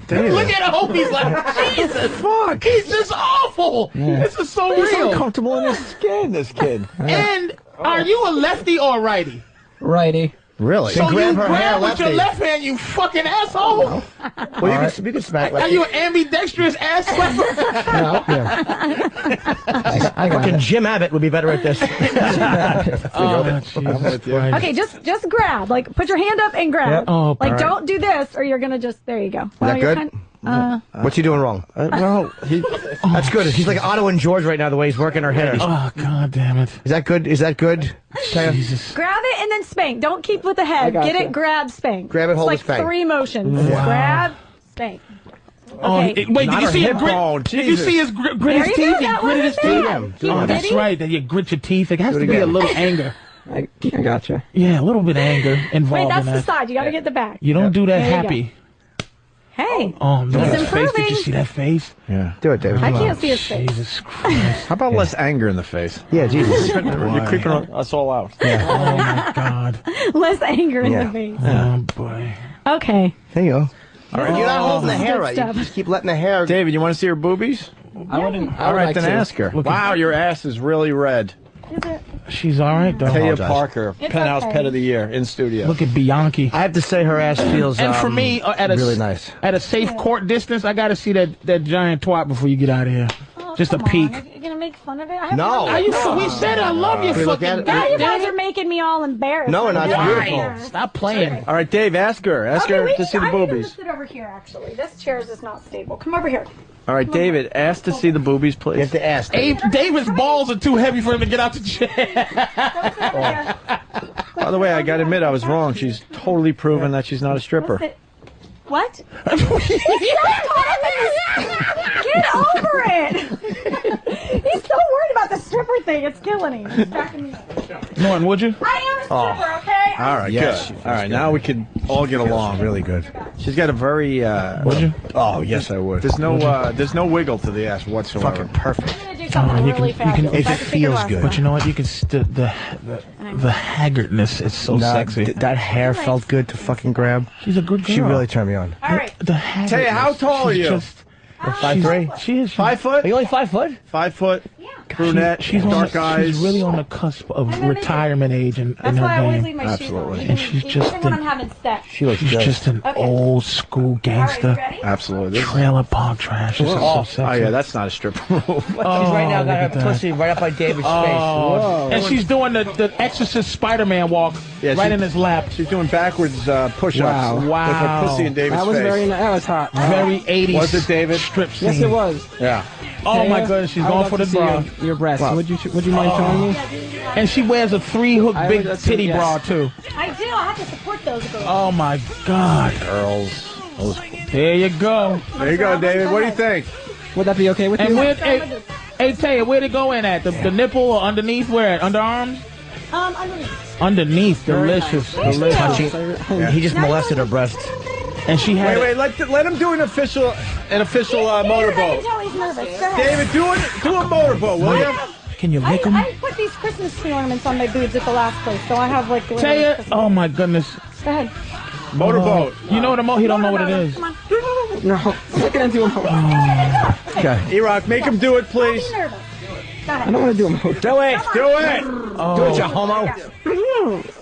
D: Look at Opie's like, Jesus, fuck, he's just awful. This is so
E: He's
D: real.
E: uncomfortable in his skin, this kid.
D: And are you a lefty or a righty?
T: Righty.
A: Really?
D: So
A: grab
D: you
A: her hair
D: grab with your
A: lefty.
D: left hand, you fucking asshole.
A: Well, you can smack
D: Are
A: lefty.
D: you an ambidextrous ass slapper?
A: I Fucking Jim Abbott would be better at this.
U: Okay, just grab. Like, put your hand up and grab.
A: Yep. Oh,
U: like,
A: all right.
U: don't do this, or you're gonna just. There you go.
A: Is that good? What's he doing wrong? That's good. He's like Otto and George right now, the way he's working her head.
D: Oh, God damn it.
A: Is that good? Is that good?
D: Jesus.
U: Grab it and then spank. Don't keep with the head. Get it, grab, spank.
A: Grab it, hold
U: it's
A: it,
U: like
A: spank.
U: 3 motions.
A: Wow.
U: Grab, spank.
D: Oh,
U: Okay.
D: wait,
E: Not
D: did you
E: her
D: see
E: hip
D: his grit?
E: bone,
D: Did you
E: Jesus.
D: see his grit
U: There
D: his
U: you
D: teeth?
U: go,
D: He
U: that
D: gritted his teeth.
U: wasn't bad.
D: Oh, that's
U: Did he?
D: right. That you grit your teeth. It has
E: Do
D: to
E: it
D: be a
E: again.
D: little anger.
T: I gotcha.
D: Yeah, a little bit of anger involved
U: Wait, that's
D: in
U: the
D: that.
U: side. You gotta get the back.
D: You don't do that
U: There you
D: happy.
U: Hey.
D: Oh, no.
U: He's
D: His face. Did you
U: improving.
D: see that face?
E: Yeah.
A: Do it, David.
U: I
A: Come on.
U: can't see his face.
D: Jesus Christ.
E: How about less anger in the face?
A: Yeah, Jesus.
E: You're creeping us all out.
D: Oh, my God.
U: Less anger in
A: Yeah.
U: the face.
D: Oh, boy.
U: Okay.
A: There you go. All right. You're not holding the
U: This is
A: hair
U: good
A: right. You
U: stuff.
A: just keep letting the hair.
E: David, you want to see her boobies?
T: I wouldn't.
E: All right, then ask her. Wow, your ass is really red.
U: Is it?
D: She's all right, though.
E: Taya
A: apologize.
E: Parker,
U: It's
E: Penthouse
U: okay.
E: Pet of the Year in studio.
D: Look at Bianchi.
A: I have to say her ass feels
D: And for me, at a
A: really nice.
D: At a safe court distance, I got to see that giant twat before you get out of here.
U: Oh,
D: Just a
U: come
D: peek.
U: on. You're gonna make fun of it? I have
A: No.
U: fun with it.
D: We said I love you,
A: Can we look at
D: fucking
A: it?
U: Now you
D: goddamn
U: guys
D: it.
U: are making me all embarrassed.
A: No, we're not. It's
U: Why?
A: beautiful.
D: Stop playing.
E: All right, Dave, ask her. Ask her to see the
U: I need him to
E: boobies.
U: sit over here, actually. This chair is not stable. Come over here.
E: All right, David, ask to see the boobies,
A: You
E: please.
A: have to ask.
D: David's balls are too heavy for him to get out the chair.
U: Don't sit over here.
E: By the way, I got to admit, I was wrong. She's totally proven that she's not a stripper.
U: Sit. What? Get over it! He's so worried about the stripper thing. It's killing him. It's cracking me up.
D: Norton, would you?
U: I am a stripper, okay?
E: All right,
A: Yes,
E: good. All right, now we can all get along.
A: Really good.
E: She's got a very.
D: Would you?
A: Oh, yes, I would.
E: There's no wiggle to the ass whatsoever.
A: Fucking perfect.
U: I'm gonna do something really fast.
A: if it feels good.
D: But you know what? You can the haggardness is so sexy.
A: That hair felt good to fucking grab.
D: She's a good girl.
A: She really turned me on.
U: All right.
D: The haggardness.
E: Taya, how tall are
D: she's
E: you?
D: Just,
A: 5'3".
D: she is
E: 5 foot?
A: Are you only 5 foot?
E: 5 foot. Brunette.
D: She's
E: dark eyes.
D: She's really on the cusp of retirement age in
U: That's
D: her
U: why I always
D: game.
U: leave my shoes on.
D: And she's just
U: even when I'm having sex.
A: She looks
D: She's
A: good.
D: just an old school gangster.
U: All right, you ready?
E: Absolutely.
D: Trailer park trash. This is so sexy.
E: Oh, yeah, that's not a stripper move.
A: She's right now
D: look
A: got
D: at
A: her
D: that.
A: pussy right up by David's
D: Oh,
A: face.
D: and she's doing the Exorcist Spider-Man walk right in his lap.
E: She's doing backwards push-ups
D: Wow.
E: with her pussy in David's
T: That was
E: face.
T: very. That was hot.
D: Very 80s.
E: Was it, David?
D: Strip scene.
T: Yes, it was.
E: Yeah.
D: Oh my goodness, she's
T: I would
D: going
T: love
D: for
T: to
D: the
T: see
D: bra.
T: your breasts. Would you mind showing me?
D: And she wears a 3-hook
T: I
D: big
T: would-
D: titty
T: yes.
D: bra too.
U: I do. I have to support those girls.
D: Oh my God.
E: Girls.
D: There you go.
E: There you go, David. What do you think?
T: Would that be okay with
D: And
T: you?
D: where, hey Taya, where'd it go in at? The nipple or underneath? Where? Underarms?
U: Underneath.
D: Underneath. Delicious. Delicious.
A: Touching. He just molested her breasts.
D: And she had.
E: Wait, let him do an official
U: I
E: motorboat.
U: can tell he's nervous. Go ahead.
E: David, do a motorboat, will you?
D: Can you lick him?
U: I put these Christmas tree ornaments on my boobs at the last place, so I have like.
D: Taya, oh my goodness.
U: Go ahead.
E: Motorboat.
D: You know what he don't know what it is.
F: No, look into a motor.
E: Okay. E-Rock, make him do it, please.
F: I don't want to do a motor.
E: Do it. Do it.
A: Do it, you homo.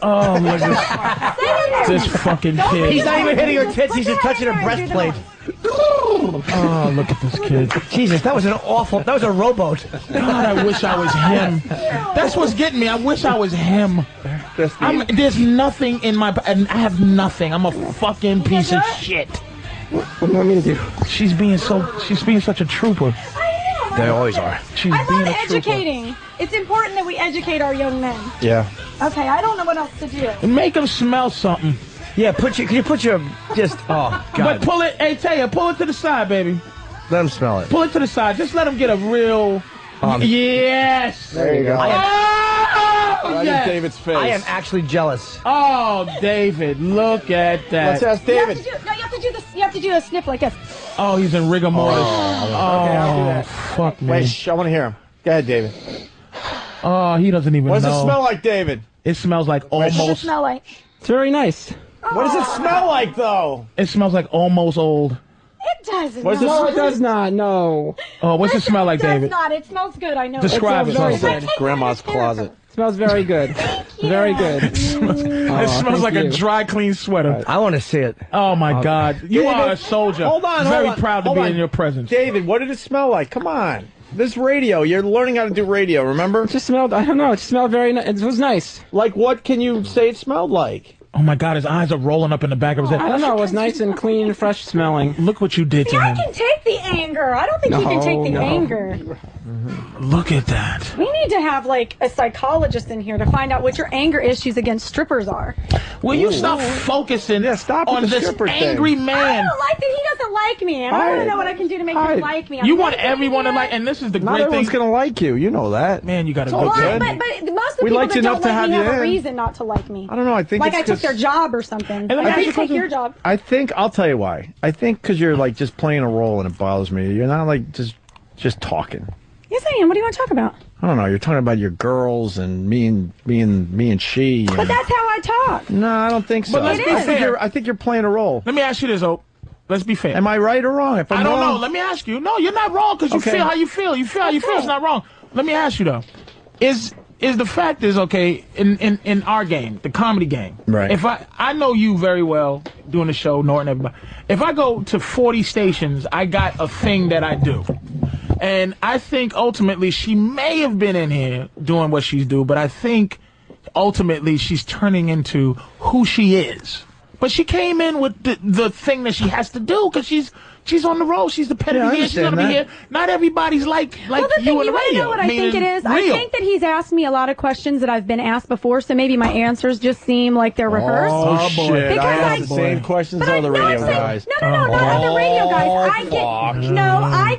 D: Oh, look at this fucking kid.
A: He's not even hitting her tits. He's just touching her breastplate.
D: Oh, look at this kid.
A: Jesus, that was a rowboat.
D: God, I wish I was him. That's what's getting me. I wish I was him. There's nothing in my... And I have nothing. I'm a fucking piece of shit.
F: What do you want me to do?
D: She's being such a trooper.
A: They always are.
U: I love educating. It's important that we educate our young men.
E: Yeah.
U: Okay, I don't know what else to do.
D: Make them smell something.
A: Yeah, can you put your just? Oh God!
D: But pull it. Hey, Taya, pull it to the side, baby.
A: Let them smell it.
D: Pull it to the side. Just let them get a real. Yes.
E: There you go. Right in David's face.
A: I am actually jealous.
D: Oh, David, look at that.
E: Let's ask David.
U: You have to do this. You have to do a sniff like this.
D: Oh, he's in rigor mortis.
E: Okay, I'll do that.
D: Fuck me.
E: Wait, I want to hear him. Go ahead, David.
D: Oh, he doesn't even know.
E: What does it smell like, David?
D: It smells like almost.
U: What does it smell like?
F: It's very nice.
E: What does it smell like, though?
D: It smells like almost old.
U: It doesn't.
E: What does
F: No, it does not. No.
D: Oh, what's it smell like, David?
U: It does not. It smells good. I know.
D: Describe it.
F: Very good.
E: Grandma's closet.
F: Smells very good. Very good.
D: It smells like a dry clean sweater.
A: I want to see it.
D: Oh my God! You
E: David,
D: are a soldier.
E: Hold on.
D: Very proud to be in your presence.
E: David, what did it smell like? Come on. This radio. You're learning how to do radio, remember?
F: It just smelled, I don't know, it smelled very nice. It was nice.
E: Like, what can you say it smelled like?
D: Oh my God, his eyes are rolling up in the back of his head.
F: I don't know, it was nice and clean, fresh smelling.
D: Look what you did to
U: I
D: him.
U: can take the anger. I don't think he can take the anger.
D: Look at that.
U: We need to have like a psychologist in here to find out what your anger issues against strippers are.
D: Will you stop focusing on this angry man?
U: I don't like that he doesn't like me, and I want to know what I can do to make him like me.
D: You want everyone to like, and this is the
E: Not
D: great thing.
E: everyone's going to like you. You know that.
D: Man, you got to
E: It's all
D: go
E: good.
U: But most of the
E: We
U: people
E: liked
U: that
E: you enough
U: don't
E: to
U: like me
E: have
U: have
E: you
U: a
E: in.
U: reason not to like me.
E: I don't know. I think
U: Like
E: it's
U: I took
E: 'cause-
U: their job or something.
D: let me
U: I
D: ask you a
U: didn't take
D: question.
U: your job.
E: I think I'll tell you why. I think because you're like just playing a role and it bothers me. You're not like just talking.
U: Yes, I am. What do you want to talk about?
E: I don't know. You're talking about your girls and me and she.
U: But that's how I talk.
E: No, I don't think so.
D: But let's be fair.
E: I think you're playing a role.
D: Let me ask you this, Ope. Let's be fair.
E: Am I right or wrong? If I'm
D: I don't
E: wrong,
D: know. Let me ask you. No, you're not wrong because you
E: Okay.
D: feel how you feel. You feel how you feel. It's not wrong. Let me ask you though. Is the fact is okay in our game, the comedy game.
E: Right.
D: If I know you very well doing the show, Norton, everybody. If I go to 40 stations, I got a thing that I do. And I think ultimately she may have been in here doing what she's doing, but I think ultimately she's turning into who she is. But she came in with the thing that she has to do because she's on the road. She's the pet of the year. She's gonna be here. Not everybody's like
U: Well, the
D: you
U: thing,
D: on the
U: you want to
D: radio.
U: know what I think it is? I
D: Real.
U: think that he's asked me a lot of questions that I've been asked before, so maybe my answers just seem like they're rehearsed.
E: Oh, shit!
U: Because
E: I ask the same questions as other radio guys.
U: No, not the radio guys. I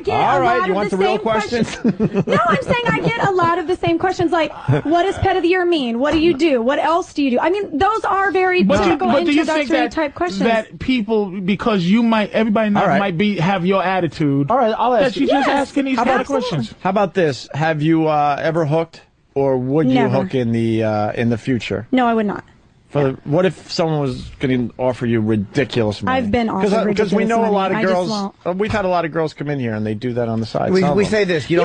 U: get
E: All
U: a
E: right,
U: lot
E: you
U: of
E: want
U: the
E: the real
U: same
E: questions?
U: No, I'm saying I get a lot of the same questions like, what does Pet of the Year mean? What do you do? What else do you do? I mean, those are very typical
D: But do you think
U: introductory type questions.
D: that people, because everybody might have your attitude.
E: All right, I'll ask
D: that
E: you.
D: you're just asking these
E: How
D: kind
E: about
D: of questions.
E: How about this? Have you ever hooked, or would you
U: Never.
E: hook in the future?
U: No, I would not.
E: What if someone was going to offer you ridiculous money?
U: I've been offered
E: because we
U: ridiculous
E: know a
U: money.
E: lot of
U: I just
E: girls.
U: won't.
E: We've had a lot of girls come in here and they do that on the side.
A: We say this. You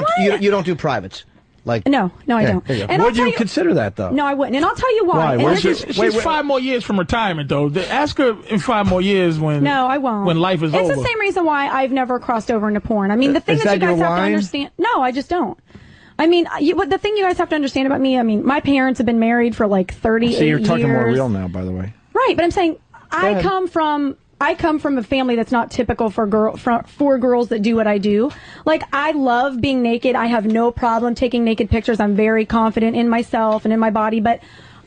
A: don't do privates. Like
U: No, I don't.
E: There you go.
U: And I'll
E: Would
U: tell
E: you consider that though?
U: No, I wouldn't. And I'll tell you why. And this is-
D: She's 5 more years from retirement, though. Ask her in 5 more years when.
U: No, I won't.
D: When life is over.
U: It's the same reason why I've never crossed over into porn. I mean, the thing
E: Is
U: that you
E: that
U: guys
E: your
U: have to
E: line?
U: understand. No, I just don't. I mean, the thing you guys have to understand about me. I mean, my parents have been married for like 38 years.
E: See, you're talking more real now, by the way.
U: Right, but I'm saying I
E: ahead.
U: come from a family that's not typical for girls that do what I do. Like, I love being naked. I have no problem taking naked pictures. I'm very confident in myself and in my body, but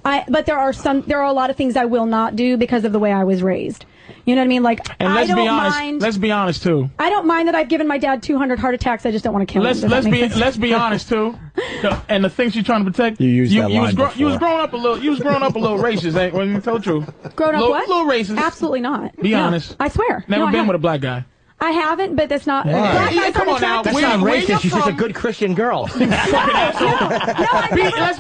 U: there are a lot of things I will not do because of the way I was raised. You know what I mean? Like,
D: And
U: I don't
D: let's be honest too.
U: I don't mind that I've given my dad 200 heart attacks. I just don't want to kill him. Does that make sense?
D: Let's be honest too. And the things you're trying to protect.
E: You used that line
D: you was
E: before.
D: growing up a little. You was growing up a little racist. Ain't when you tell the truth.
U: Grown up what?
D: Little racist.
U: Absolutely not.
D: Be
U: No,
D: honest.
U: I swear.
D: Never
U: No, I
D: been
U: haven't.
D: with a black guy.
U: I haven't, but that's not. Black guys
D: come
U: aren't
D: on now.
U: attracted
A: That's
U: to
A: not
U: me.
A: racist. She's just a good Christian girl.
D: Let's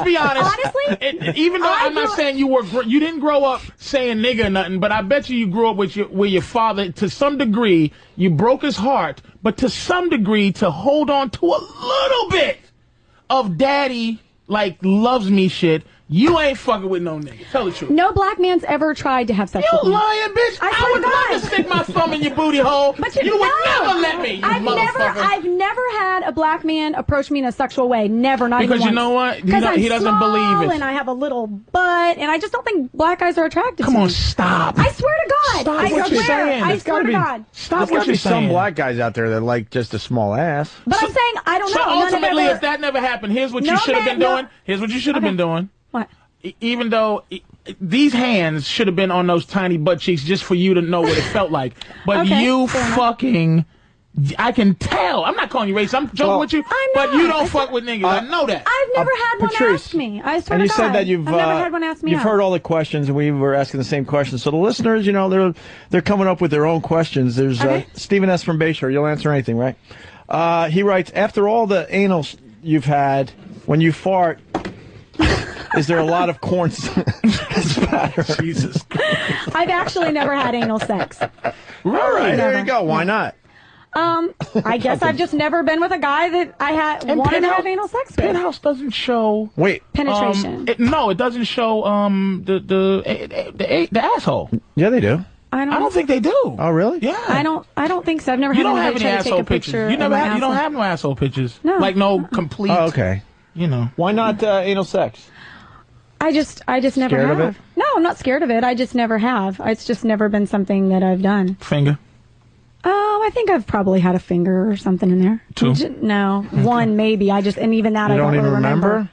D: be honest.
U: Honestly,
D: even though I'm not saying you didn't grow up saying nigga or nothing, but I bet you grew up with your father to some degree. You broke his heart, but to some degree to hold on to a little bit of daddy like loves me shit. You ain't fucking with no nigga. Tell the truth.
U: no black man's ever tried to have sex with
D: You
U: me.
D: lying bitch. I would love to stick my thumb in your booty hole.
U: But
D: you would never let me, you motherfucker.
U: I've never had a black man approach me in a sexual way. Never, not
D: Because
U: even
D: you know
U: once.
D: what?
U: Because
D: He doesn't
U: small
D: believe it.
U: and I have a little butt, and I just don't think black guys are attracted
D: Come
U: to
D: on,
U: me.
D: stop.
U: I swear to God.
D: Stop
U: I
D: what you're
U: swear.
D: saying.
U: I
D: There's
U: swear
E: gotta
U: to
E: be-
U: God.
D: Stop
E: There's
D: what
E: got to
D: you're
E: be some
D: saying.
E: black guys out there that like just a small ass.
U: But I'm saying I don't
D: So
U: know. None of
D: ultimately,
U: ever-
D: if that never happened, here's what
U: No
D: you should have
U: man-
D: been
U: no-
D: doing. Here's what you should have been doing.
U: What?
D: Even though these hands should have been on those tiny butt cheeks just for you to know what it felt like. But
U: Okay,
D: you
U: fair enough.
D: fucking... I can tell. I'm not calling you racist. I'm joking with you. But you don't fuck with niggas. I know that.
U: I've never had one
E: Patrice,
U: ask me. I swear
E: And
U: to
E: you
U: God.
E: said that you've
U: I've never had one ask me
E: you've
U: out.
E: heard all the questions, and we were asking the same questions. So the listeners, you know, they're coming up with their own questions. There's Stephen S. from Bayshore. You'll answer anything, right? He writes, after all the anal you've had, when you fart, is there a lot of corn spatter?
D: Jesus.
U: I've actually never had anal sex.
E: All right, there you
U: Never.
E: go. Why not?
U: I guess I've just never been with a guy that I had
D: And
U: wanted to
D: Penthouse-
U: have anal sex with.
D: Penthouse doesn't show...
E: Wait.
U: Penetration.
D: No, it doesn't show the asshole.
E: Yeah, they do.
U: I
D: don't think they do.
E: Oh, really?
D: Yeah.
U: I don't think so. I've never
D: You
U: had
D: don't
U: anybody
D: have any
U: try to take
D: asshole
U: a picture.
D: pictures. You
U: of my
D: you don't
U: asshole.
D: have no asshole pictures.
U: No.
D: Like no complete.
E: Oh, okay.
D: You know.
E: Why not anal sex?
U: I just never
E: Scared of
U: have.
E: it?
U: No, I'm not scared of it. I just never have. It's just never been something that I've done.
D: Finger.
U: Oh, I think I've probably had a finger or something in there.
D: Two?
U: No, one maybe. And even that
E: You
U: I
E: don't
U: don't
E: even
U: really
E: remember?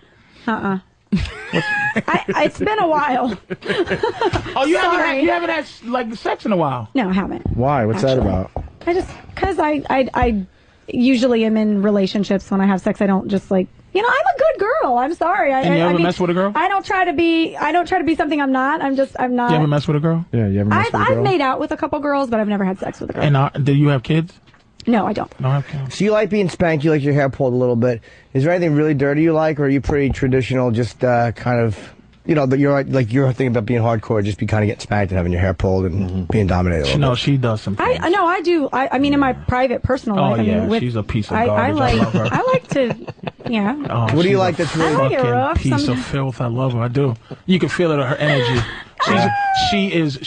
U: It's been a while.
D: Oh, you
U: Sorry.
D: haven't had like sex in a while.
U: No, I haven't.
E: Why? What's that about?
U: Because I usually am in relationships when I have sex. I don't just I'm a good girl. I'm sorry.
D: And you ever mess with a girl?
U: I don't try to be something I'm not. I'm not.
D: You ever mess with a girl?
E: Yeah, you ever mess with a girl?
U: I've made out with a couple girls, but I've never had sex with a girl.
D: And do you have kids?
U: No, I don't.
D: No, I have kids.
A: So you like being spanked, you like your hair pulled a little bit. Is there anything really dirty you like, or are you pretty traditional, just kind of, you're thinking about being hardcore, just be kind of getting spanked and having your hair pulled and being dominated a little
D: No,
A: bit?
D: she does some things.
U: I do. I mean, in my private, personal
D: Oh,
U: life.
D: yeah, she's a piece of garbage. I love her.
U: I like to, yeah.
D: Oh,
A: What do you
D: she's
A: like
D: a
A: that's really-
U: I like it
D: fucking
U: rough
D: piece of
U: sometimes.
D: filth. I love her. I do. You can feel it in her energy. She is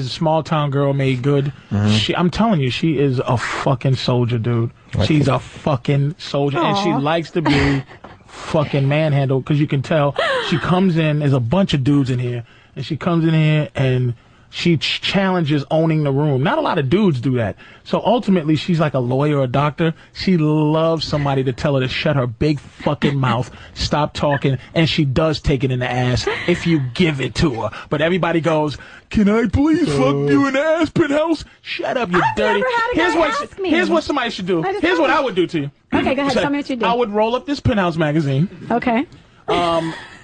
D: a small town girl made good. I'm telling you, she is a fucking soldier, dude. She's a fucking soldier, and she
U: Aw.
D: likes to be fucking manhandled because you can tell she comes in. There's a bunch of dudes in here, and she comes in here and she challenges owning the room. Not a lot of dudes do that. So ultimately, she's like a lawyer or a doctor. She loves somebody to tell her to shut her big fucking mouth, stop talking, and she does take it in the ass if you give it to her. But everybody goes, "Can I please fuck you in the ass, Penthouse?" Shut up, you dirty.
U: never had a
D: Here's
U: guy
D: what
U: ask me.
D: here's what somebody should do.
U: I just
D: Here's what
U: told
D: I
U: you.
D: would do to you.
U: Okay, go ahead.
D: Say,
U: Tell me what you do.
D: I would roll up this Penthouse magazine.
U: Okay.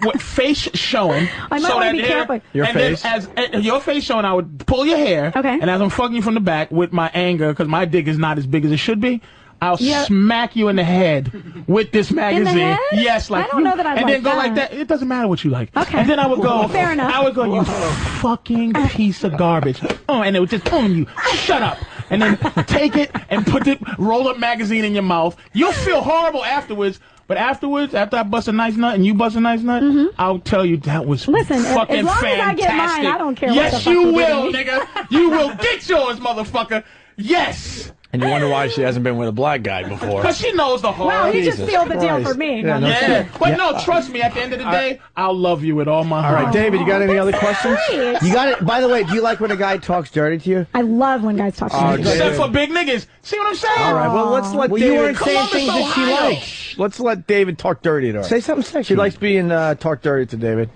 D: With face showing.
U: I might wanna be careful.
E: Your
D: and
E: face?
D: Then as your face showing, I would pull your hair.
U: Okay.
D: And as I'm fucking you from the back with my anger, because my dick is not as big as it should be, I'll
U: Yeah.
D: smack you in the head with this magazine.
U: head?
D: Yes, like
U: I don't know that I'd
D: and
U: like
D: then go
U: that.
D: like that. It doesn't matter what you like.
U: Okay.
D: And then I would go.
U: Fair enough.
D: I would go, "You fucking piece of garbage." Oh, and it would just you. Shut up. And then take it and put the roll up magazine in your mouth. You'll feel horrible afterwards. But afterwards, after I bust a nice nut and you bust a nice nut, I'll tell you that was
U: Listen, as
D: fucking
U: long as I
D: fantastic.
U: get mine, I don't care what
D: Yes,
U: the fuck
D: you
U: you
D: will,
U: give me.
D: nigga. You will get yours, motherfucker. Yes.
E: And you wonder why she hasn't been with a black guy before.
D: Because she knows the whole.
U: Wow, you just
E: Jesus
U: sealed the deal
E: Christ.
U: for me.
E: Yeah, no
D: Yeah.
E: shit.
D: But no, trust me, at the end of the day, I'll love you with all my
E: All
D: heart.
E: right, David, you got any other questions?
U: Great.
A: You got it. By the way, do you like when a guy talks dirty to you?
U: I love when guys talk to me.
D: Except for big niggas. See what I'm saying?
E: All right, well, let's let
A: Well, you
E: David...
A: weren't saying
D: Columbus,
A: things that she
D: Ohio.
A: likes.
E: Let's let David talk dirty to her.
A: Say something sexy.
E: She likes being talked dirty to David.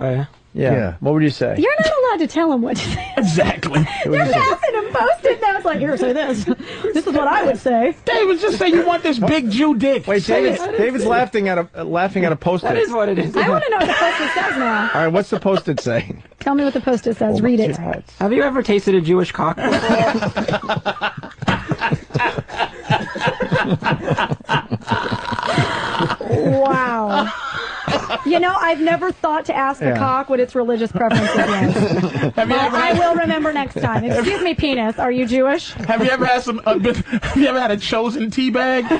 T: Oh, yeah?
E: Yeah. What would you say?
U: You're not allowed to tell him what to say.
D: Exactly.
U: You're passing him post-it notes like, here, say this. This is what I would say.
D: David, just say you want this big Jew dick.
E: Wait,
D: Say
E: David's laughing at a post-it.
T: That is what it is.
U: I want to know what the post-it says now.
E: All right, what's the post-it saying?
U: Tell me what the post-it says. Read it.
T: Have you ever tasted a Jewish cock before?
U: Wow. You know, I've never thought to ask the cock what its religious preference is. But I will remember next time. Excuse me, penis. Are you Jewish?
D: Have you ever had have you ever had a chosen tea bag?
U: Oh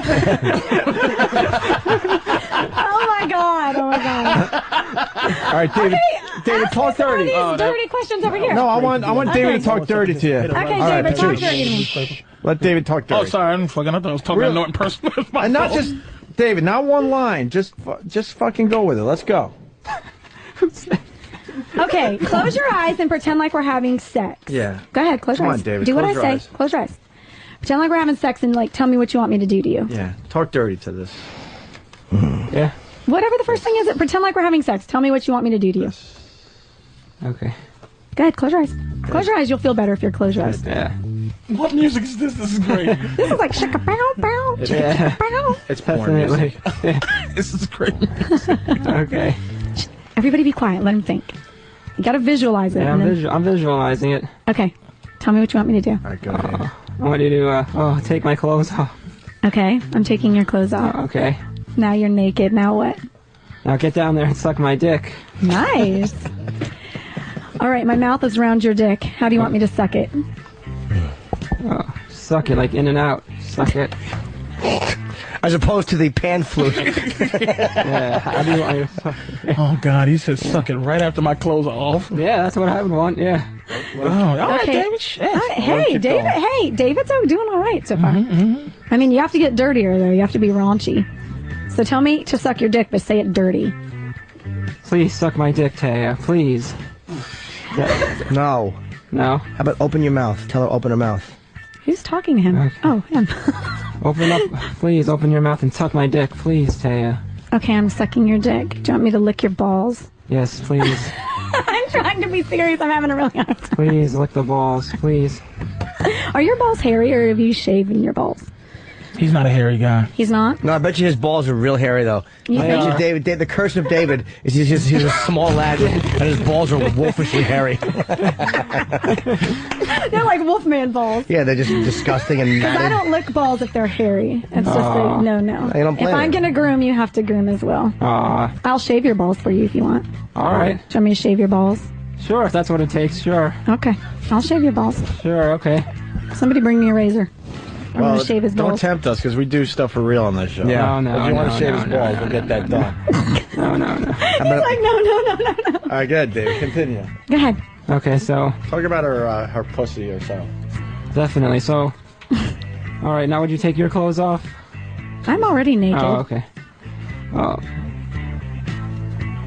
U: my God! Oh my God!
E: All right, David.
U: Okay,
E: David, talk dirty.
U: These dirty questions over here.
E: No, I want David to talk dirty to you.
U: Okay,
E: All
U: David,
E: right,
U: talk
E: Patrice.
U: dirty to me.
E: Let David talk dirty.
D: Oh, sorry, I thought I was talking to Norton person.
E: And not just David, not one line. Just fucking go with it. Let's go.
U: Okay, close your eyes and pretend like we're having sex.
E: Yeah.
U: Go ahead, close your
E: Come
U: eyes.
E: on, David,
U: Do what
E: close
U: I
E: your
U: say.
E: eyes.
U: Close your eyes. Pretend like we're having sex and like tell me what you want me to do to you.
E: Yeah. Talk dirty to this.
T: Yeah.
U: Whatever the first thing is, pretend like we're having sex. Tell me what you want me to do to you.
T: Okay.
U: Go ahead, close your eyes. Close your eyes. You'll feel better if you close your eyes.
T: Yeah.
D: What music is this? This is great.
U: This is like shaka pow pow.
T: Yeah.
U: Pow.
E: It's porn music.
D: This is great.
T: Okay.
U: Everybody be quiet. Let him think. You gotta visualize it.
T: Yeah,
U: and then-
T: I'm visualizing it.
U: Okay. Tell me what you want me to do.
E: All right, go ahead.
T: I want you to take my clothes off.
U: Okay. I'm taking your clothes off.
T: Okay.
U: Now you're naked. Now what?
T: Now get down there and suck my dick.
U: Nice. All right. My mouth is around your dick. How do you want me to suck it?
T: Suck it like in and out. Suck it.
A: As opposed to the pan flute.
T: Yeah. How do you want me to suck it?
D: Oh God, he said suck it right after my clothes are off.
T: Yeah, that's what I would want. Yeah.
D: Oh, all right,
U: Okay.
D: David. Shit.
U: Hey, David. Hey, David's doing all right so far. I mean, you have to get dirtier though. You have to be raunchy. So tell me to suck your dick, but say it dirty.
T: Please suck my dick, Taya. Please.
A: No.
T: No.
A: How about open your mouth? Tell her open her mouth.
U: Who's talking to him? Oh, him.
T: Open up. Please open your mouth and suck my dick. Please, Taya.
U: Okay, I'm sucking your dick. Do you want me to lick your balls?
T: Yes, please.
U: I'm trying to be serious. I'm having a really hard time.
T: Please lick the balls. Please.
U: Are your balls hairy or have you shaven your balls?
D: He's not a hairy guy.
U: He's not?
A: No, I bet you his balls are real hairy, though.
U: You
A: I bet
U: think?
A: you David, the curse of David is he's a small lad and his balls are wolfishly hairy.
U: They're like Wolfman balls.
A: Yeah, they're just disgusting and
U: Because I
A: matted.
U: don't lick balls if they're hairy. It's just a no.
A: I don't
U: If
A: blame
U: I'm
A: you.
U: going to groom, you have to groom as well. I'll shave your balls for you if you want.
T: All right.
U: Do you want me to shave your balls?
T: Sure, if that's what it takes. Sure.
U: Okay. I'll shave your balls.
T: Sure. Okay.
U: Somebody bring me a razor. I'm going
E: Well,
U: to shave his
E: don't
U: balls.
E: tempt us because we do stuff for real on this show.
T: Yeah. No,
E: If you want to shave his
T: no,
E: balls, we'll get that done.
T: No.
U: He's like, no.
E: All right, good, David. Continue.
U: Go ahead.
T: Okay, so
E: Talk about her pussy or so.
T: definitely. So, all right. Now, would you take your clothes off?
U: I'm already naked.
T: Oh, okay. Oh.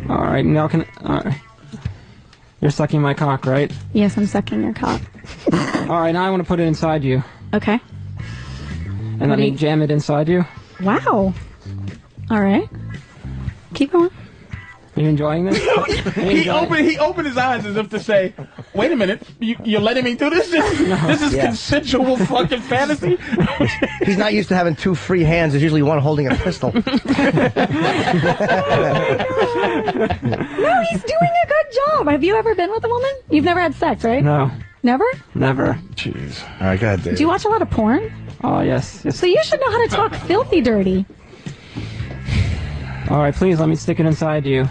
T: All right. Now can. All right. You're sucking my cock, right?
U: Yes, I'm sucking your cock.
T: All right. Now I want to put it inside you,
U: Okay.
T: and let
U: do
T: me
U: you-
T: jam it inside you.
U: Wow. All right. Keep going.
T: Are you enjoying this?
D: He opened his eyes as if to say, "Wait a minute, you're letting me do this? This is
A: Yeah.
D: consensual fucking fantasy."
A: He's not used to having two free hands. There's usually one holding a pistol.
U: No, he's doing a good job. Have you ever been with a woman? You've never had sex, right?
T: No.
U: Never?
T: Never.
E: Jeez. All right, go ahead, David.
U: Do you watch a lot of porn?
T: Oh yes.
U: So you should know how to talk filthy dirty.
T: All right. Please let me stick it inside you.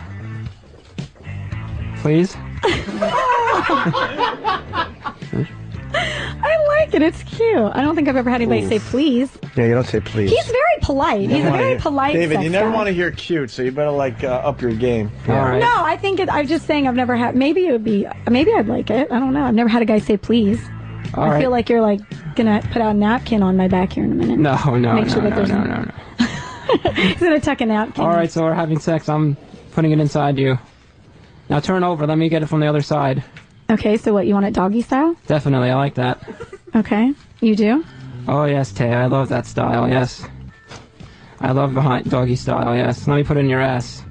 T: Please.
U: I like it. It's cute. I don't think I've ever had anybody say please.
A: Yeah, you don't say please.
U: He's very polite. He's a very polite
E: David,
U: sex
E: you never
U: guy.
E: want to hear cute, so you better up your game.
T: All right.
U: No, I think I'm just saying I've never had. Maybe it would be. Maybe I'd like it. I don't know. I've never had a guy say please.
T: All
U: I
T: right.
U: feel like you're like gonna put out a napkin on my back here in a minute.
T: No.
U: Make sure that there's
T: no.
U: He's gonna tuck a napkin.
T: All right. So we're having sex. I'm putting it inside you. Now turn over. Let me get it from the other side.
U: Okay, so what, you want it doggy style?
T: Definitely. I like that.
U: Okay, you do?
T: Oh yes, Tay. I love that style. Yes. I love behind doggy style. Yes. Let me put it in your ass.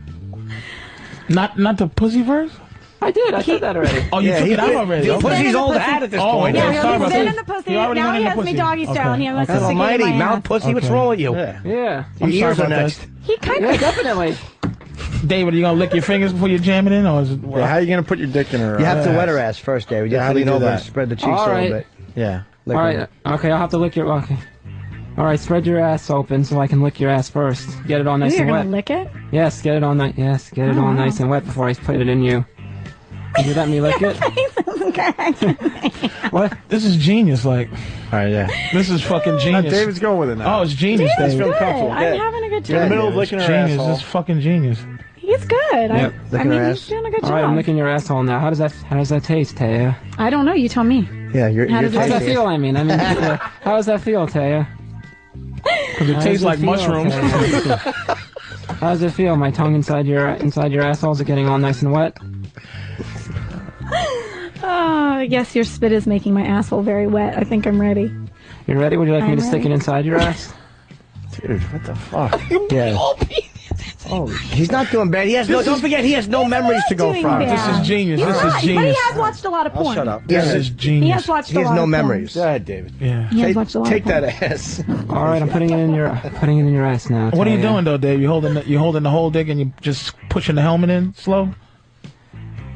D: Not the pussy verse.
T: I did. I said that already.
D: Oh, you took it out already.
U: He's
D: Okay.
U: been in the pussy.
A: at this
D: Oh,
A: point.
D: okay.
U: Yeah,
D: Sorry
U: he's
D: about
U: been
D: that.
U: in the pussy.
D: He already
U: Now
D: went
U: he
D: in
U: has
D: the
U: me
D: pussy.
U: doggy style, and he wants
A: God
U: to stick it in
A: almighty,
U: my
A: Mount
U: ass.
A: Pussy, what's wrong with you?
E: Yeah.
T: Yeah.
A: Your ears
D: sorry
A: are
D: about
A: next.
U: He kind
T: Yeah,
U: of.
T: definitely.
D: David, are you gonna lick your fingers before you jam it in, or is it?
E: Yeah, how are you going to put your dick in her
A: You have to
E: ass?
A: wet her ass first, David. You
E: Yeah,
A: have
E: how
A: to
E: do you
A: lean
E: do
A: over and
E: that?
A: spread the cheeks
T: All
A: a
T: right.
A: little bit.
E: Yeah.
A: Lick
T: All
A: her.
T: right. Okay. I'll have to lick your. Okay.
R: All right, spread your ass open so I can lick your ass first. Get it all nice
U: You're
R: and wet.
U: gonna lick it?
R: Yes, get it all nice. Yes, get it all nice and wet before I put it in you. Would you let me lick it?
D: What? This is genius. Like,
E: all right, yeah.
D: This is fucking genius.
E: David's going with it now.
D: Oh, it's genius.
U: David's
D: David.
U: good. I'm having a good time.
E: You're in the middle of licking her
D: Genius.
E: asshole.
D: This is fucking genius.
U: He's good.
R: Yep.
U: I mean, he's doing a good job.
R: All right, I'm licking your asshole now. How does that taste, Taya?
U: I don't know. You tell me.
A: Yeah,
U: How does
R: that feel? I mean, how does that feel, Taya?
D: Because it tastes like mushrooms.
R: How does it feel? My tongue inside your asshole, is it getting all nice and wet?
U: Oh, yes, your spit is making my asshole very wet. I think I'm ready.
R: You ready? Would you like me to stick
U: ready.
R: it inside your ass?
E: Dude, what the fuck?
A: Yeah. Oh, he's not doing bad. He has no. Don't forget, he has no memories to go
U: doing
A: from.
U: bad.
D: This is genius.
U: He's
D: This
U: not,
D: is
U: But he
D: genius.
U: has watched a lot of porn.
E: Shut up.
D: This is genius.
U: He has watched
A: He
U: a
A: has
U: lot
A: no
U: of
A: memories.
E: Go ahead, David.
D: Yeah.
U: He has watched a lot
E: Take
U: of porn.
E: that ass.
R: All right, I'm putting it in your ass now.
D: What are you
R: Taya.
D: doing though, Dave? You holding the whole dick and you just pushing the helmet in slow?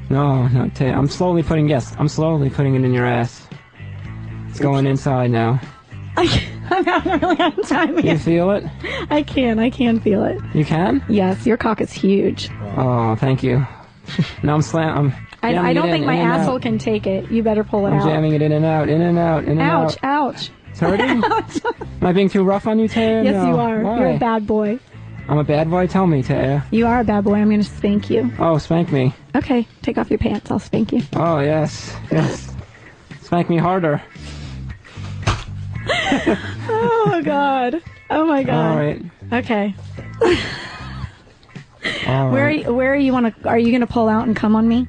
R: No, Taya. I'm slowly putting it in your ass. It's going inside now.
U: I'm having a really hard time
R: You
U: here.
R: feel it?
U: I can feel it.
R: You can?
U: Yes, your cock is huge.
R: Oh, thank you. Now I'm
U: I don't think my asshole can take it. You better pull it
R: I'm
U: out.
R: jamming it in and out, in and out, in and
U: Ouch,
R: out.
U: ouch.
R: It's hurting? Am I being too rough on you, Taya?
U: Yes,
R: No.
U: you are.
R: Why?
U: You're a bad boy.
R: I'm a bad boy? Tell me, Taya.
U: You are a bad boy. I'm going to spank you.
R: Oh, spank me.
U: Okay, take off your pants. I'll spank you.
R: Oh, yes. Yes. Spank me harder.
U: Oh, God. Oh, my God.
R: All right.
U: Okay.
R: All right.
U: Where are you going to pull out and come on me?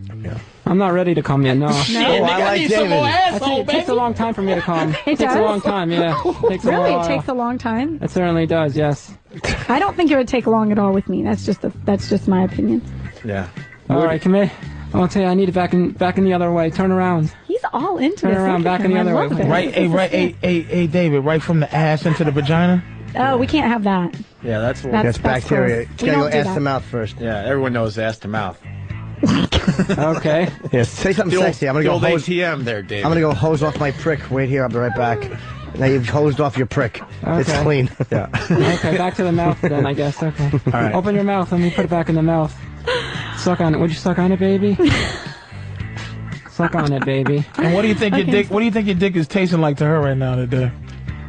R: I'm not ready to come yet, no.
U: I
R: need some more asshole, it takes a long time for me to come.
U: It
R: takes a
U: does?
R: long time, yeah. Takes
U: Really?
R: a
U: It
R: while.
U: takes a long time?
R: It certainly does, yes.
U: I don't think it would take long at all with me. That's just my opinion.
E: Yeah.
R: All right, come here. I'll tell you, I need it back in the other way. Turn around.
U: He's all into
R: Turn
U: this.
R: around,
U: Look at
R: back in the
U: him. I
R: other
U: love
R: way.
U: this.
D: Hey, David, right from the ass into the vagina?
U: Oh, we can't have that.
E: Yeah, that's
U: That's
A: bacteria.
U: gross.
A: It's
U: We
A: gotta
U: don't
A: go
U: do
A: ass
U: that.
A: to mouth first.
E: Yeah, everyone knows ass to mouth.
R: Okay.
A: Yes. Say something
E: The old-
A: sexy. I'm gonna
E: the
A: go
E: old
A: hose.
E: ATM there, David.
A: I'm gonna go hose off my prick. Wait here. I'll be right back. Now you've hosed off your prick. It's
R: Okay.
A: clean.
E: Yeah.
R: Okay, back to the mouth then, I guess. Okay.
E: All right.
R: Open your mouth. Let me put it back in the mouth. Suck on it. Would you suck on it, baby? Suck on it, baby.
D: And what do you think your dick? What do you think your dick is tasting like to her right now today?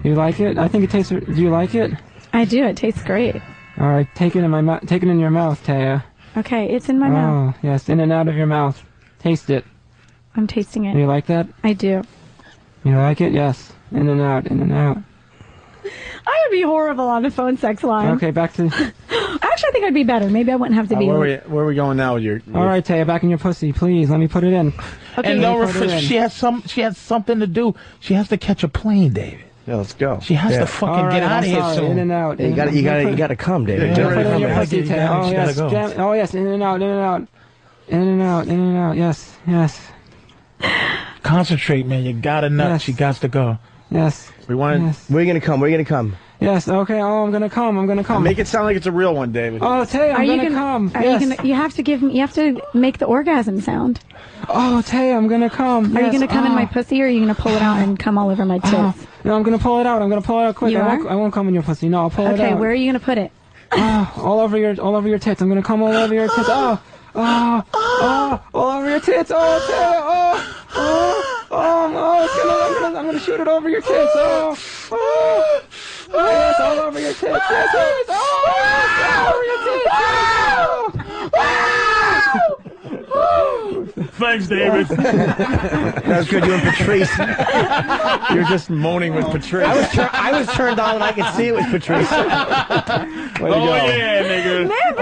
R: You like it? I think it tastes. Do you like it?
U: I do. It tastes great.
R: All right, take it in my mouth. Take it in your mouth, Taya.
U: Okay, it's in my mouth.
R: Oh, yes, in and out of your mouth. Taste it.
U: I'm tasting it.
R: You like that?
U: I do.
R: You like it? Yes. In and out, in and out.
U: I would be horrible on the phone sex line.
R: Okay, back to.
U: Actually, I think I'd be better. Maybe I wouldn't have to be.
E: Where are we going now with your...
R: All right, Taya, back in your pussy, please. Let me put it in.
U: Okay.
D: And
R: Let
D: don't
R: me put it
D: refer.
R: in.
D: She has something to do. She has to catch a plane, David.
E: Yeah, let's go.
D: She has to fucking
R: All right,
D: get out
R: I'm
D: of here
R: sorry.
D: soon.
R: In and out.
A: You gotta come, David.
D: Yeah,
A: Get
R: Put
A: ready
R: it
A: to
R: in
A: come
R: your
A: in.
R: pussy, Taya. Oh,
D: She
R: yes.
D: gotta go.
R: Oh, yes. In and out, in and out. In and out, in and out. Yes, yes.
D: Concentrate, man. You gotta nut.
R: Yes.
D: She got to go.
R: Yes.
E: We want to...
R: Yes.
A: Where are you gonna come? Where are you gonna come?
R: Yes, okay. Oh, I'm gonna come. I'm gonna come.
E: Make it sound like it's a real one, David.
R: Oh, Taya,
U: Are
R: I'm
U: you
R: gonna come.
U: Are
R: Yes.
U: you gonna? You have to give me. You have to make the orgasm sound.
R: Oh, Taya, I'm gonna come.
U: Are you
R: Yes.
U: gonna come in my pussy, or are you gonna pull it out and come all over my tits?
R: Oh, no, I'm gonna pull it out. I'm gonna pull it out quick.
U: You
R: I won't come in your pussy. No, I'll pull it out.
U: Okay, where are you gonna put it?
R: Oh, all over your tits. I'm gonna come all over your tits. Oh, all over your tits. Oh, Taya. I'm gonna shoot it over your tits. Oh, yes, all over your tits. Yes, all over your tits.
D: Thanks, David.
A: That was good. You and Patrice.
E: You're just moaning with Patrice.
A: I was turned on and I could see it was Patrice.
E: Way to go.
D: Yeah, nigga.
U: Man,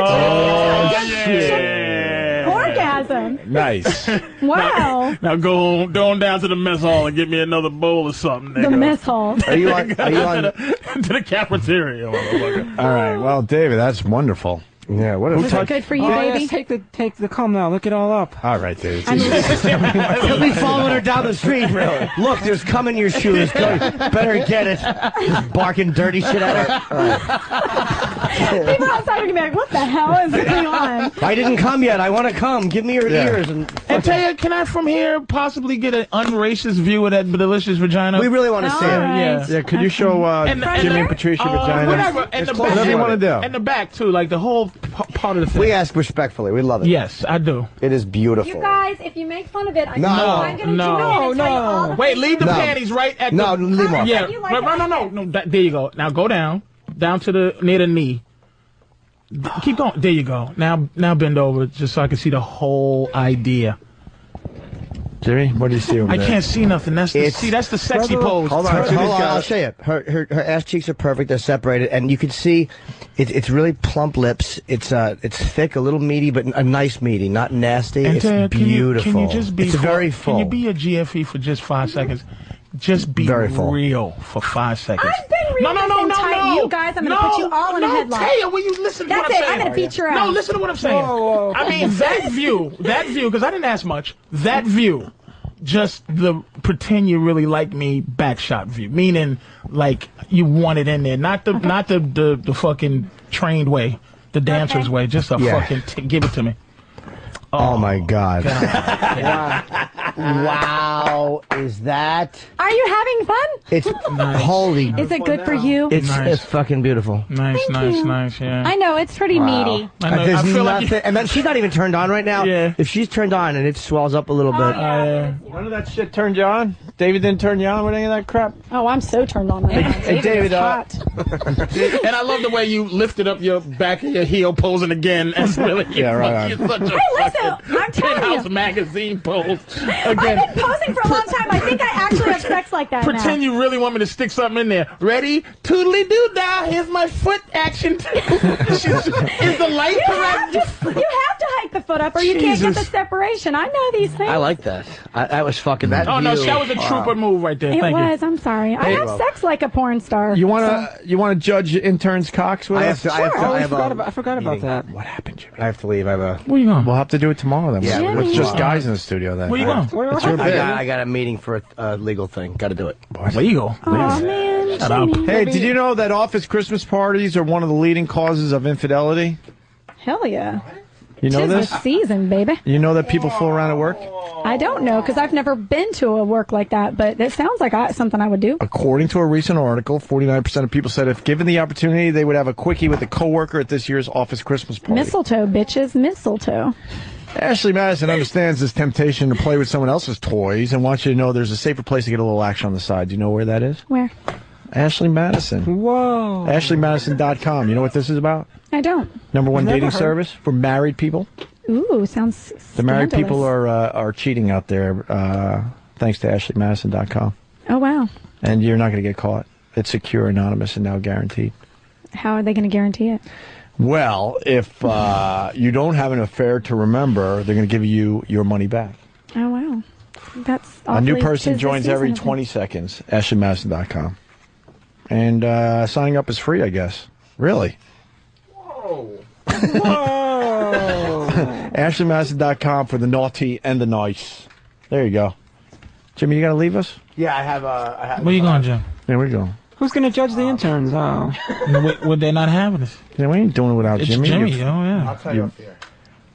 U: Patrice, orgasm.
E: Nice.
U: Wow.
D: Now go on down to the mess hall and get me another bowl or something, nigga.
U: The mess hall.
A: Are you on?
D: to the cafeteria, motherfucker.
E: All right. Well, David, that's wonderful. Yeah, what
U: Is it good for you, baby?
R: Yes, take the calm now. Look it all up.
E: All right, dude.
A: He'll be following her down the street. Really? Look, there's cum in your shoes. Better get it. Just barking dirty shit at her.
U: People outside are going to be like, what the hell is going on?
A: I didn't come yet. I want to come. Give me your ears. And
D: tell you, can I from here possibly get an unracist view of that delicious vagina?
A: We really want to see it.
D: Yeah.
E: Yeah, could you show Jimmy and Patrice your vagina?
D: Whatever. And the back,
E: whatever you want to do.
D: And the back, too. Like the whole part of the thing.
E: We ask respectfully. We love it.
D: Yes, I do.
E: It is beautiful.
U: You guys, if you make fun of it, I'm
D: No.
U: going to tell you all the
D: Wait, leave the
E: No.
D: panties right at
E: No,
D: the...
E: leave them off.
D: Yeah,
U: You like
D: no. There you go. Now go down to the near the knee. Keep going. There you go. Now bend over just so I can see the whole idea.
E: Jimmy, what do you see over
D: I
E: there?
D: can't see nothing. That's the sexy pose.
E: Hold on.
A: I'll show you. Her ass cheeks are perfect. They're separated, and you can see it's really plump lips. It's thick, a little meaty, but a nice meaty, not nasty.
D: And
A: It's beautiful.
D: Can you just be
A: it's very full.
D: Can you be a GFE for just 5 seconds? Just be
A: Very full.
D: real for 5 seconds.
U: I've been real tight. You guys, I'm going to put you all in a headlock.
D: Taya, will you listen to
U: That's
D: what I'm
U: it.
D: saying?
U: I'm going to beat your ass.
D: No, listen to what I'm saying.
R: Whoa.
D: I mean, that view, because I didn't ask much, that view, just the pretend you really like me backshot view, meaning like you want it in there, not the fucking trained way, the dancer's way, just a fucking give it to me.
A: Oh my God.
D: God.
A: Wow. Is that?
U: Are you having fun?
A: It's holy.
U: Is it good for you?
A: It's fucking beautiful.
D: Nice,
U: Thank you.
D: nice, yeah.
U: I know, it's pretty meaty.
D: I know,
A: There's
D: I feel like
A: nothing, and then she's not even turned on right now.
D: Yeah.
A: If she's turned on and it swells up a little bit.
E: None of that shit turned you on? David didn't turn you on with any of that crap?
U: Oh, I'm so turned on right now.
E: Hey, David,
U: hot.
D: And I love the way you lifted up your back of your heel posing again. That's really
E: right.
D: You're such a
U: Hey, listen, I'm telling
D: Penthouse
U: you.
D: magazine pose.
U: I've been posing for a long time. I think I actually have sex like that
D: Pretend
U: now.
D: you really want me to stick something in there. Ready? Toodly doo dah. Here's my foot action. Is the light correct?
U: You have to hike the foot up or you can't get the
D: Jesus.
U: separation. I know these things.
A: I like that. That was fucking that.
D: Oh no,
A: view.
D: that was a trooper move right there.
U: It
D: Thank
U: was.
D: you.
U: I'm sorry. I have sex like a porn star.
E: You wanna judge interns' cocks with us?
R: I forgot about that.
E: What happened, Jimmy?
A: I have to leave. I have a.
D: Where you going?
E: We'll have to do it tomorrow then.
A: Yeah,
E: it's just guys in the studio then.
D: Where you going?
E: It's your bit.
A: I got a meeting for a legal thing. Got to do it.
D: Legal.
U: Oh, man.
D: Shut up.
U: Jimmy.
E: Hey, did you know that office Christmas parties are one of the leading causes of infidelity?
U: Hell yeah.
E: You know
U: Tis
E: this?
U: the season, baby.
E: You know that people fool around at work?
U: I don't know because I've never been to a work like that, but it sounds like something I would do.
E: According to a recent article, 49% of people said if given the opportunity, they would have a quickie with a coworker at this year's office Christmas party.
U: Mistletoe, bitches. Mistletoe.
E: Ashley Madison understands this temptation to play with someone else's toys and wants you to know there's a safer place to get a little action on the side. Do you know where that is?
U: Where?
E: Ashley Madison.
R: Whoa.
E: AshleyMadison.com. You know what this is about?
U: I don't.
E: Number one
R: Never
E: dating
R: heard.
E: service for married people.
U: Ooh, sounds
E: The married
U: scandalous.
E: people are cheating out there thanks to AshleyMadison.com.
U: Oh, wow.
E: And you're not going to get caught. It's secure, anonymous, and now guaranteed.
U: How are they going to guarantee it?
E: Well, if you don't have an affair to remember, they're going to give you your money back.
U: Oh, wow. That's
E: A new
U: awfully
E: person
U: tis the
E: joins every
U: season, I think.
E: 20 seconds. AshleyMadison.com. And signing up is free, I guess. Really?
R: Whoa.
E: AshleyMadison.com for the naughty and the nice. There you go. Jimmy, you got to leave us?
A: Yeah, I have.
D: Where you going, Jim?
E: There we go.
R: Who's going to judge the interns? Oh.
D: Would they not having this?
E: Yeah, we ain't doing it without
D: It's
E: Jimmy.
D: Jimmy,
E: You're-
D: yeah.
A: I'll tell you off here.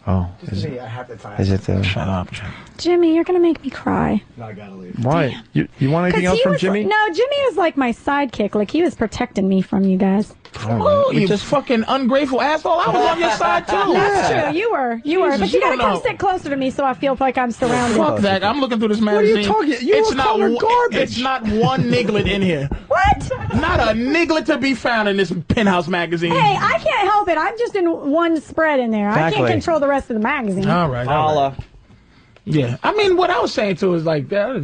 E: Oh,
A: Just
E: is
A: to
E: it?
A: me, I have the time.
E: Is it
D: Shut up, Jim.
U: Jimmy, you're going to make me cry.
A: No, I gotta leave.
E: Why? You want anything else from Jimmy?
U: No, Jimmy was like my sidekick. Like, he was protecting me from you guys.
D: Oh, you just fucking ungrateful asshole. I was on your side, too.
U: That's true. You were.
D: Jesus,
U: But you got to
D: you
U: come
D: know.
U: sit closer to me so I feel like I'm surrounded.
D: Fuck that. I'm looking through this
E: What are you
D: magazine.
E: talking? You
D: it's
E: were
D: not
E: calling
D: one,
E: garbage.
D: It's not one niglet in here.
U: What?
D: Not a niglet to be found in this Penthouse magazine.
U: Hey, I can't help it. I'm just in one spread in there. I
E: Exactly.
U: can't control the rest of the magazine.
D: All right. Yeah. I mean, what I was saying, too, is like, that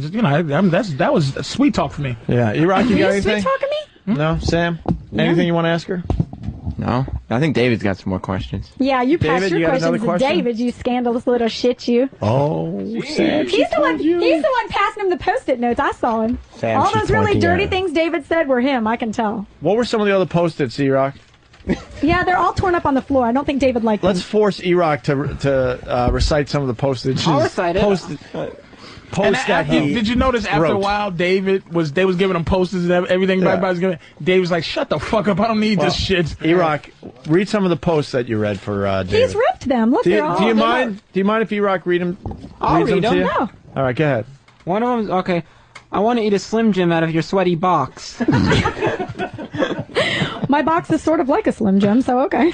D: was sweet talk for me.
E: Yeah. Iraq, you got
U: Are you
E: anything?
U: sweet talking me?
E: No? Sam? Anything you want to ask her?
T: No, I think David's got some more questions.
U: Yeah, you
E: David,
U: passed
E: you
U: your
E: got another
U: questions to
E: question?
U: David, you scandalous little shit, you.
E: Oh, Sam.
U: He's the one passing him the Post-it notes. I saw him.
E: Sam,
U: All
E: she's
U: those really
E: pointing
U: dirty
E: at it.
U: things David said were him. I can tell.
E: What were some of the other post-its, Iraq?
U: Yeah, they're all torn up on the floor. I don't think David liked
E: Let's
U: them.
E: force E-Rock to recite some of the postages.
F: I'll recite it.
E: Post
D: And
E: that he
D: did you notice after a
E: wrote.
D: while, they was giving him posters and everything.
E: Yeah.
D: Everybody's giving. Dave was like, "Shut the fuck up! I don't need this shit."
E: E-Rock, read some of the posts that you read for David.
U: He's ripped them. Look,
E: Do
U: they're all.
E: you
U: they're
E: mind? Do you mind if E-Rock read them?
F: I'll read
E: them to
F: them.
E: you?
F: No.
E: All right, go ahead.
F: One of them, okay. I want to eat a Slim Jim out of your sweaty box.
U: My box is sort of like a Slim Jim, so okay.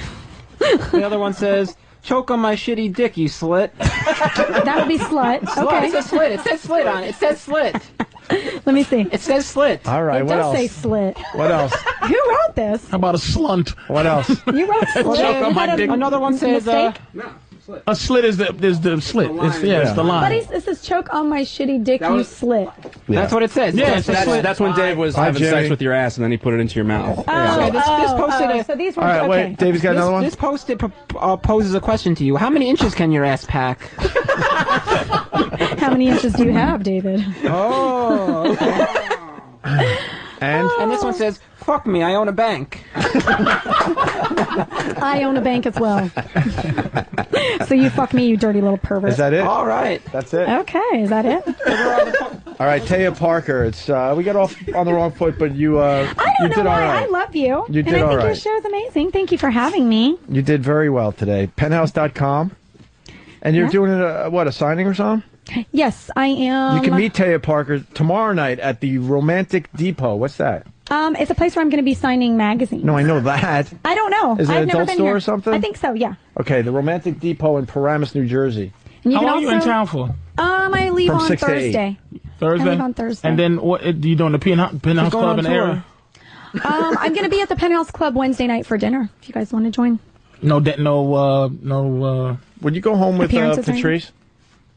F: The other one says, choke on my shitty dick, you slit.
U: That would be slut.
F: Slut.
U: Okay.
F: It says slit. It says slit on it. It says slit.
U: Let me see.
F: It says slit.
E: All right,
U: It
E: what
U: does
E: else?
U: say slit.
E: What else?
U: Who wrote this?
D: How about a slunt?
E: What else?
U: You wrote
F: Well,
U: slit.
D: Choke on
U: Is
D: my
U: that a
D: dick.
F: Another one says,
U: mistake?
D: A slit is the slit. It's the line.
U: But it says choke on my shitty dick, you slit.
F: That's what it says.
D: Yeah,
F: It says
S: That's when Dave was
E: Bye,
S: having
E: Jimmy.
S: sex with your ass and then he put it into your mouth.
F: Okay, this posted a,
U: so these were
E: All right,
U: okay.
E: wait. David's got another one?
F: This posted poses a question to you. How many inches can your ass pack?
U: How many inches do you have, David?
F: Oh, okay. And this one says, fuck me, I own a bank.
U: I own a bank as well. So you fuck me, you dirty little pervert.
E: Is that it?
F: All right.
E: That's it.
U: Okay, is that it?
E: All right, Taya Parker. It's we got off on the wrong foot, but you
U: I
E: you
U: don't know
E: did all
U: why.
E: right.
U: I love you.
E: You
U: and
E: did
U: I
E: all
U: think your
E: right.
U: show is amazing. Thank you for having me.
E: You did very well today. Penthouse.com. And you're
U: Yeah.
E: doing a signing or something?
U: Yes, I am.
E: You can meet Taya Parker tomorrow night at the Romantic Depot. What's that?
U: It's a place where I'm going to be signing magazines.
E: No, I know that.
U: I don't know.
E: Is it
U: I've
E: an
U: never
E: adult
U: been
E: store
U: here.
E: or something?
U: I think so. Yeah.
E: Okay, the Romantic Depot in Paramus, New Jersey.
U: And you
D: How
U: can
D: long are you in
U: also-
D: town for?
U: I leave
E: From
U: on
E: 6 to 8.
U: Thursday.
D: Thursday.
U: I leave on Thursday.
D: And then what? You doing the Penthouse
F: going
D: Club
F: on
D: in the
F: tour.
D: area?
U: I'm going to be at the Penthouse Club Wednesday night for dinner. If you guys want to join.
D: No.
E: Would you go home with
U: Appearances or
E: Patrice?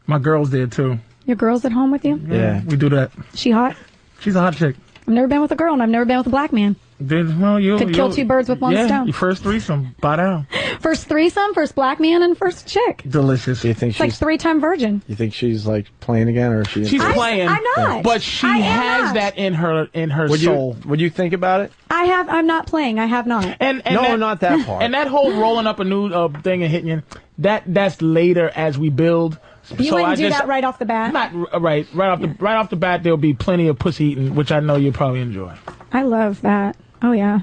D: My girl's there too.
U: Your girl's at home with you?
E: Yeah.
D: We do that.
U: She hot?
D: She's a hot chick.
U: I've never been with a girl, and I've never been with a black man.
D: You
U: Could kill two birds with one stone.
D: Your first threesome. Bow down.
U: First threesome, first black man, and first chick.
D: Delicious.
E: Do you think
U: It's like
E: she's
U: 3-time virgin.
E: you think she's like playing again, or is she?
D: She's playing.
U: I'm not.
D: But she
U: I am
D: has
U: not.
D: that in her
E: would
D: soul.
E: you think about it?
U: I'm not playing. I have not.
D: And
E: No, not that part.
D: And that whole rolling up a new thing and hitting you, that's later as we build.
U: You
D: So
U: wouldn't
D: I
U: do
D: just,
U: that right off the bat?
D: Not right off the bat. There'll be plenty of pussy eating, which I know you'll probably enjoy.
U: I love that. Oh, yeah.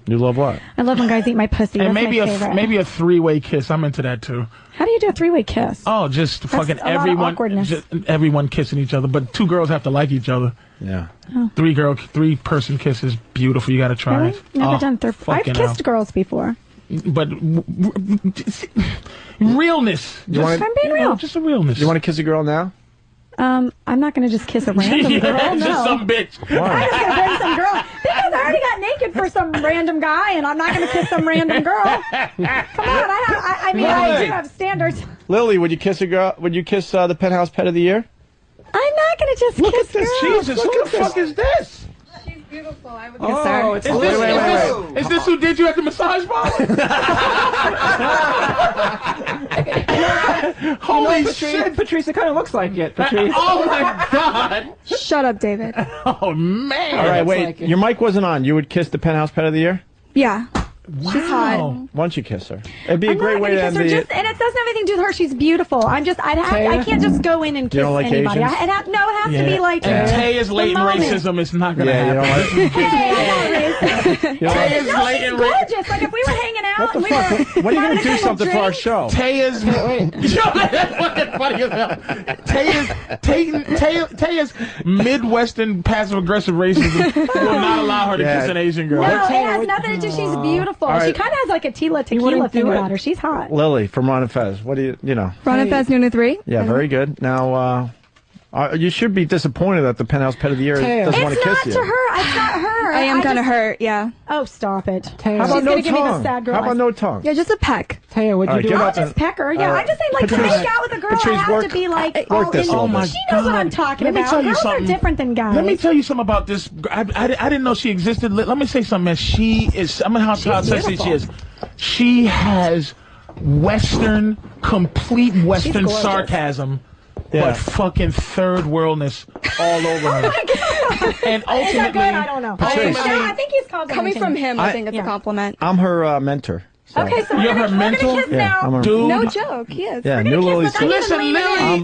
E: You love what?
U: I love when guys eat my pussy.
D: And
U: That's
D: maybe
U: my favorite.
D: maybe a 3-way kiss. I'm into that too.
U: How do you do a 3-way kiss?
D: Oh, just
U: That's
D: fucking
U: a lot of
D: everyone,
U: awkwardness.
D: everyone kissing each other. But 2 girls have to like each other.
E: Yeah.
D: 3-person kiss is beautiful. You got to try
U: Really?
D: it.
U: Never
D: Oh,
U: done I've
D: fucking
U: kissed
D: hell.
U: girls before.
D: But realness.
E: You wanna-
U: I'm being real.
D: Just a realness.
E: You want to kiss a girl now?
U: I'm not going to just kiss a random girl.
D: Yeah,
U: No.
D: just some bitch.
U: I'm not going to bring some girl because I already got naked for some random guy, and I'm not going to kiss some random girl. Come on, I mean, I do have standards.
E: Lily, would you kiss a girl? Would you kiss the Penthouse Pet of the Year?
U: I'm not going to just kiss girls.
D: Jesus, who the fuck is this?
U: She's beautiful. I would
F: kiss her.
D: Is this is this who did you at the massage bar? Holy shit!
F: Patrice, it kind of looks like it, Patrice.
D: Oh my god!
U: Shut up, David.
D: Oh man!
E: All right, wait.
F: like it.
E: Your mic wasn't on. You would kiss the Penthouse Pet of the Year?
U: Yeah. She's hot.
E: Why don't you kiss her? It'd be a
U: I'm
E: great
U: not
E: way
U: gonna
E: to
U: kiss
E: end
U: her.
E: the.
U: Just, and it doesn't have anything to do with her. She's beautiful. I can't just go in and kiss
E: You don't like
U: anybody.
E: Asians?
U: It has to be like.
D: And Taya's
U: the
D: latent
U: moment.
D: racism is not gonna
E: Yeah, you don't
D: happen.
E: like.
U: Hey, I'm not racist.
E: You don't like-
D: Taya's
U: No, she's
D: latent racism.
U: gorgeous. Like if we were hanging out,
E: What the
U: and we
E: fuck?
U: were.
E: When are you
U: having
E: gonna
U: a
E: do
U: couple
E: something for our
U: drinks,
E: show?
D: Taya's that's fucking funny as hell. Taya's Midwestern passive aggressive racism will not allow her to
E: Yeah.
D: kiss an Asian girl.
U: No, it has nothing to do. She's beautiful.
E: All right.
U: She kind of has like a tequila
F: wouldn't
U: thing
F: do it.
U: about her. She's hot.
E: Lily from Ron and Fez. What do you know?
U: Ron and Fez noon to 3.
E: Yeah, very good. Now, you should be disappointed that the Penthouse Pet of the Year
F: Taya.
E: doesn't want
U: It's
E: to
U: not
E: kiss you.
U: to her. It's not her.
H: I am kind of
U: just-
H: hurt, yeah.
U: Oh, stop it.
F: Taya.
E: How
U: She's
E: about no
U: gonna give me the
E: tongue?
U: sad girl
E: How about
U: eyes.
E: no tongue?
H: Yeah, just a peck.
F: Taya, what'd
E: All
F: you
E: right,
F: do?
E: get
U: I'll
E: up
U: just
E: and-
U: peck her. Yeah,
E: all
U: I'm
E: right.
U: just saying, like, to
E: Patrice,
U: make out with a girl,
E: Patrice,
U: I have
E: work-
U: to be like,
E: work this a little
U: oh
E: bit.
U: She knows what I'm talking
D: Let me
U: about.
D: tell you
U: Girls
D: something.
U: are different than guys.
D: Let me tell you something about this. I didn't know she existed. Let me say something, man. She is. I mean, how sexy she is. She has complete Western
U: gorgeous.
D: sarcasm,
E: Yeah.
D: but fucking third worldness all over her.
U: Is
D: And
U: that
D: ultimately,
U: good? I don't know. I think he's
H: Coming from him, I think it's a compliment.
E: I'm her mentor. So.
U: Okay, so
D: you're her mentor?
E: Yeah, I'm her
D: Dude.
H: No joke, yes.
E: Yeah, New Lily's.
D: Listen,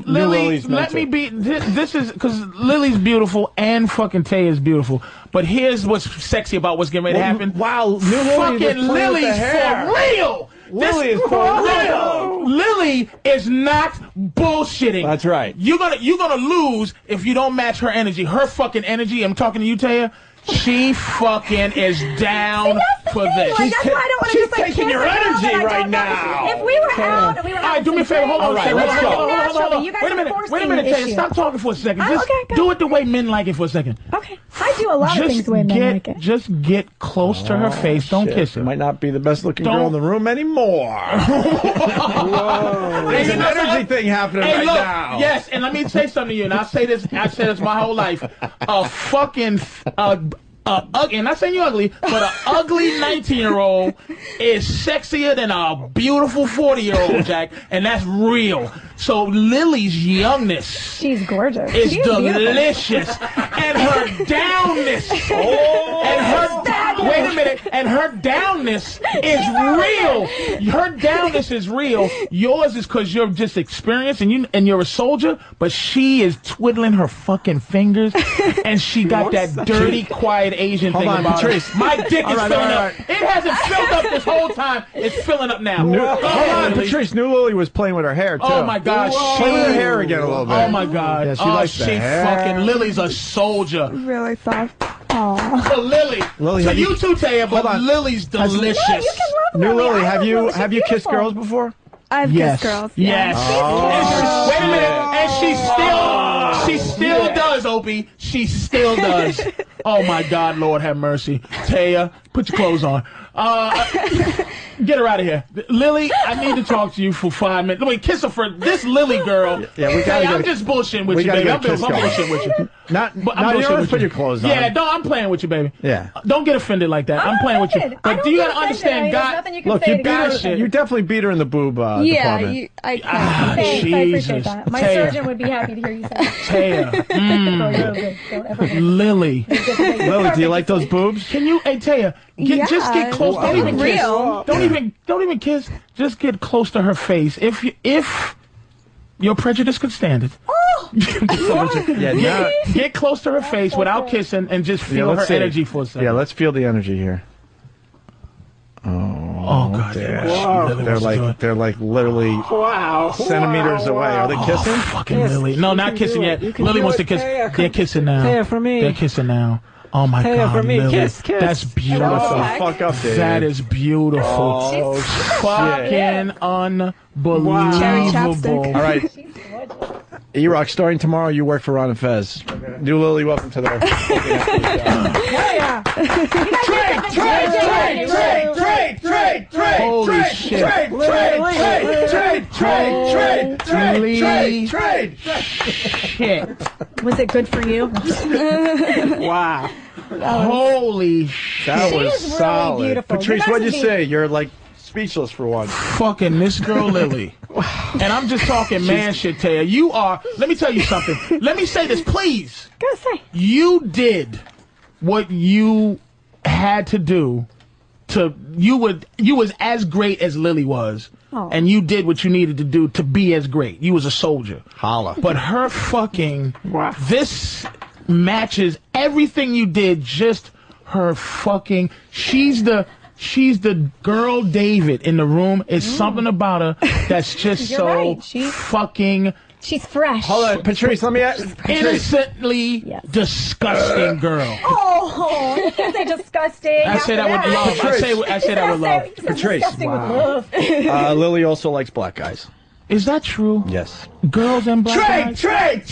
D: Lily, let me be. This is because Lily's beautiful and fucking Tay is beautiful. But here's what's sexy about what's getting ready to happen.
E: Wow, New Lily
D: fucking Lily's for real.
E: Lily is for real.
D: Lily is not bullshitting.
E: That's right.
D: You're gonna lose if you don't match her energy. Her fucking energy. I'm talking to you, Taya. She fucking is down for this.
U: Like, that's why I don't want to just like
E: taking your energy right now.
U: If we were out and we were
D: All right, do me a favor. Hold on.
E: All right, let's go.
D: Wait a minute, Taya. Stop talking for a second. Just do it the way men like it for a second.
U: Okay. I do a lot of things the way men like it.
D: Just get close to her face. Don't kiss her.
E: Might not be the best looking girl in the room anymore. Whoa. There's an energy thing happening right now.
D: Yes, and let me say something to you, and I say this my whole life. A fucking ugly, and not saying you're ugly, but an ugly 19-year-old is sexier than a beautiful 40-year-old, Jack, and that's real. So Lily's youngness,
U: she's gorgeous,
D: is delicious, and her downness, wait a minute, and her downness is real. Her downness is real. Yours is because you're just experienced and you're a soldier, but she is twiddling her fucking fingers, and she got that dirty, quiet Asian thing about
E: Patrice.
D: her. My dick is filling up. It hasn't filled up this whole time. It's filling up now.
E: Hold on, Patrice. New Lily was playing with her hair too.
D: Oh my God,
E: play with her hair again a little bit.
D: Oh my God.
E: Yeah, she likes the hair.
D: Fucking Lily's a soldier.
H: Really soft.
D: So Lily. So you too, Taya, but Lily's delicious.
E: New Lily, have you kissed girls before?
H: I've kissed girls.
D: Yes. Wait a minute. And she still does, Opie. She still does. Oh my God, Lord have mercy. Taya, put your clothes on. Get her out of here. Lily, I need to talk to you for 5 minutes. Wait, kiss her for this Lily girl.
E: Yeah, we gotta
D: I'm just bullshitting with you, baby. I'm bullshitting with you.
E: Not you don't put your clothes on.
D: Yeah, no, I'm playing with you, baby.
E: Yeah.
D: Don't get offended like that. I'm playing with you. But do you gotta understand, God?
E: Look, you definitely beat her in the boob department.
H: I
U: Thanks, I appreciate that. My surgeon would be happy to hear you say that.
D: Taya. Lily.
E: Lily, do you like those boobs?
D: Can you, hey Taya, just get close. Don't even kiss. Don't even kiss. Just get close to her face. If your prejudice could stand it. Get close to her face without kissing and just feel her energy for a second.
E: Yeah, let's feel the energy here.
D: Oh God!
E: They're like literally centimeters away. Are they kissing?
D: Fucking Lily! No, not kissing yet. Lily wants to kiss. They're kissing now.
R: Taya for me.
D: They're kissing now. Oh my
R: Taya
D: God,
R: for me.
D: Lily.
R: Kiss.
D: That's beautiful.
E: Fuck up, Dave.
D: That is beautiful. Fucking unbelievable.
E: All right. E-Rock, starting tomorrow, you work for Ron and Fez. New Lily, welcome to the... Trade!
D: Holy shit.
E: Trade!
D: Shit.
U: Was it good for you?
D: Wow. Holy shit.
E: That was
U: really
E: solid.
U: beautiful.
E: Patrice, what'd you say? You're like speechless for one.
D: Fucking this girl Lily. And I'm just talking man shit, Taya. You are, let me tell you something. Let me say this, please.
U: Go say.
D: You did what you had to do to, you was as great as Lily was.
U: Oh.
D: And you did what you needed to do to be as great. You was a soldier.
E: Holla.
D: But her fucking, this matches everything you did, just her fucking, she's the girl David in the room. Is something about her that's just so fucking...
U: She's fresh.
E: Hold on, Patrice, let me ask.
D: Innocently disgusting girl.
U: Oh, you can't say disgusting.
D: I say that with love. I say that with love.
E: Patrice.
U: Wow.
E: Lily also likes black guys.
D: Is that true?
E: Yes.
D: Girls and black guys?
E: Trade!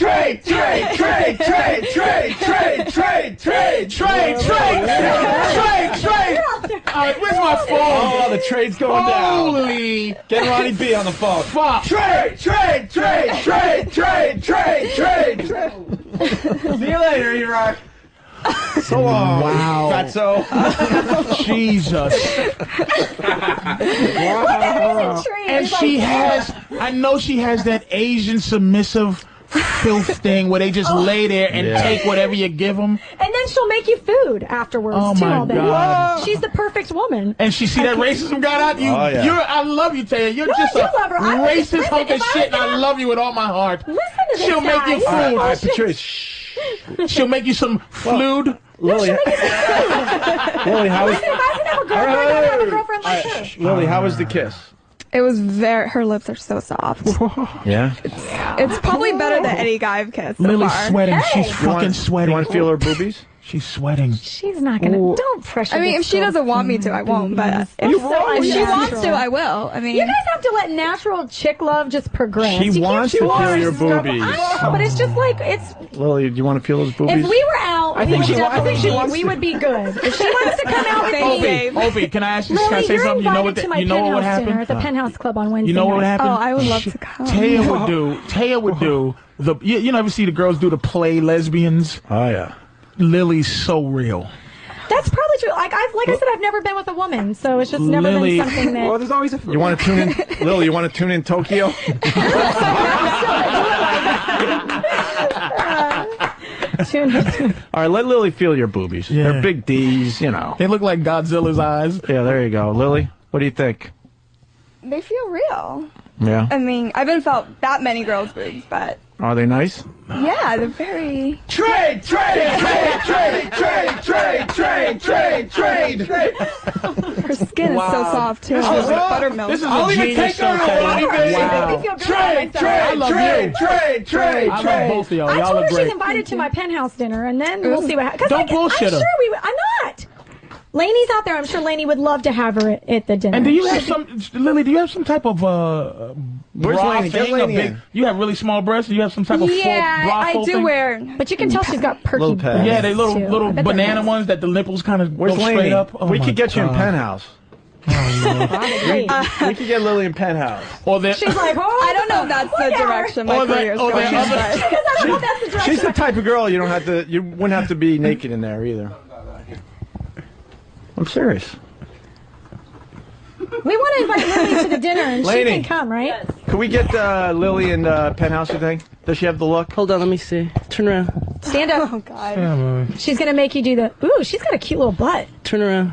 D: Where's my phone?
E: Oh, the trade's going down.
D: Holy.
E: Get Ronnie B on the phone.
D: Fuck.
E: Trade! See you later, E-Rock. So long.
D: Wow.
E: Fatso.
D: Jesus.
U: Wow.
D: And she has, I know she has that Asian submissive filth thing where they just lay there and take whatever you give them.
U: And then she'll make you food afterwards,
D: Oh,
U: too,
D: my
U: all day.
D: God.
U: She's the perfect woman.
D: And she see that racism got out. I love you, Taya. You're just
U: you
D: a
U: love her.
D: racist hunk of shit, and I love you with all my heart.
U: Listen to this
D: She'll make you food.
E: All right, Patrice.
D: She'll make you some food.
E: Lily, Lily, how was?
U: Listen, if I can have a girlfriend, I'd have a girlfriend like her.
E: Lily, how was the kiss?
H: It was her lips are so soft.
E: Yeah.
H: It's probably better than any guy I've kissed so
D: Lily's
H: far.
D: sweating. She's fucking sweating.
E: You want to feel her boobies?
D: She's sweating.
U: She's not gonna. Don't pressure.
H: I mean, if
U: this
H: she
U: girl.
H: doesn't want me to, I won't. But if she wants to, I will. I mean,
U: you guys have to let natural chick love just progress.
E: She wants to feel your boobies.
U: I know, but it's just like it's.
E: Lily, do you want to feel those boobies?
U: If we were out,
E: I think she wants
U: we
E: to.
U: would be good. If she wants to come out with me,
D: Opie, can I ask you? Can I
U: Lily,
D: say
U: you're
D: something? You know what?
U: invited to my
D: You know what would
U: penthouse dinner
D: happen?
U: at the Penthouse Club on Wednesday.
D: You know what would
U: night.
D: happen?
H: oh, I would love to come.
D: Taya would do the. You know, ever see the girls do the play lesbians?
E: Oh yeah.
D: Lily's so real.
U: That's probably true. Like I said, I've never been with a woman, so it's just never
D: Lily.
U: been something that.
F: Well, there's always a.
E: You want to tune in, Lily? You want to tune in Tokyo? All right, let Lily feel your boobies.
D: Yeah.
E: They're big D's, you know.
D: They look like Godzilla's eyes.
E: Yeah, there you go. Lily, what do you think?
H: They feel real.
E: Yeah.
H: I mean, I haven't felt that many girls' boobs, but
E: Are they nice?
H: yeah, they're very.
C: Trade.
H: Her skin is so soft too. It's like buttermilk.
D: This is a genius show, Taya. Wow. I love both of y'all.
U: I
D: Y'all
U: told
D: are
U: her
D: great.
U: she's invited to my penthouse dinner, and then we'll see what happens.
D: Don't bullshit her.
U: I'm sure I'm not. Lainey's out there. I'm sure Lainey would love to have her at the dinner.
D: And do you have Lily? Do you have some type of
E: Where's
D: bra
E: Lainey? Get
D: thing?
E: Lainey in.
D: You have really small breasts. Do you have some type of full bra
H: I
D: full
H: do
D: thing?
H: wear.
U: But you can tell she's got perky
E: Little pads.
U: breasts,
D: Yeah, they
U: too. I
D: little
U: bet they're
D: banana
U: nice.
D: ones that the nipples kind of
E: Where's
D: go
E: Lainey?
D: straight up. Oh
E: We
D: my
E: could get you in
D: God.
E: Penthouse.
U: Great.
E: We could get Lily in Penthouse.
D: Or the,
U: She's like, oh,
H: I don't know if that's the direction my
D: Or the-
H: career is
D: or the
H: going.
D: other-
H: but-
U: Because I don't know if that's the direction.
E: She's the type of girl you wouldn't have to be naked in there either. I'm serious.
U: We want to invite Lily to the dinner, and
E: Lainey.
U: she can come, right?
E: Could we get Lily in Penthouse, you think? Does she have the look?
G: Hold on, let me see. Turn around.
U: Stand up.
H: Oh God.
U: She's gonna make you do the. Ooh, she's got a cute little butt.
G: Turn around.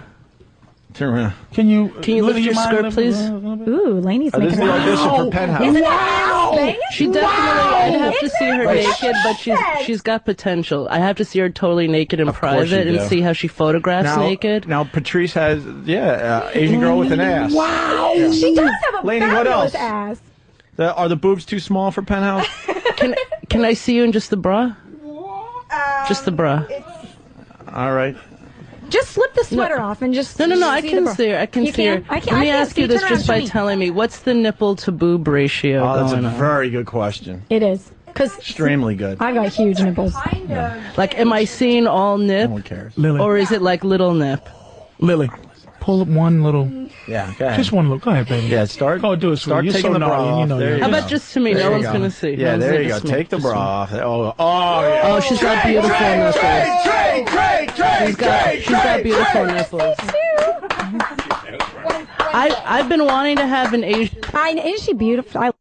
E: Turn around.
D: Can you
G: lift
D: Lily,
G: your
D: mind
G: skirt,
D: lift-
G: please?
U: Ooh, Lainey's
E: This is
U: making
E: the
U: a
E: audition for Penthouse.
U: Isn't that nice?
G: She definitely. I'd have to see her
U: It's
G: naked, but she's got potential. I have to see her totally naked in
E: course
G: private
E: you
G: and
E: do.
G: see how she photographs naked.
E: Now Patrice has, Asian girl with an ass.
U: Wow,
E: Yeah.
U: she does have a
E: Lainey, what
U: fabulous
E: else?
U: ass.
E: Are the boobs too small for Penthouse?
G: Can I see you in just the bra? Just the bra.
E: All right.
U: Just slip the sweater off and just.
G: No. I
U: see
G: can
U: the bra.
G: see her. I can
U: You
G: see her.
U: can? I can't.
G: Let me
U: I can't
G: ask you
U: see.
G: this
U: Turn
G: just
U: around,
G: by
U: show me.
G: telling me what's the nipple to boob ratio
E: Oh, that's a
G: going on?
E: very good question.
U: It is because
E: Extremely good.
U: I got huge nipples.
G: Like, am I seeing all nip?
E: No one cares.
D: Lily.
G: Or is it like little nip?
D: Lily, pull up one little.
E: Yeah, go ahead.
D: Just one little. Go ahead, baby.
E: Yeah, start.
D: Go do it,
E: Start
D: sweetie. You're
E: taking
D: so
E: the bra
D: naughty,
E: off.
D: you know
E: There
D: you
E: you
G: How
E: go.
G: about just to me?
E: There
G: No
E: you
G: one's
E: go.
G: gonna see.
E: Yeah,
G: No one's
E: there you
G: gonna
E: go.
G: see.
E: Take the bra off. Oh, yeah.
G: Oh, she's got beautiful nipples. She's got beautiful nipples. I've been wanting to have an Asian.
U: Isn't she beautiful?